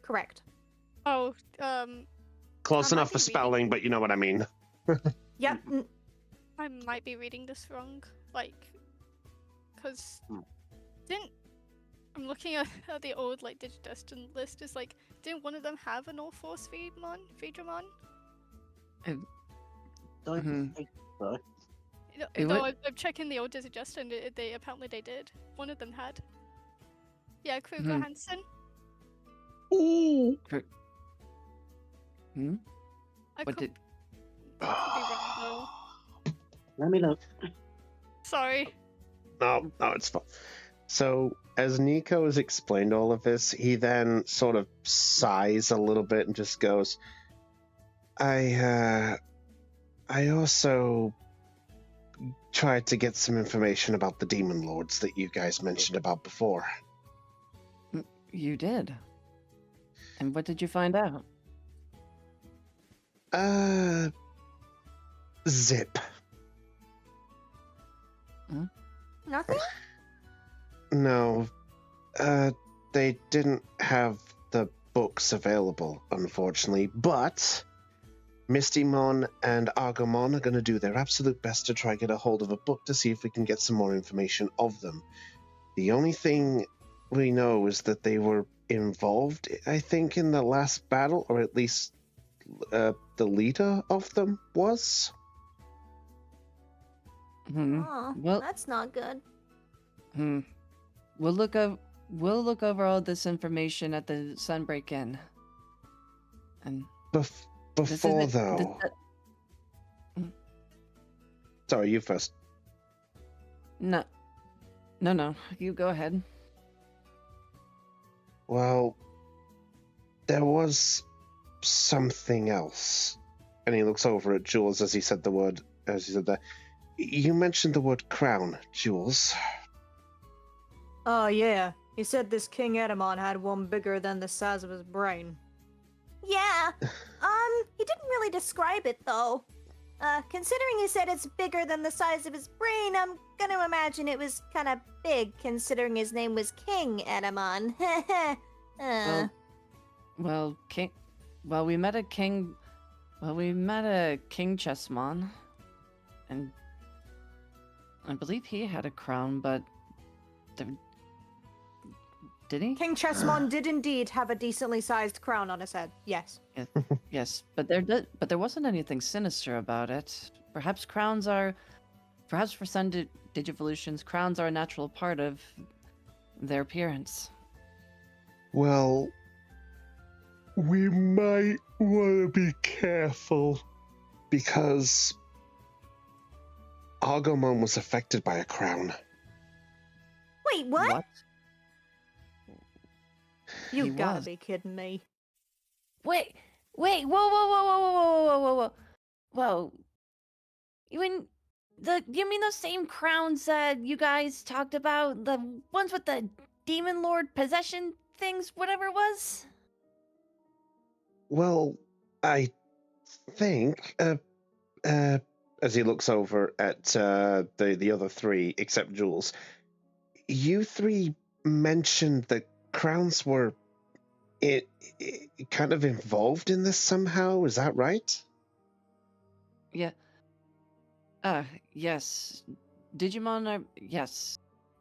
Correct. Close enough for spelling, but you know what I mean. Yep. I might be reading this wrong, because I'm looking at the old Digidestined list. Is didn't one of them have an Ulforce Vidramon? Don't think so. No, I'm checking the old Digidestined. Apparently they did. One of them had. Yeah, Kruger Hansen. What did? Could be wrong, though. Let me know. Sorry. No, it's fine. So, as Nico has explained all of this, he then sort of sighs a little bit and just goes, I also tried to get some information about the demon lords that you guys mentioned about before. You did. And what did you find out? Zip. Nothing? No, they didn't have the books available, unfortunately, but Mistymon and Argomon are going to do their absolute best to try get a hold of a book to see if we can get some more information of them. The only thing we know is that they were involved, I think, in the last battle, or at least the leader of them was. Oh, Well, that's not good. We'll look over all this information at the Sunbreak Inn. And Before though. Sorry, you first. No, you go ahead. Well, there was something else. And he looks over at Jules as he said that. You mentioned the word crown, Jules. Oh, yeah. He said this King Edamon had one bigger than the size of his brain. Yeah. He didn't really describe it though. Considering he said it's bigger than the size of his brain, I'm gonna imagine it was kind of big, considering his name was King Edamon. We met a king chessmon, and I believe he had a crown, but did he? King Chessmon did indeed have a decently sized crown on his head. Yes. Yes, but there wasn't anything sinister about it. Perhaps for some Digivolutions, crowns are a natural part of their appearance. Well, we might want to be careful. Because Argomon was affected by a crown. Wait, what? You gotta be kidding me. Wait, whoa. You mean those same crowns that you guys talked about? The ones with the demon lord possession things, whatever it was? Well, I think, as he looks over at the other three, except Jules, you three mentioned that crowns were kind of involved in this somehow. Is that right? Yeah. Yes. Digimon are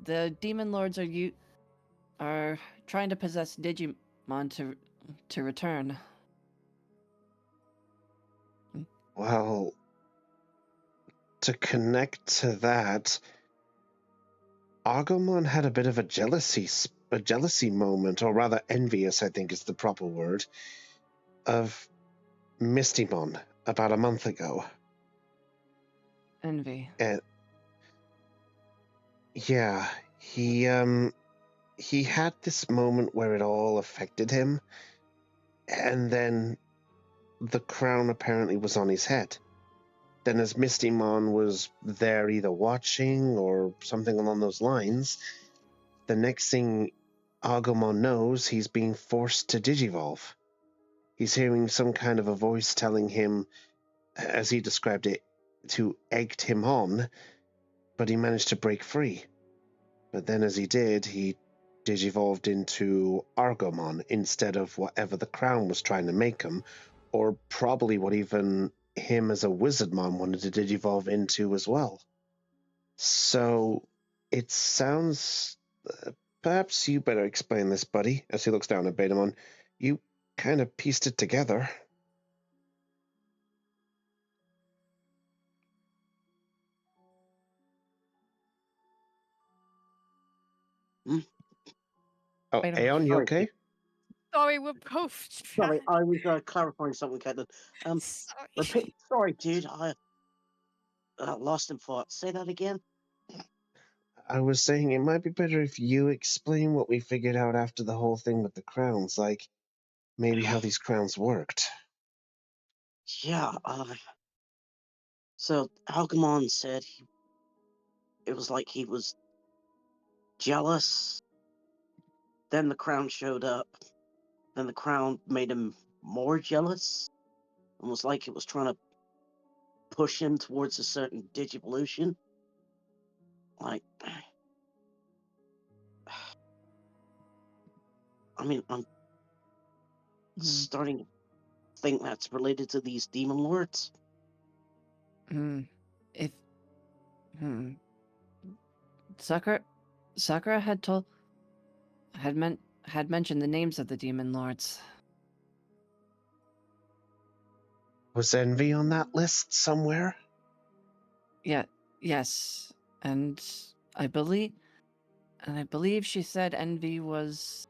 the demon lords are trying to possess Digimon to return. Well, to connect to that, Agumon had a bit of a jealousy moment, or rather envious, I think is the proper word, of Mistymon about a month ago. Envy. And yeah, he had this moment where it all affected him, and then the crown apparently was on his head. Then as Mistymon was there either watching or something along those lines, the next thing Agumon knows, he's being forced to digivolve. He's hearing some kind of a voice telling him, as he described it, to egg him on, but he managed to break free. But then as he did, he digivolved into Argomon instead of whatever the crown was trying to make him, or probably what even him as a Wizardmon wanted to digivolve into as well. So it sounds... perhaps you better explain this, buddy, as he looks down at Betamon. You kind of pieced it together. Oh, Aeon, you okay? Sorry, we're both Sorry, I was clarifying something, Caitlin. Sorry. Repeat. Sorry, dude. I lost in thought. Say that again. I was saying it might be better if you explain what we figured out after the whole thing with the crowns, like maybe how these crowns worked. Yeah, so Algamon said it was like he was jealous. Then the crown showed up. Then the crown made him more jealous. Almost like it was trying to push him towards a certain digivolution. Like, I mean, I'm starting to think that's related to these demon lords. If Sakura had mentioned the names of the demon lords. Was Envy on that list somewhere? Yes, and I believe she said Envy was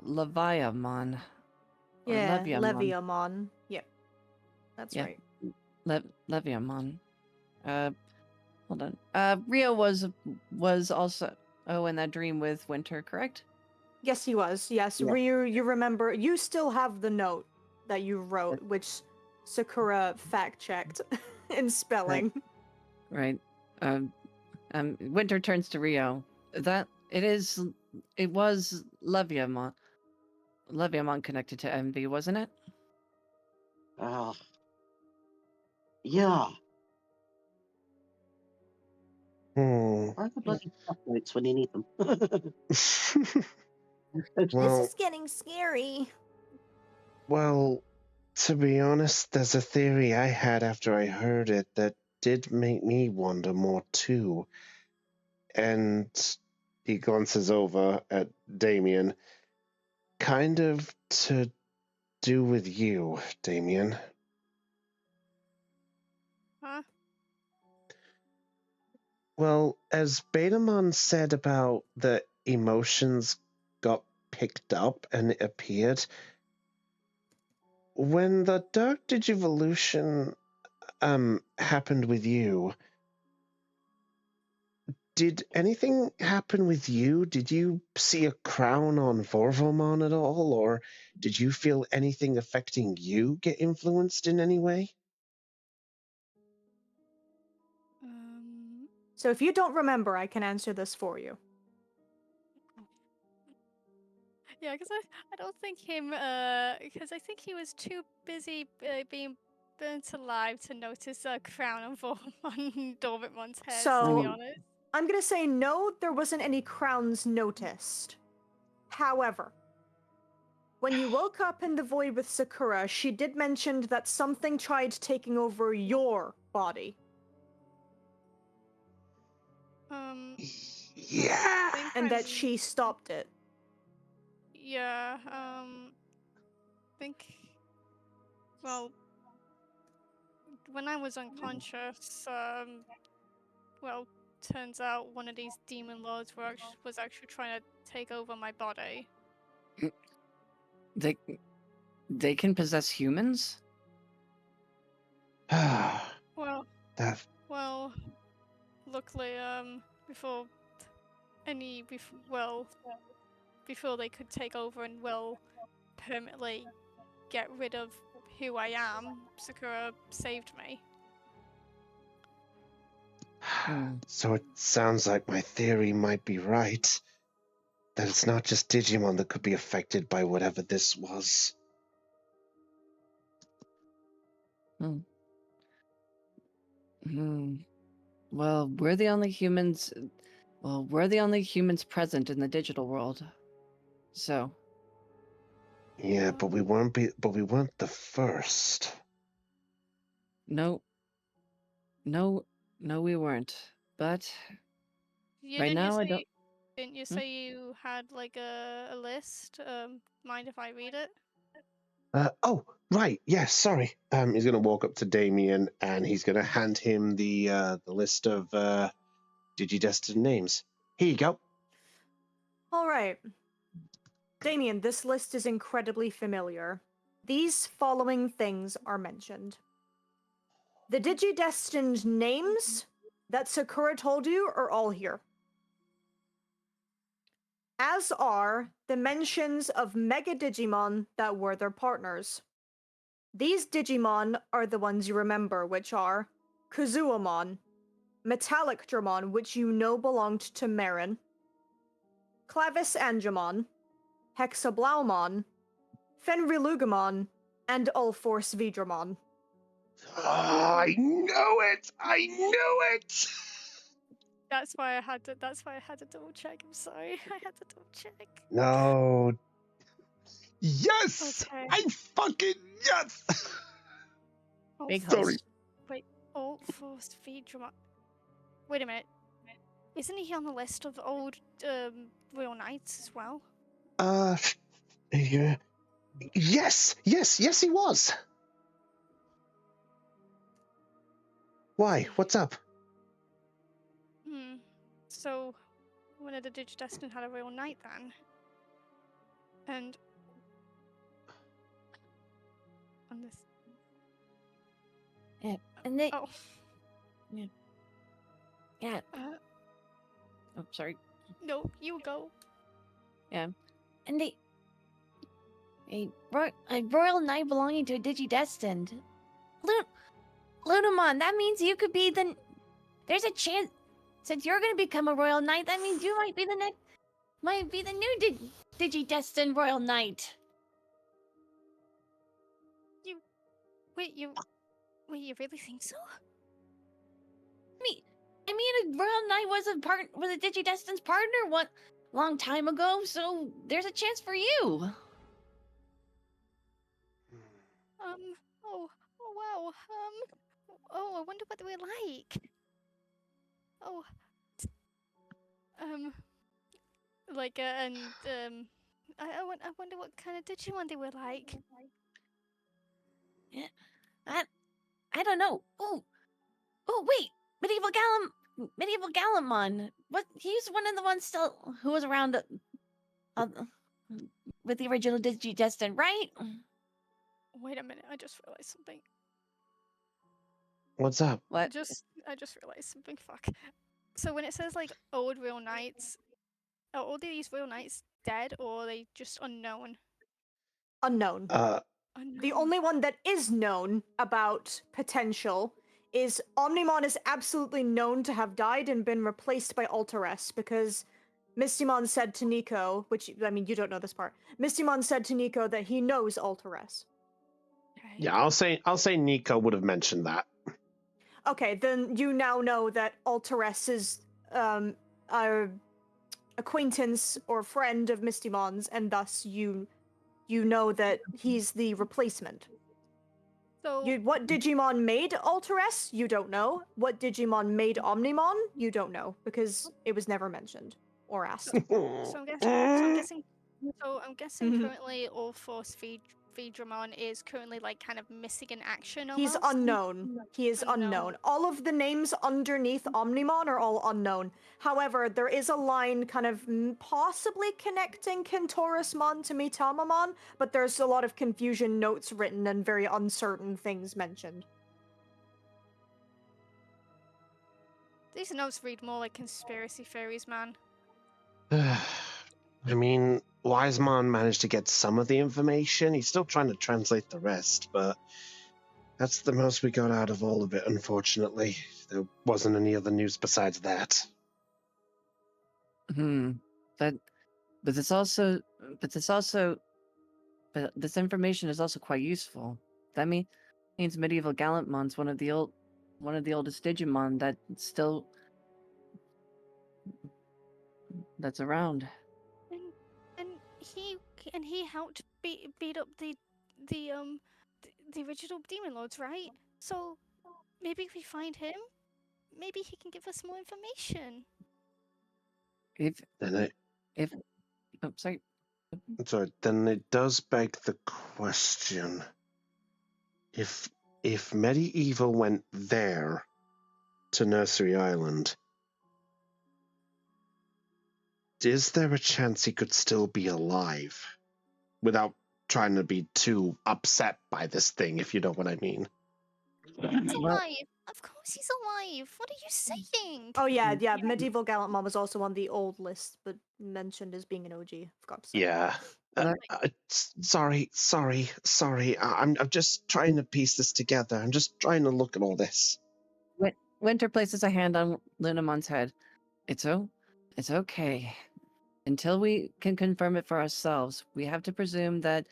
Leviamon. Or Yeah, Leviamon. Leviamon. Yep. That's right. Leviamon. Hold on. Rio was also in that dream with Winter, correct? Yes, he was. Yes, Yeah. Ryu, you remember, you still have the note that you wrote, which Sakura fact-checked in spelling. Right. Winter turns to Rio. It was Leviamon. Leviamon connected to Envy, wasn't it? Yeah. Where are the bloody notes when you need them? This is getting scary. Well, to be honest, there's a theory I had after I heard it that did make me wonder more too. And he glances over at Damien. Kind of to do with you, Damien. Huh? Well, as Betamon said about the emotions got picked up and it appeared, when the Dark Digivolution happened with you, did anything happen with you? Did you see a crown on Vorvomon at all, or did you feel anything affecting you get influenced in any way? So if you don't remember, I can answer this for you. Yeah, because I don't think him, because I think he was too busy being burnt alive to notice a crown on Dormitmon's head, to be So, honest. I'm gonna say no, there wasn't any crowns noticed. However, when you woke up in the void with Sakura, she did mention that something tried taking over your body. Yeah. And that she stopped it. Yeah, think, well, when I was unconscious, well, turns out one of these demon lords was actually trying to take over my body. They can possess humans? Well, That. well, luckily, before before they could take over and permanently get rid of who I am, Sakura saved me. So it sounds like my theory might be right. That it's not just Digimon that could be affected by whatever this was. Well, we're the only humans. Well, we're the only humans present in the digital world. So. Yeah, but we weren't the first. No, we weren't. But right now, I don't. Didn't you say you had like a list? Mind if I read it? Oh, right. Yes, sorry. He's gonna walk up to Damien and he's gonna hand him the list of Digidestined names. Here you go. All right. Damien, this list is incredibly familiar. These following things are mentioned. The Digidestined names that Sakura told you are all here. as are the mentions of Mega Digimon that were their partners. These Digimon are the ones you remember, which are Kazuamon, Metallic Dramon, which you know belonged to Marin, Clavis Angemon, Hexablaumon, Fenrilugamon, and Ulforce Vidramon. Oh, I know it! I knew it! That's why I had to double check. I'm sorry. I had to double check. No. Yes! Okay. I fucking yes! Big Sorry. host. Wait, Ulforce Vidramon. Wait a minute. Isn't he on the list of old Royal Knights as well? Yeah. Yes, he was. Why? What's up? So, one of the Digidestined had a Royal Knight then. And on this. Yeah, and they. Oh. Yeah. Yeah. Oh, sorry. No, you go. Yeah, and they. A royal knight belonging to a Digidestined. Lunamon, that means you could be the. There's a chance, since you're gonna become a royal knight, that means you might be the next. Might be the new Digidestined royal knight. Wait, you really think so? I mean, a royal knight was a Digidestined's partner one long time ago, so there's a chance for you. Oh wow. Oh, I wonder what they were like. Oh. I wonder what kind of Digimon they were like. Yeah, I don't know. Oh, wait, Medieval Gallimon. What? He's one of the ones still who was around with the original Digidestined, right? Wait a minute, I just realized something. What's up? What? I just realized something. Fuck. So when it says like old real knights, are all these real knights dead or are they just unknown? Unknown. The only one that is known about potential is Omnimon is absolutely known to have died and been replaced by Alteress because Mistymon said to Nico, which, I mean, you don't know this part, Mistymon said to Nico that he knows Alteress. Yeah, I'll say Nico would have mentioned that. Okay, then you now know that Alteress is a acquaintance or friend of Mistymon's, and thus you know that he's the replacement. So what Digimon made Alteress? You don't know. What Digimon made Omnimon? You don't know because it was never mentioned or asked. So I'm guessing currently Ulforce Vidramon is currently like kind of missing in action almost. He's unknown. He is unknown. All of the names underneath Omnimon are all unknown. However, there is a line kind of possibly connecting Kentorusmon to Mitamamon, but there's a lot of confusion notes written and very uncertain things mentioned. These notes read more like conspiracy theories, man. I mean, Wisemon managed to get some of the information. He's still trying to translate the rest, but that's the most we got out of all of it, unfortunately. There wasn't any other news besides that. But this information is also quite useful. That means Medieval Gallantmon's one of the oldest Digimon that's around. And he helped beat up the original Demon Lords, right? So maybe if we find him, maybe he can give us more information. Then it does beg the question: if Medieval went there to Nursery Island, is there a chance he could still be alive without trying to be too upset by this thing, if you know what I mean? It's alive. Of course knows he's alive. What are you saying? Oh yeah, Medieval Gallantmon was also on the old list, but mentioned as being an OG. Forgot to say. Yeah. Sorry. I'm just trying to piece this together. I'm just trying to look at all this. Winter places a hand on Lunamon's head. It's okay. Until we can confirm it for ourselves, we have to presume that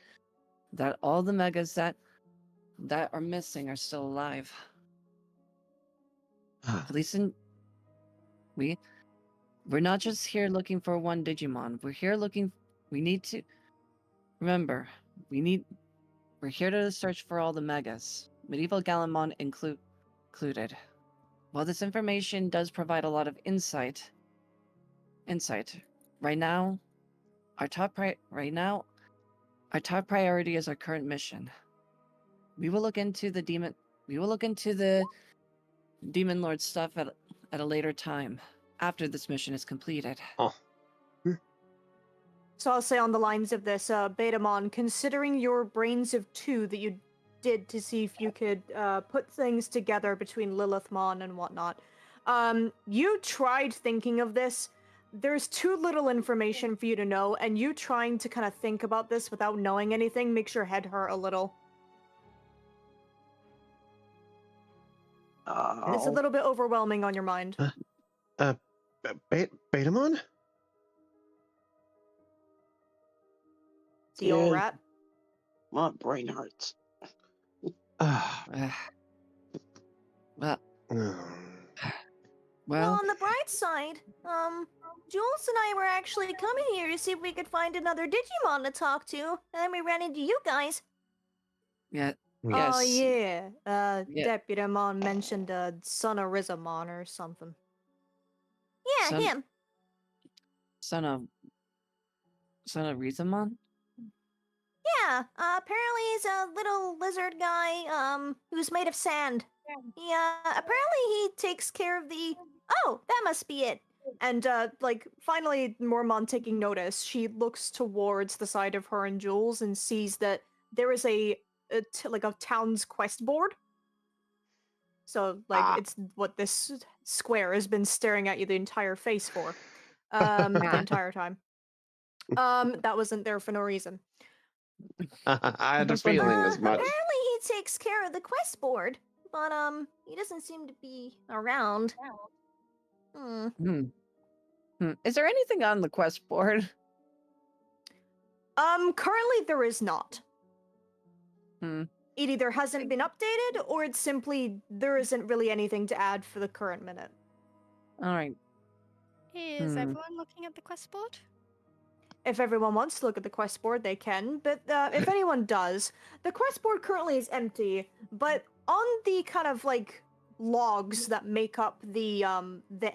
all the megas that are missing are still alive. At least we're not just here looking for one Digimon. We're here looking. We need to remember. We're here to search for all the megas, Medieval Gallantmon included. While this information does provide a lot of insight, right now, our top priority is our current mission. We will look into the Demon Lord stuff at a later time, after this mission is completed. Oh. So I'll say on the lines of this, Betamon, considering your brains of two that you did to see if you could put things together between Lilithmon and whatnot, you tried thinking of this. There's too little information for you to know, and you trying to kind of think about this without knowing anything makes your head hurt a little. It's a little bit overwhelming on your mind. Betamon? The old rat? My brain hurts. Well, Well, on the bright side, Jules and I were actually coming here to see if we could find another Digimon to talk to, and then we ran into you guys. Yeah. Oh Yes. yeah. Deputymon mentioned son of Rizamon or something. Yeah, him. Son of Rizamon? Yeah, apparently he's a little lizard guy, who's made of sand. Yeah, apparently he takes care of the... Oh, that must be it. And, finally, Mormon taking notice, she looks towards the side of her and Jules and sees that there is a town's quest board. So, it's what this square has been staring at you the entire face for. The entire time. That wasn't there for no reason. I had a feeling as much. Apparently he takes care of the quest board, but he doesn't seem to be around. Is there anything on the quest board? Currently there is not. Hmm. It either hasn't been updated, or it's simply there isn't really anything to add for the current minute. All right. Is everyone looking at the quest board? If everyone wants to look at the quest board, they can, but if anyone does, the quest board currently is empty, but on the kind of, logs that make up the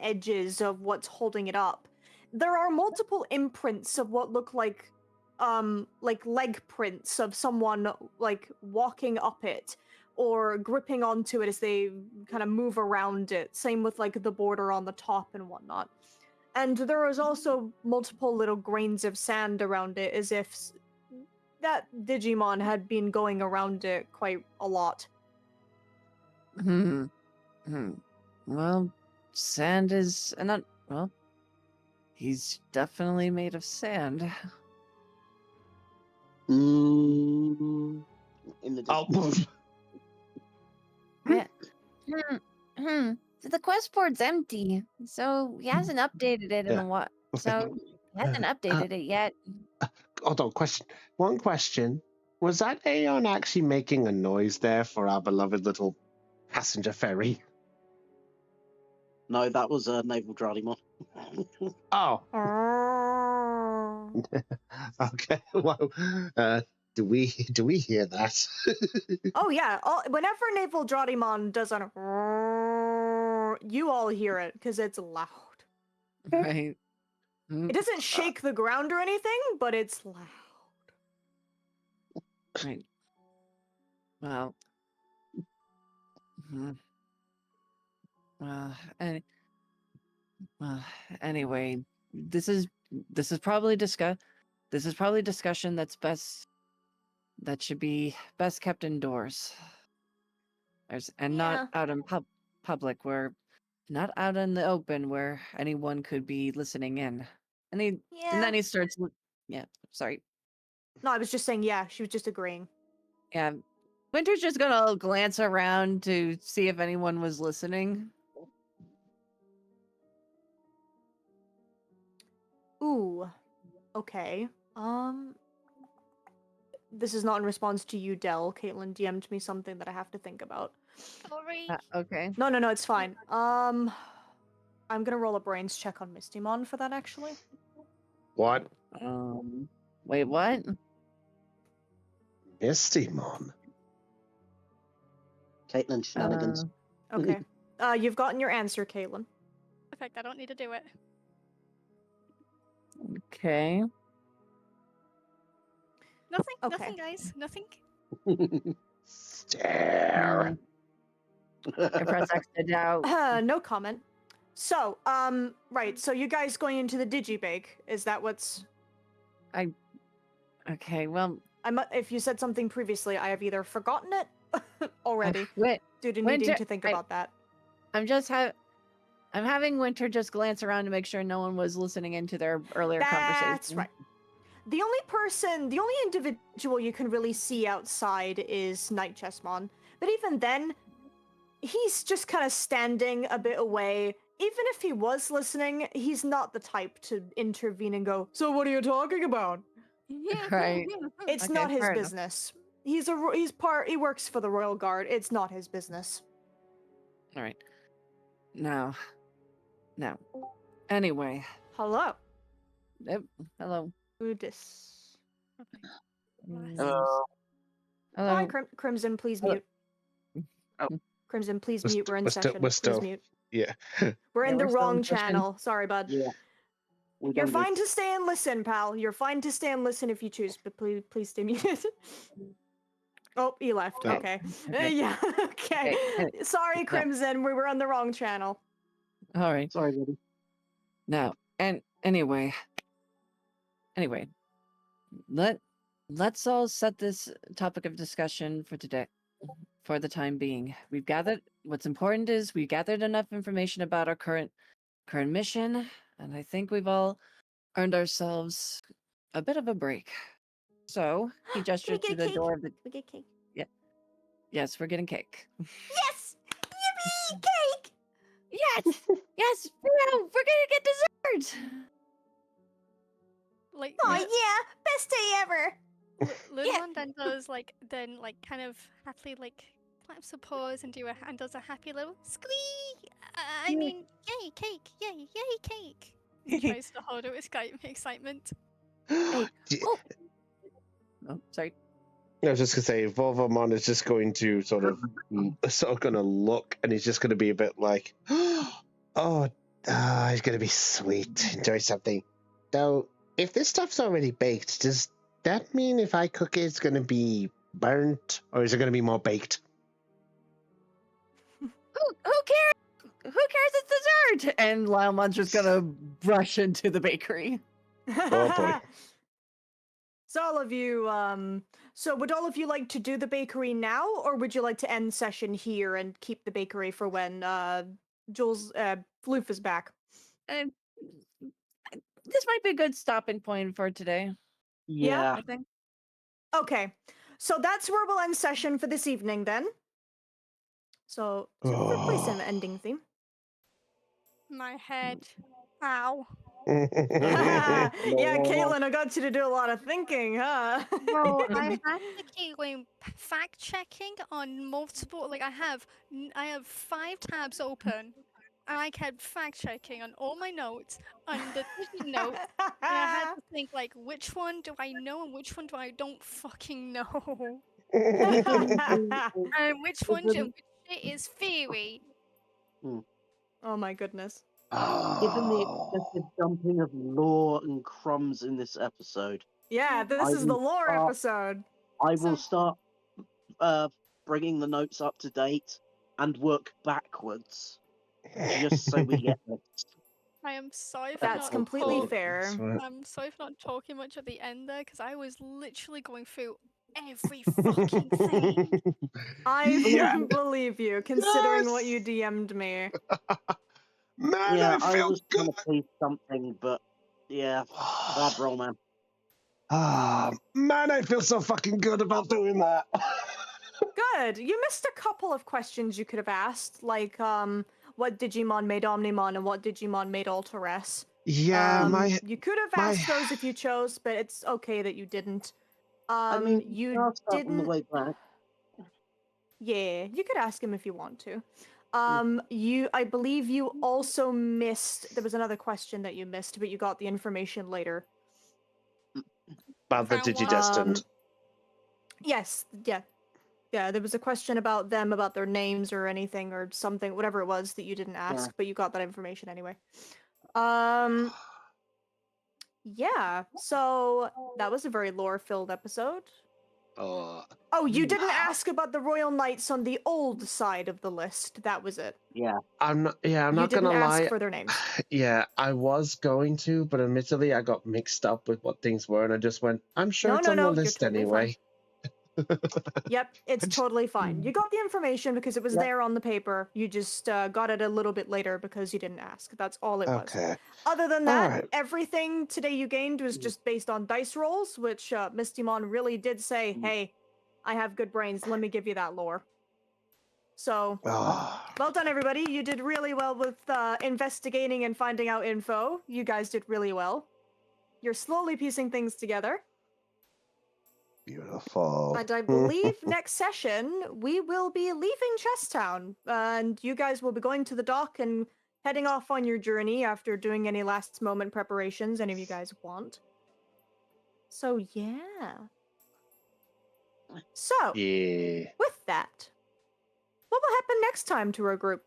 edges of what's holding it up, there are multiple imprints of what look like leg prints of someone, walking up it, or gripping onto it as they kind of move around it, same with, the border on the top and whatnot. And there is also multiple little grains of sand around it, as if that Digimon had been going around it quite a lot. Well, sand is not. Well, he's definitely made of sand. In the distance. So the quest board's empty, so he hasn't updated it in a while. So he hasn't updated it yet. Hold on, one question. Was that Aeon actually making a noise there for our beloved little passenger ferry? No, that was a naval Dralimon. Oh. Okay. Well, do we hear that? Oh yeah. Whenever Naval Dralimon does a, you all hear it because it's loud. Right. It doesn't shake the ground or anything, but it's loud. Right. Well. Anyway, this is probably discussion that should be best kept indoors. And not out in public. We're not out in the open where anyone could be listening in. And he and then he starts. Yeah, sorry. No, I was just saying. Yeah, she was just agreeing. Yeah, Winter's just gonna glance around to see if anyone was listening. Ooh. Okay. This is not in response to you, Dell. Caitlin DM'd me something that I have to think about. Sorry. Okay. No, it's fine. I'm gonna roll a brains check on Mistymon for that, actually. What? Wait, what? Mistymon. Caitlin shenanigans. Okay. You've gotten your answer, Caitlin. Perfect. I don't need to do it. Okay. Nothing. Okay. Nothing, guys. Nothing. Stare. I press X to doubt. No comment. So, right. So you guys going into the Digibake? Is that what's? Okay. Well, if you said something previously, I have either forgotten it already due to Winter, needing to think about that. I'm having Winter just glance around to make sure no one was listening into their earlier conversation. That's right. The only individual you can really see outside is Night Chessmon. But even then, he's just kind of standing a bit away. Even if he was listening, he's not the type to intervene and go, "So what are you talking about?" Right. It's Okay, not his fair enough. business. He works for the Royal Guard. It's not his business. All right. Now. Anyway. Hello. Yep. Hello. Udis. Hello. Hi, Crimson, please mute. Oh. Crimson, please mute. We're in session. We're Please still. mute. Yeah. We're in the we're still wrong in session. channel. Sorry, bud. Yeah. You're fine to stay and listen, pal. You're fine to stay and listen if you choose, but please stay muted. Oh, he left. Oh. Okay. Okay. Yeah. Okay. Sorry, Crimson. We were on the wrong channel. All right. Sorry, buddy. Now, and anyway, let's all set this topic of discussion for today. For the time being, what's important is we gathered enough information about our current mission, and I think we've all earned ourselves a bit of a break. So he gestured to the door of the. We get cake. Yeah. Yes, we're getting cake. Yes! Yippee! Cake! Yes! Yes! We're gonna get dessert! Like. Oh yeah! Best day ever! Lunamon then does then kind of happily claps her paws and does a happy little squeak. I mean, yay cake! Yay cake! He tries to hold her with excitement. Oh, sorry. I was just gonna say, Volvomon is just going to sort of gonna look, and he's just gonna be a bit like, he's gonna be sweet. Enjoy something. So, if this stuff's already baked, does that mean if I cook it, it's gonna be burnt, or is it gonna be more baked? Who cares? Who cares? It's dessert! And Liomon's just gonna rush into the bakery. Oh boy. So all of you, so would all of you like to do the bakery now, or would you like to end session here and keep the bakery for when Jules Floof is back? This might be a good stopping point for today. Yeah. I think. Okay, so that's where we'll end session for this evening then. So replace an ending theme. My head. Ow. Yeah, Caitlin, I got you to do a lot of thinking, huh? Bro, I'm actually going fact checking on multiple. I have 5 tabs open, and I kept fact checking on all my notes on the Digi notes. And I had to think which one do I know and which one do I don't fucking know, and which shit is theory. Oh my goodness. Given the excessive dumping of lore and crumbs in this episode. Yeah, this is the lore episode. I will start bringing the notes up to date and work backwards, just so we get this. I am sorry for That's not completely talk- fair. I'm sorry for not talking much at the end there, because I was literally going through every fucking thing. I Yeah. believe you, considering what you Yes! DM'd me. Man, Yeah, I I feel was good. trying to say something, but yeah, bad roll, man. Ah, man, I feel so fucking good about doing that. Good. You missed a couple of questions you could have asked, like what Digimon made Omnimon and what Digimon made Alteress. Yeah, You could have my- asked those if you chose, but it's okay that you didn't. I mean, You I'll start on the didn't. way back. Yeah, you could ask him if you want to. I believe you also missed. There was another question that you missed, but you got the information later. about the Crown one. Digidestined. Yes, yeah. Yeah, there was a question about them, about their names or anything or something, whatever it was that you didn't ask, but you got that information anyway. Yeah, so that was a very lore-filled episode. Oh, Oh, you didn't ask about the Royal Knights on the old side of the list. That was it. Yeah. I'm not You gonna didn't ask lie. for their names. Yeah, I was going to, but admittedly I got mixed up with what things were and I just went, I'm sure No, it's no, on no, the you're list totally fine. anyway. Yep, it's totally fine. You got the information because it was there on the paper. You just got it a little bit later because you didn't ask. That's all it was. Okay. Other than that, Alright. everything today you gained was just based on dice rolls, which Mistymon really did say, hey, I have good brains, let me give you that lore. So, well done, everybody. You did really well with investigating and finding out info. You guys did really well. You're slowly piecing things together. Beautiful. And I believe next session we will be leaving Chesstown, and you guys will be going to the dock and heading off on your journey after doing any last moment preparations any of you guys want. So yeah. So Yeah. with that, what will happen next time to our group?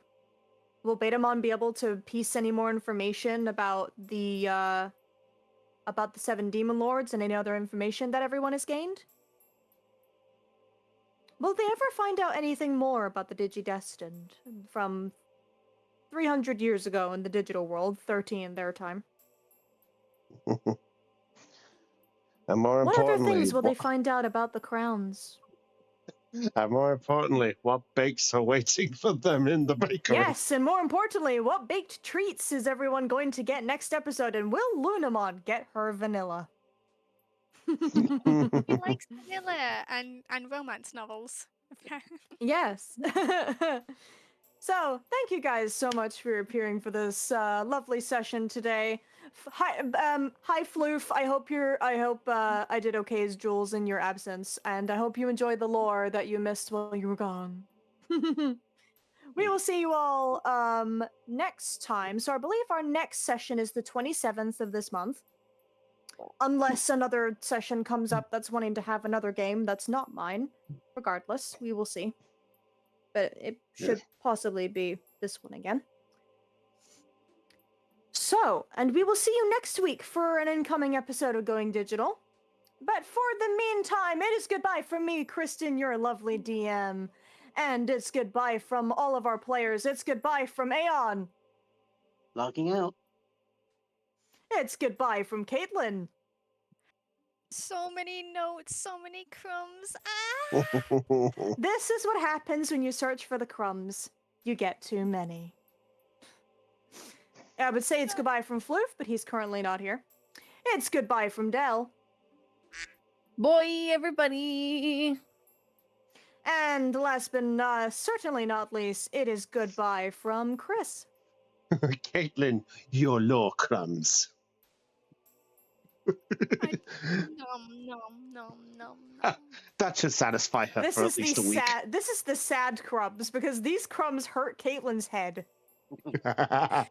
Will Betamon be able to piece any more information about the 7 demon lords and any other information that everyone has gained? Will they ever find out anything more about the Digidestined from 300 years ago in the digital world, 30 in their time? And more What other importantly, things will they find out about the crowns? what bakes are waiting for them in the bakery? Yes, and more importantly, what baked treats is everyone going to get next episode, and will Lunamon get her vanilla? He likes vanilla and romance novels. Yes. So, thank you guys so much for appearing for this lovely session today. Hi Floof. I hope I did okay as Jules in your absence, and I hope you enjoyed the lore that you missed while you were gone. We will see you all next time. So I believe our next session is the 27th of this month. Unless another session comes up that's wanting to have another game that's not mine. Regardless, we will see. But it should possibly be this one again. So, and we will see you next week for an incoming episode of Going Digital. But for the meantime, it is goodbye from me, Kristen, your lovely DM. And it's goodbye from all of our players. It's goodbye from Aeon. Logging out. It's goodbye from Caitlin. So many notes, so many crumbs. Ah! This is what happens when you search for the crumbs. You get too many. I would say it's goodbye from Floof, but he's currently not here. It's goodbye from Dell. Boy, everybody. And last but certainly not least, it is goodbye from Chris. Caitlin, your law crumbs. Nom. That should satisfy her This for is at least a week. This is the sad crumbs because these crumbs hurt Caitlin's head. I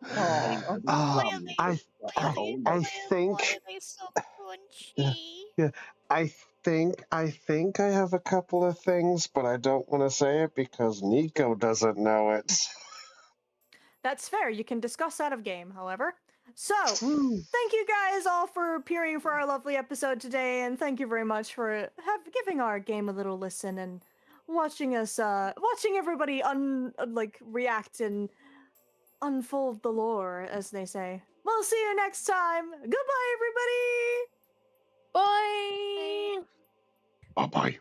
think. Why are they so crunchy? Yeah, I think I have a couple of things, but I don't want to say it because Nico doesn't know it. That's fair. You can discuss out of game, however. So, thank you guys all for appearing for our lovely episode today, and thank you very much for giving our game a little listen and watching us, watching everybody react and unfold the lore, as they say. We'll see you next time. Goodbye, everybody. Bye. Bye bye.